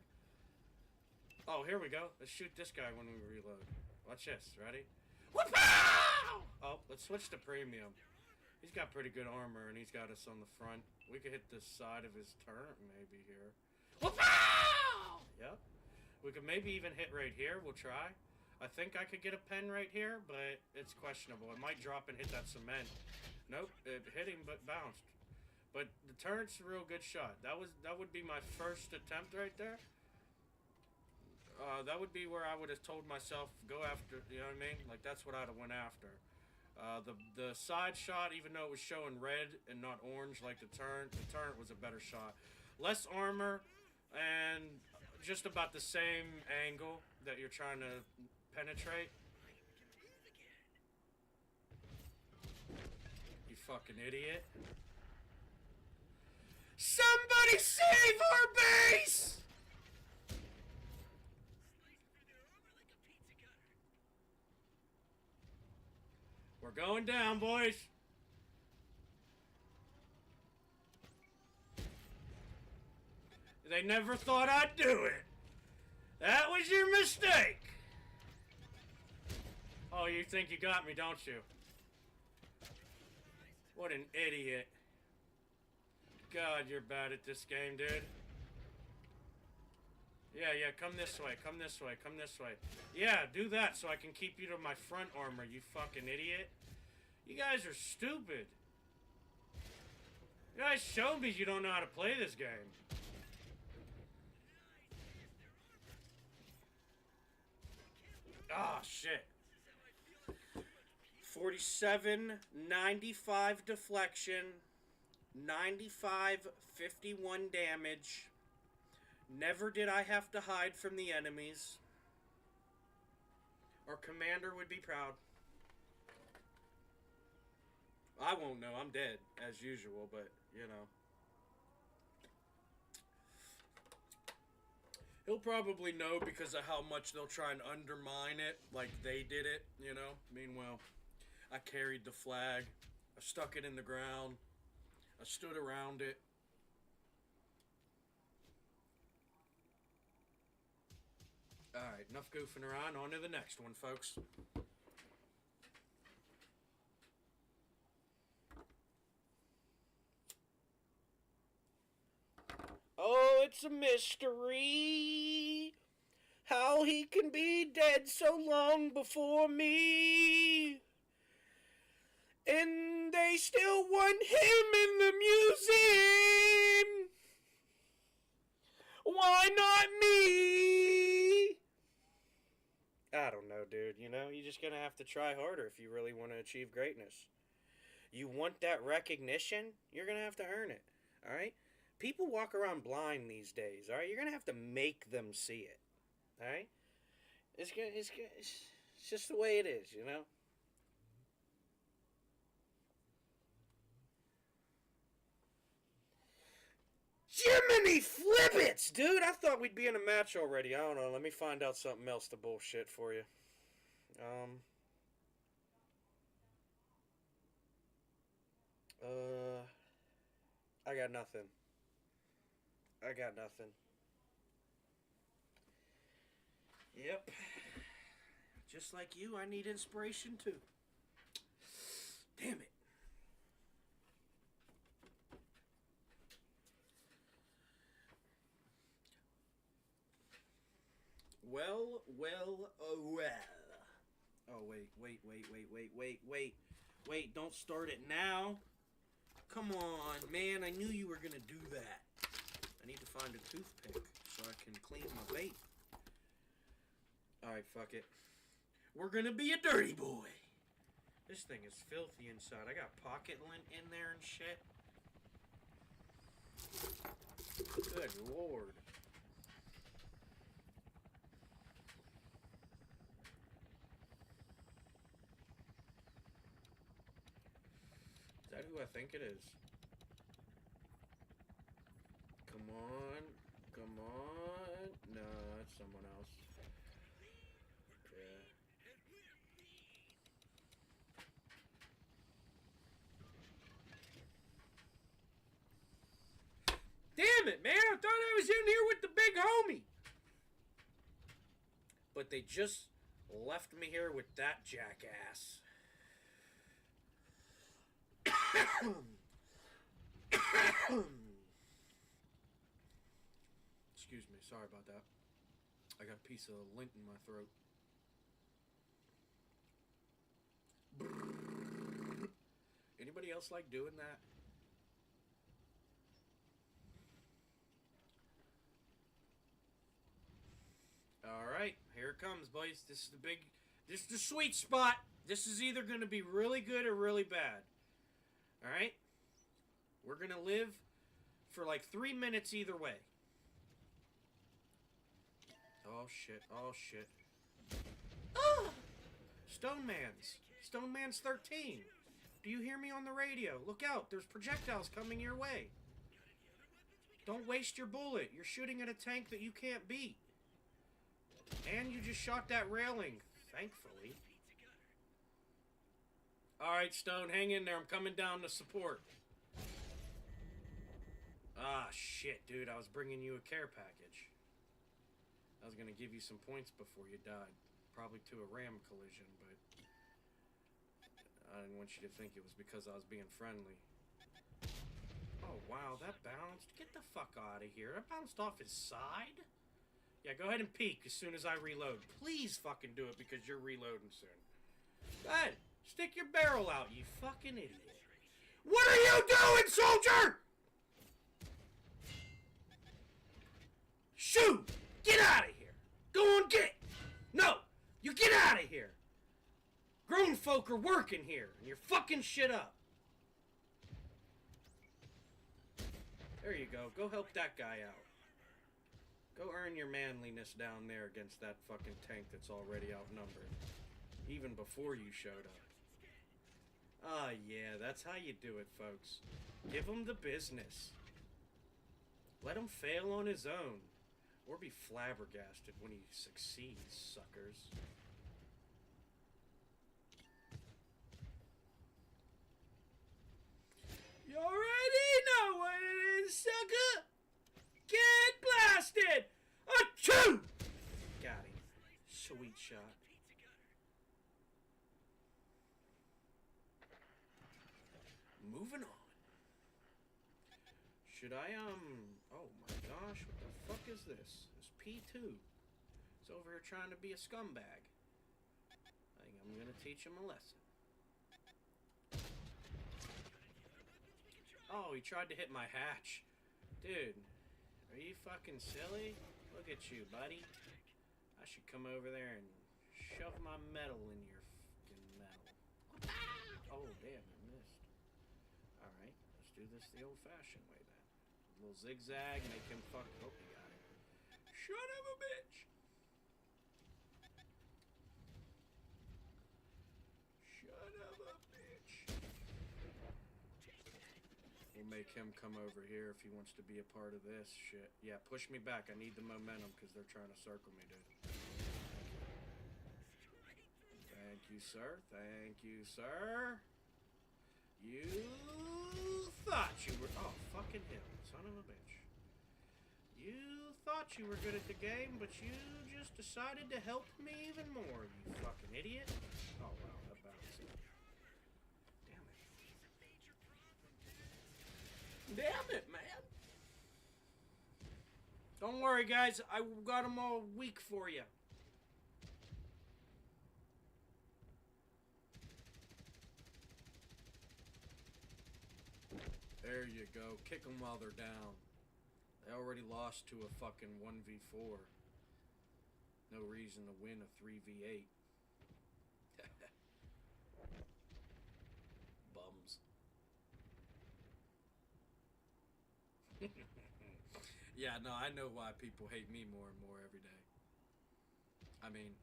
Oh, here we go. Let's shoot this guy when we reload. Watch this. Ready? Oh, let's switch to premium. He's got pretty good armor, and he's got us on the front. We could hit the side of his turret maybe here. Yep. We could maybe even hit right here. We'll try. I think I could get a pen right here, but it's questionable. It might drop and hit that cement. Nope, it hit him but bounced. But the turret's a real good shot. That would be my first attempt right there. That would be where I would have told myself, go after, you know what I mean? Like, that's what I'd have went after. The side shot, even though it was showing red and not orange like the turret was a better shot. Less armor, and just about the same angle that you're trying to penetrate. You fucking idiot. Somebody save our base! We're going down, boys. They never thought I'd do it. That was your mistake. Oh, you think you got me, don't you? What an idiot. God, you're bad at this game, dude. Yeah, come this way, come this way, come this way. Yeah, do that so I can keep you to my front armor, you fucking idiot. You guys are stupid. You guys showed me you don't know how to play this game. Ah, shit. 47, 95 deflection, 95, 51 damage. Never did I have to hide from the enemies. Our commander would be proud. I won't know, I'm dead, as usual, but, you know. He'll probably know because of how much they'll try and undermine it, like they did it, you know? Meanwhile, I carried the flag. I stuck it in the ground. I stood around it. Alright, enough goofing around. On to the next one, folks. Oh, it's a mystery how he can be dead so long before me. And they still want him in the museum. Why not me? I don't know, dude. You know, you're just going to have to try harder if you really want to achieve greatness. You want that recognition? You're going to have to earn it. All right? People walk around blind these days, all right? You're going to have to make them see it, all right? It's just the way it is, you know? Jiminy Flippets, dude! I thought we'd be in a match already. I don't know. Let me find out something else to bullshit for you. I got nothing. I got nothing. Yep. Just like you, I need inspiration too. Damn it. Well. Oh, wait, don't start it now. Come on, man, I knew you were gonna do that. I need to find a toothpick so I can clean my vape. Alright, fuck it. We're gonna be a dirty boy. This thing is filthy inside. I got pocket lint in there and shit. Good lord. Is that who I think it is? Come on. Come on. No, that's someone else. Damn it, man! I thought I was in here with the big homie! But they just left me here with that jackass. Excuse me, sorry about that. I got a piece of lint in my throat. Anybody else like doing that? Alright, here it comes, boys. This is the sweet spot. This is either going to be really good or really bad. Alright? We're going to live for like 3 minutes either way. Oh, shit. Oh, shit. Ah! Stone Man's 13. Do you hear me on the radio? Look out, there's projectiles coming your way. Don't waste your bullet. You're shooting at a tank that you can't beat. And you just shot that railing, thankfully. Alright, Stone, hang in there. I'm coming down to support. Ah, shit, dude. I was bringing you a care package. I was gonna give you some points before you died. Probably to a ram collision, but I didn't want you to think it was because I was being friendly. Oh, wow, that bounced. Get the fuck out of here. That bounced off his side? Yeah, go ahead and peek as soon as I reload. Please fucking do it because you're reloading soon. Go ahead. Stick your barrel out, you fucking idiot. What are you doing, soldier? Shoot! Get out of here! Go on, get! No! You get out of here! Grown folk are working here, and you're fucking shit up. There you go. Go help that guy out. Go earn your manliness down there against that fucking tank that's already outnumbered. Even before you showed up. Ah, yeah, that's how you do it, folks. Give him the business. Let him fail on his own. Or be flabbergasted when he succeeds, suckers. You already know what it is, sucker! Get blasted! Achoo! Got him. Sweet shot. Moving on. Should I, oh my gosh, what the fuck is this? It's P2. It's over here trying to be a scumbag. I think I'm gonna teach him a lesson. Oh, he tried to hit my hatch. Dude, are you fucking silly? Look at you, buddy. I should come over there and shove my metal in your fucking metal. Oh, damn, I missed. Alright, let's do this the old-fashioned way then. A little zigzag, make him fuck. Oh, he got it. Son of a bitch! Son of a bitch! We'll make him come over here if he wants to be a part of this shit. Yeah, push me back. I need the momentum because they're trying to circle me, dude. Thank you, sir. Thank you, sir. You thought you were... Oh, fucking hell. Son of a bitch. You thought you were good at the game, but you just decided to help me even more, you fucking idiot. Oh, wow. That bounced. Damn it, man. Don't worry, guys. I got them all weak for you. There you go. Kick them while they're down. They already lost to a fucking 1v4. No reason to win a 3v8. Bums. Yeah, no, I know why people hate me more and more every day. I mean,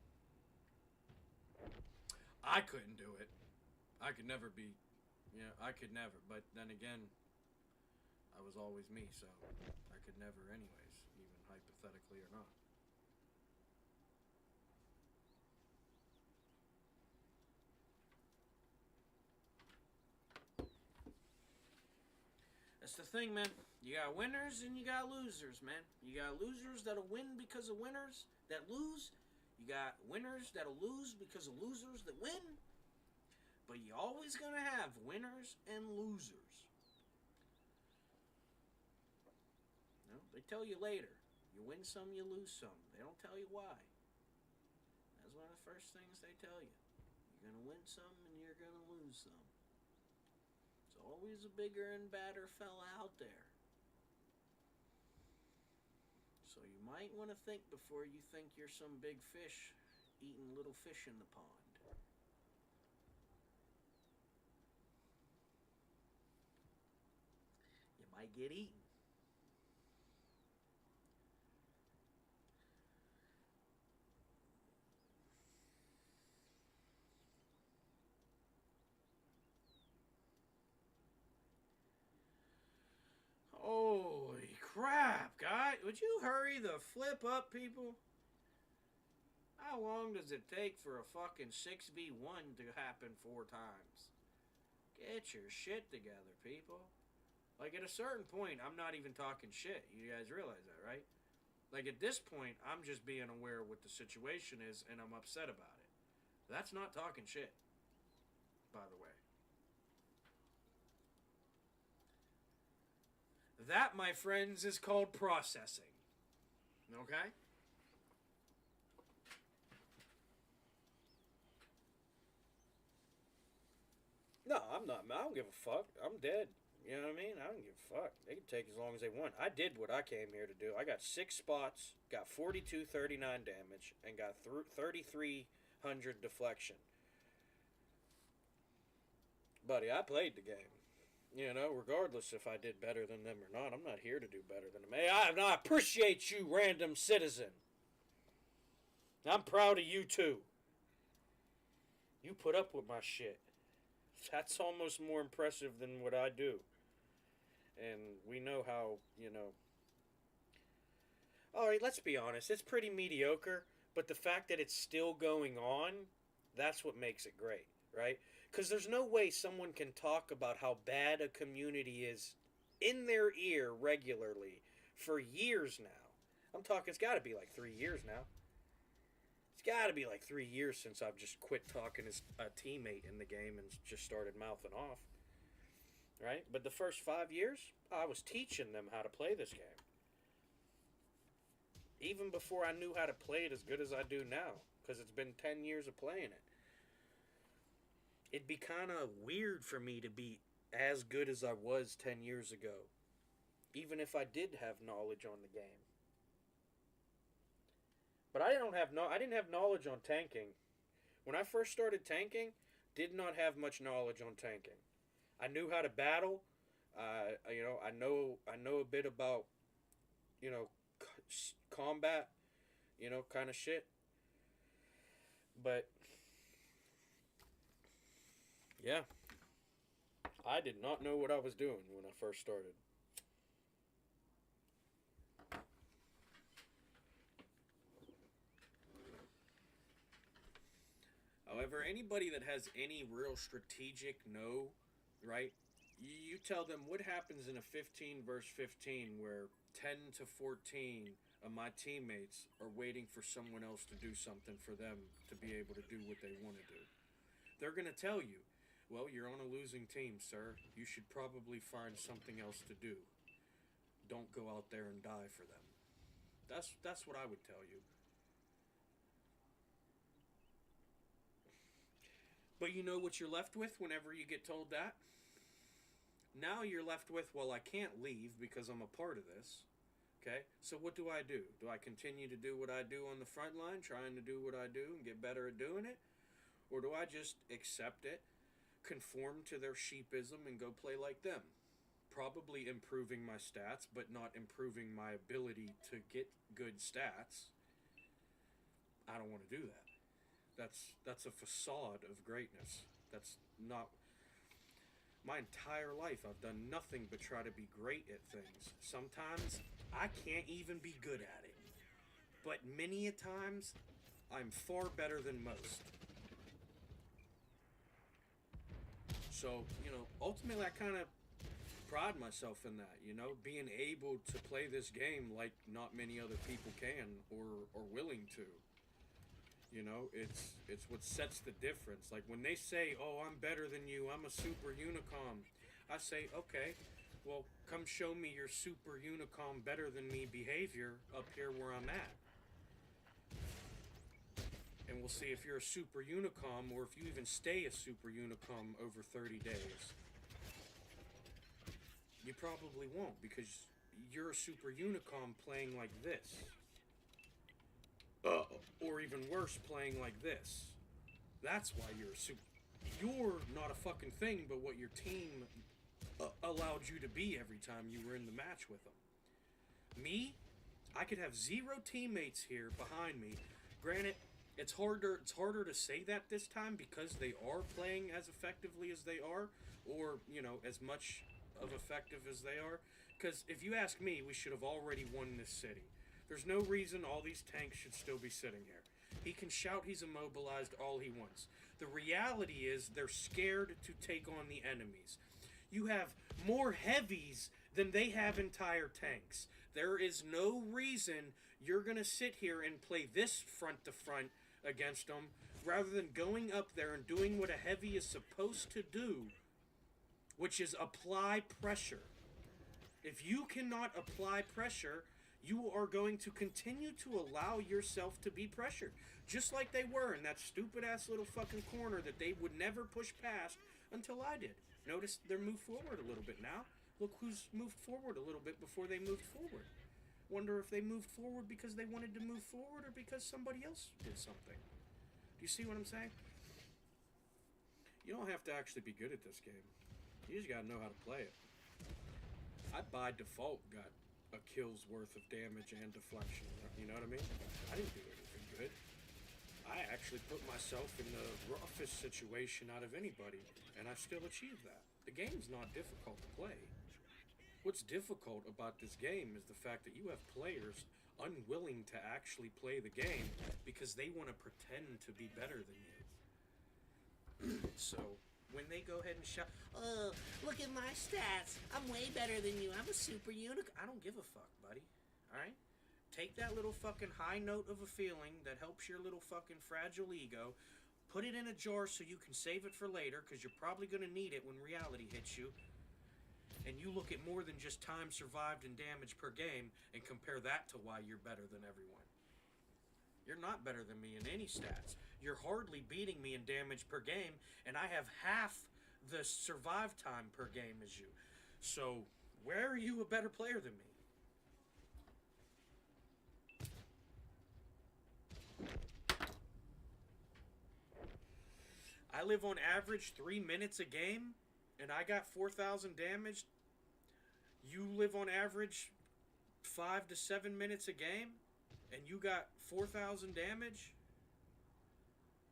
I couldn't do it. I could never be, I could never. But then again, I was always me, so I could never anyways, even hypothetically or not. That's the thing, man. You got winners and you got losers, man. You got losers that'll win because of winners that lose. You got winners that'll lose because of losers that win. But you're always going to have winners and losers. No, they tell you later. You win some, you lose some. They don't tell you why. That's one of the first things they tell you. You're going to win some and you're going to lose some. There's always a bigger and badder fella out there. So you might want to think before you think you're some big fish eating little fish in the pond. You might get eaten. crap, guy. Would you hurry the flip up, people? How long does it take for a fucking 6v1 to happen 4 times? Get your shit together, people. Like, at a certain point, I'm not even talking shit. You guys realize that, right? Like, at this point, I'm just being aware of what the situation is, and I'm upset about it. That's not talking shit, by the way. That, my friends, is called processing. Okay? No, I'm not. I don't give a fuck. I'm dead. You know what I mean? I don't give a fuck. They can take as long as they want. I did what I came here to do. I got 6 spots, got 4239 damage, and got 3300 deflection. Buddy, I played the game. You know, regardless if I did better than them or not, I'm not here to do better than them. Hey, I appreciate you, random citizen. I'm proud of you, too. You put up with my shit. That's almost more impressive than what I do. And we know how, you know. Alright, let's be honest. It's pretty mediocre. But the fact that it's still going on, that's what makes it great, right? Because there's no way someone can talk about how bad a community is in their ear regularly for years now. I'm talking, it's got to be like 3 years now. It's got to be like 3 years since I've just quit talking as a teammate in the game and just started mouthing off. Right? But the first 5 years, I was teaching them how to play this game. Even before I knew how to play it as good as I do now. Because it's been 10 years of playing it. It'd be kind of weird for me to be as good as I was 10 years ago. Even if I did have knowledge on the game. But I didn't have knowledge on tanking. When I first started tanking, did not have much knowledge on tanking. I knew how to battle. You know, I know a bit about, you know, combat, you know, kind of shit. But yeah, I did not know what I was doing when I first started. However, anybody that has any real strategic know, right? You tell them what happens in a 15 versus 15 where 10 to 14 of my teammates are waiting for someone else to do something for them to be able to do what they want to do. They're going to tell you, well, you're on a losing team, sir. You should probably find something else to do. Don't go out there and die for them. That's what I would tell you. But you know what you're left with whenever you get told that? Now you're left with, well, I can't leave because I'm a part of this. Okay? So what do? Do I continue to do what I do on the front line, trying to do what I do and get better at doing it? Or do I just accept it, conform to their sheepism, and go play like them? Probably improving my stats, but not improving my ability to get good stats. I don't want to do that. That's a facade of greatness. That's not... My entire life, I've done nothing but try to be great at things. Sometimes, I can't even be good at it. But many a times, I'm far better than most. So, you know, ultimately I kind of pride myself in that, you know, being able to play this game like not many other people can or willing to. You know, it's what sets the difference. Like when they say, oh, I'm better than you, I'm a super unicom, I say, okay, well, come show me your super unicom better than me behavior up here where I'm at. And we'll see if you're a super unicom or if you even stay a super unicom over 30 days. You probably won't because you're a super unicom playing like this. Or even worse, playing like this. That's why you're a super... You're not a fucking thing, but what your team allowed you to be every time you were in the match with them. Me, I could have 0 teammates here behind me. Granted, it's harder to say that this time because they are playing as effectively as they are, or, you know, as much of effective as they are, Because if you ask me, we should have already won this city. There's no reason all these tanks should still be sitting here. He can shout he's immobilized all he wants. The reality is they're scared to take on the enemies. You have more heavies than they have entire tanks. There is no reason you're going to sit here and play this front to front against them rather than going up there and doing what a heavy is supposed to do, which is apply pressure. If you cannot apply pressure, you are going to continue to allow yourself to be pressured. Just like they were in that stupid ass little fucking corner that they would never push past until I did. Notice they're moved forward a little bit now. Look who's moved forward a little bit before they moved forward. Wonder if they moved forward because they wanted to move forward or because somebody else did something. Do you see what I'm saying? You don't have to actually be good at this game. You just gotta know how to play it. I by default got a kill's worth of damage and deflection. You know what I mean? I didn't do anything good. I actually put myself in the roughest situation out of anybody, and I still achieved that. The game's not difficult to play. What's difficult about this game is the fact that you have players unwilling to actually play the game because they want to pretend to be better than you. So, when they go ahead and shout, "Oh, look at my stats. I'm way better than you. I'm a super unicorn." I don't give a fuck, buddy. Alright? Take that little fucking high note of a feeling that helps your little fucking fragile ego, put it in a jar so you can save it for later, because you're probably going to need it when reality hits you. And you look at more than just time survived and damage per game and compare that to why you're better than everyone. You're not better than me in any stats. You're hardly beating me in damage per game, and I have half the survive time per game as you. So, where are you a better player than me? I live on average 3 minutes a game, and I got 4,000 damage. You live on average 5 to 7 minutes a game, and you got 4,000 damage.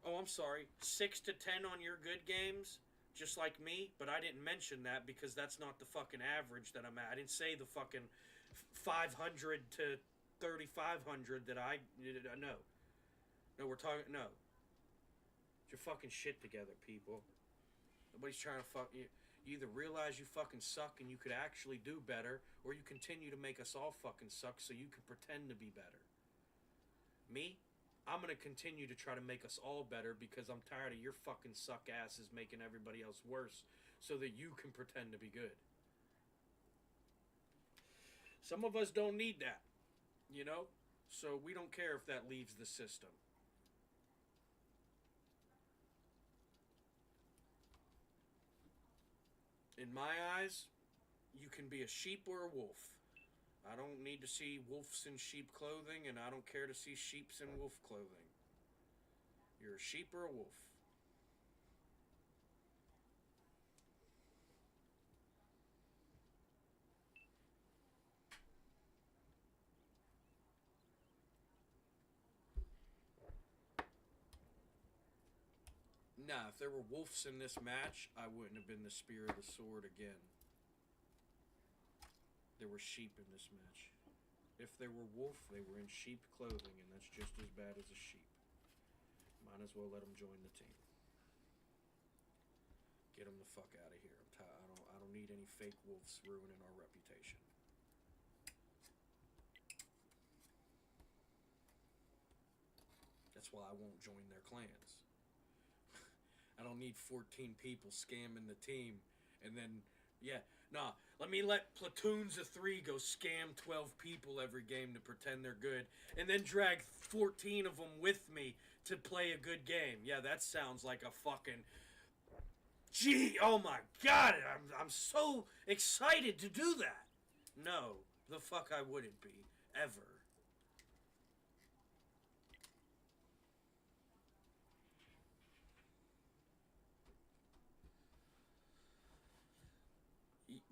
Oh, I'm sorry, 6 to 10 on your good games, just like me, but I didn't mention that because that's not the fucking average that I'm at. I didn't say the fucking 500 to 3,500 that I no. No, we're talking, no. Get your fucking shit together, people. Nobody's trying to fuck you. You either realize you fucking suck and you could actually do better, or you continue to make us all fucking suck so you can pretend to be better. Me? I'm going to continue to try to make us all better because I'm tired of your fucking suck asses making everybody else worse so that you can pretend to be good. Some of us don't need that, you know? So we don't care if that leaves the system. In my eyes, you can be a sheep or a wolf. I don't need to see wolves in sheep clothing, and I don't care to see sheeps in wolf clothing. You're a sheep or a wolf. Nah, if there were wolves in this match, I wouldn't have been the spear of the sword again. There were sheep in this match. If they were wolf, they were in sheep clothing, and that's just as bad as a sheep. Might as well let them join the team. Get them the fuck out of here. I'm tired. I don't need any fake wolves ruining our reputation. That's why I won't join their clans. I don't need 14 people scamming the team, and then, yeah, nah, let me let platoons of 3 go scam 12 people every game to pretend they're good, and then drag 14 of them with me to play a good game. Yeah, that sounds like a fucking, gee, oh my god, I'm so excited to do that. No, the fuck I wouldn't be, ever.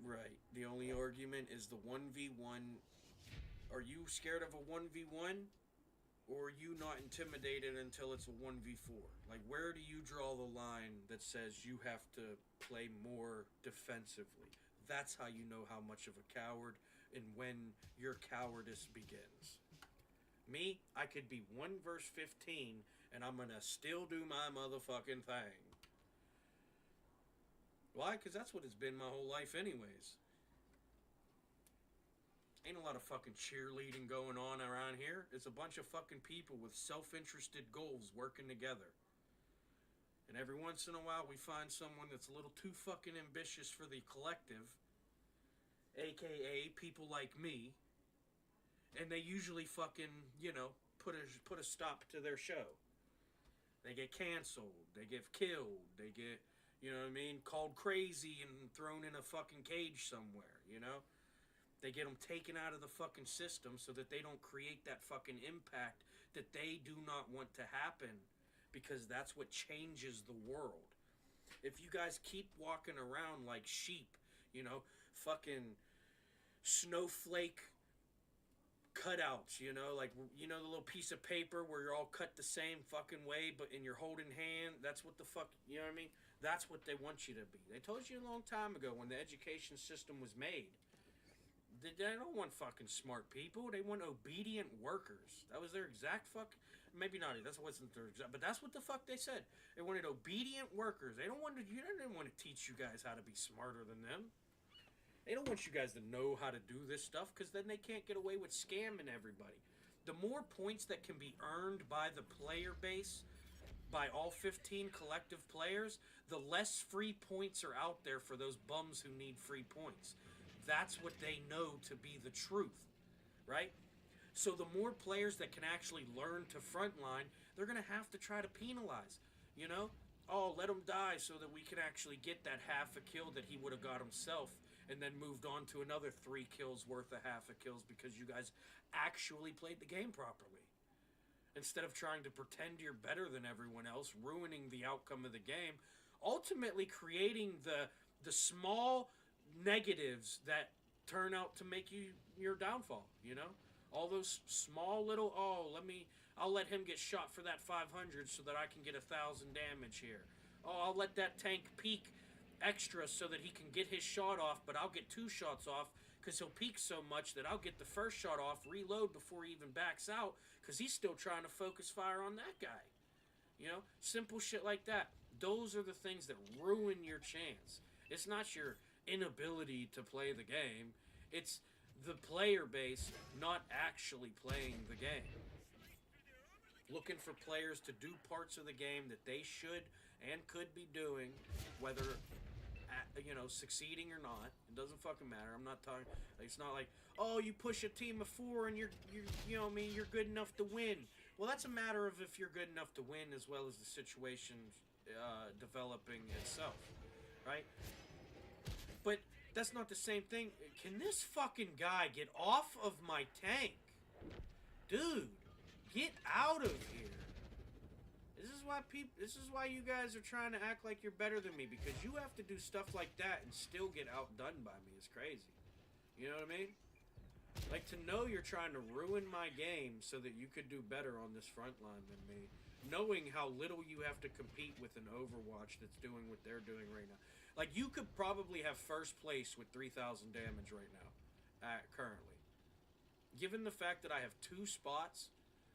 Right. The only argument is the 1v1. Are you scared of a 1v1? Or are you not intimidated until it's a 1v4? Like, where do you draw the line that says you have to play more defensively? That's how you know how much of a coward and when your cowardice begins. Me, I could be 1 verse 15, and I'm gonna still do my motherfucking thing. Why? Because that's what it's been my whole life anyways. Ain't a lot of fucking cheerleading going on around here. It's a bunch of fucking people with self-interested goals working together. And every once in a while we find someone that's a little too fucking ambitious for the collective, a.k.a. people like me, and they usually fucking, put a stop to their show. They get canceled, they get killed, they get, called crazy and thrown in a fucking cage somewhere, They get them taken out of the fucking system so that they don't create that fucking impact that they do not want to happen, because that's what changes the world. If you guys keep walking around like sheep, fucking snowflake cutouts, the little piece of paper where you're all cut the same fucking way, but in your holding hand, that's what the fuck, you know what I mean? That's what they want you to be. They told you a long time ago when the education system was made. They don't want fucking smart people. They want obedient workers. That was their exact fuck. Maybe not. That wasn't their exact. But that's what the fuck they said. They wanted obedient workers. They don't want to. You didn't want to teach you guys how to be smarter than them. They don't want you guys to know how to do this stuff, because then they can't get away with scamming everybody. The more points that can be earned by the player base, by all 15 collective players, the less free points are out there for those bums who need free points. That's what they know to be the truth, right? So the more players that can actually learn to frontline, they're going to have to try to penalize, Oh, let him die so that we can actually get that half a kill that he would have got himself, and then moved on to another 3 kills worth of half a kills because you guys actually played the game properly. Instead of trying to pretend you're better than everyone else, ruining the outcome of the game, ultimately creating the small negatives that turn out to make you your downfall, all those small little, I'll let him get shot for that 500 so that I can get 1,000 damage here. I'll let that tank peek extra so that he can get his shot off, but I'll get 2 shots off because he'll peek so much that I'll get the first shot off, reload before he even backs out, because he's still trying to focus fire on that guy. Simple shit like that. Those are the things that ruin your chance. It's not your inability to play the game. It's the player base not actually playing the game. Looking for players to do parts of the game that they should and could be doing, whether succeeding or not. It doesn't fucking matter. I'm not talking. It's not like, you push a team of 4 and you're good enough to win. Well, that's a matter of if you're good enough to win, as well as the situation developing itself, right? But that's not the same thing. Can this fucking guy get off of my tank? Dude, get out of here. This is why you guys are trying to act like you're better than me, because you have to do stuff like that and still get outdone by me. It's crazy. You know what I mean? Like, to know you're trying to ruin my game so that you could do better on this front line than me, knowing how little you have to compete with an Overwatch that's doing what they're doing right now. Like, you could probably have first place with 3,000 damage right now, currently. Given the fact that I have 2 spots,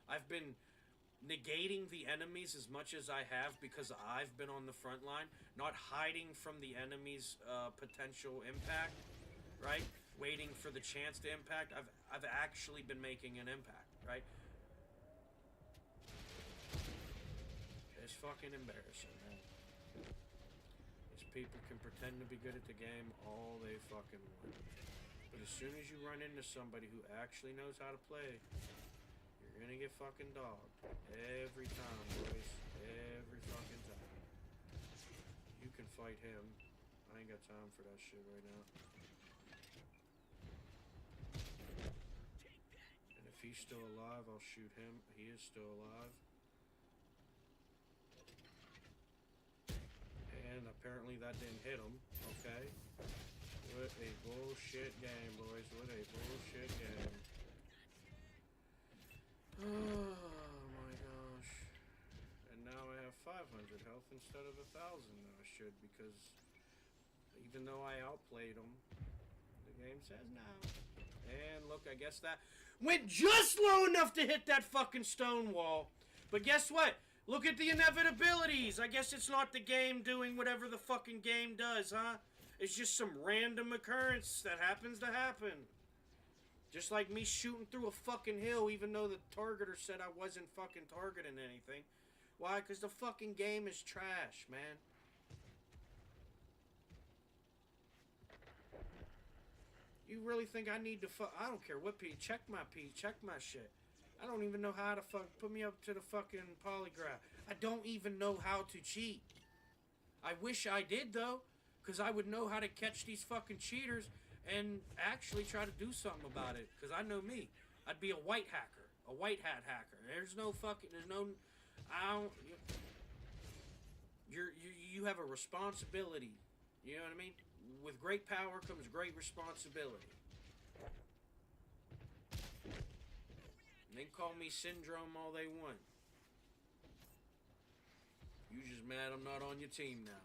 I've been negating the enemies as much as I have because I've been on the front line, not hiding from the enemy's potential impact, right? Waiting for the chance to impact. I've actually been making an impact, right? It's fucking embarrassing, man. These people can pretend to be good at the game all they fucking want. But as soon as you run into somebody who actually knows how to play, you're gonna get fucking dogged. Every time, boys. Every fucking time. You can fight him. I ain't got time for that shit right now. And if he's still alive, I'll shoot him. He is still alive. And apparently that didn't hit him. Okay. What a bullshit game, boys. What a bullshit game. Oh my gosh. And now I have 500 health instead of 1,000 that I should, because even though I outplayed them, the The game says no. And look, I guess that went just low enough to hit that fucking stone wall. But guess what? Look at the inevitabilities. I guess it's not the game doing whatever the fucking game does, huh? It's just some random occurrence that happens to happen. Just like me shooting through a fucking hill even though the targeter said I wasn't fucking targeting anything. Why? Because the fucking game is trash, man. You really think I need to I don't care what check my shit. I don't even know how to put me up to the fucking polygraph. I don't even know how to cheat. I wish I did though, because I would know how to catch these fucking cheaters and actually try to do something about it. Because I know me. I'd be a white hacker, a white hat hacker. There's no, I don't. You have a responsibility. You know what I mean? With great power comes great responsibility. And they can call me Syndrome all they want. You just mad I'm not on your team now.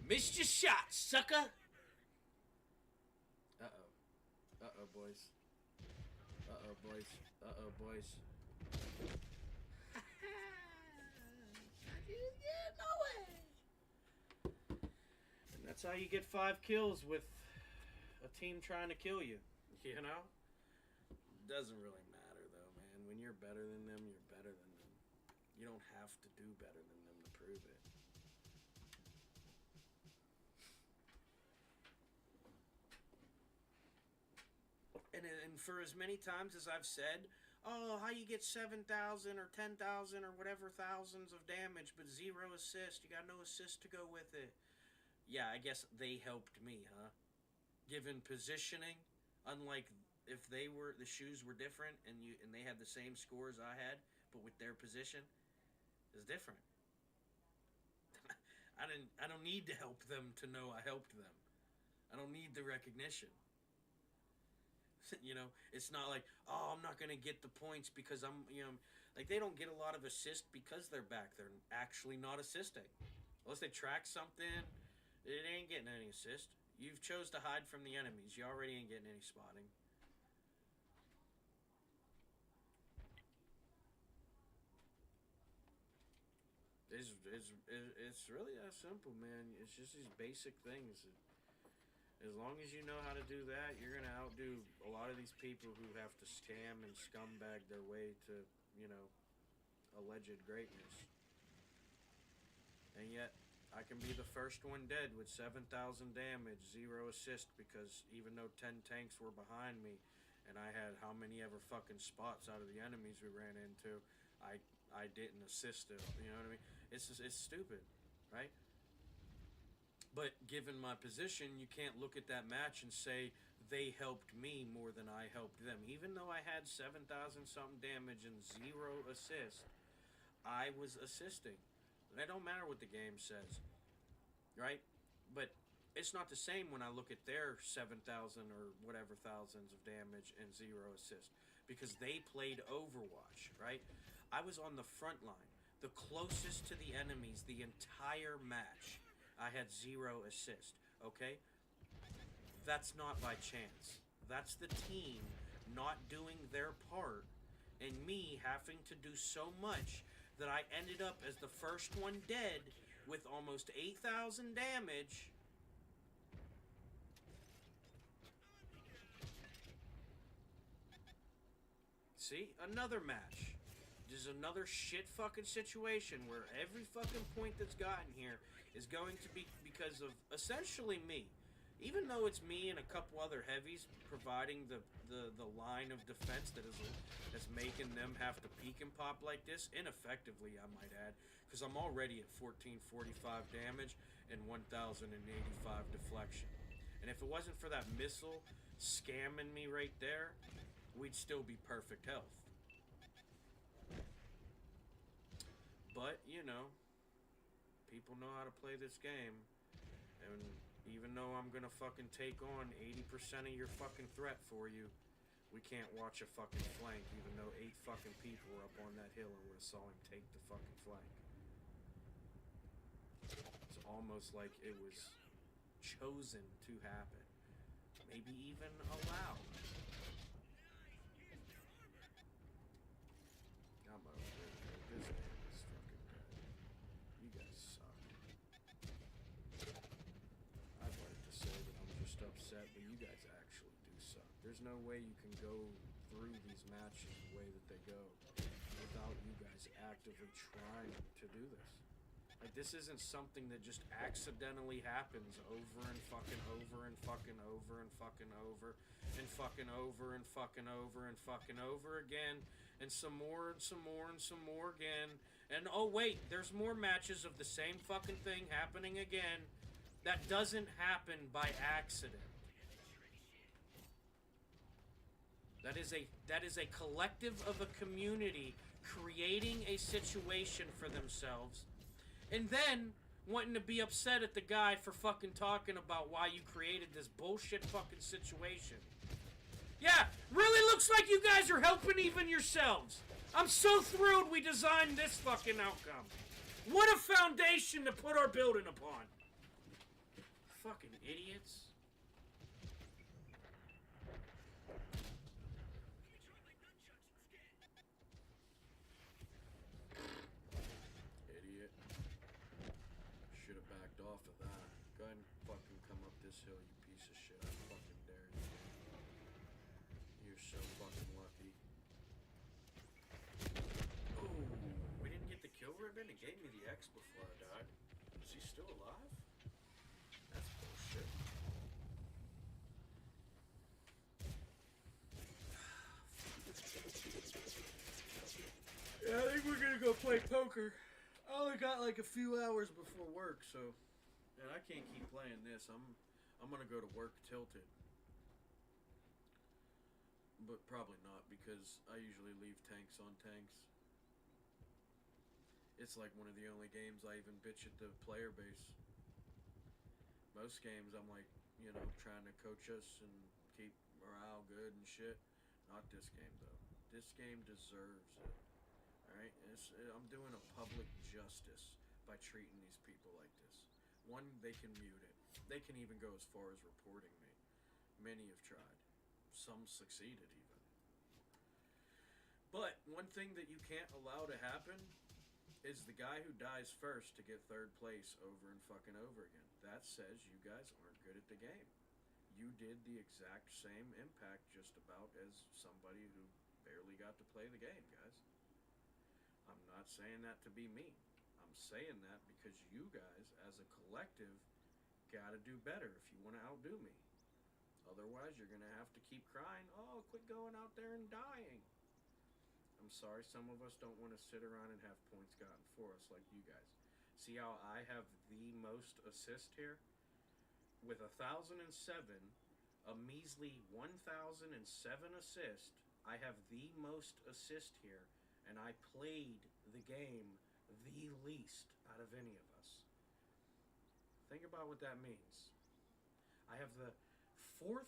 Missed your shot, sucker! Uh-oh. Uh-oh, boys. Uh-oh, boys. Uh-oh, boys. And that's how you get 5 kills with a team trying to kill you. You know? Doesn't really matter, though, man. When you're better than them, you're better than them. You don't have to do better than them to prove it. And for as many times as I've said, oh, how you get 7,000 or 10,000 or whatever thousands of damage, but 0 assist. You got no assist to go with it. Yeah, I guess they helped me, huh? Given positioning, unlike if the shoes were different and they had the same score as I had, but with their position, is different. I don't need to help them to know I helped them. I don't need the recognition. You know, it's not like, oh, I'm not going to get the points because I'm, like they don't get a lot of assist because they're back. They're actually not assisting. Unless they track something, it ain't getting any assist. You've chose to hide from the enemies. You already ain't getting any spotting. It's really that simple, man. It's just these basic things. As long as you know how to do that, you're going to outdo a lot of these people who have to scam and scumbag their way to, alleged greatness. And yet, I can be the first one dead with 7,000 damage, 0 assist, because even though 10 tanks were behind me, and I had how many ever fucking spots out of the enemies we ran into, I didn't assist it. You know what I mean? It's stupid, right? But given my position, you can't look at that match and say they helped me more than I helped them. Even though I had 7,000 something damage and 0 assist, I was assisting. That don't matter what the game says, right? But it's not the same when I look at their 7,000 or whatever thousands of damage and 0 assist, because they played Overwatch, right? I was on the front line, the closest to the enemies the entire match. I had 0 assist, okay? That's not by chance. That's the team not doing their part and me having to do so much that I ended up as the first one dead with almost 8,000 damage. See? Another match. Just another shit fucking situation where every fucking point that's gotten here is going to be because of essentially me. Even though it's me and a couple other heavies providing the line of defense that's making them have to peek and pop like this, ineffectively I might add, because I'm already at 1445 damage and 1085 deflection. And if it wasn't for that missile scamming me right there, we'd still be perfect health. But, people know how to play this game, and even though I'm gonna fucking take on 80% of your fucking threat for you, we can't watch a fucking flank, even though 8 fucking people were up on that hill and we saw him take the fucking flank. It's almost like it was chosen to happen. Maybe even allowed. I'm over it. This game is fucking dead. You guys suck. I'd like to say that I'm just upset, but you guys actually do suck. There's no way you can go through these matches the way that they go without you guys actively trying to do this. Like, this isn't something that just accidentally happens over and fucking over and fucking over and fucking over and fucking over and fucking over and fucking over again, and some more and some more and some more again. And oh wait, there's more matches of the same fucking thing happening again. That doesn't happen by accident. That is a collective of a community creating a situation for themselves, and then wanting to be upset at the guy for fucking talking about why you created this bullshit fucking situation. Yeah, really looks like you guys are helping even yourselves. I'm so thrilled we designed this fucking outcome. What a foundation to put our building upon. Fucking idiots. Idiot. Should have backed off of that. Go ahead and fucking come up this hill, you piece of shit. I fucking dare you. You're so fucking lucky. Oh, we didn't get the kill ribbon? It gave me the X before I died. Is he still alive? That's bullshit. Yeah, I think we're gonna go play poker. I only got like a few hours before work, so, and I can't keep playing this. I'm gonna go to work tilted, but probably not because I usually leave tanks on tanks. It's like one of the only games I even bitch at the player base. Most games I'm like, you know, trying to coach us and keep morale good and shit. Not this game though. This game deserves it. Alright? I'm doing a public justice by treating these people like this. One, they can mute it. They can even go as far as reporting me. Many have tried. Some succeeded even. But one thing that you can't allow to happen is the guy who dies first to get third place over and fucking over again. That says you guys aren't good at the game. You did the exact same impact just about as somebody who barely got to play the game, guys. I'm not saying that to be mean. I'm saying that because you guys, as a collective, gotta do better if you want to outdo me. Otherwise, you're gonna have to keep crying, oh, quit going out there and dying. I'm sorry, some of us don't want to sit around and have points gotten for us like you guys. See how I have the most assist here? With 1,007, a measly 1,007 assist, I have the most assist here. And I played the game the least out of any of us. Think about what that means. I have the 4th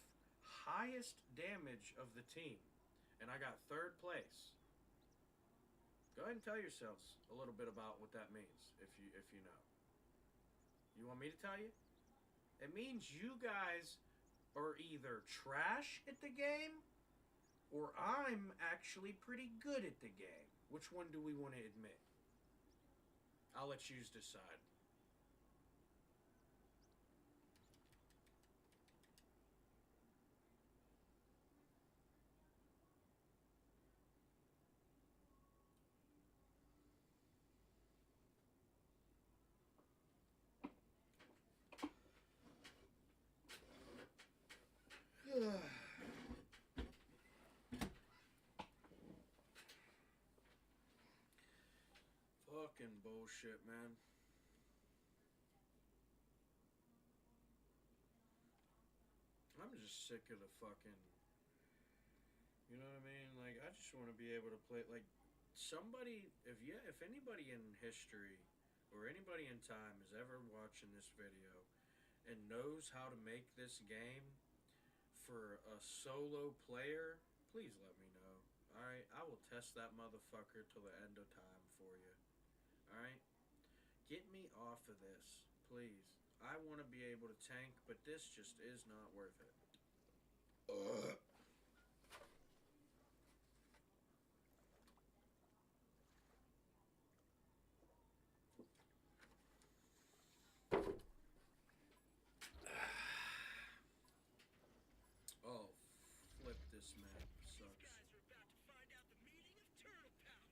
highest damage of the team, and I got 3rd place. Go ahead and tell yourselves a little bit about what that means, if you know. You want me to tell you? It means you guys are either trash at the game, or I'm actually pretty good at the game. Which one do we want to admit? I'll let you decide. Fucking bullshit, man. I'm just sick of the fucking... You know what I mean? Like, I just want to be able to play... Like, somebody... If anybody in history or anybody in time is ever watching this video and knows how to make this game for a solo player, please let me know. Alright? I will test that motherfucker till the end of time for you. Alright? Get me off of this, please. I want to be able to tank, but this just is not worth it. Oh, flip this map. Sucks. Guys are about to find out the meaning of turtle power.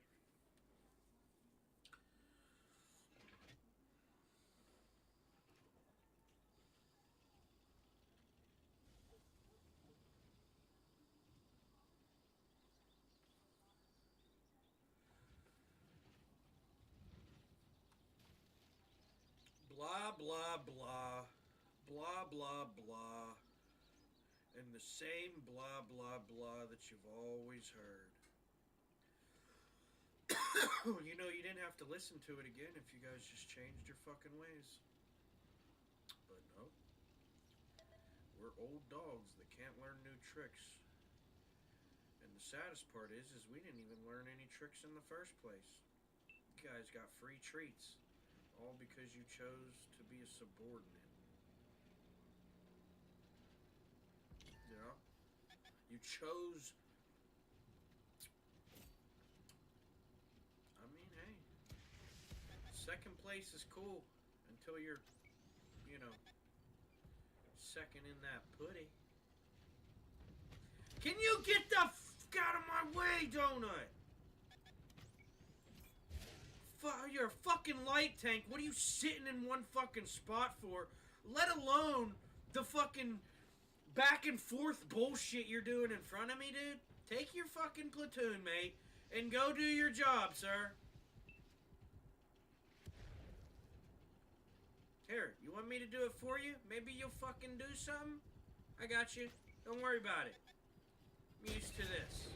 Blah, blah, blah. Blah, blah, blah. And the same blah, blah, blah that you've always heard. You know, you didn't have to listen to it again if you guys just changed your fucking ways. But no. We're old dogs that can't learn new tricks. And the saddest part is we didn't even learn any tricks in the first place. You guys got free treats. All because you chose to be a subordinate. You know? You chose... I mean, hey. Second place is cool. Until you're, you know, second in that putty. Can you get the fuck out of my way, donut? You're a fucking light tank. What are you sitting in one fucking spot for? Let alone the fucking back and forth bullshit you're doing in front of me, dude. Take your fucking platoon, mate, and go do your job, sir. Here, you want me to do it for you? Maybe you'll fucking do something? I got you. Don't worry about it. I'm used to this.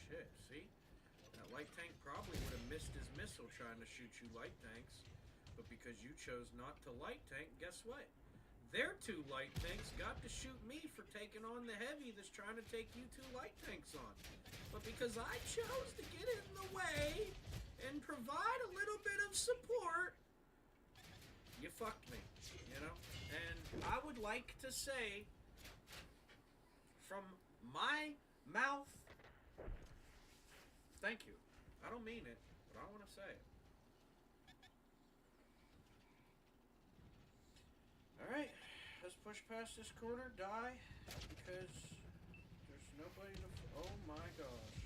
Shit, see? That light tank probably would have missed his missile trying to shoot you light tanks. But because you chose not to light tank, guess what? Their two light tanks got to shoot me for taking on the heavy that's trying to take you two light tanks on. But because I chose to get in the way and provide a little bit of support, you fucked me, you know? And I would like to say, from my mouth, thank you. I don't mean it, but I want to say it. Alright, let's push past this corner, die, because there's nobody to... Oh my gosh.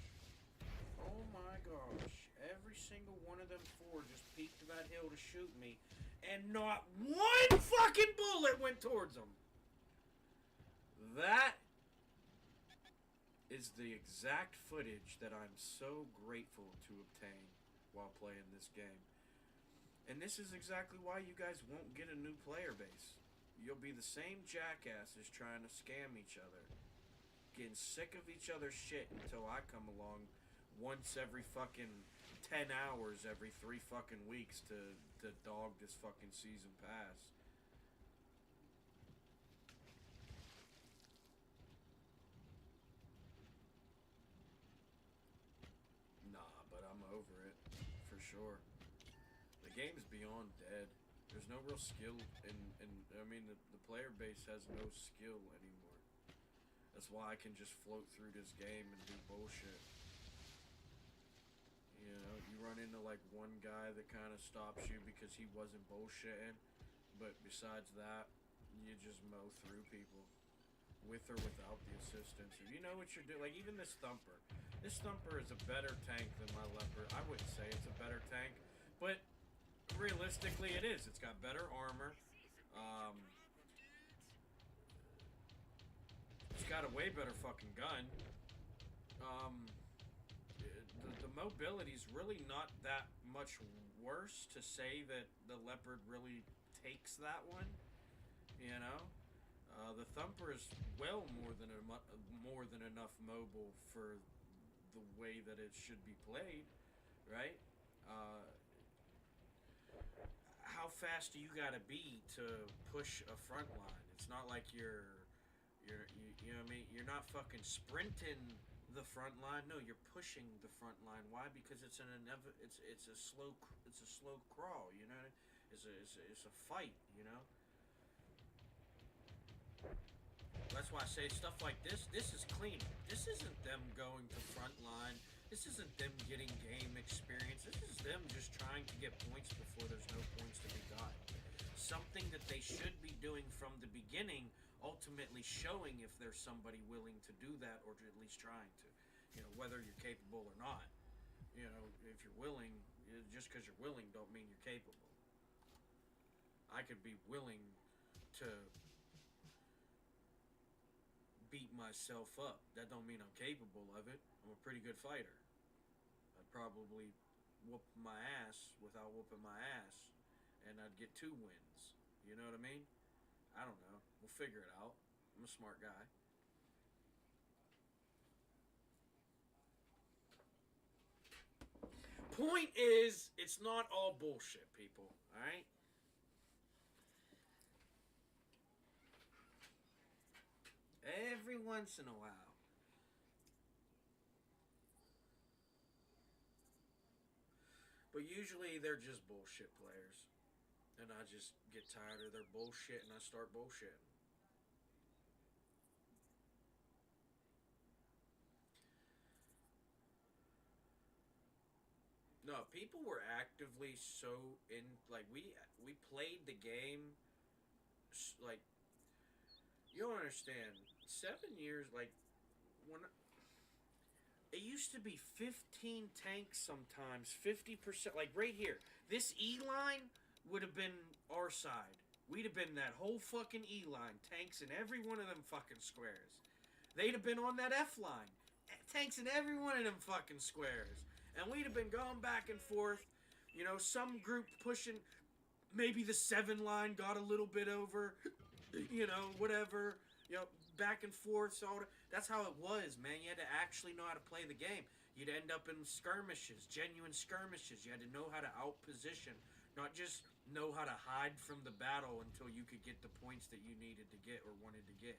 Oh my gosh. Every single one of them four just peeked to that hill to shoot me, and not one fucking bullet went towards them. That is the exact footage that I'm so grateful to obtain while playing this game. And this is exactly why you guys won't get a new player base. You'll be the same jackasses trying to scam each other. Getting sick of each other's shit until I come along once every fucking 10 hours every 3 fucking weeks to dog this fucking season pass. Nah, but I'm over it. For sure. The game's beyond dead. There's no real skill in I mean, the player base has no skill anymore. That's why I can just float through this game and do bullshit. You know, you run into like one guy that kind of stops you because he wasn't bullshitting, but besides that, you just mow through people. With or without the assistance. If you know what you're doing, like even this Thumper. This Thumper is a better tank than my Leopard. I wouldn't say it's a better tank, but realistically it is. It's got better armor. It's got a way better fucking gun. The mobility's really not that much worse to say that the Leopard really takes that one. You know? The Thumper is well more than enough mobile for the way that it should be played, right? How fast do you gotta be to push a front line? It's not like you know what I mean? You're not fucking sprinting the front line. No, you're pushing the front line. Why? Because it's it's a slow crawl. You know, it's a fight. You know. That's why I say stuff like this. This is clean. This isn't them going to front line. This isn't them getting game experience. This is them just trying to get points before there's no points to be got. Something that they should be doing from the beginning, ultimately showing if there's somebody willing to do that or at least trying to. You know, whether you're capable or not. You know, if you're willing, just because you're willing don't mean you're capable. I could be willing to beat myself up. That don't mean I'm capable of it. I'm a pretty good fighter. I'd probably whoop my ass without whooping my ass, and I'd get 2 wins. You know what I mean? I don't know. We'll figure it out. I'm a smart guy. Point is, it's not all bullshit, people. Alright? Every once in a while. But usually they're just bullshit players. And I just get tired of their bullshit and I start bullshitting. No, people were actively so in, like, we played the game, like, you don't understand. 7 years, like, when it used to be 15 tanks sometimes, 50%, like right here. This E line would have been our side. We'd have been that whole fucking E line, tanks in every one of them fucking squares. They'd have been on that F line, tanks in every one of them fucking squares. And we'd have been going back and forth, you know, some group pushing, maybe the 7 line got a little bit over, you know, whatever, you know, back and forth. So that's how it was, man. You had to actually know how to play the game. You'd end up in skirmishes, genuine skirmishes. You had to know how to outposition, not just know how to hide from the battle until you could get the points that you needed to get or wanted to get.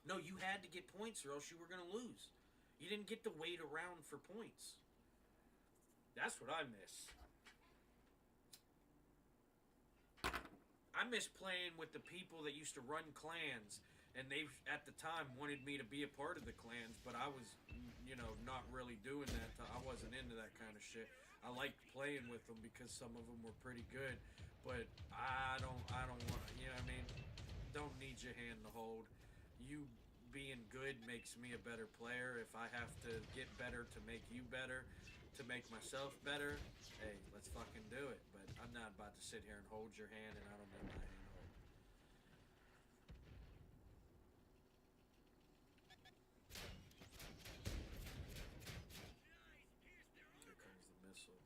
No, you had to get points or else you were going to lose. You didn't get to wait around for points. That's what I miss. I miss playing with the people that used to run clans, and they, at the time, wanted me to be a part of the clans, but I was, you know, not really doing that. I wasn't into that kind of shit. I liked playing with them because some of them were pretty good, but I don't want, you know what I mean? Don't need your hand to hold. You being good makes me a better player. If I have to get better to make you better, to make myself better, hey, let's fucking do it. But I'm not about to sit here and hold your hand, and I don't need my hand hold. Here comes the missile.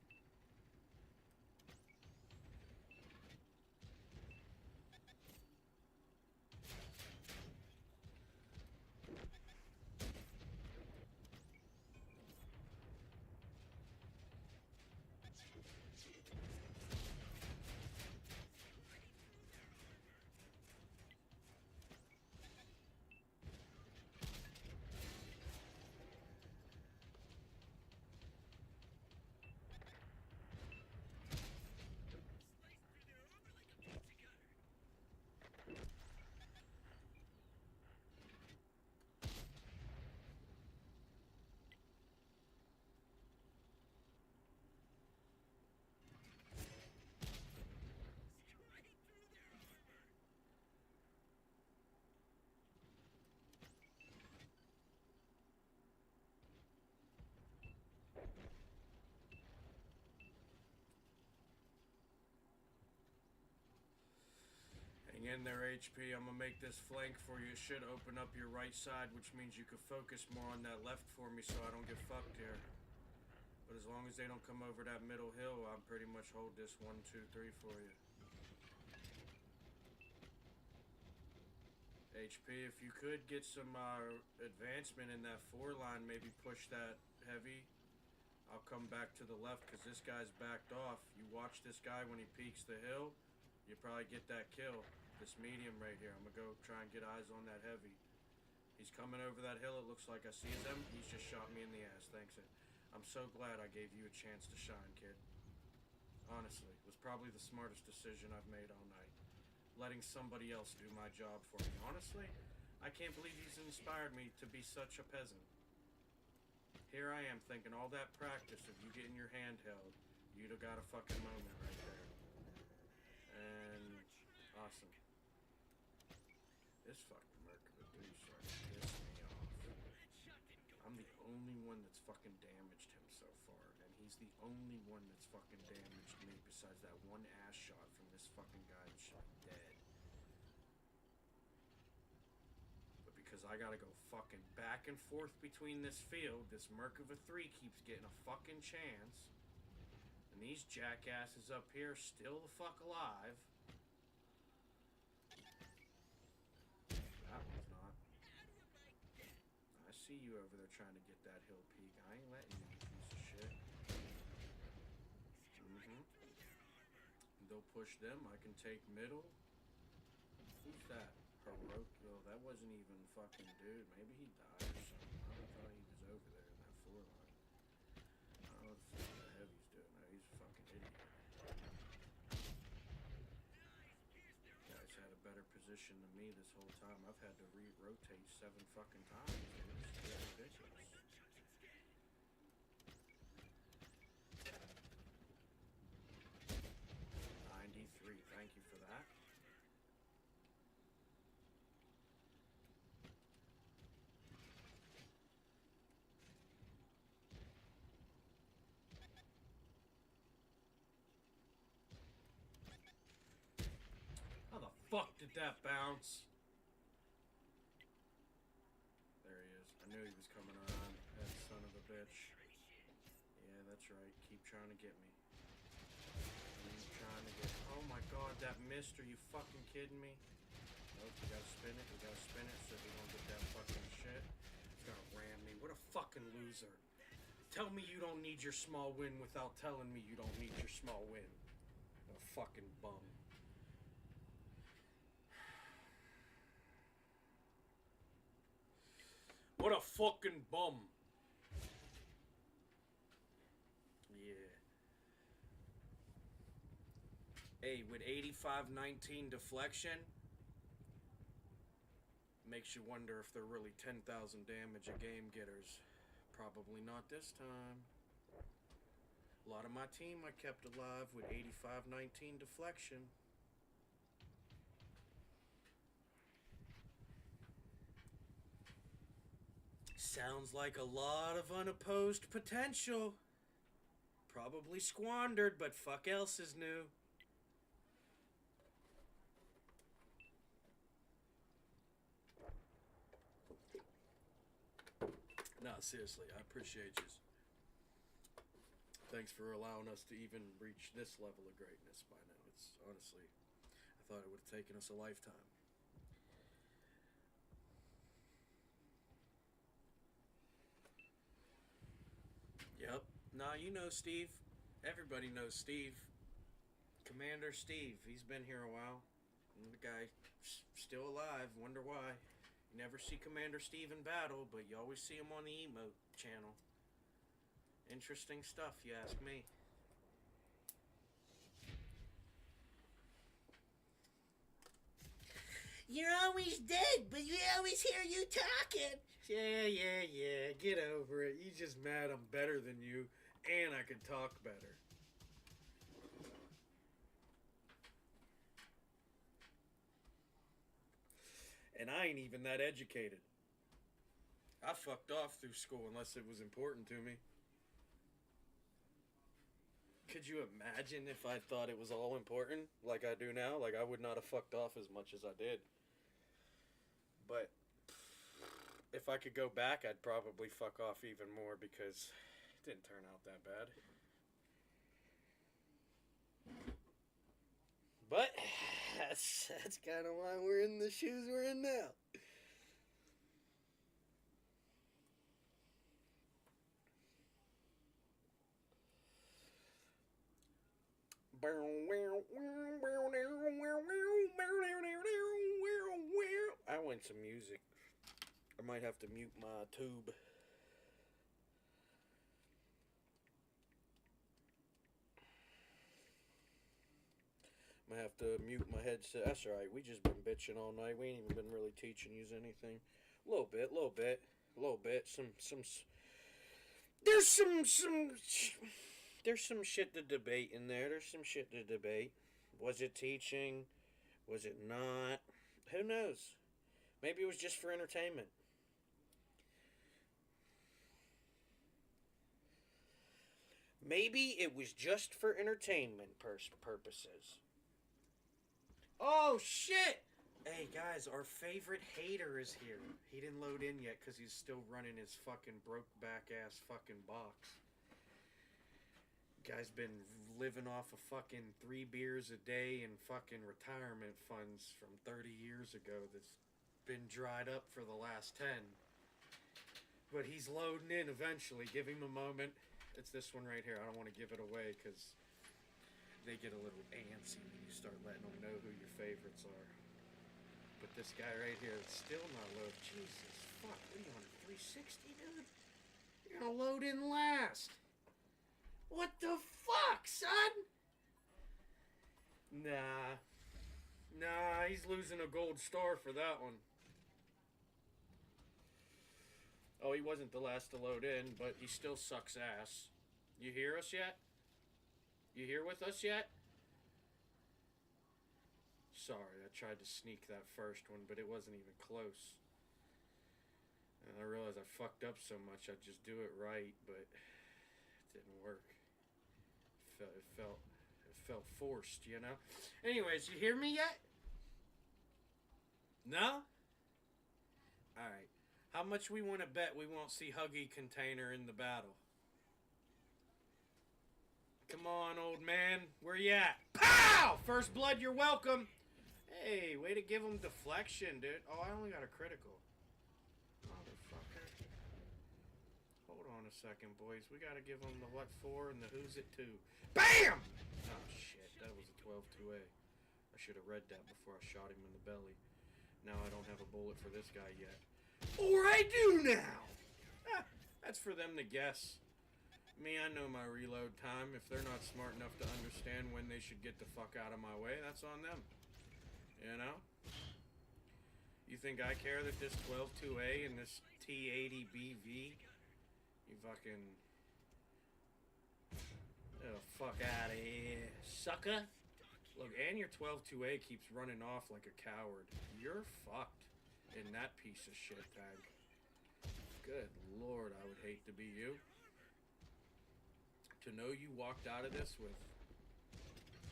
In there, HP. I'm gonna make this flank for you. It should open up your right side, which means you can focus more on that left for me so I don't get fucked here. But as long as they don't come over that middle hill, I'll pretty much hold this 1, 2, 3 for you. HP, if you could get some advancement in that 4 line, maybe push that heavy. I'll come back to the left because this guy's backed off. You watch this guy when he peeks the hill, you probably get that kill. This medium right here. I'm going to go try and get eyes on that heavy. He's coming over that hill. It looks like I see him. He's just shot me in the ass. Thanks. I'm so glad I gave you a chance to shine, kid. Honestly, it was probably the smartest decision I've made all night. Letting somebody else do my job for me. Honestly, I can't believe he's inspired me to be such a peasant. Here I am thinking all that practice of you getting your hand held, you'd have got a fucking moment right there. And awesome. This fucking Merc of a 3 started to piss me off. I'm the only one that's fucking damaged him so far, and he's the only one that's fucking damaged me besides that one ass shot from this fucking guy that should be dead. But because I gotta go fucking back and forth between this field, this Merc of a 3 keeps getting a fucking chance, and these jackasses up here still the fuck alive. That one's not. I see you over there trying to get that hill peak. I ain't letting you, you piece of shit. They'll push them. I can take middle. Who's that? Hiroko. That wasn't even fucking dude. Maybe he died or something. I thought he was over there in that 4 line. I don't know what the fuck the heavy's doing. No, he's a fucking idiot. Guys had a better position than me this whole time. I've had to rotate 7 fucking times. It's ridiculous. 93. Thank you for that. How the fuck did that bounce? There he is. I knew he was coming around. That son of a bitch. Yeah, that's right. Keep trying to get me. Keep trying to get... Oh my god, that missed. Are you fucking kidding me? Nope, we gotta spin it. We gotta spin it so we don't get that fucking shit. It's gonna ram me. What a fucking loser. Tell me you don't need your small win without telling me you don't need your small win. What a fucking bum. What a fucking bum. Yeah. Hey, with 85-19 deflection, makes you wonder if they're really 10,000 damage a game getters. Probably not this time. A lot of my team I kept alive with 85-19 deflection. Sounds like a lot of unopposed potential. Probably squandered, but fuck else is new. No, seriously, I appreciate you. Thanks for allowing us to even reach this level of greatness by now. It's honestly, I thought it would have taken us a lifetime. Yep. Nah, you know Steve. Everybody knows Steve. Commander Steve. He's been here a while. And the guy still alive. Wonder why. You never see Commander Steve in battle, but you always see him on the emote channel. Interesting stuff, you ask me. You're always dead, but we always hear you talking. Yeah. Get over it. You just mad I'm better than you, and I can talk better. And I ain't even that educated. I fucked off through school unless it was important to me. Could you imagine if I thought it was all important like I do now? Like, I would not have fucked off as much as I did. But if I could go back, I'd probably fuck off even more because it didn't turn out that bad. But that's kind of why we're in the shoes we're in now. I want some music. I might have to mute my tube. I have to mute my headset. That's alright. We just been bitching all night. We ain't even been really teaching you anything. A little bit. There's some shit to debate in there. There's some shit to debate. Was it teaching? Was it not? Who knows? Maybe it was just for entertainment. Maybe it was just for entertainment purposes. Oh, shit! Hey, guys, our favorite hater is here. He didn't load in yet because he's still running his fucking broke back ass fucking box. Guy's been living off of fucking 3 beers a day and fucking retirement funds from 30 years ago that's been dried up for the last 10. But he's loading in eventually. Give him a moment. It's this one right here. I don't want to give it away because they get a little antsy when you start letting them know who your favorites are. But this guy right here is still not loaded. Jesus fuck, what are you on, 360, dude? You're gonna load in last. What the fuck, son? Nah, he's losing a gold star for that one. Oh, he wasn't the last to load in, but he still sucks ass. You hear us yet? You here with us yet? Sorry, I tried to sneak that first one, but it wasn't even close. And I realized I fucked up so much I'd just do it right, but it didn't work. It felt forced, you know? Anyways, you hear me yet? No? Alright. How much we want to bet we won't see Huggy Container in the battle? Come on, old man. Where you at? Pow! First blood, you're welcome. Hey, way to give him deflection, dude. Oh, I only got a critical. Motherfucker. Hold on a second, boys. We gotta give him the what for and the who's it to. BAM! Oh, shit. That was a 12-2A. I should have read that before I shot him in the belly. Now I don't have a bullet for this guy yet. Or I do now! That's for them to guess. Me, I know my reload time. If they're not smart enough to understand when they should get the fuck out of my way, that's on them. You know? You think I care that this 12-2A and this T80BV, you fucking... Oh, fuck out of here, sucker. Look, and your 12-2A keeps running off like a coward. You're fucked in that piece of shit tag. Good lord, I would hate to be you. To know you walked out of this with,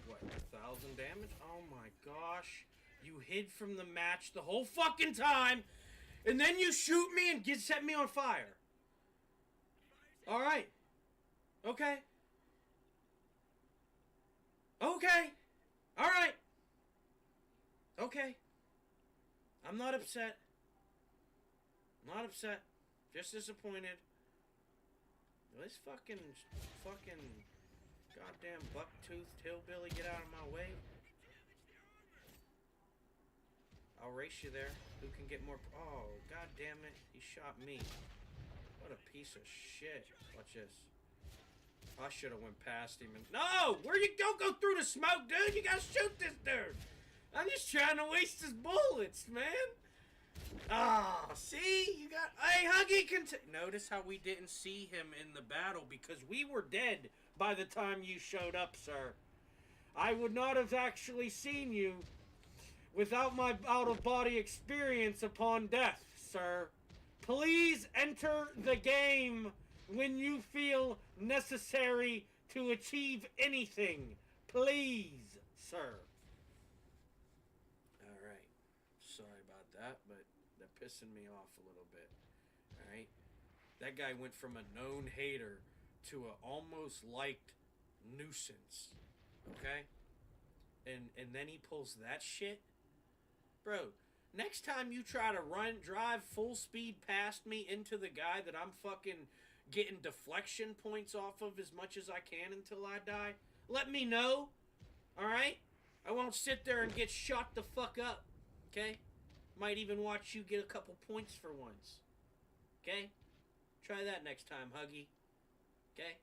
what, 1,000 damage? Oh my gosh. You hid from the match the whole fucking time, and then you shoot me and set me on fire. Alright. Okay. Okay. Alright. Okay. I'm not upset. Not upset. Just disappointed. This fucking goddamn buck-toothed hillbilly get out of my way. I'll race you there. Who can get more... Oh, god damn it. He shot me. What a piece of shit. Watch this. I should have went past him and... No! Where you don't go through the smoke, dude! You gotta shoot this dude! I'm just trying to waste his bullets, man! Ah, see? You got... Hey, Huggy can... Notice how we didn't see him in the battle because we were dead by the time you showed up, sir. I would not have actually seen you without my out-of-body experience upon death, sir. Please enter the game when you feel necessary to achieve anything. Please, sir. Alright. Sorry about that, but they're pissing me off a little bit. Alright? That guy went from a known hater to a almost liked nuisance. Okay? And then he pulls that shit? Bro, next time you try to drive full speed past me into the guy that I'm fucking getting deflection points off of as much as I can until I die, let me know. Alright? I won't sit there and get shot the fuck up. Okay? Might even watch you get a couple points for once. Okay? Try that next time, Huggy. Okay?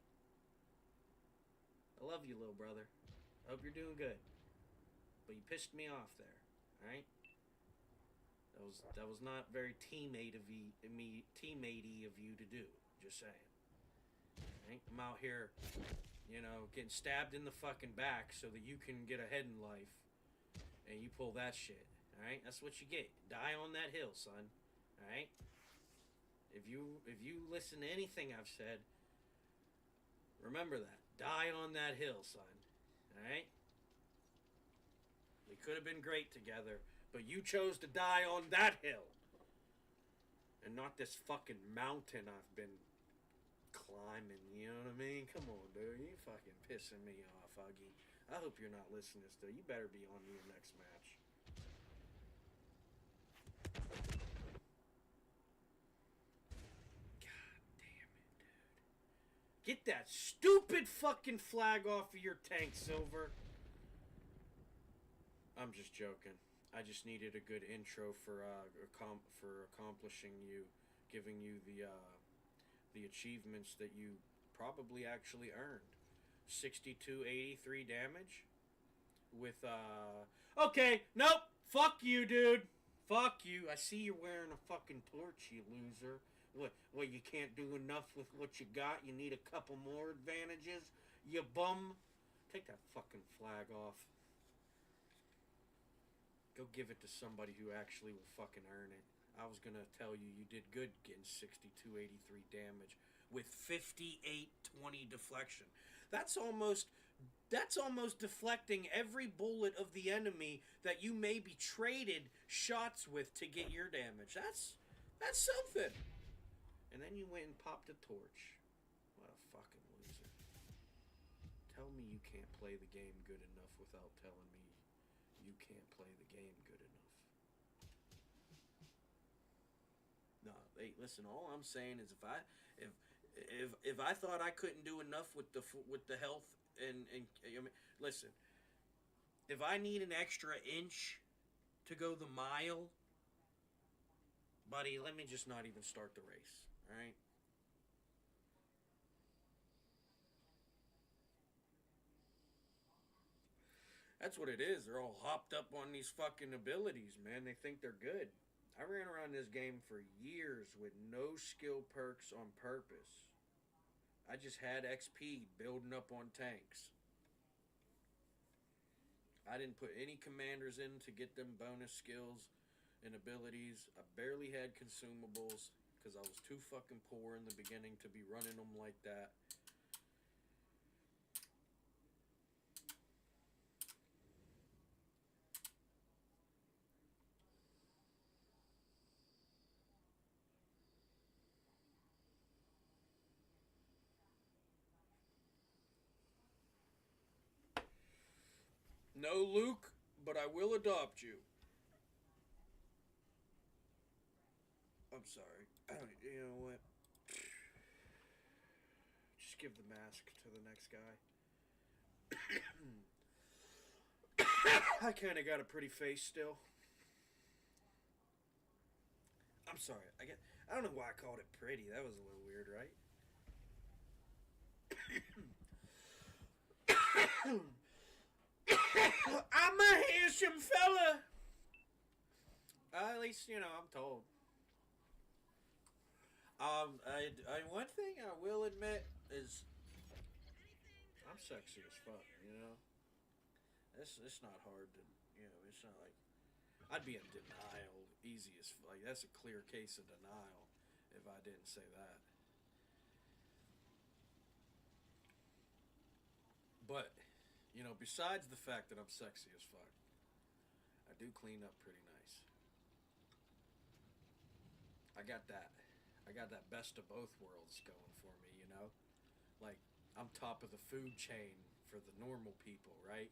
I love you, little brother. I hope you're doing good. But you pissed me off there. Alright? That was not very teammate of teammatey of you to do. Just saying. Right? I'm out here, getting stabbed in the fucking back so that you can get ahead in life, and you pull that shit. All right, that's what you get. Die on that hill, son. All right. If you listen to anything I've said, remember that. Die on that hill, son. All right. We could have been great together, but you chose to die on that hill, and not this fucking mountain I've been climbing, you know what I mean? Come on, dude. You fucking pissing me off, Huggy. I hope you're not listening still. You better be on to your next match. God damn it, dude. Get that stupid fucking flag off of your tank, Silver. I'm just joking. I just needed a good intro for accomplishing you, giving you the achievements that you probably actually earned. 6283 damage with okay, nope. Fuck you, dude. Fuck you. I see you're wearing a fucking torch, you loser. What you can't do enough with what you got? You need a couple more advantages? You bum. Take that fucking flag off. Go give it to somebody who actually will fucking earn it. I was gonna tell you did good getting 6283 damage with 5820 deflection. That's almost deflecting every bullet of the enemy that you maybe traded shots with to get your damage. That's something. And then you went and popped a torch. What a fucking loser. Tell me you can't play the game good enough without telling me you can't play the game good enough. No, hey, listen. All I'm saying is if I thought I couldn't do enough with the health and I mean, listen. If I need an extra inch to go the mile, buddy, let me just not even start the race. All right. That's what it is. They're all hopped up on these fucking abilities, man. They think they're good. I ran around this game for years with no skill perks on purpose. I just had XP building up on tanks. I didn't put any commanders in to get them bonus skills and abilities. I barely had consumables because I was too fucking poor in the beginning to be running them like that. No, Luke, but I will adopt you. I'm sorry. You know what? Just give the mask to the next guy. I kind of got a pretty face still. I'm sorry. I don't know why I called it pretty. That was a little weird, right? I'm a handsome fella. At least, I'm told. One thing I will admit is I'm sexy as fuck, It's not hard to, it's not like I'd be in denial easy as like that's a clear case of denial if I didn't say that. But, besides the fact that I'm sexy as fuck, I do clean up pretty nice. I got that best of both worlds going for me. Like, I'm top of the food chain for the normal people, right?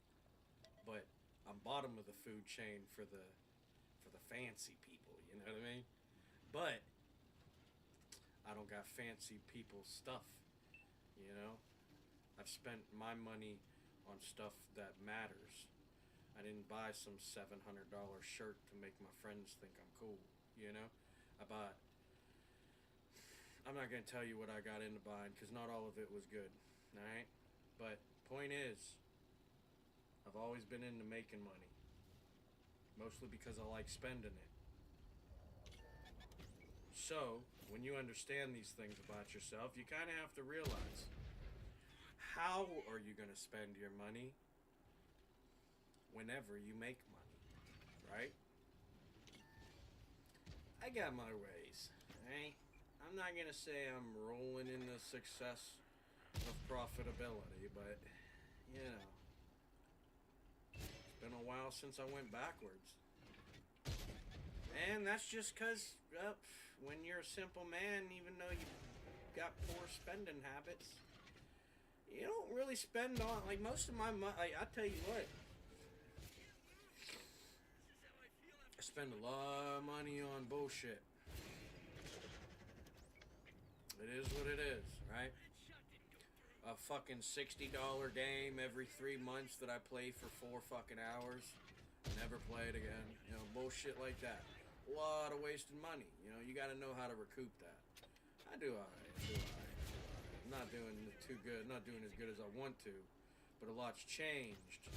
But I'm bottom of the food chain for the fancy people, you know what I mean? But I don't got fancy people stuff, I've spent my money on stuff that matters. I didn't buy some $700 shirt to make my friends think I'm cool, I bought I'm not gonna tell you what I got into buying because not all of it was good. All right, but point is, I've always been into making money, mostly because I like spending it. So when you understand these things about yourself, you kind of have to realize how are you gonna spend your money whenever you make money, right? I got my ways, right? I'm not gonna say I'm rolling in the success of profitability, but you know, it's been a while since I went backwards. And that's just because when you're a simple man, even though you got poor spending habits, you don't really spend on, like, most of my money. I tell you what, I spend a lot of money on bullshit. It is what it is, right? A fucking $60 game every 3 months that I play for 4 fucking hours. Never play it again. You know, bullshit like that. A lot of wasted money. You know, you gotta know how to recoup that. I do alright. I'm not doing too good. Not doing as good as I want to. But a lot's changed.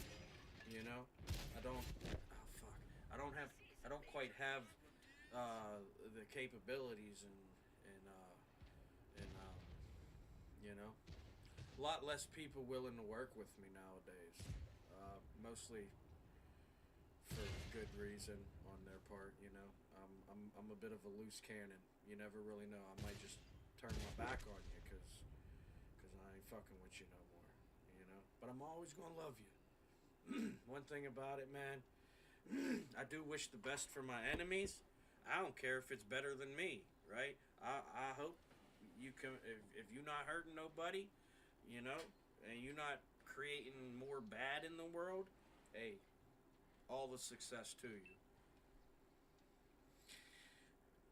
You know? I don't... Oh, fuck. I don't quite have the capabilities and you know, a lot less people willing to work with me nowadays. Mostly for good reason on their part. You know, I'm a bit of a loose cannon. You never really know. I might just turn my back on you because I ain't fucking with you no more. You know, but I'm always gonna love you. One thing about it, man, I do wish the best for my enemies. I don't care if it's better than me, right? I hope you can, if you're not hurting nobody, you know, and you're not creating more bad in the world, hey, all the success to you.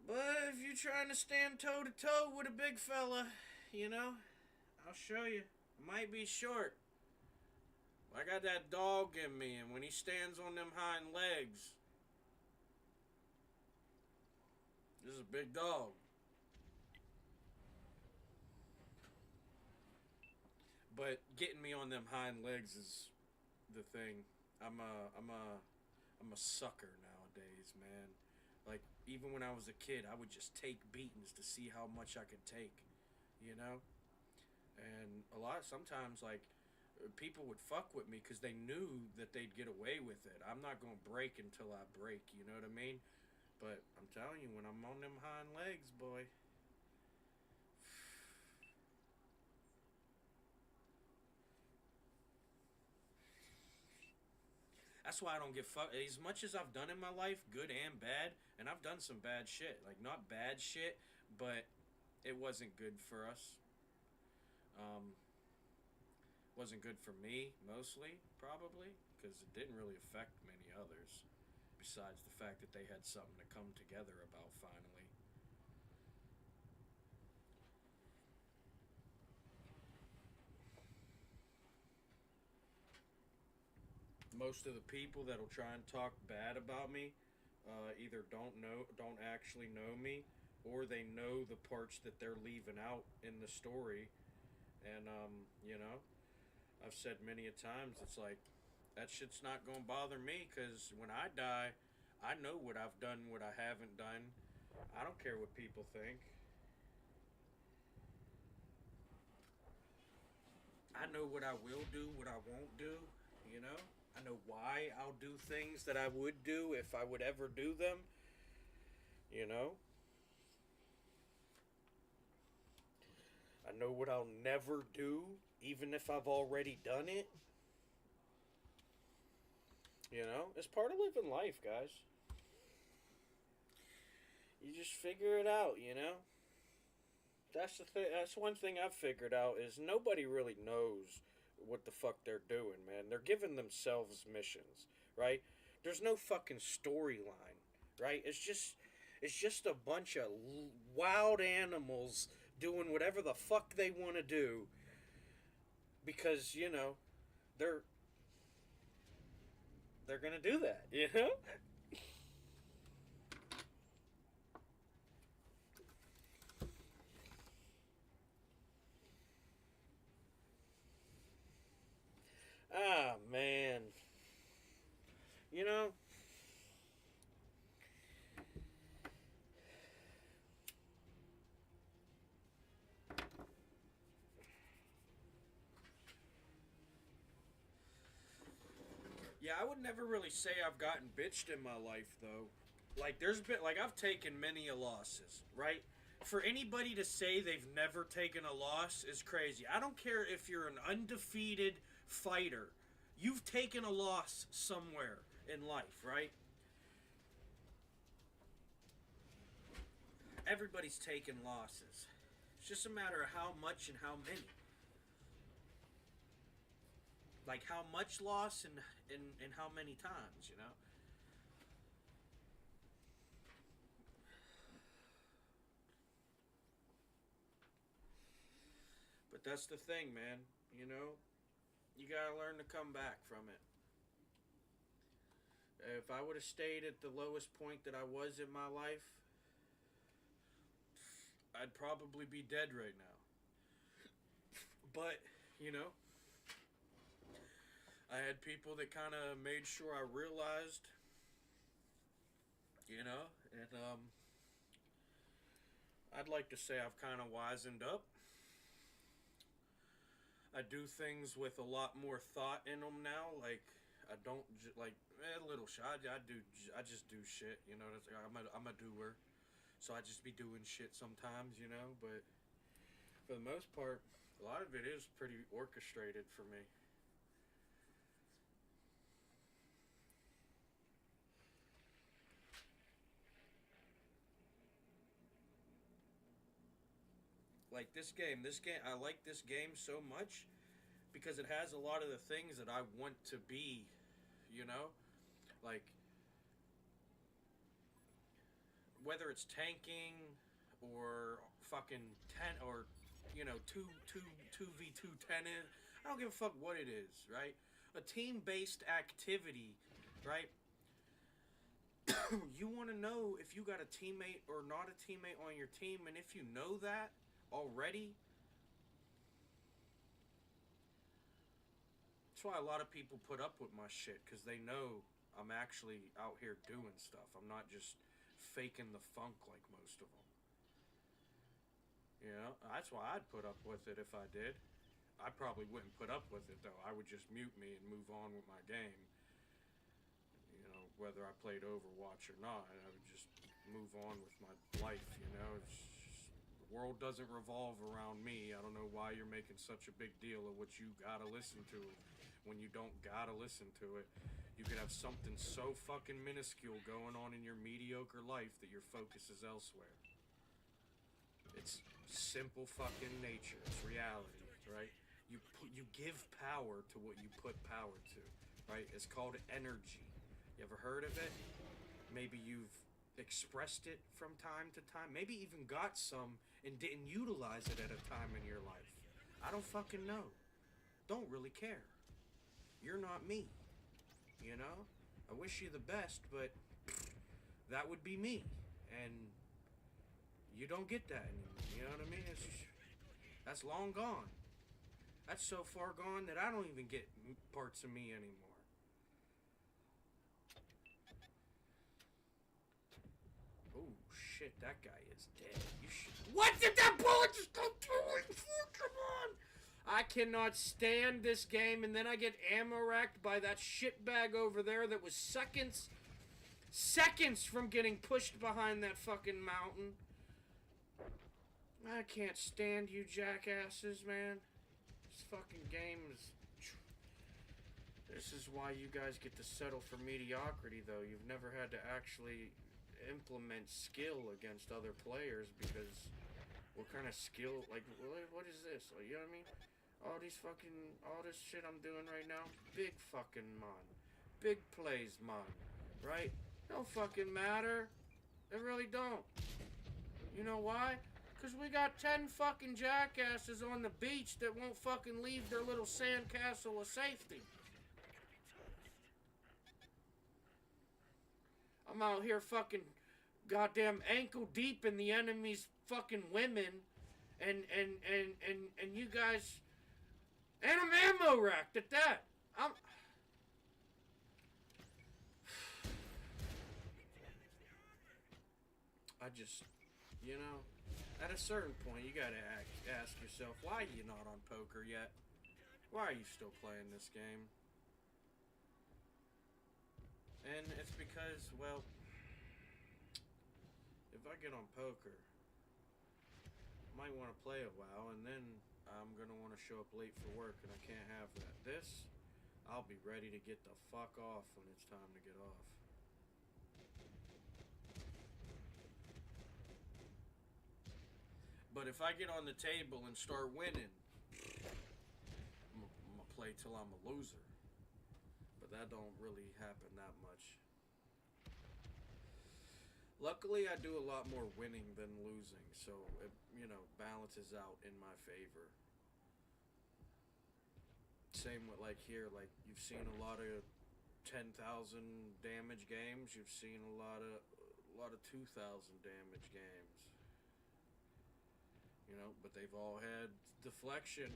But if you're trying to stand toe to toe with a big fella, you know, I'll show you. I might be short. I got that dog in me, and when he stands on them hind legs, this is a big dog. But getting me on them hind legs is the thing. I'm a sucker nowadays, man. Like, even when I was a kid, I would just take beatings to see how much I could take, you know? And sometimes, like, people would fuck with me because they knew that they'd get away with it. I'm not gonna break until I break, you know what I mean? But I'm telling you, when I'm on them hind legs, boy, that's why I don't give fuck. As much as I've done in my life, good and bad, and I've done some bad shit. Like, not bad shit, but it wasn't good for us. Wasn't good for me, mostly, probably, because it didn't really affect many others. Besides the fact that they had something to come together about finally. Most of the people that'll try and talk bad about me either don't actually know me, or they know the parts that they're leaving out in the story. And you know, I've said many a times, it's like, that shit's not gonna bother me, because when I die, I know what I've done, what I haven't done. I don't care what people think. I know what I will do, what I won't do, you know? I know why I'll do things that I would do if I would ever do them, you know? I know what I'll never do, even if I've already done it. You know? It's part of living life, guys. You just figure it out, you know? That's the thing. That's one thing I've figured out is nobody really knows what the fuck they're doing, man. They're giving themselves missions, right? There's no fucking storyline, right? It's just a bunch of wild animals doing whatever the fuck they want to do because, you know, they're going to do that, you know? Yeah, I would never really say I've gotten bitched in my life though. Like there's been like I've taken many a losses, right? For anybody to say they've never taken a loss is crazy. I don't care if you're an undefeated fighter. You've taken a loss somewhere in life, right? Everybody's taken losses. It's just a matter of how much and how many. Like how much loss and how many times, you know? But that's the thing, man. You know, you gotta learn to come back from it. If I would have stayed at the lowest point that I was in my life, I'd probably be dead right now. But, you know, I had people that kind of made sure I realized, you know, and I'd like to say I've kind of wisened up. I do things with a lot more thought in them now. Like I don't like a little shit. I just do shit. You know, I'm a doer, so I just be doing shit sometimes. You know, but for the most part, a lot of it is pretty orchestrated for me. Like this game, I like this game so much because it has a lot of the things that I want to be. You know, like whether it's tanking or fucking ten or you know two v two tennis. I don't give a fuck what it is, right? A team based activity, right? You want to know if you got a teammate or not a teammate on your team, and if you know that already, that's why a lot of people put up with my shit because they know I'm actually out here doing stuff. I'm not just faking the funk like most of them. You know, that's why I'd put up with it if I did. I probably wouldn't put up with it though. I would just mute me and move on with my game. You know, whether I played Overwatch or not, I would just move on with my life. You know, it's just, the world doesn't revolve around me. I don't know why you're making such a big deal of what you gotta listen to when you don't gotta listen to it. You could have something so fucking minuscule going on in your mediocre life that your focus is elsewhere. It's simple fucking nature. It's reality, right? You give power to what you put power to, right? It's called energy. You ever heard of it? Maybe you've expressed it from time to time. Maybe even got some and didn't utilize it at a time in your life. I don't fucking know. Don't really care. You're not me. You know? I wish you the best, but that would be me. And you don't get that anymore. You know what I mean? That's long gone. That's so far gone that I don't even get parts of me anymore. Oh shit, that guy is dead. What did that bullet just go through? Come on! I cannot stand this game, and then I get ammo racked by that shitbag over there that was seconds from getting pushed behind that fucking mountain. I can't stand you jackasses, man. This fucking game is... This is why you guys get to settle for mediocrity, though. You've never had to actually implement skill against other players because... What kind of skill... Like, what is this? Like, you know what I mean? All this shit I'm doing right now, big fucking mon. Big plays, mon. Right? Don't fucking matter. It really don't. You know why? Because we got 10 fucking jackasses on the beach that won't fucking leave their little sandcastle of safety. I'm out here fucking goddamn ankle deep in the enemy's fucking women and you guys... And I'm ammo racked at that. I just, you know, at a certain point, you gotta ask yourself, why are you not on poker yet? Why are you still playing this game? And it's because, well, if I get on poker, I might want to play a while, and then I'm going to want to show up late for work, and I can't have that. This, I'll be ready to get the fuck off when it's time to get off. But if I get on the table and start winning, I'm going to play till I'm a loser. But that don't really happen that much. Luckily, I do a lot more winning than losing, so it, balances out in my favor. Same with like here, like you've seen a lot of 10,000 damage games. You've seen a lot of 2,000 damage games. But they've all had deflection.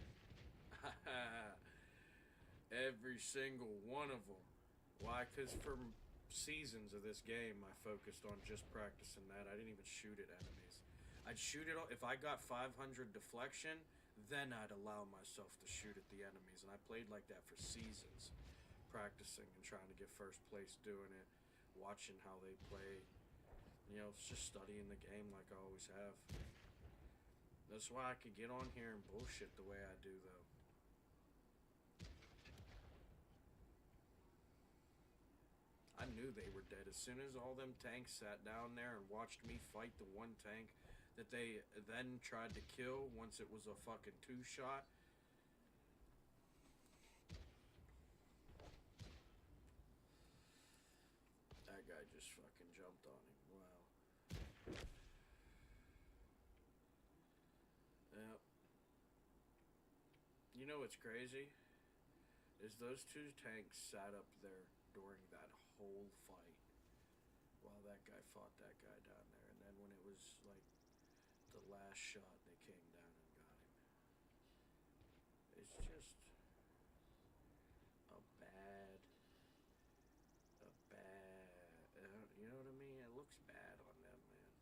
Every single one of them. Why? Because for seasons of this game, I focused on just practicing that. I didn't even shoot at enemies. I'd shoot it if I got 500 deflection, then I'd allow myself to shoot at the enemies. And I played like that for seasons, practicing and trying to get first place doing it, watching how they play. It's just studying the game like I always have. That's why I could get on here and bullshit the way I do, though. I knew they were dead as soon as all them tanks sat down there and watched me fight the one tank that they then tried to kill once it was a fucking 2-shot. That guy just fucking jumped on him. Wow. Yep. You know what's crazy? Is those 2 tanks sat up there during that whole fight while that guy fought that guy down there, and then when it was like the last shot, they came down and got him. It's just a bad, you know what I mean? It looks bad on them, man.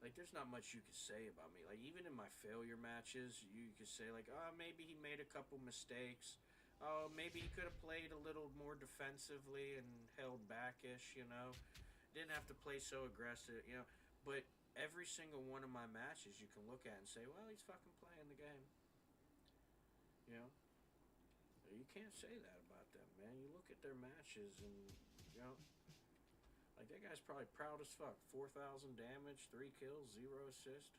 Like, there's not much you could say about me. Like, even in my failure matches, you could say, like, oh, maybe he made a couple mistakes. Oh, maybe he could have played a little more defensively and held back-ish, Didn't have to play so aggressive, But every single one of my matches you can look at and say, well, he's fucking playing the game. You can't say that about them, man. You look at their matches and, like, that guy's probably proud as fuck. 4,000 damage, 3 kills, 0 assist.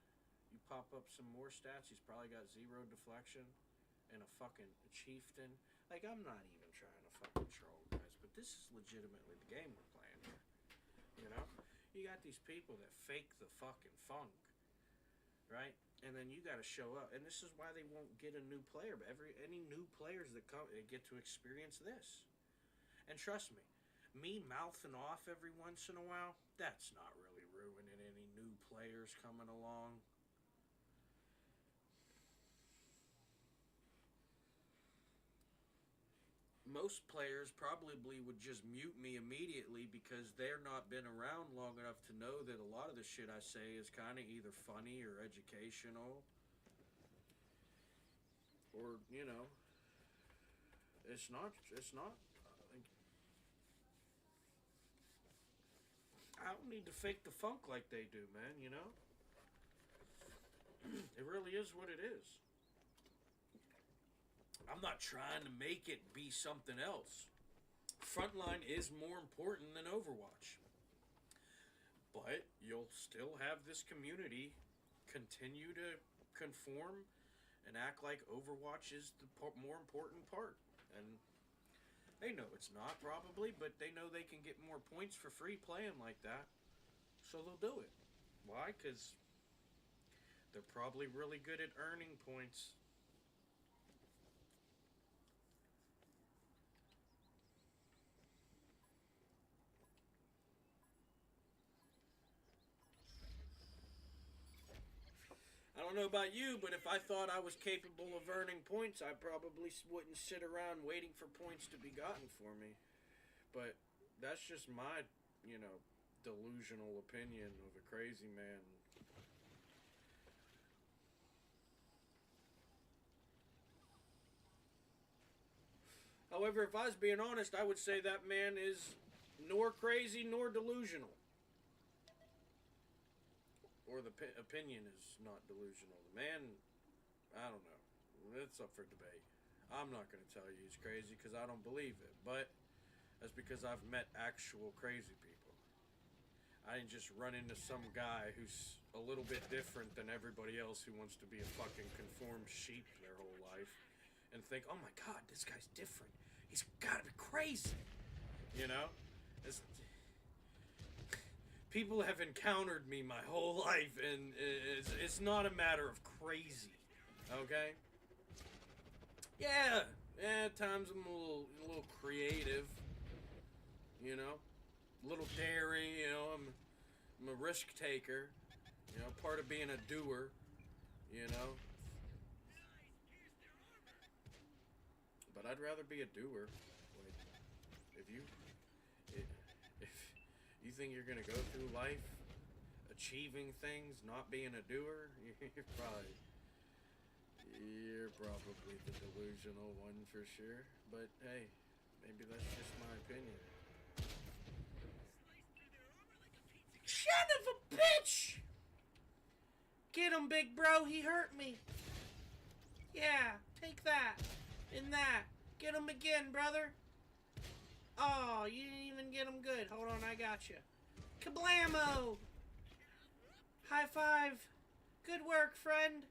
You pop up some more stats, he's probably got 0 deflection and a fucking chieftain. Like, I'm not even trying to fucking troll, guys, but this is legitimately the game we're playing here. You got these people that fake the fucking funk, right? And then you got to show up, and this is why they won't get a new player. But any new players that come, they get to experience this. And trust me mouthing off every once in a while, that's not really ruining any new players coming along. Most players probably would just mute me immediately because they're not been around long enough to know that a lot of the shit I say is kind of either funny or educational. Or, it's not. I don't need to fake the funk like they do, man, It really is what it is. I'm not trying to make it be something else. Frontline is more important than Overwatch. But you'll still have this community continue to conform and act like Overwatch is the more important part. And they know it's not, probably, but they know they can get more points for free playing like that. So they'll do it. Why? Because they're probably really good at earning points. I don't know about you, but if I thought I was capable of earning points, I probably wouldn't sit around waiting for points to be gotten for me. But that's just my, delusional opinion of a crazy man. However, if I was being honest, I would say that man is nor crazy nor delusional. Or the opinion is not delusional. The man, I don't know. It's up for debate. I'm not going to tell you he's crazy because I don't believe it. But that's because I've met actual crazy people. I didn't just run into some guy who's a little bit different than everybody else who wants to be a fucking conformed sheep their whole life and think, oh my god, this guy's different. He's got to be crazy. You know? People have encountered me my whole life, and it's not a matter of crazy. Okay? Yeah, at times I'm a little creative. You know? A little daring, you know, I'm a risk taker, you know, part of being a doer, you know. But I'd rather be a doer. Like, if you think you're gonna go through life achieving things, not being a doer, you're probably the delusional one for sure. But hey, maybe that's just my opinion. Son of a bitch! Get him, big bro. He hurt me. Yeah, take that. And that. Get him again, brother. Oh, you didn't even get him good. Hold on, I got you. Kablamo! High five. Good work, friend.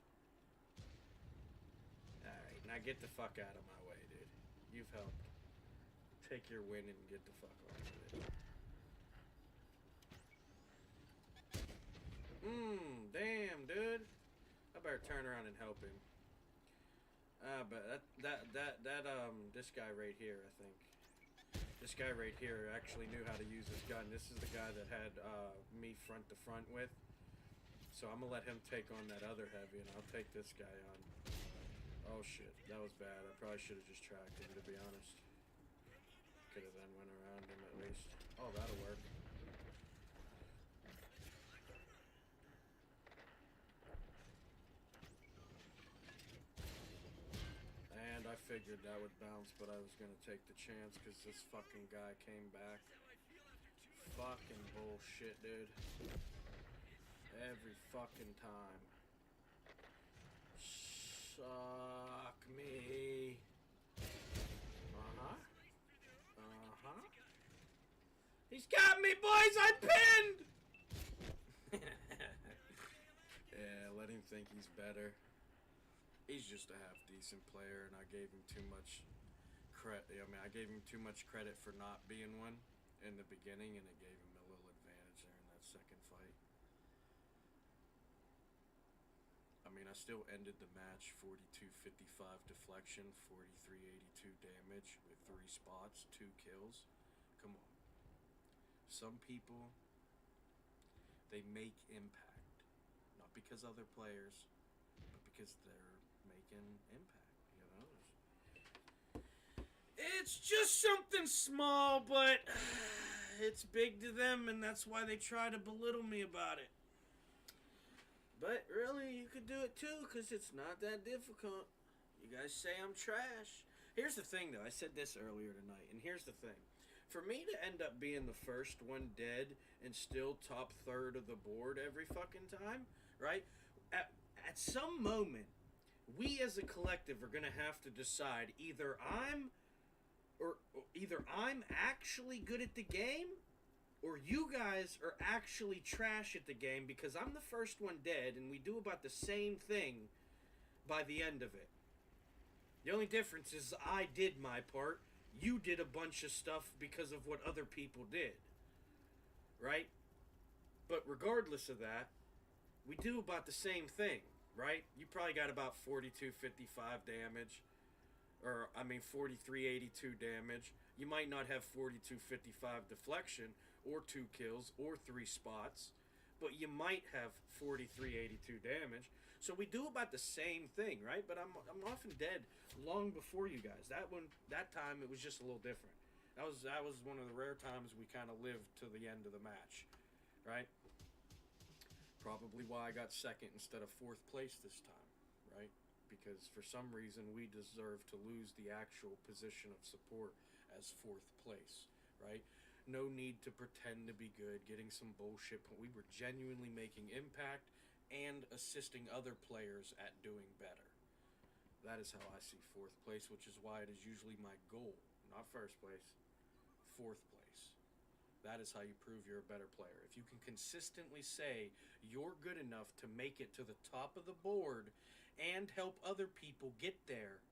Alright, now get the fuck out of my way, dude. You've helped. Take your win and get the fuck on with it. Damn, dude. I better turn around and help him. But this guy right here, I think. This guy right here actually knew how to use his gun. This is the guy that had me front to front with. So I'm gonna let him take on that other heavy, and I'll take this guy on. Oh shit, that was bad. I probably should have just tracked him, to be honest. Could have then went around him at least. Oh, that'll work. And I figured that would bounce, but I was gonna take the chance because this fucking guy came back. Fucking bullshit, dude. Every fucking time. Suck me. He's got me, boys. I'm pinned. Yeah, let him think he's better. He's just a half decent player, and I gave him too much credit. I mean, I gave him too much credit for not being one in the beginning, and it gave him a little advantage there in that second fight. I mean, I still ended the match 42-55 deflection, 43-82 damage with 3 spots, 2 kills. Come on. Some people, they make impact. Not because other players, but because they're making impact, you know? It's just something small, but it's big to them, and that's why they try to belittle me about it. But really, you could do it too, because it's not that difficult. You guys say I'm trash. Here's the thing, though. I said this earlier tonight, and here's the thing. For me to end up being the first one dead and still top third of the board every fucking time, right? At some moment, we as a collective are going to have to decide either I'm actually good at the game, or you guys are actually trash at the game, because I'm the first one dead and we do about the same thing by the end of it. The only difference is I did my part, you did a bunch of stuff because of what other people did. Right? But regardless of that, we do about the same thing, right? You probably got about 42-55 damage. Or, I mean, 43-82 damage. You might not have 42-55 deflection, or 2 kills, or 3 spots, but you might have 43-82 damage. So we do about the same thing, right? But I'm often dead long before you guys. That time it was just a little different. That was one of the rare times we kind of lived to the end of the match, right? Probably why I got second instead of 4th place this time, right? because for some reason we deserve to lose the actual position of support as fourth place, right? No need to pretend to be good, getting some bullshit. We were genuinely making impact and assisting other players at doing better. That is how I see fourth place, which is why it is usually my goal. Not first place, fourth place. That is how you prove you're a better player. If you can consistently say you're good enough to make it to the top of the board and help other people get there,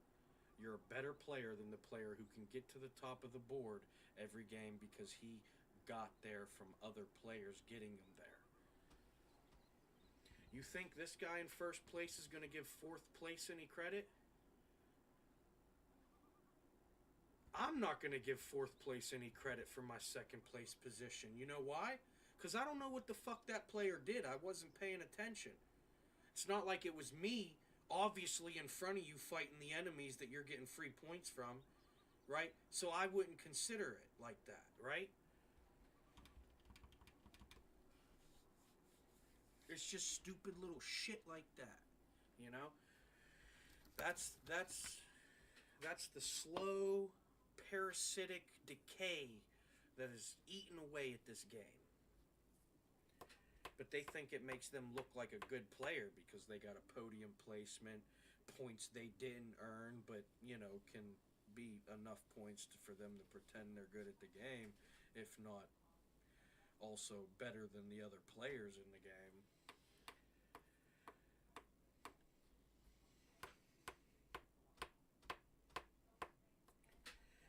you're a better player than the player who can get to the top of the board every game because he got there from other players getting him there. You think this guy in first place is going to give fourth place any credit? I'm not going to give fourth place any credit for my second place position. You know why? Because I don't know what the fuck that player did. I wasn't paying attention. It's not like it was me, obviously in front of you fighting the enemies that you're getting free points from, right? So I wouldn't consider it like that, right? It's just stupid little shit like that, you know? That's the slow parasitic decay that is eating away at this game. But they think it makes them look like a good player because they got a podium placement, points they didn't earn, but, you know, can be enough points for them to pretend they're good at the game, if not also better than the other players in the game.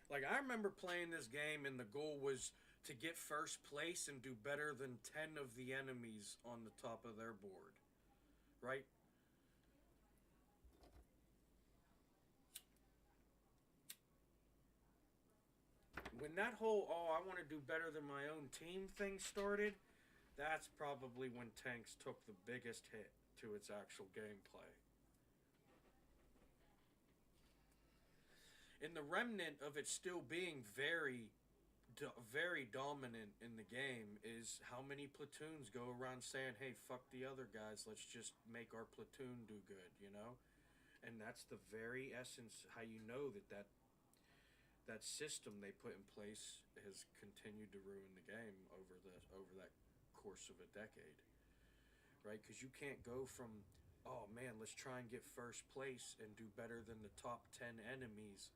Like, I remember playing this game and the goal was to get first place and do better than 10 of the enemies on the top of their board. Right? When that whole, oh, I want to do better than my own team thing started, that's probably when Tanks took the biggest hit to its actual gameplay. In the remnant of it still being very dominant in the game is how many platoons go around saying, hey, fuck the other guys, let's just make our platoon do good, you know? And that's the very essence, how you know that system they put in place has continued to ruin the game over that course of a decade, right? Because you can't go from, oh man, let's try and get first place and do better than the top 10 enemies,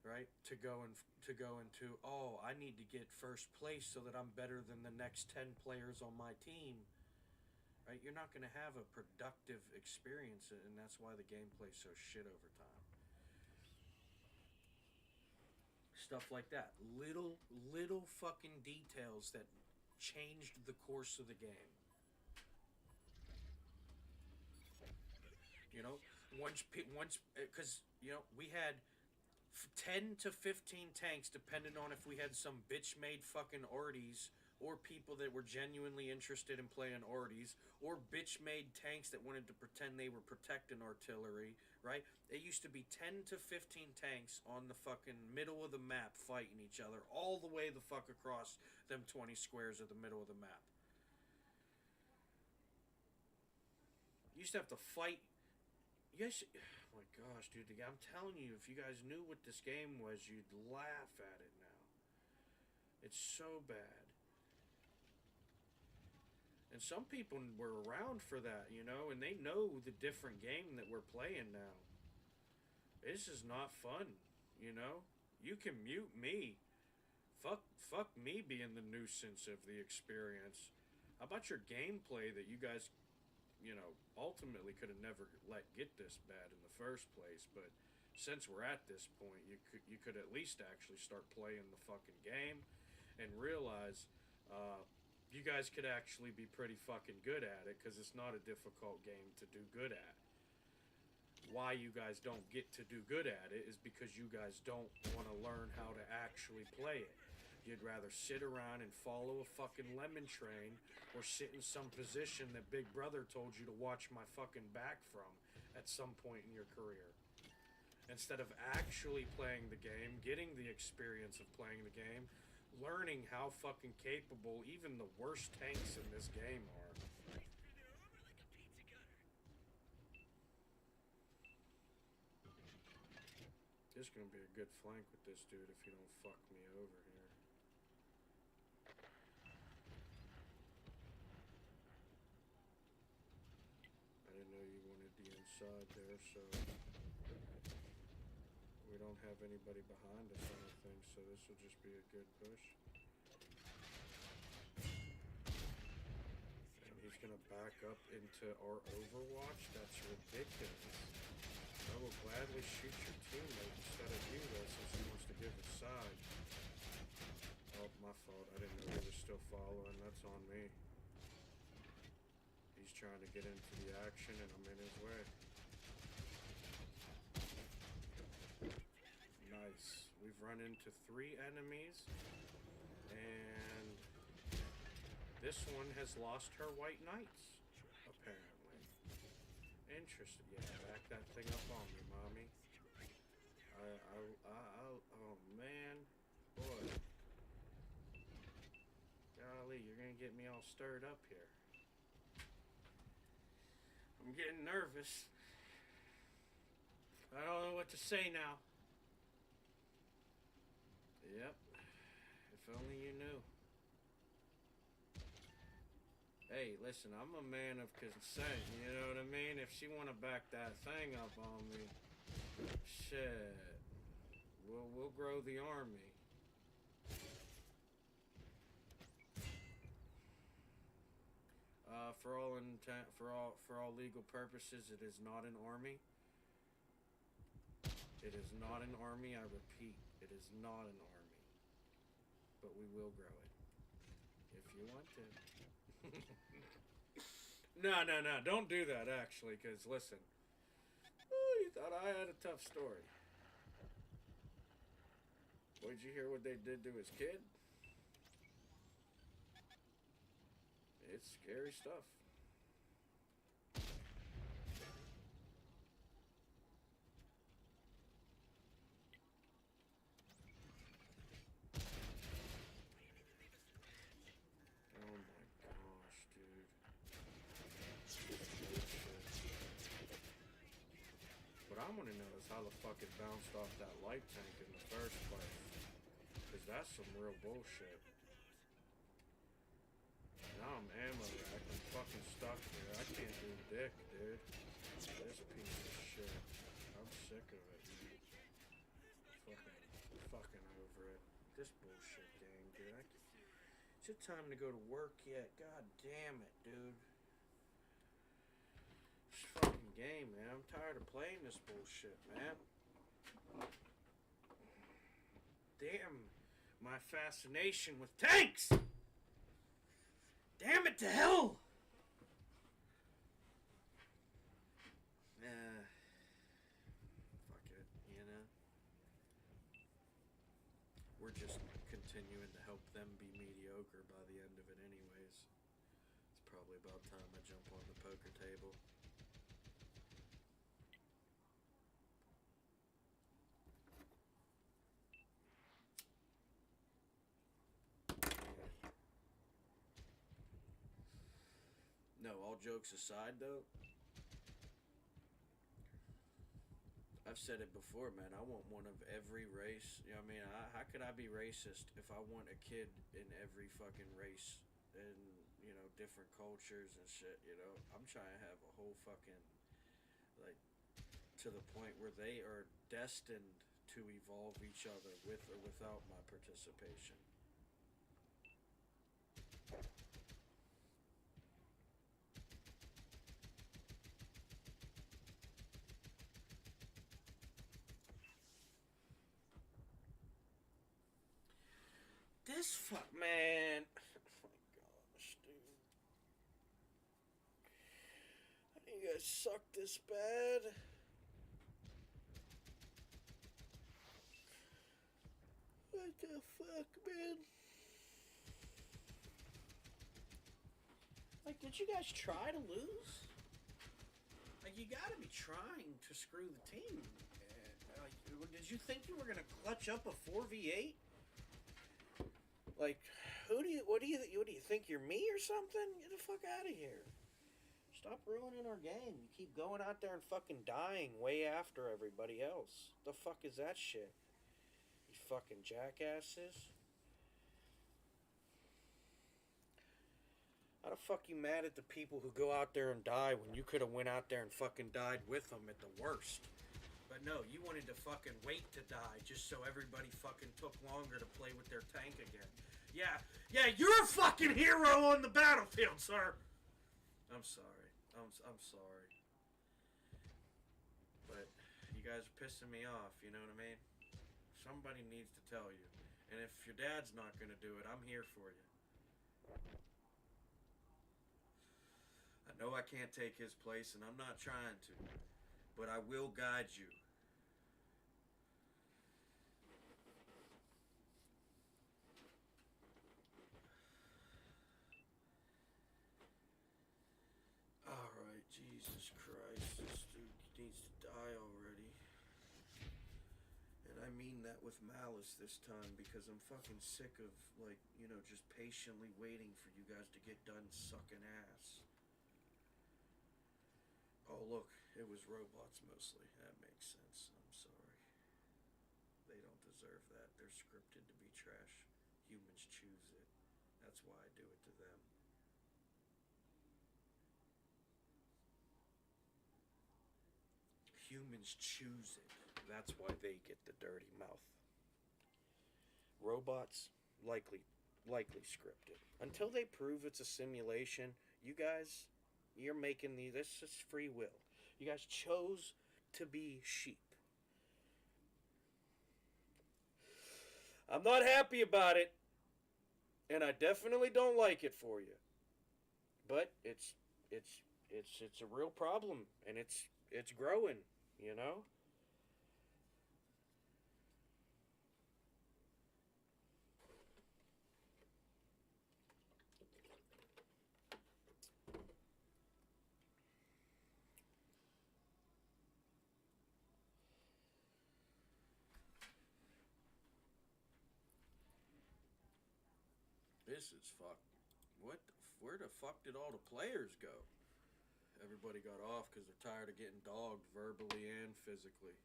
right? To go into, oh, I need to get first place so that I'm better than the next 10 players on my team, right? You're not going to have a productive experience, and that's why the gameplay's so shit over time. Stuff like that. Little fucking details that changed the course of the game. You know, once, because, you know, we had 10 to 15 tanks, depending on if we had some bitch-made fucking Orties, or people that were genuinely interested in playing Orties, or bitch-made tanks that wanted to pretend they were protecting artillery, right? It used to be 10 to 15 tanks on the fucking middle of the map fighting each other, all the way the fuck across them 20 squares of the middle of the map. You used to have to fight. Yes. Oh my gosh, dude, I'm telling you, if you guys knew what this game was, you'd laugh at it now. It's so bad. And some people were around for that, you know, and they know the different game that we're playing now. This is not fun, you know? You can mute me. Fuck me being the nuisance of the experience. How about your gameplay that you guys, you know, ultimately could have never let get this bad in the first place, but since we're at this point, you could at least actually start playing the fucking game and realize you guys could actually be pretty fucking good at it, because it's not a difficult game to do good at. Why you guys don't get to do good at it is because you guys don't want to learn how to actually play it. You'd rather sit around and follow a fucking lemon train, or sit in some position that Big Brother told you to watch my fucking back from at some point in your career. Instead of actually playing the game, getting the experience of playing the game, learning how fucking capable even the worst tanks in this game are. This is gonna be a good flank with this dude if you don't fuck me over here. I didn't know you wanted the inside there, so we don't have anybody behind us, I don't think, so this will just be a good push. And he's gonna back up into our Overwatch? That's ridiculous. I will gladly shoot your teammate instead of you, though, since he wants to give his side. Oh, my fault. I didn't know he was still following. That's on me. He's trying to get into the action, and I'm in his way. Nice. We've run into 3 enemies, and this one has lost her white knights, apparently. Interesting. Yeah, back that thing up on me, mommy. Oh man, boy. Golly, you're gonna get me all stirred up here. I'm getting nervous. I don't know what to say now. Yep. If only you knew. Hey, listen, I'm a man of consent, you know what I mean? If she wanna back that thing up on me, shit. We'll grow the army. For all legal purposes, it is not an army. It is not an army, I repeat. It is not an army. But we will grow it. If you want to. No, don't do that, actually, because, listen. Oh, you thought I had a tough story. Did you hear what they did to his kid? It's scary stuff. Oh my gosh, dude. What I want to know is how the fuck it bounced off that light tank in the first place. Because that's some real bullshit. Now I'm ammo racked. I'm fucking stuck here. I can't do dick, dude. This piece of shit. I'm sick of it. Fucking over it. This bullshit game, dude. Is it time to go to work yet? God damn it, dude. This fucking game, man. I'm tired of playing this bullshit, man. Damn my fascination with tanks! Damn it to hell! Fuck it, you know? We're just continuing to help them be mediocre by the end of it anyways. It's probably about time I jump on the poker table. No, all jokes aside, though, I've said it before, man. I want one of every race. You know what I mean? How could I be racist if I want a kid in every fucking race and, you know, different cultures and shit, you know? I'm trying to have a whole fucking, like, to the point where they are destined to evolve each other with or without my participation. This fuck, man. Oh my gosh, dude. How do you guys suck this bad? What the fuck, man? Like, did you guys try to lose? Like, you gotta be trying to screw the team. Like, did you think you were gonna clutch up a 4v8? Like, what do you think, you're me or something? Get the fuck out of here. Stop ruining our game. You keep going out there and fucking dying way after everybody else. The fuck is that shit? You fucking jackasses. How the fuck you mad at the people who go out there and die when you could have went out there and fucking died with them at the worst? But no, you wanted to fucking wait to die just so everybody fucking took longer to play with their tank again. Yeah, you're a fucking hero on the battlefield, sir. I'm sorry. I'm sorry. But you guys are pissing me off, you know what I mean? Somebody needs to tell you. And if your dad's not gonna do it, I'm here for you. I know I can't take his place, and I'm not trying to. But I will guide you. Alright, Jesus Christ. This dude needs to die already. And I mean that with malice this time, because I'm fucking sick of, like, you know, just patiently waiting for you guys to get done sucking ass. Oh, look, it was robots mostly. That makes sense. I'm sorry. They don't deserve that. They're scripted to be trash. Humans choose it. That's why I do it to them. Humans choose it. That's why they get the dirty mouth. Robots, likely scripted. Until they prove it's a simulation, you guys, you're making these. This is free will. You guys chose to be sheep. I'm not happy about it, and I definitely don't like it for you. But it's a real problem, and it's growing, you know? This is fucked. Where the fuck did all the players go? Everybody got off because they're tired of getting dogged verbally and physically.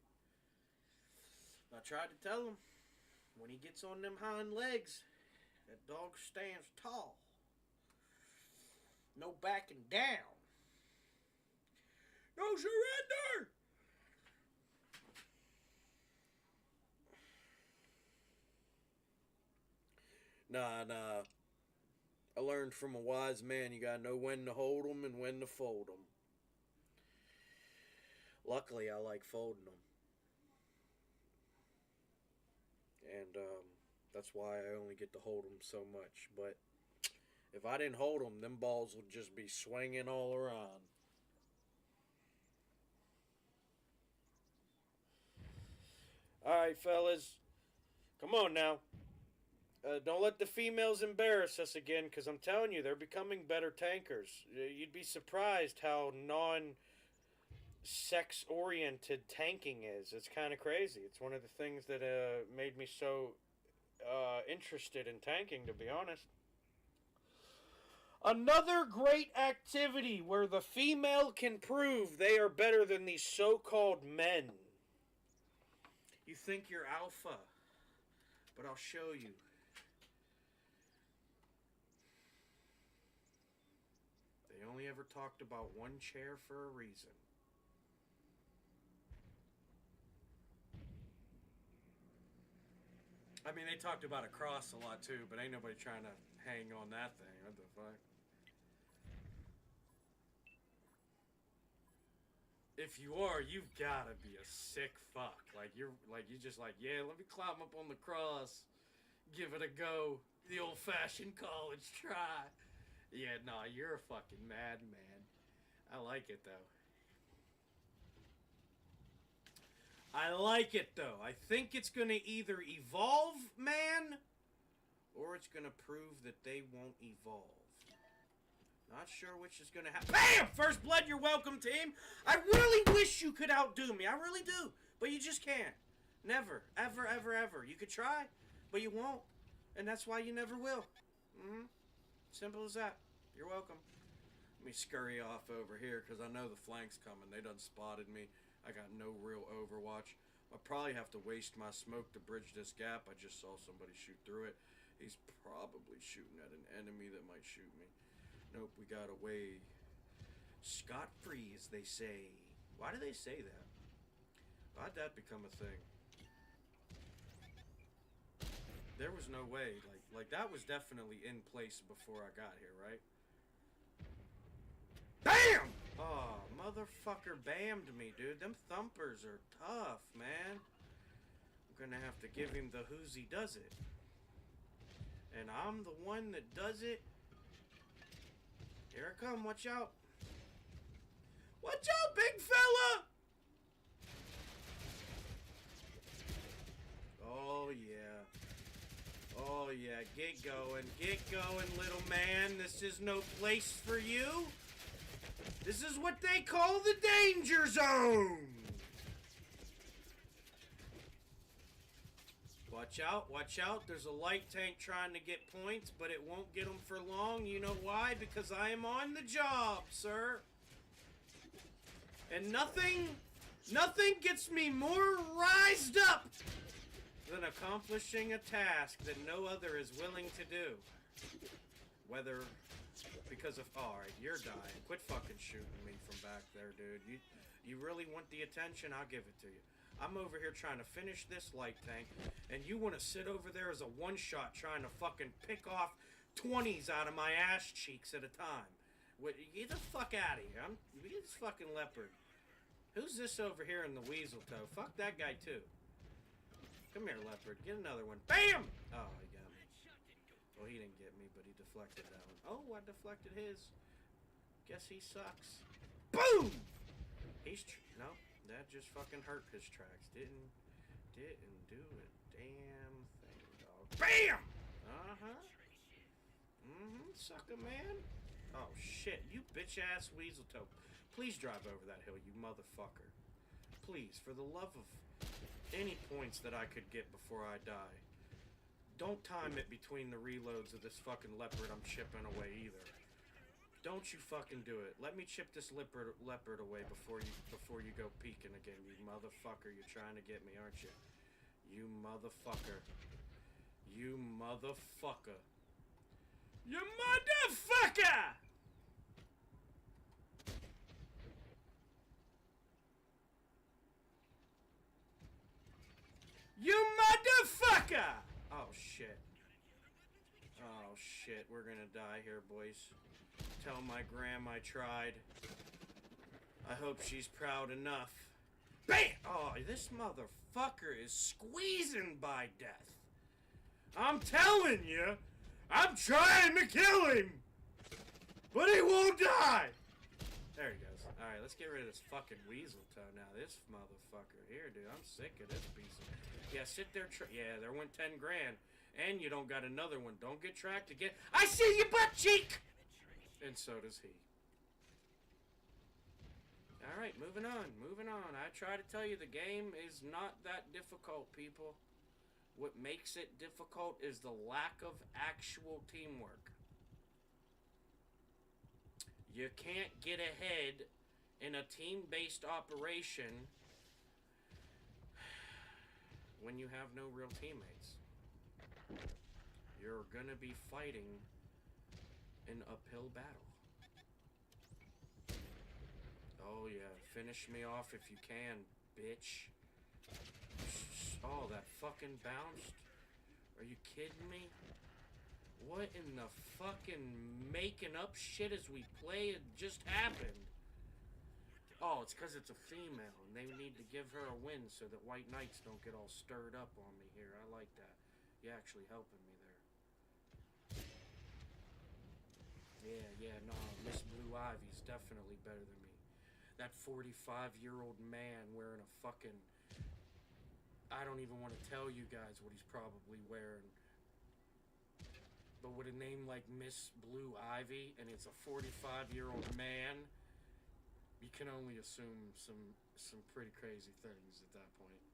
I tried to tell him, when he gets on them hind legs, that dog stands tall. No backing down. No surrender! Nah. I learned from a wise man, you gotta know when to hold 'em and when to fold 'em. Luckily, I like folding 'em. And that's why I only get to hold 'em so much. But if I didn't hold 'em, them balls would just be swinging all around. Alright, fellas. Come on now. Don't let the females embarrass us again, because I'm telling you, they're becoming better tankers. You'd be surprised how non-sex oriented tanking is. It's kind of crazy. It's one of the things that made me so interested in tanking, to be honest. Another great activity where the female can prove they are better than these so-called men. You think you're alpha, but I'll show you. They only ever talked about one chair for a reason. I mean, they talked about a cross a lot too, but ain't nobody trying to hang on that thing. What the fuck? If you are, you've gotta be a sick fuck. You're just like, yeah, let me climb up on the cross, give it a go, the old-fashioned college try. Yeah, nah, you're a fucking madman. I like it though. I think it's gonna either evolve, man, or it's gonna prove that they won't evolve. Not sure which is gonna happen. BAM! First blood, you're welcome, team. I really wish you could outdo me. I really do. But you just can't. Never. Ever, ever, ever. You could try, but you won't. And that's why you never will. Simple as that. You're welcome. Let me scurry off over here because I know the flank's coming. They done spotted me. I got no real overwatch. I'll probably have to waste my smoke to bridge this gap. I just saw somebody shoot through it. He's probably shooting at an enemy that might shoot me. Nope, we got away scot-free, as they say. Why do they say that? Why'd that become a thing? There was no way. Like that was definitely in place before I got here, right? BAM! Oh, motherfucker bammed me, dude. Them thumpers are tough, man. I'm gonna have to give him the who's he does it. And I'm the one that does it. Here I come, watch out. Watch out, big fella! Oh, yeah. Oh, yeah. Get going, little man. This is no place for you. This is what they call the danger zone. Watch out. There's a light tank trying to get points, but it won't get them for long. You know why? Because I am on the job, sir. And nothing gets me more rised up than accomplishing a task that no other is willing to do. Whether because of, alright, you're dying. Quit fucking shooting me from back there, dude. You really want the attention? I'll give it to you. I'm over here trying to finish this light tank, and you want to sit over there as a one-shot trying to fucking pick off 20s out of my ass cheeks at a time. Get the fuck out of here. Get this fucking leopard. Who's this over here in the weasel toe? Fuck that guy, too. Come here, leopard. Get another one. BAM! Oh, he got me. Well, he didn't get me, but he deflected that one. Oh, I deflected his. Guess he sucks. Boom! No, that just fucking hurt his tracks. Didn't do a damn thing, dog. BAM! Sucker man. Oh, shit. You bitch-ass weasel toe. Please drive over that hill, you motherfucker. Please, for the love of any points that I could get before I die. Don't time it between the reloads of this fucking leopard I'm chipping away either. Don't you fucking do it. Let me chip this leopard away before you go peeking again, you motherfucker. You're trying to get me, aren't you? You motherfucker. You motherfucker. You motherfucker! You motherfucker! Oh, shit. Oh, shit. We're gonna die here, boys. Tell my gram I tried. I hope she's proud enough. BAM! Oh, this motherfucker is squeezing by death. I'm telling you, I'm trying to kill him. But he won't die. There he goes. Alright, let's get rid of this fucking weasel toe now. This motherfucker here, dude. I'm sick of this piece of... Yeah, sit there. Yeah, there went 10 grand. And you don't got another one. Don't get tracked again. I see you, butt cheek! And so does he. Alright, moving on. I try to tell you the game is not that difficult, people. What makes it difficult is the lack of actual teamwork. You can't get ahead in a team-based operation when you have no real teammates. You're gonna be fighting an uphill battle. Oh yeah, finish me off if you can, bitch. Oh, that fucking bounced? Are you kidding me? What in the fucking making up shit as we play it just happened? Oh, it's because it's a female, and they need to give her a win so that white knights don't get all stirred up on me here. I like that. You're actually helping me there. Yeah, no, Miss Blue Ivy's definitely better than me. That 45-year-old man wearing a fucking... I don't even want to tell you guys what he's probably wearing. But with a name like Miss Blue Ivy, and it's a 45-year-old man... You can only assume some pretty crazy things at that point.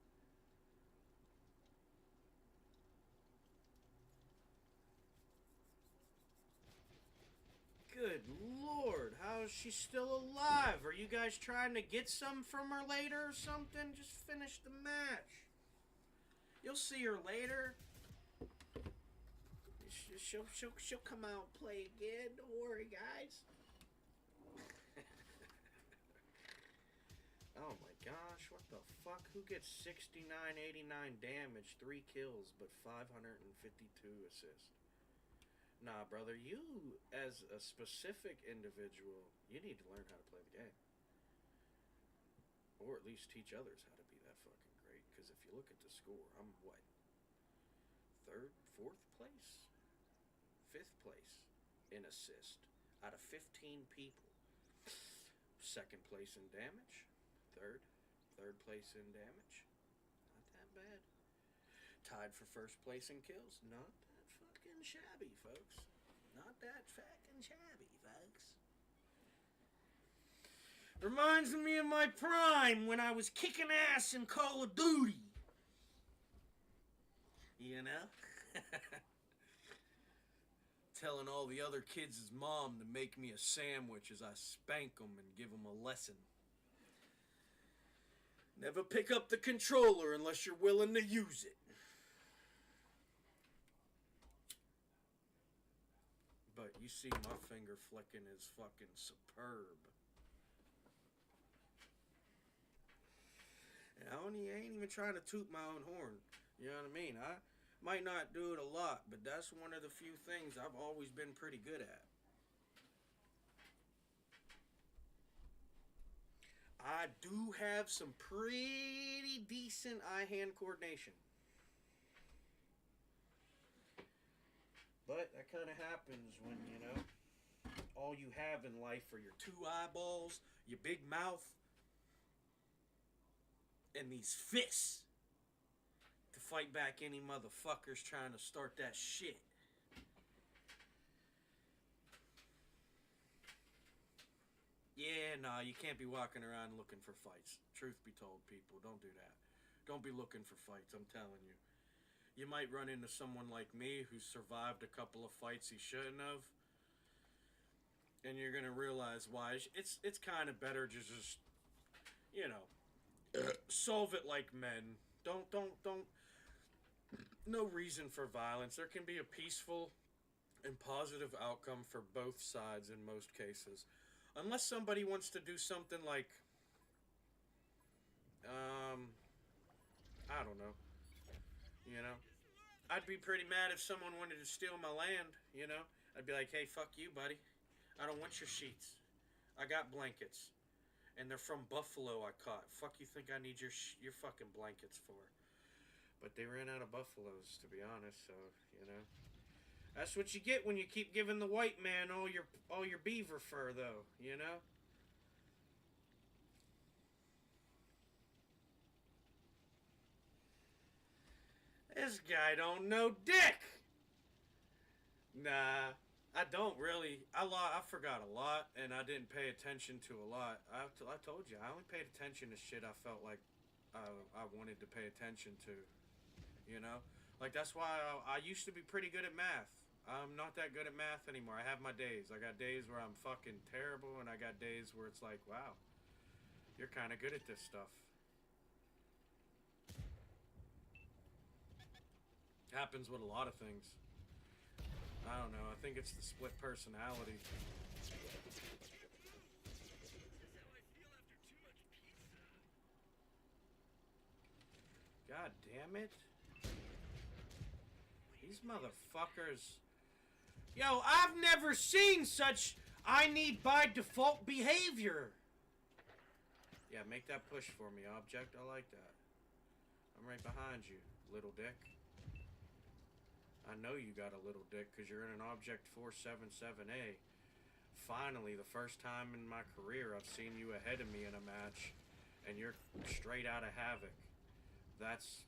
Good Lord, how's she's still alive. Are you guys trying to get some from her later or something? Just finish the match. You'll see her later. She'll come out and play again. Don't worry, guys. Oh my gosh, what the fuck? Who gets 69, 89 damage, 3 kills, but 552 assists? Nah, brother, you, as a specific individual, you need to learn how to play the game. Or at least teach others how to be that fucking great. Because if you look at the score, I'm what? 3rd, 4th place? 5th place in assist out of 15 people. 2nd place in damage. Third place in damage. Not that bad. Tied for 1st place in kills. Not that fucking shabby, folks. Not that fucking shabby, folks. Reminds me of my prime when I was kicking ass in Call of Duty. You know? Telling all the other kids' mom to make me a sandwich as I spank them and give them a lesson. Never pick up the controller unless you're willing to use it. But you see my finger flicking is fucking superb. And I ain't even trying to toot my own horn. You know what I mean? I might not do it a lot, but that's one of the few things I've always been pretty good at. I do have some pretty decent eye-hand coordination. But that kind of happens when, you know, all you have in life are your 2 eyeballs, your big mouth, and these fists to fight back any motherfuckers trying to start that shit. Yeah, nah, you can't be walking around looking for fights. Truth be told, people, don't do that. Don't be looking for fights, I'm telling you. You might run into someone like me who survived a couple of fights he shouldn't have. And you're going to realize why. It's kind of better to just, you know, solve it like men. Don't. No reason for violence. There can be a peaceful and positive outcome for both sides in most cases. Unless somebody wants to do something like, I don't know, you know. I'd be pretty mad if someone wanted to steal my land, you know. I'd be like, hey, fuck you, buddy. I don't want your sheets. I got blankets. And they're from buffalo I caught. Fuck you think I need your fucking blankets for? But they ran out of buffaloes, to be honest, so, you know. That's what you get when you keep giving the white man all your beaver fur, though, you know? This guy don't know dick! Nah, I don't really. I forgot a lot, and I didn't pay attention to a lot. I told you, I only paid attention to shit I felt like I wanted to pay attention to, you know? Like, that's why I used to be pretty good at math. I'm not that good at math anymore. I have my days. I got days where I'm fucking terrible, and I got days where it's like, wow, you're kind of good at this stuff. Happens with a lot of things. I don't know. I think it's the split personality. This is how I feel after too much pizza. God damn it. These motherfuckers. Yo, I've never seen such I need by default behavior. Yeah, make that push for me, object. I like that. I'm right behind you, little dick. I know you got a little dick because you're in an object 477A. Finally, the first time in my career I've seen you ahead of me in a match, and you're straight out of Havoc. That's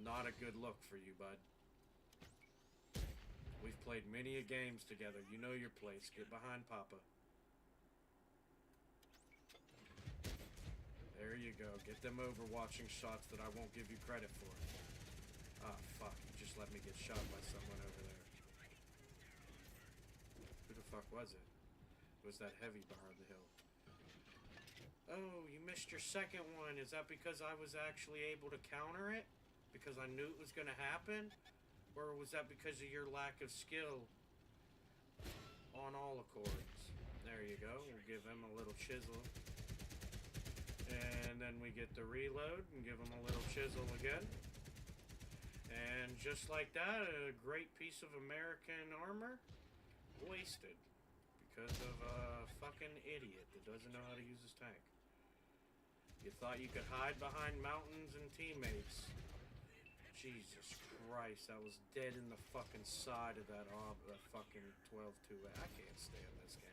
not a good look for you, bud. We've played many a games together. You know your place. Get behind Papa. There you go. Get them overwatching shots that I won't give you credit for. Ah, fuck. You just let me get shot by someone over there. Who the fuck was it? It was that heavy behind the hill. Oh, you missed your second one. Is that because I was actually able to counter it? Because I knew it was going to happen? Or was that because of your lack of skill on all accords? There you go. We'll give him a little chisel. And then we get the reload and give him a little chisel again. And just like that, a great piece of American armor wasted. Because of a fucking idiot that doesn't know how to use his tank. You thought you could hide behind mountains and teammates. Jesus Christ, that was dead in the fucking side of that fucking 12-2. I can't stand this game.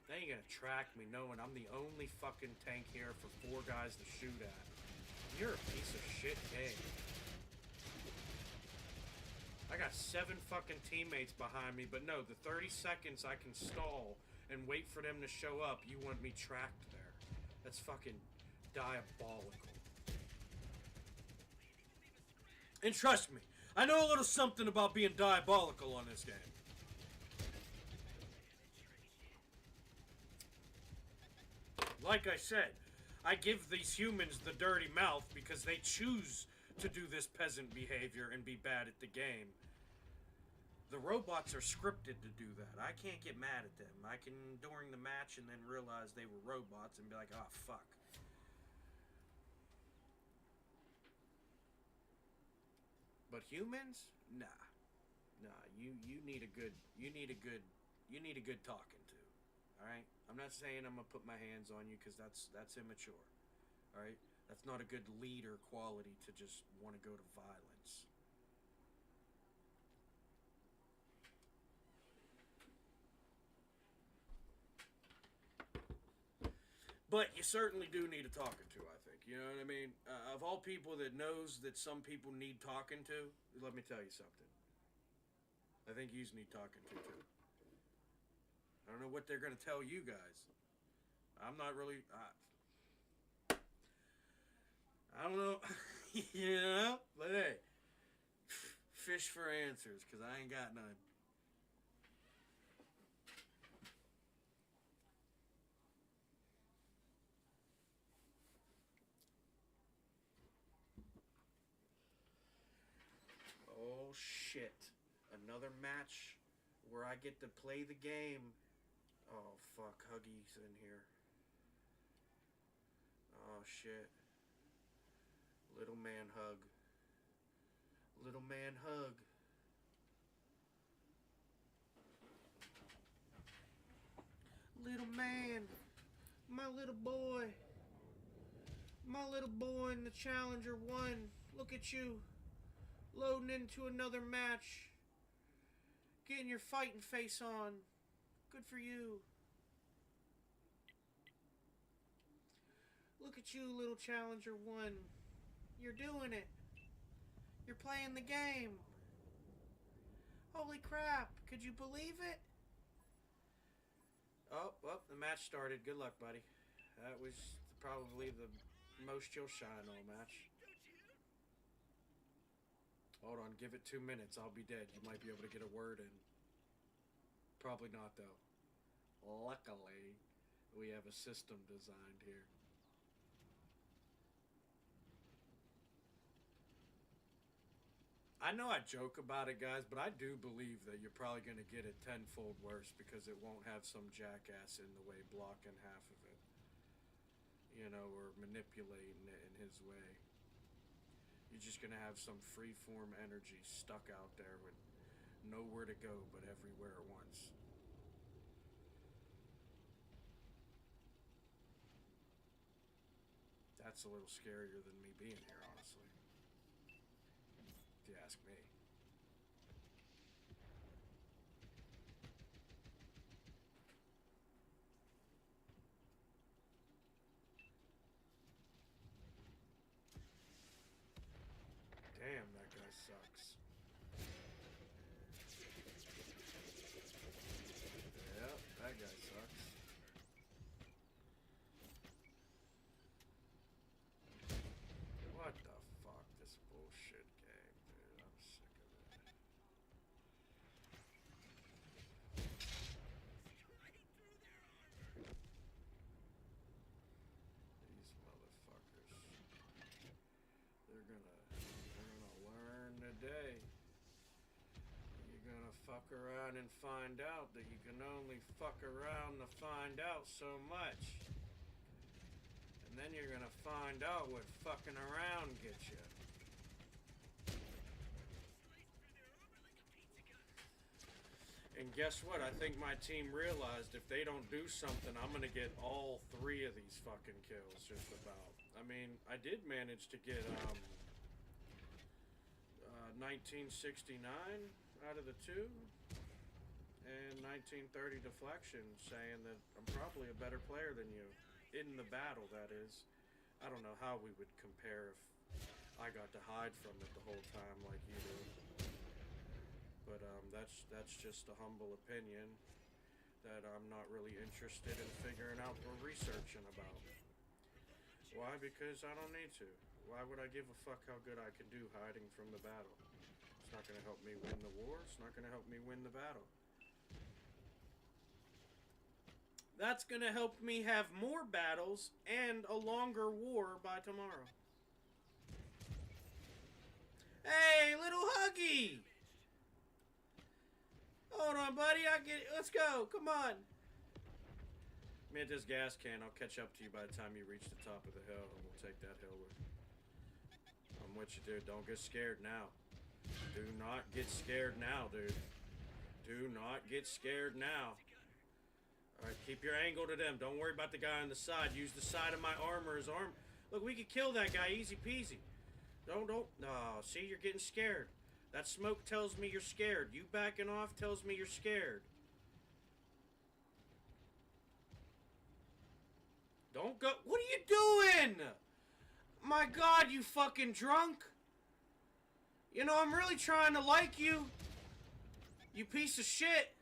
Now you're gonna track me knowing I'm the only fucking tank here for 4 guys to shoot at. You're a piece of shit game. I got 7 fucking teammates behind me, but no, the 30 seconds I can stall and wait for them to show up, you want me tracked there. That's fucking diabolical. And trust me, I know a little something about being diabolical on this game. Like I said, I give these humans the dirty mouth because they choose to do this peasant behavior and be bad at the game. The robots are scripted to do that. I can't get mad at them. I can, during the match, and then realize they were robots and be like, oh, fuck. But humans? Nah. Nah, you need a good talking to. Alright? I'm not saying I'm gonna put my hands on you because that's immature. Alright? That's not a good leader quality to just want to go to violence. But you certainly do need a talking to, I think. You know what I mean? Of all people that knows that some people need talking to, let me tell you something. I think you need talking to, too. I don't know what they're going to tell you guys. I'm not really... I don't know. You know? But hey, fish for answers, because I ain't got none. Oh, shit. Another match where I get to play the game. Oh, fuck. Huggy's in here. Oh, shit. Little man hug. Little man hug. Little man. My little boy. My little boy in the Challenger 1. Look at you. Loading into another match. Getting your fighting face on. Good for you. Look at you, little Challenger 1. You're doing it. You're playing the game. Holy crap. Could you believe it? Oh, well, the match started. Good luck, buddy. That was probably the most you'll shine all match. Hold on, give it 2 minutes. I'll be dead. You might be able to get a word in. Probably not, though. Luckily, we have a system designed here. I know I joke about it, guys, but I do believe that you're probably going to get it tenfold worse because it won't have some jackass in the way blocking half of it. You know, or manipulating it in his way. You're just going to have some free-form energy stuck out there with nowhere to go but everywhere at once. That's a little scarier than me being here, honestly. If you ask me. Damn, that guy sucks. Yep, that guy sucks. What the fuck? This bullshit game, dude. I'm sick of it. fuck around and find out that you can only fuck around to find out so much. And then you're gonna find out what fucking around gets you. And guess what? I think my team realized if they don't do something, I'm gonna get all 3 of these fucking kills, just about. I mean, I did manage to get 1969 out of the 2, and 1930 deflection, saying that I'm probably a better player than you in the battle. That is, I don't know how we would compare if I got to hide from it the whole time like you do. But that's just a humble opinion that I'm not really interested in figuring out or researching about. Why? Because I don't need to. Why would I give a fuck how good I can do hiding from the battle? It's not going to help me win the war. It's not going to help me win the battle. That's going to help me have more battles and a longer war by tomorrow. Hey, little Huggy! Hold on, buddy. Let's go. Come on. Me at this gas can. I'll catch up to you by the time you reach the top of the hill, and we'll take that hill with. I'm with you, dude. Don't get scared now. Do not get scared now, dude. Do not get scared now. Alright, keep your angle to them. Don't worry about the guy on the side. Use the side of my armor as arm. Look, we could kill that guy easy peasy. Don't. Oh, see, you're getting scared. That smoke tells me you're scared. You backing off tells me you're scared. Don't go. What are you doing? My God, you fucking drunk. You know, I'm really trying to like you. You piece of shit.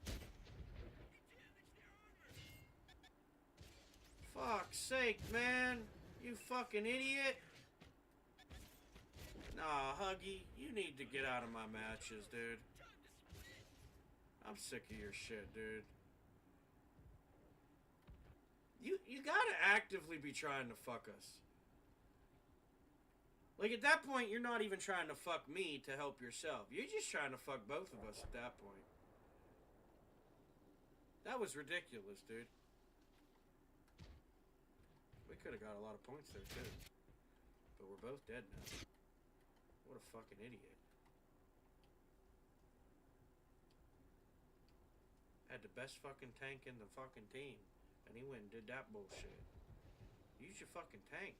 Fuck's sake, man. You fucking idiot. Nah, Huggy, you need to get out of my matches, dude. I'm sick of your shit, dude. You gotta actively be trying to fuck us. Like, at that point, you're not even trying to fuck me to help yourself. You're just trying to fuck both of us at that point. That was ridiculous, dude. We could have got a lot of points there, too. But we're both dead now. What a fucking idiot. Had the best fucking tank in the fucking team. And he went and did that bullshit. Use your fucking tank.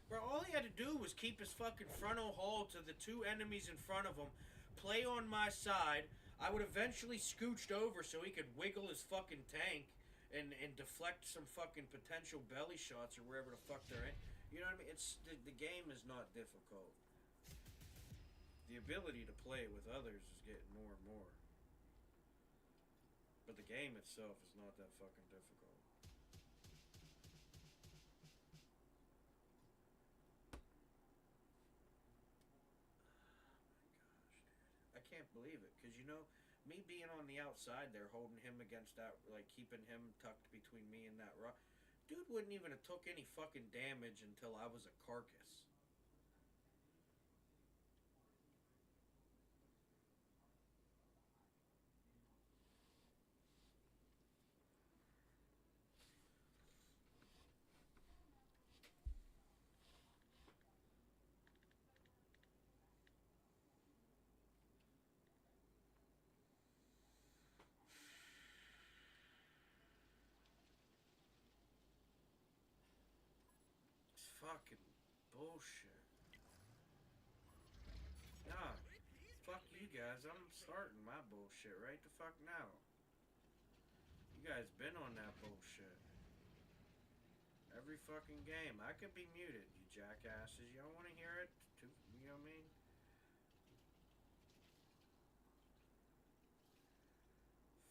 Bro, all he had to do was keep his fucking frontal haul to the 2 enemies in front of him, play on my side. I would eventually scooched over so he could wiggle his fucking tank and deflect some fucking potential belly shots or wherever the fuck they're in. You know what I mean? It's the game is not difficult. The ability to play with others is getting more and more. But the game itself is not that fucking difficult. I can't believe it, because you know, me being on the outside there, holding him against that, like keeping him tucked between me and that rock, dude wouldn't even have took any fucking damage until I was a carcass. Fucking bullshit. Nah, fuck you guys. I'm starting my bullshit right the fuck now. You guys been on that bullshit. Every fucking game. I could be muted, you jackasses. Y'all want to hear it? You know what I mean?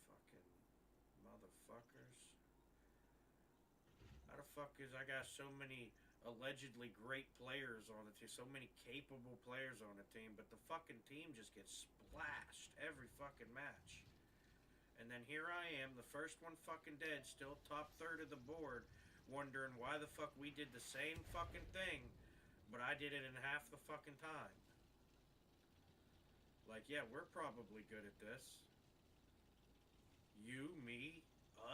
Fucking motherfuckers. How the fuck is I got so many allegedly great players on the team, so many capable players on the team, but the fucking team just gets splashed every fucking match. And then here I am, the first one fucking dead, still top third of the board, wondering why the fuck we did the same fucking thing, but I did it in half the fucking time. Like, yeah, we're probably good at this. You, me,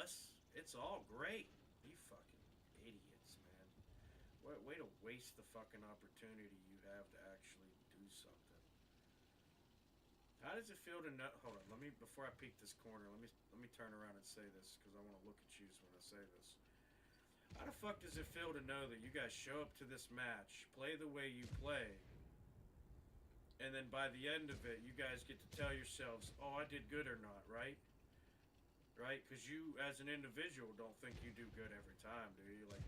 us, it's all great. You fucking idiots, man. Way to waste the fucking opportunity you have to actually do something. How does it feel to know? Hold on, let me before I peek this corner. Let me turn around and say this because I want to look at you when I say this. How the fuck does it feel to know that you guys show up to this match, play the way you play, and then by the end of it, you guys get to tell yourselves, "Oh, I did good or not," right? Right? Because you, as an individual, don't think you do good every time, do you? Like,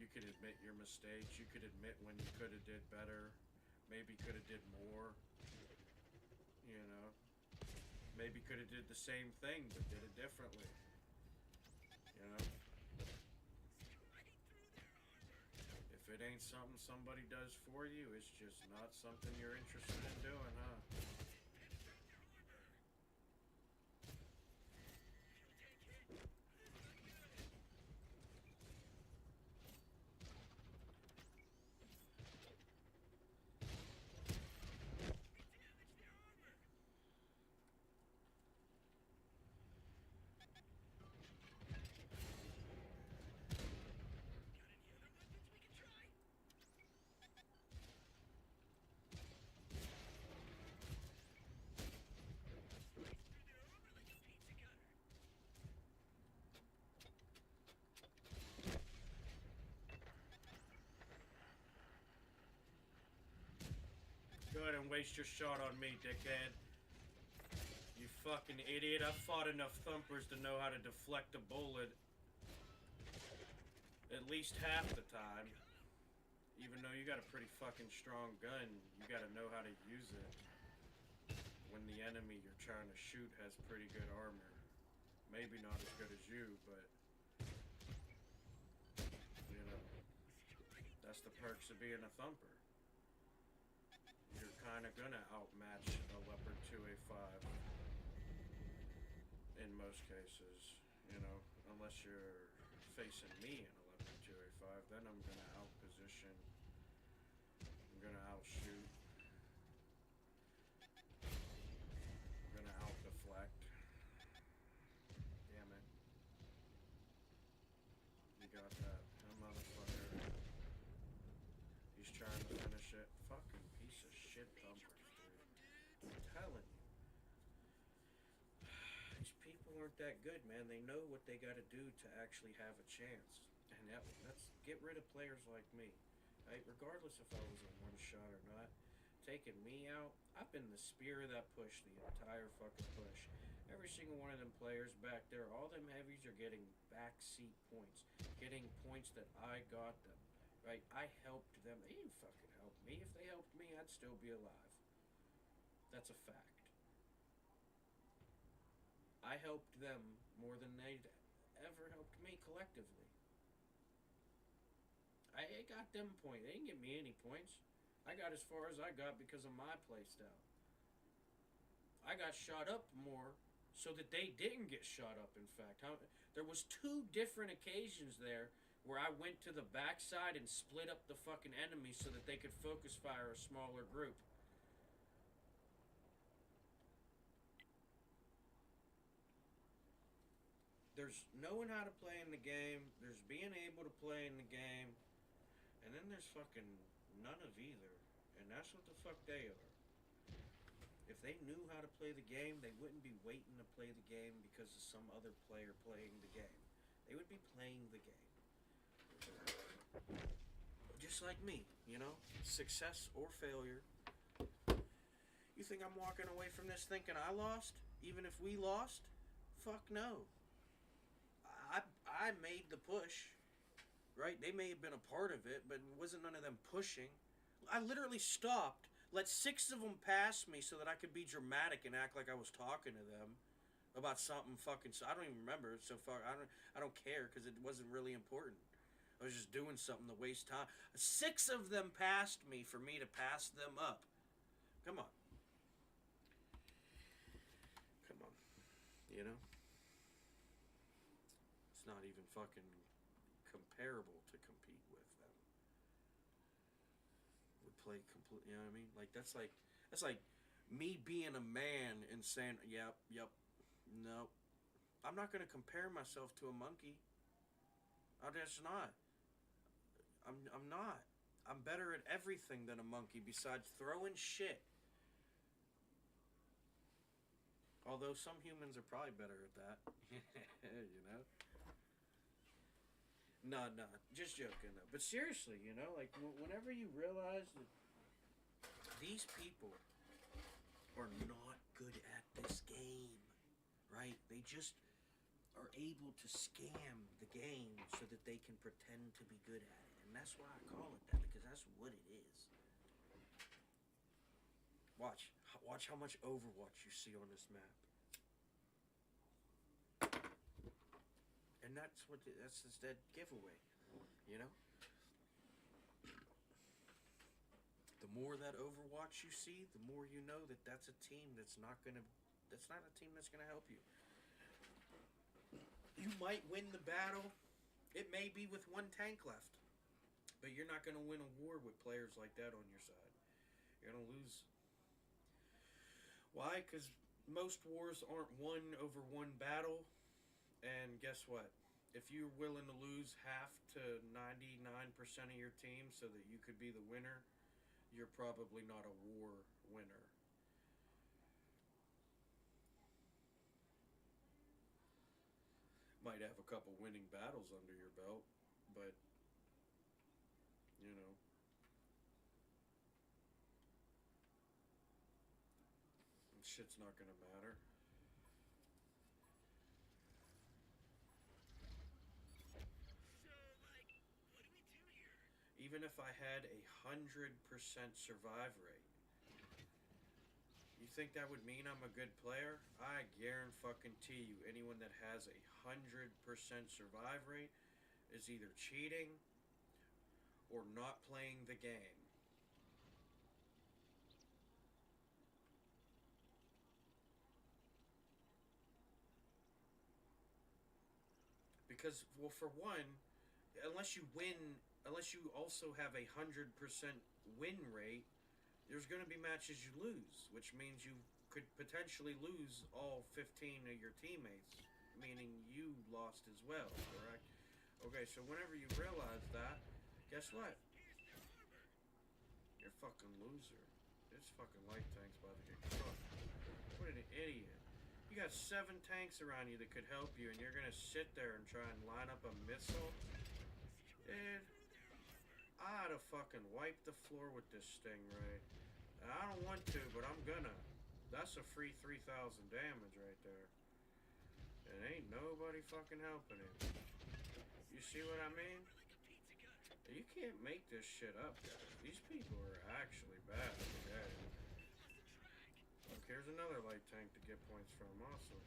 you could admit your mistakes. You could admit when you could have did better. Maybe could have did more. You know, maybe could have did the same thing but did it differently. You know, if it ain't something somebody does for you, it's just not something you're interested in doing, huh? Go ahead and waste your shot on me, dickhead. You fucking idiot. I've fought enough thumpers to know how to deflect a bullet at least half the time. Even though you got a pretty fucking strong gun, you gotta know how to use it when the enemy you're trying to shoot has pretty good armor. Maybe not as good as you, but you know, that's the perks of being a thumper. You're kind of gonna outmatch a Leopard 2A5 in most cases, you know, unless you're facing me in a Leopard 2A5, then I'm gonna outposition, I'm gonna outshoot, I'm gonna outdeflect. Damn it. You got that, motherfucker. He's trying to finish it. Fucking piece of shit thumpers, dude. I'm telling you. These people aren't that good, man. They know what they gotta do to actually have a chance. And let's get rid of players like me. Right? Regardless if I was a one shot or not. Taking me out, I've been the spear of that push the entire fucking push. Every single one of them players back there, all them heavies are getting backseat points. Getting points that I got them. Right? I helped them. They didn't fucking help me. If they helped me, I'd still be alive. That's a fact. I helped them more than they'd ever helped me collectively. I got them points. They didn't give me any points. I got as far as I got because of my playstyle. I got shot up more so that they didn't get shot up, in fact. There was 2 different occasions there where I went to the backside and split up the fucking enemy so that they could focus fire a smaller group. There's knowing how to play in the game, there's being able to play in the game, and then there's fucking none of either. And that's what the fuck they are. If they knew how to play the game, they wouldn't be waiting to play the game because of some other player playing the game. They would be playing the game. Just like me, you know? Success or failure. You think I'm walking away from this thinking I lost? Even if we lost? Fuck no. I made the push. Right? They may have been a part of it, but it wasn't none of them pushing. I literally stopped, let 6 of them pass me so that I could be dramatic and act like I was talking to them about something fucking. I don't even remember. So fuck. I don't care because it wasn't really important. I was just doing something to waste time. 6 of them passed me for me to pass them up. Come on. Come on. You know? It's not even fucking comparable to compete with them. We play complete, you know what I mean? Like that's like me being a man and saying, "Yep, no. I'm not going to compare myself to a monkey. I'm just not. I'm not. I'm better at everything than a monkey besides throwing shit. Although some humans are probably better at that. You know? No, just joking though. But seriously, you know, like whenever you realize that these people are not good at this game, right? They just are able to scam the game so that they can pretend to be good at it. And that's why I call it that, because that's what it is. Watch how much Overwatch you see on this map. And that's just that giveaway, you know? The more that Overwatch you see, the more you know that that's a team that's not a team that's gonna help you. You might win the battle. It may be with 1 tank left. But you're not gonna win a war with players like that on your side. You're gonna lose. Why? Because most wars aren't won over 1 battle. And guess what? If you're willing to lose half to 99% of your team so that you could be the winner, you're probably not a war winner. Might have a couple winning battles under your belt, but, you know. Shit's not gonna matter. What do we do here? Even if I had 100% survive rate, you think that would mean I'm a good player? I guarantee you, anyone that has 100% survive rate is either cheating or not playing the game. Because, well, for one, unless you also have 100% win rate, there's going to be matches you lose, which means you could potentially lose all 15 of your teammates, meaning you lost as well, correct? Okay, so whenever you realize that, guess what? You're a fucking loser. This fucking light tank's about to get cooked. What an idiot. You got 7 tanks around you that could help you, and you're gonna sit there and try and line up a missile? Dude, I'd have fucking wiped the floor with this stingray. I don't want to, but I'm gonna. That's a free 3,000 damage right there. And ain't nobody fucking helping him. You see what I mean? You can't make this shit up, guys. These people are actually bad. Okay. Look, here's another light tank to get points from also.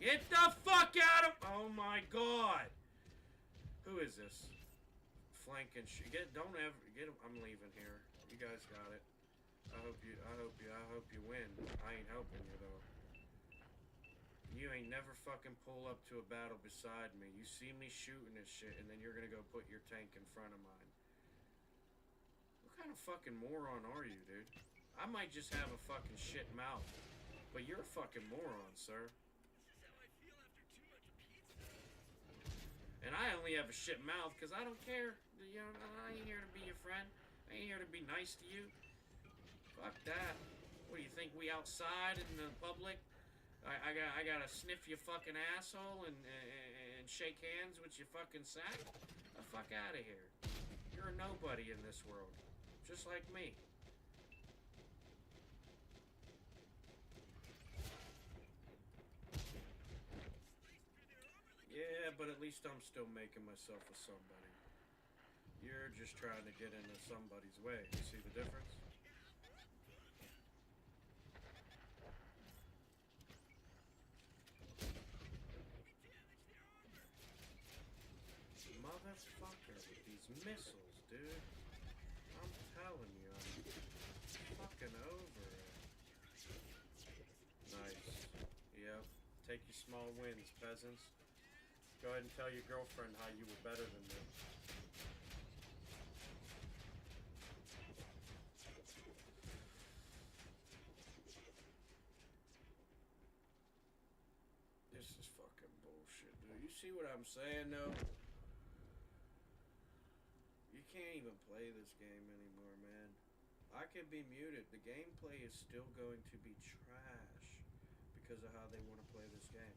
Get the fuck out of... Oh my god! Who is this? Flanking shit. Don't ever... Get him. I'm leaving here. You guys got it. I hope you win. I ain't helping you though. You ain't never fucking pull up to a battle beside me. You see me shooting this shit, and then you're gonna go put your tank in front of mine. What kind of fucking moron are you, dude? I might just have a fucking shit mouth, but you're a fucking moron, sir. This is how I feel after too much pizza. And I only have a shit mouth because I don't care. You know, I ain't here to be your friend. I ain't here to be nice to you. Fuck that. What do you think? We outside in the public? I gotta sniff your fucking asshole and shake hands with your fucking sack? The fuck out of here. You're a nobody in this world. Just like me. Yeah, but at least I'm still making myself a somebody. You're just trying to get into somebody's way. You see the difference? these missiles, dude. I'm telling you, I'm fucking over it. Nice. Yep. Take your small wins, peasants. Go ahead and tell your girlfriend how you were better than them. This is fucking bullshit, dude. You see what I'm saying, though? You can't even play this game anymore, man. I can be muted. The gameplay is still going to be trash because of how they want to play this game.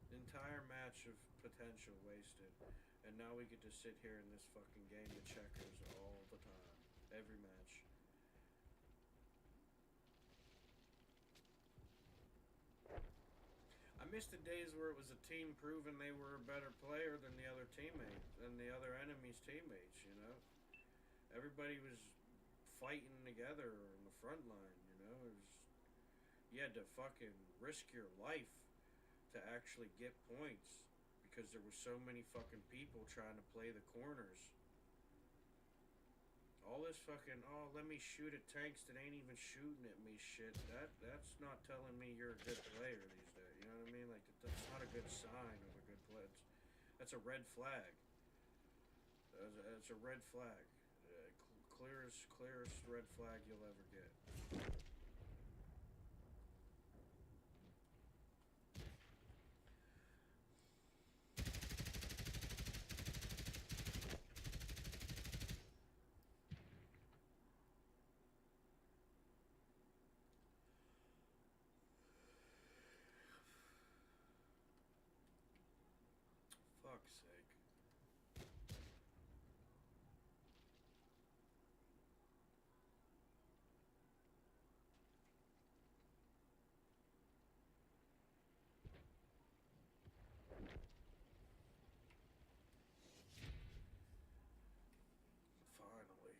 Entire match of potential wasted. And now we get to sit here in this fucking game of checkers all the time. Every match. I miss the days where it was a team proving they were a better player than the other teammate, than the other enemy's teammates, you know? Everybody was fighting together on the front line, you know? It was, you had to fucking risk your life to actually get points because there were so many fucking people trying to play the corners. All this fucking, oh, let me shoot at tanks that ain't even shooting at me shit. That's not telling me you're a good player these days. You know what I mean? Like, that's not a good sign of a good player. That's a red flag. That's a red flag. Clearest red flag you'll ever get. Fuck's sake. Finally.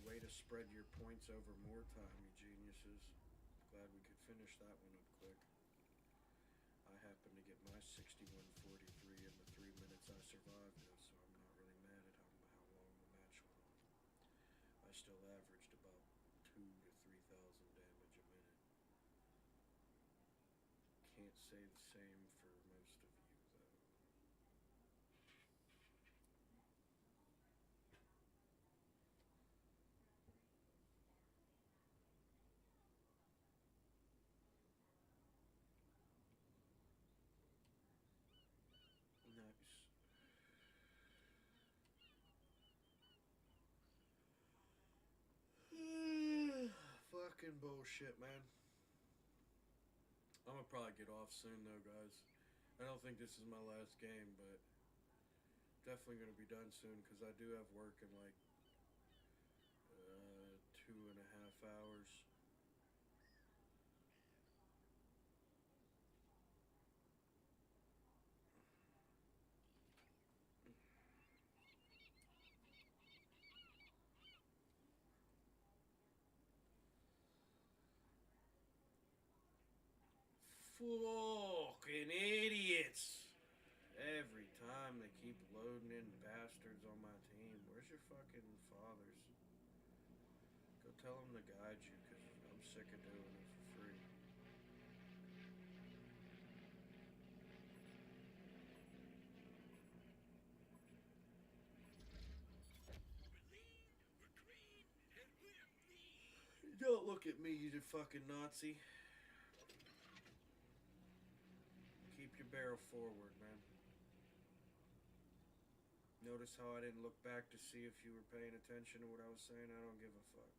Way to spread your points over more time, you geniuses. Glad we could finish that one up quick. I happened to get my 61:43 in the 3 minutes I survived it, so I'm not really mad at how long the match went on. I still averaged about 2 to 3,000 damage a minute. Can't say the same for most of you, though. Nice. Fucking bullshit, man. I'm gonna probably get off soon, though, guys. I don't think this is my last game, but definitely gonna be done soon because I do have work in like 2.5 hours. Fucking idiots! Every time they keep loading in bastards on my team. Where's your fucking fathers? Go tell them to guide you, because I'm sick of doing it for free. We're lean, we're green, and we're mean. Don't look at me, you fucking Nazi. Keep your barrel forward, man. Notice how I didn't look back to see if you were paying attention to what I was saying? I don't give a fuck.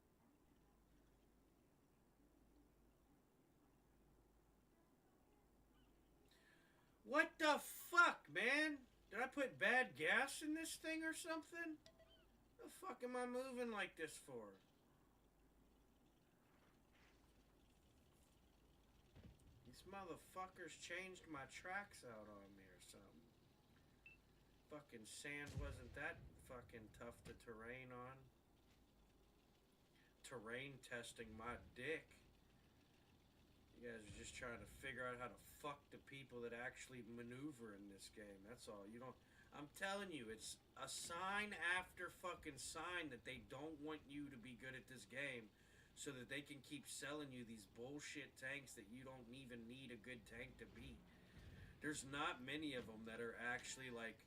What the fuck, man? Did I put bad gas in this thing or something? The fuck am I moving like this for? These motherfuckers changed my tracks out on me or something. Fucking sand wasn't that fucking tough to terrain on. Terrain testing my dick. You guys are just trying to figure out how to fuck the people that actually maneuver in this game. That's all. You don't. I'm telling you, it's a sign after fucking sign that they don't want you to be good at this game so that they can keep selling you these bullshit tanks that you don't even need a good tank to beat. There's not many of them that are actually like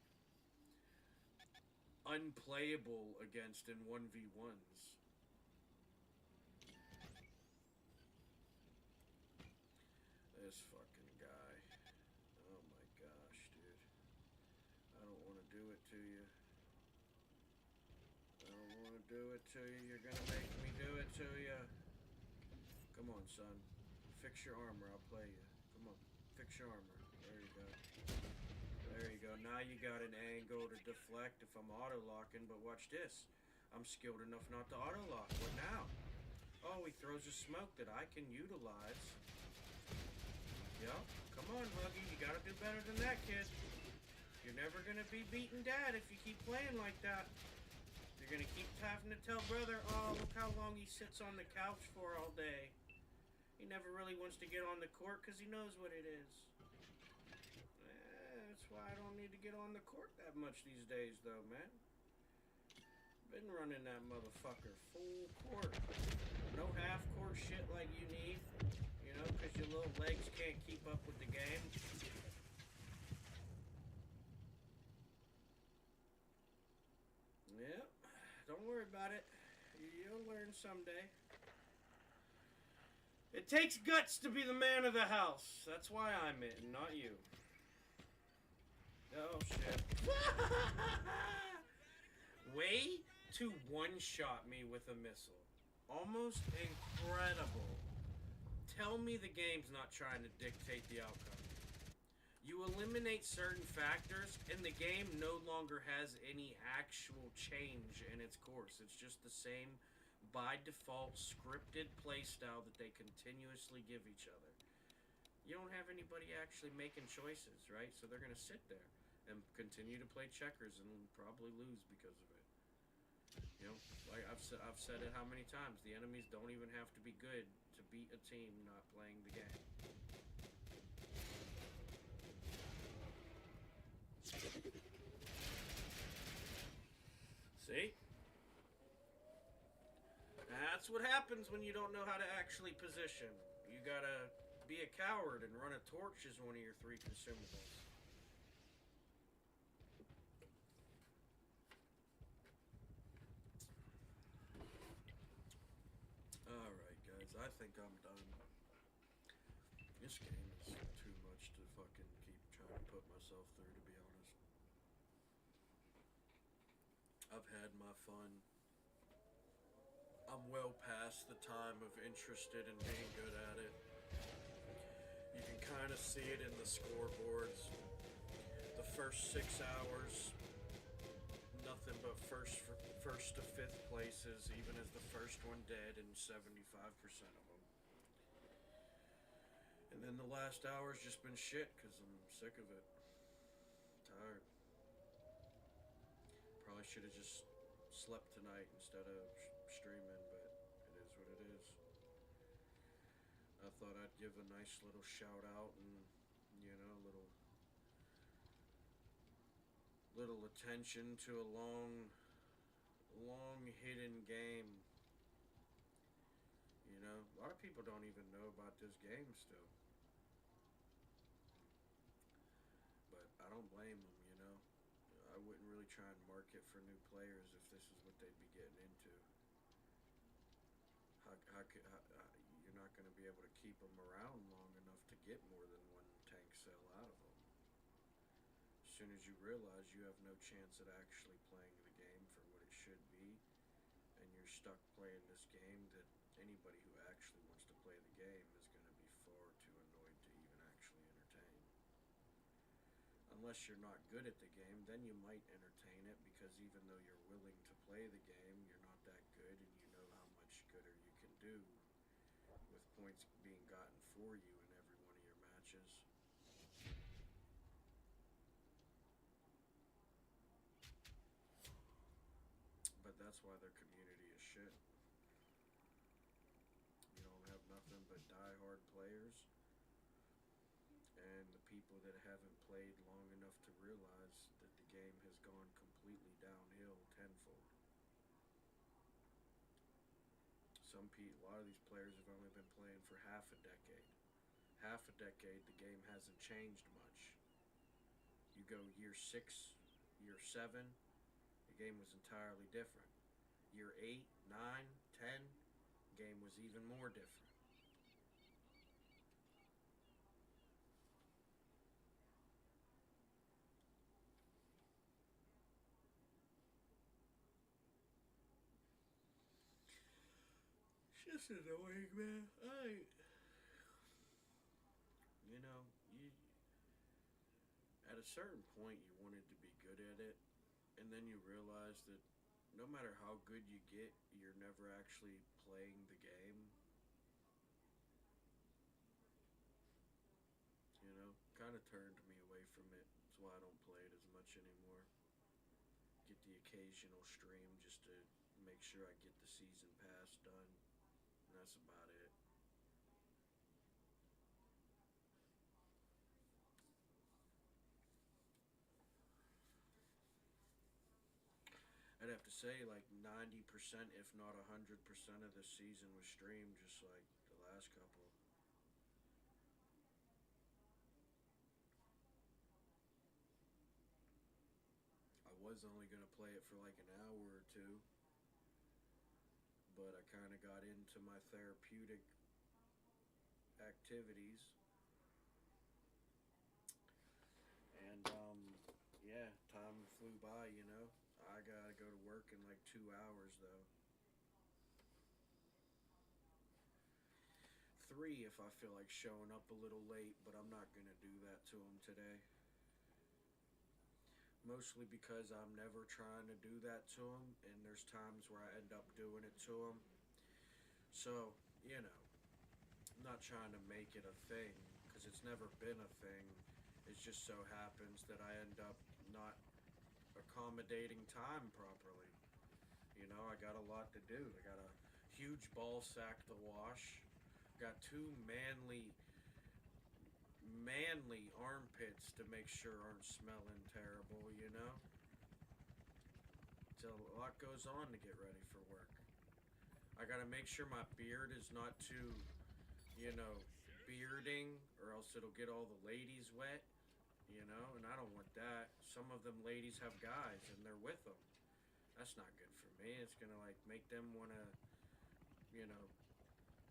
unplayable against in 1v1s. This fucking guy. Oh my gosh, dude. I don't want to do it to you. I don't want to do it to you. You're gonna make me do it to you. Come on, son. Fix your armor. I'll play you. Come on. Fix your armor. There you go. There you go. Now you got an angle to deflect if I'm auto-locking, but watch this. I'm skilled enough not to auto-lock. What now? Oh, he throws a smoke that I can utilize. Yep. Come on, Huggy. You gotta do better than that, kid. You're never gonna be beating Dad if you keep playing like that. You're gonna keep having to tell brother, oh, look how long he sits on the couch for all day. He never really wants to get on the court because he knows what it is. That's why I don't need to get on the court that much these days, though, man. Been running that motherfucker full court. No half court shit like you need, you know, because your little legs can't keep up with the game. Yep. Don't worry about it. You'll learn someday. It takes guts to be the man of the house. That's why I'm it, and not you. Oh, shit. Way to one-shot me with a missile. Almost incredible. Tell me the game's not trying to dictate the outcome. You eliminate certain factors, and the game no longer has any actual change in its course. It's just the same, by default, scripted playstyle that they continuously give each other. You don't have anybody actually making choices, right? So they're going to sit there and continue to play checkers and probably lose because of it. You know, like I've said it how many times. The enemies don't even have to be good to beat a team not playing the game. See? That's what happens when you don't know how to actually position. You gotta be a coward and run a torch as one of your 3 consumables. Alright, guys, I think I'm done. This game is too much to fucking keep trying to put myself through, to be honest. I've had my fun. I'm well past the time of interested in being good at it. You can kind of see it in the scoreboards. The first 6 hours, nothing but first to 5th places, even as the first one dead in 75% of them. And then the last hour's just been shit because I'm sick of it. Tired. Probably should have just slept tonight instead of streaming, but it is what it is. I thought I'd give a nice little shout out and, you know, little attention to a long hidden game. You know, a lot of people don't even know about this game still. But I don't blame them, you know. I wouldn't really try and market for new players if this is what they'd be getting into. You're not going to be able to keep them around long enough to get more than 1 tank cell out of them. As soon as you realize you have no chance at actually playing the game for what it should be, and you're stuck playing this game that anybody who actually wants to play the game is going to be far too annoyed to even actually entertain. Unless you're not good at the game, then you might entertain it, because even though you're willing to play the game, you're not that good, and you know how much gooder you can do with points being gotten for you in every one of your matches. But that's why their community is shit. You don't have nothing but die-hard players, and the people that haven't played long enough to realize that the game gone completely downhill tenfold. A lot of these players have only been playing for half a decade. Half a decade, the game hasn't changed much. You go year 6, year 7, the game was entirely different. Year 8, 9, 10, game was even more different. It's just annoying, man. You at a certain point you wanted to be good at it, and then you realize that no matter how good you get, you're never actually playing the game. Kind of turned me away from it. That's why I don't play it as much anymore. Get the occasional stream just to make sure I get the season pass done, and that's about it. I'd have to say like 90%, if not 100% of the season was streamed, just like the last couple. I was only going to play it for like an hour or two, but I kind of got into my therapeutic activities. And, yeah, time flew by. I gotta go to work in like 2 hours, though. 3 if I feel like showing up a little late, but I'm not gonna do that to him today. Mostly because I'm never trying to do that to him, and there's times where I end up doing it to him. So, I'm not trying to make it a thing, because it's never been a thing. It just so happens that I end up not accommodating time properly. I got a lot to do. I got a huge ball sack to wash. Got 2 manly armpits to make sure aren't smelling terrible. So a lot goes on to get ready for work. I gotta make sure my beard is not too, bearding, or else it'll get all the ladies wet, and I don't want that. Some of them ladies have guys and they're with them. That's not good for me. It's gonna like make them wanna, you know,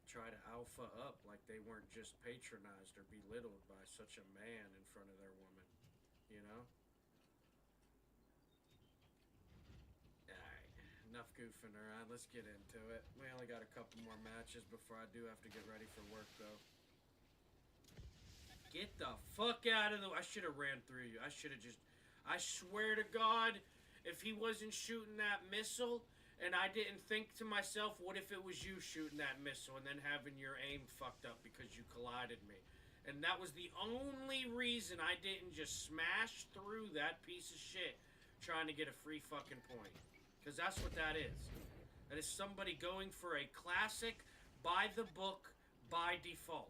try to alpha up like they weren't just patronized or belittled by such a man in front of their woman, you know? Alright, enough goofing around. Let's get into it. We only got a couple more matches before I do have to get ready for work, though. Get the fuck out of the... I should have ran through you. I should have just... I swear to God, if he wasn't shooting that missile, and I didn't think to myself, what if it was you shooting that missile and then having your aim fucked up because you collided me? And that was the only reason I didn't just smash through that piece of shit trying to get a free fucking point. Because that's what that is. That is somebody going for a classic, by the book, by default.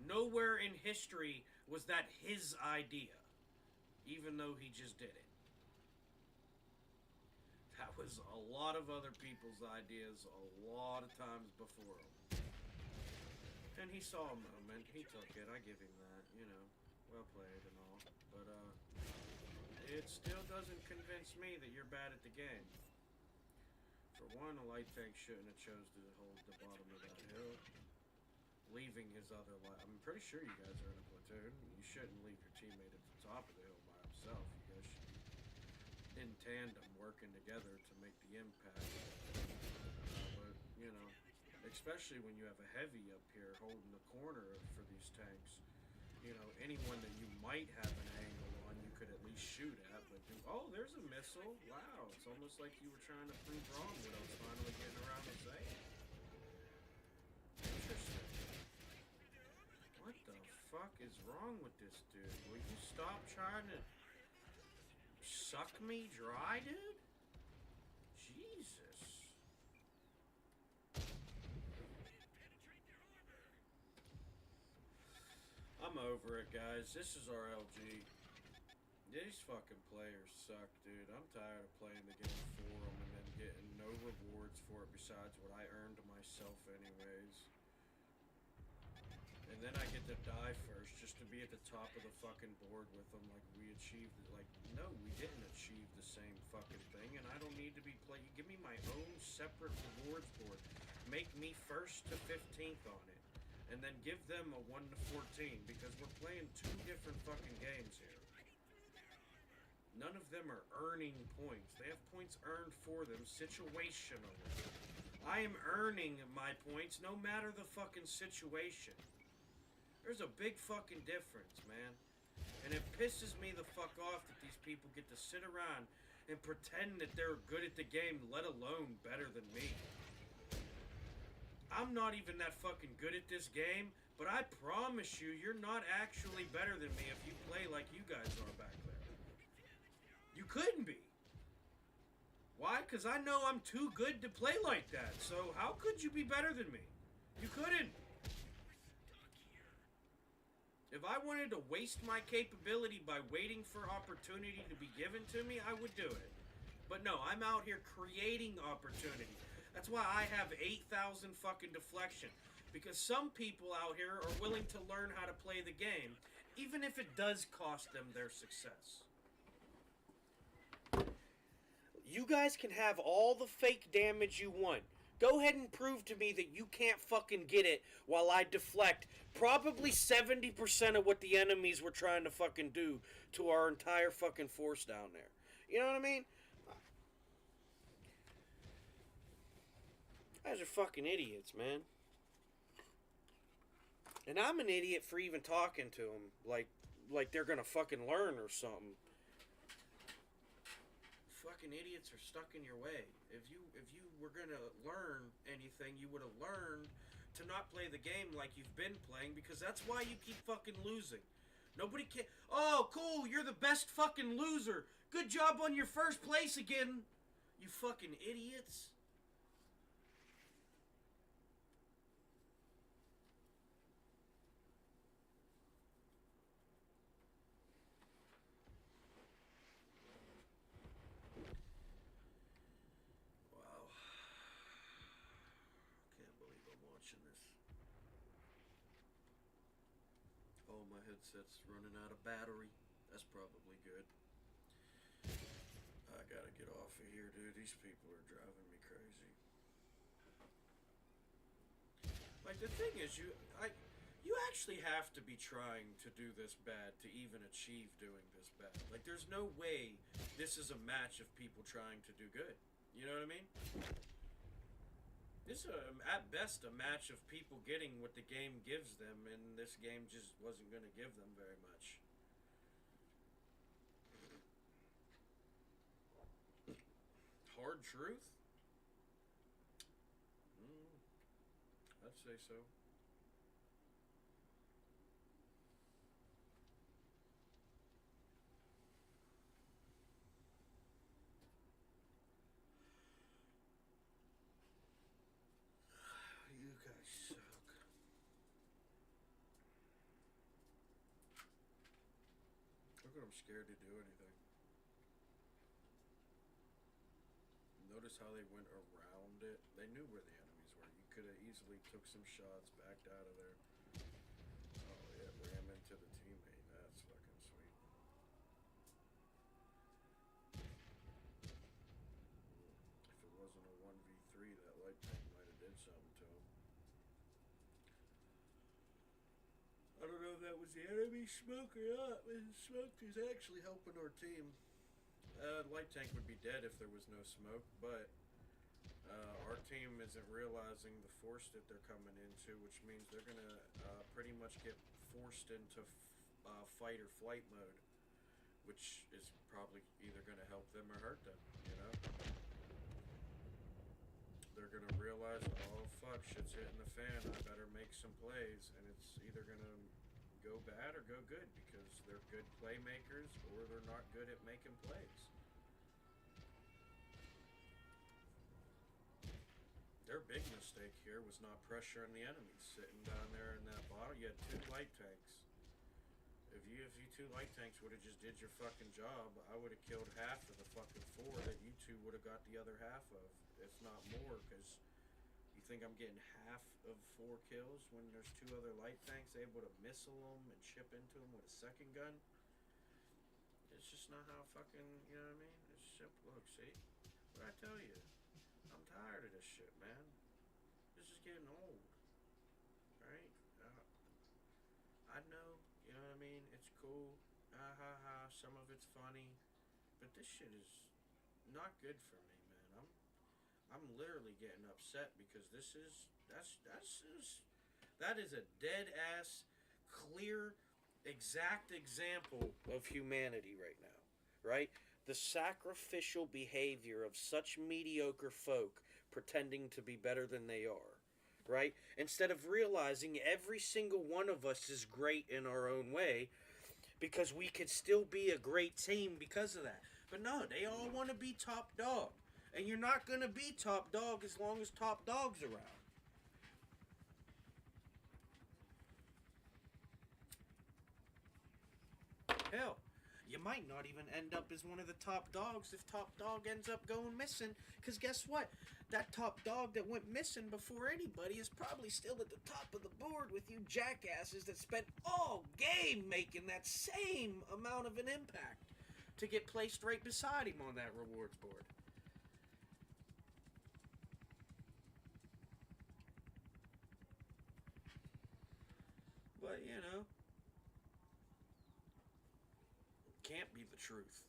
Nowhere in history was that his idea, even though he just did it. That was a lot of other people's ideas a lot of times before him. And he saw a moment, he took it, I give him that, well played and all. But, it still doesn't convince me that you're bad at the game. For one, a light tank shouldn't have chose to hold the bottom of that hill. Leaving his other light. I'm pretty sure you guys are in a platoon. You shouldn't leave your teammate at the top of the hill by himself. You guys should be in tandem, working together to make the impact. But, especially when you have a heavy up here holding the corner for these tanks. Anyone that you might have an angle on, you could at least shoot at. But oh, there's a missile. Wow, it's almost like you were trying to prove wrong what I was finally getting around to saying. Interesting. What the fuck is wrong with this dude? Will you stop trying to suck me dry, dude? Jesus. I'm over it, guys. This is our LG. These fucking players suck, dude. I'm tired of playing the game for them and then getting no rewards for it besides what I earned myself anyways. And then I get to die first just to be at the top of the fucking board with them like we achieved it. Like, no, we didn't achieve the same fucking thing and I don't need to be playing. Give me my own separate rewards board. Make me first to 15th on it. And then give them a 1 to 14 because we're playing two different fucking games here. None of them are earning points. They have points earned for them situationally. I am earning my points no matter the fucking situation. There's a big fucking difference, man. And it pisses me the fuck off that these people get to sit around and pretend that they're good at the game, let alone better than me. I'm not even that fucking good at this game, but I promise you, you're not actually better than me if you play like you guys are back there. You couldn't be. Why? Because I know I'm too good to play like that. So how could you be better than me? You couldn't. If I wanted to waste my capability by waiting for opportunity to be given to me, I would do it. But no, I'm out here creating opportunity. That's why I have 8,000 fucking deflection. Because some people out here are willing to learn how to play the game, even if it does cost them their success. You guys can have all the fake damage you want. Go ahead and prove to me that you can't fucking get it while I deflect probably 70% of what the enemies were trying to fucking do to our entire fucking force down there. You know what I mean? You guys are fucking idiots, man. And I'm an idiot for even talking to them like they're gonna fucking learn or something. Fucking idiots are stuck in your way. If you were gonna learn anything, you would have learned to not play the game like you've been playing, because that's why you keep fucking losing. Nobody can. Oh, cool! You're the best fucking loser. Good job on your first place again. You fucking idiots. Oh, my headset's running out of battery. That's probably good. I gotta get off of here, dude. These people are driving me crazy. Like, the thing is, you actually have to be trying to do this bad to even achieve doing this bad. Like, there's no way this is a match of people trying to do good. You know what I mean? This is, at best, a match of people getting what the game gives them, and this game just wasn't going to give them very much. Hard truth? I'd say so. You guys suck. Look at I'm scared to do anything. Notice how they went around it? They knew where the enemies were. You could have easily took some shots, backed out of there. Oh yeah, ram into the teammate. That's fucking sweet. If it wasn't a 1v3, that light tank might have did something to him. I don't know if that was the enemy smoke or not, but the smoke is actually helping our team. Light tank would be dead if there was no smoke, but our team isn't realizing the force that they're coming into, which means they're gonna pretty much get forced into fight or flight mode, which is probably either gonna help them or hurt them, you know? They're gonna realize, oh fuck, shit's hitting the fan, I better make some plays, and it's either gonna go bad or go good, because they're good playmakers or they're not good at making plays. Their big mistake here was not pressuring the enemies, sitting down there in that bottom. You had 2 light tanks. If you two light tanks would have just did your fucking job, I would have killed half of the fucking 4 that you two would have got the other half of, if not more. Because you think I'm getting half of 4 kills when there's 2 other light tanks able to missile them and chip into them with a second gun? It's just not how fucking, you know what I mean? It's simple. Look, see? What I tell you? I'm tired of this shit, man. This is getting old. Right? I know, you know what I mean? It's cool. Ha ha ha. Some of it's funny. But this shit is not good for me, man. I'm literally getting upset because that is a dead ass, clear, exact example of humanity right now, right? The sacrificial behavior of such mediocre folk pretending to be better than they are, right? Instead of realizing every single one of us is great in our own way because we could still be a great team because of that. But no, they all want to be top dog. And you're not going to be top dog as long as top dog's around. Hell, you might not even end up as one of the top dogs if top dog ends up going missing. Because guess what? That top dog that went missing before anybody is probably still at the top of the board with you jackasses that spent all game making that same amount of an impact to get placed right beside him on that rewards board. But, you know, can't be the truth.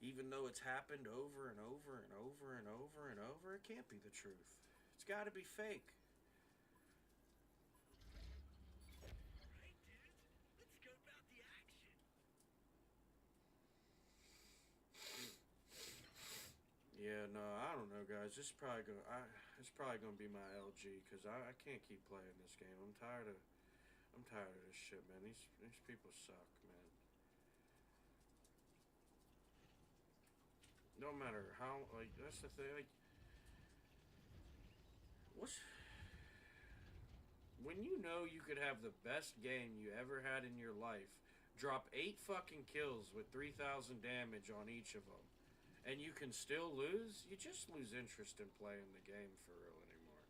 Even though it's happened over and over and over and over and over, it can't be the truth. It's got to be fake. Alright, dudes. Let's go about the action. Yeah, no, I don't know, guys. It's probably gonna be my LG because I can't keep playing this game. I'm tired of this shit, man. These people suck, man. No matter how, like, that's the thing. Like, what's when you know you could have the best game you ever had in your life, drop 8 fucking kills with 3,000 damage on each of them, and you can still lose? You just lose interest in playing the game for real anymore.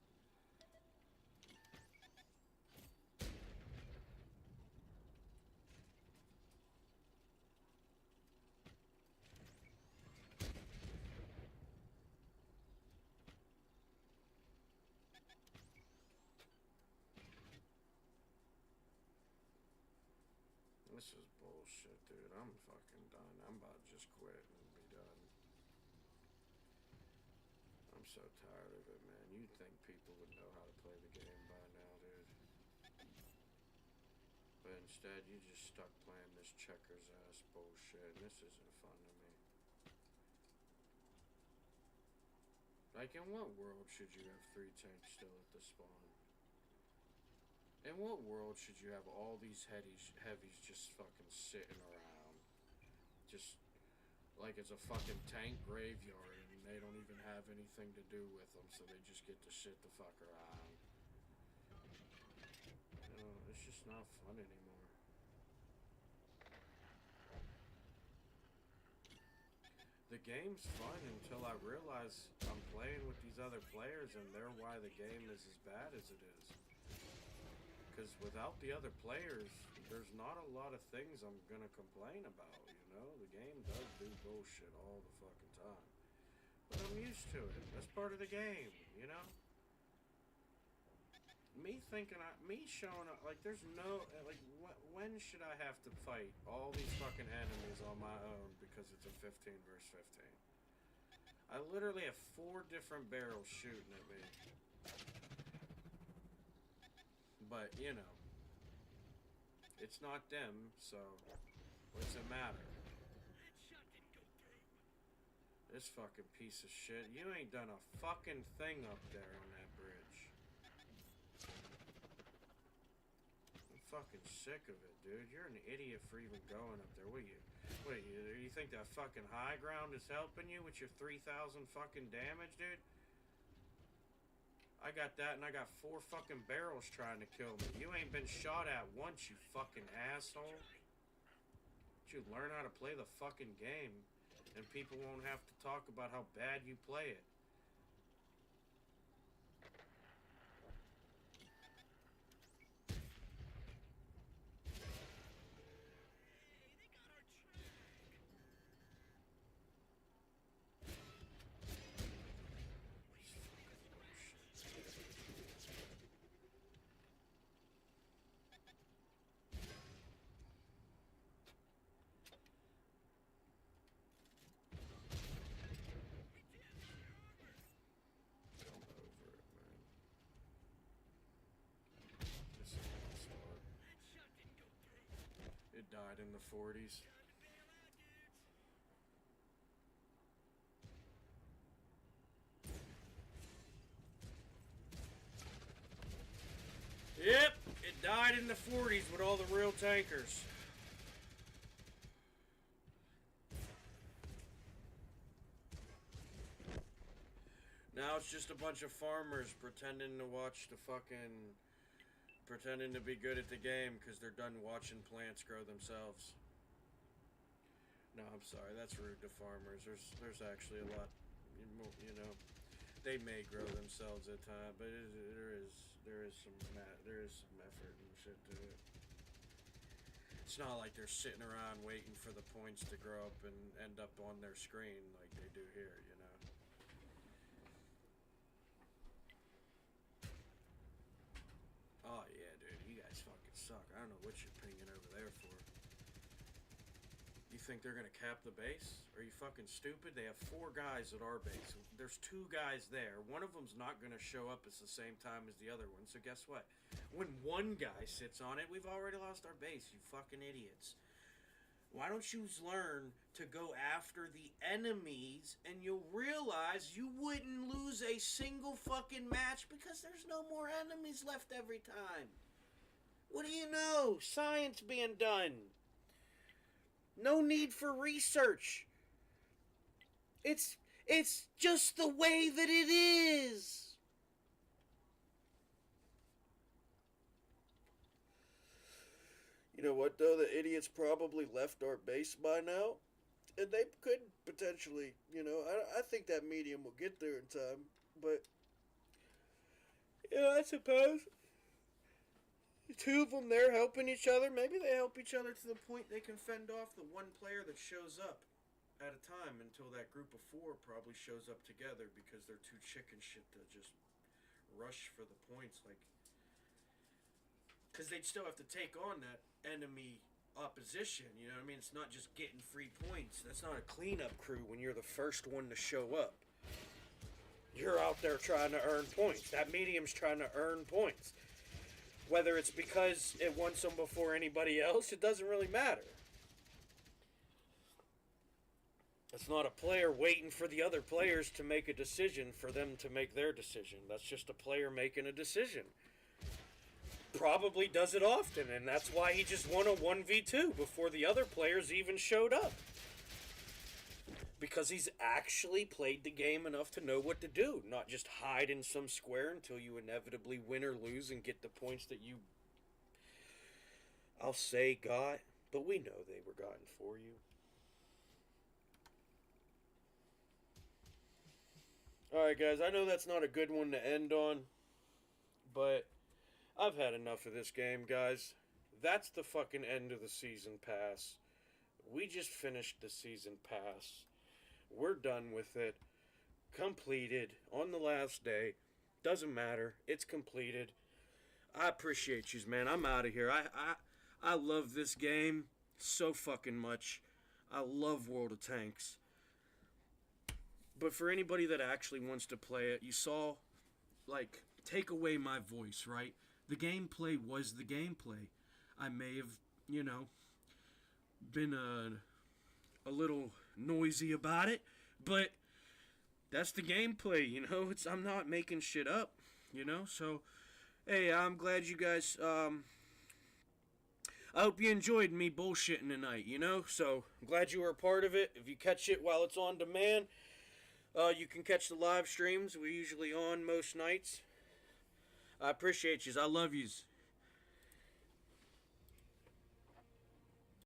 This is bullshit, dude. I'm fucking done. I'm about to just quit and be done. I'm so tired of it, man. You'd think people would know how to play the game by now, dude. But instead, you just stuck playing this checkers ass bullshit, and this isn't fun to me. Like, in what world should you have 3 tanks still at the spawn? In what world should you have all these heavies just fucking sitting around? Just like it's a fucking tank graveyard and they don't even have anything to do with them, so they just get to sit the fuck around. You know, it's just not fun anymore. The game's fun until I realize I'm playing with these other players and they're why the game is as bad as it is. Because without the other players, there's not a lot of things I'm gonna complain about, you know? The game does do bullshit all the fucking time. But I'm used to it. That's part of the game, you know? Me showing up, like, there's no, like, when should I have to fight all these fucking enemies on my own because it's a 15 versus 15? I literally have 4 different barrels shooting at me. But, you know, it's not them, so what's it matter? That shot didn't go through. This fucking piece of shit. You ain't done a fucking thing up there on that bridge. I'm fucking sick of it, dude. You're an idiot for even going up there. You think that fucking high ground is helping you with your 3,000 fucking damage, dude? I got that, and I got 4 fucking barrels trying to kill me. You ain't been shot at once, you fucking asshole. You learn how to play the fucking game, and people won't have to talk about how bad you play it. It died in the 40s. Yep, it died in the 40s with all the real tankers. Now it's just a bunch of farmers pretending to be good at the game because they're done watching plants grow themselves. No, I'm sorry, that's rude to farmers. There's actually a lot, you know, they may grow themselves at times, but there is some effort and shit to it. It's not like they're sitting around waiting for the points to grow up and end up on their screen like they do here, you know. Oh yeah, dude, you guys fucking suck. I don't know what you're pinging over there for. You think they're gonna cap the base? Are you fucking stupid? They have 4 guys at our base. There's 2 guys there. One of them's not gonna show up at the same time as the other one. So guess what? When one guy sits on it, we've already lost our base. You fucking idiots. Why don't you learn to go after the enemies, and you'll realize you wouldn't lose a single fucking match because there's no more enemies left every time. What do you know? Science being done. No need for research. It's just the way that it is. You know what, though? The idiots probably left our base by now. And they could potentially, you know, I think that medium will get there in time. But, yeah, I suppose. The 2 of them there helping each other. Maybe they help each other to the point they can fend off the one player that shows up at a time until that group of 4 probably shows up together because they're too chicken shit to just rush for the points. Like, because they'd still have to take on that enemy opposition, you know what I mean? It's not just getting free points. That's not a cleanup crew when you're the first one to show up. You're out there trying to earn points. That medium's trying to earn points. Whether it's because it wants them before anybody else, it doesn't really matter. It's not a player waiting for the other players to make a decision for them to make their decision. That's just a player making a decision. Probably does it often, and that's why he just won a 1v2 before the other players even showed up. Because he's actually played the game enough to know what to do, not just hide in some square until you inevitably win or lose and get the points that you, I'll say, got, but we know they were gotten for you. Alright guys, I know that's not a good one to end on, but I've had enough of this game, guys. That's the fucking end of the season pass. We just finished the season pass. We're done with it. Completed on the last day. Doesn't matter. It's completed. I appreciate yous, man. I'm out of here. I love this game so fucking much. I love World of Tanks. But for anybody that actually wants to play it, you saw, like, take away my voice, right? The gameplay was the gameplay. I may have, you know, been a little noisy about it, but that's the gameplay, you know? I'm not making shit up, you know? So, hey, I'm glad you guys, I hope you enjoyed me bullshitting tonight, you know? So, I'm glad you were a part of it. If you catch it while it's on demand, you can catch the live streams. We're usually on most nights. I appreciate yous. I love yous.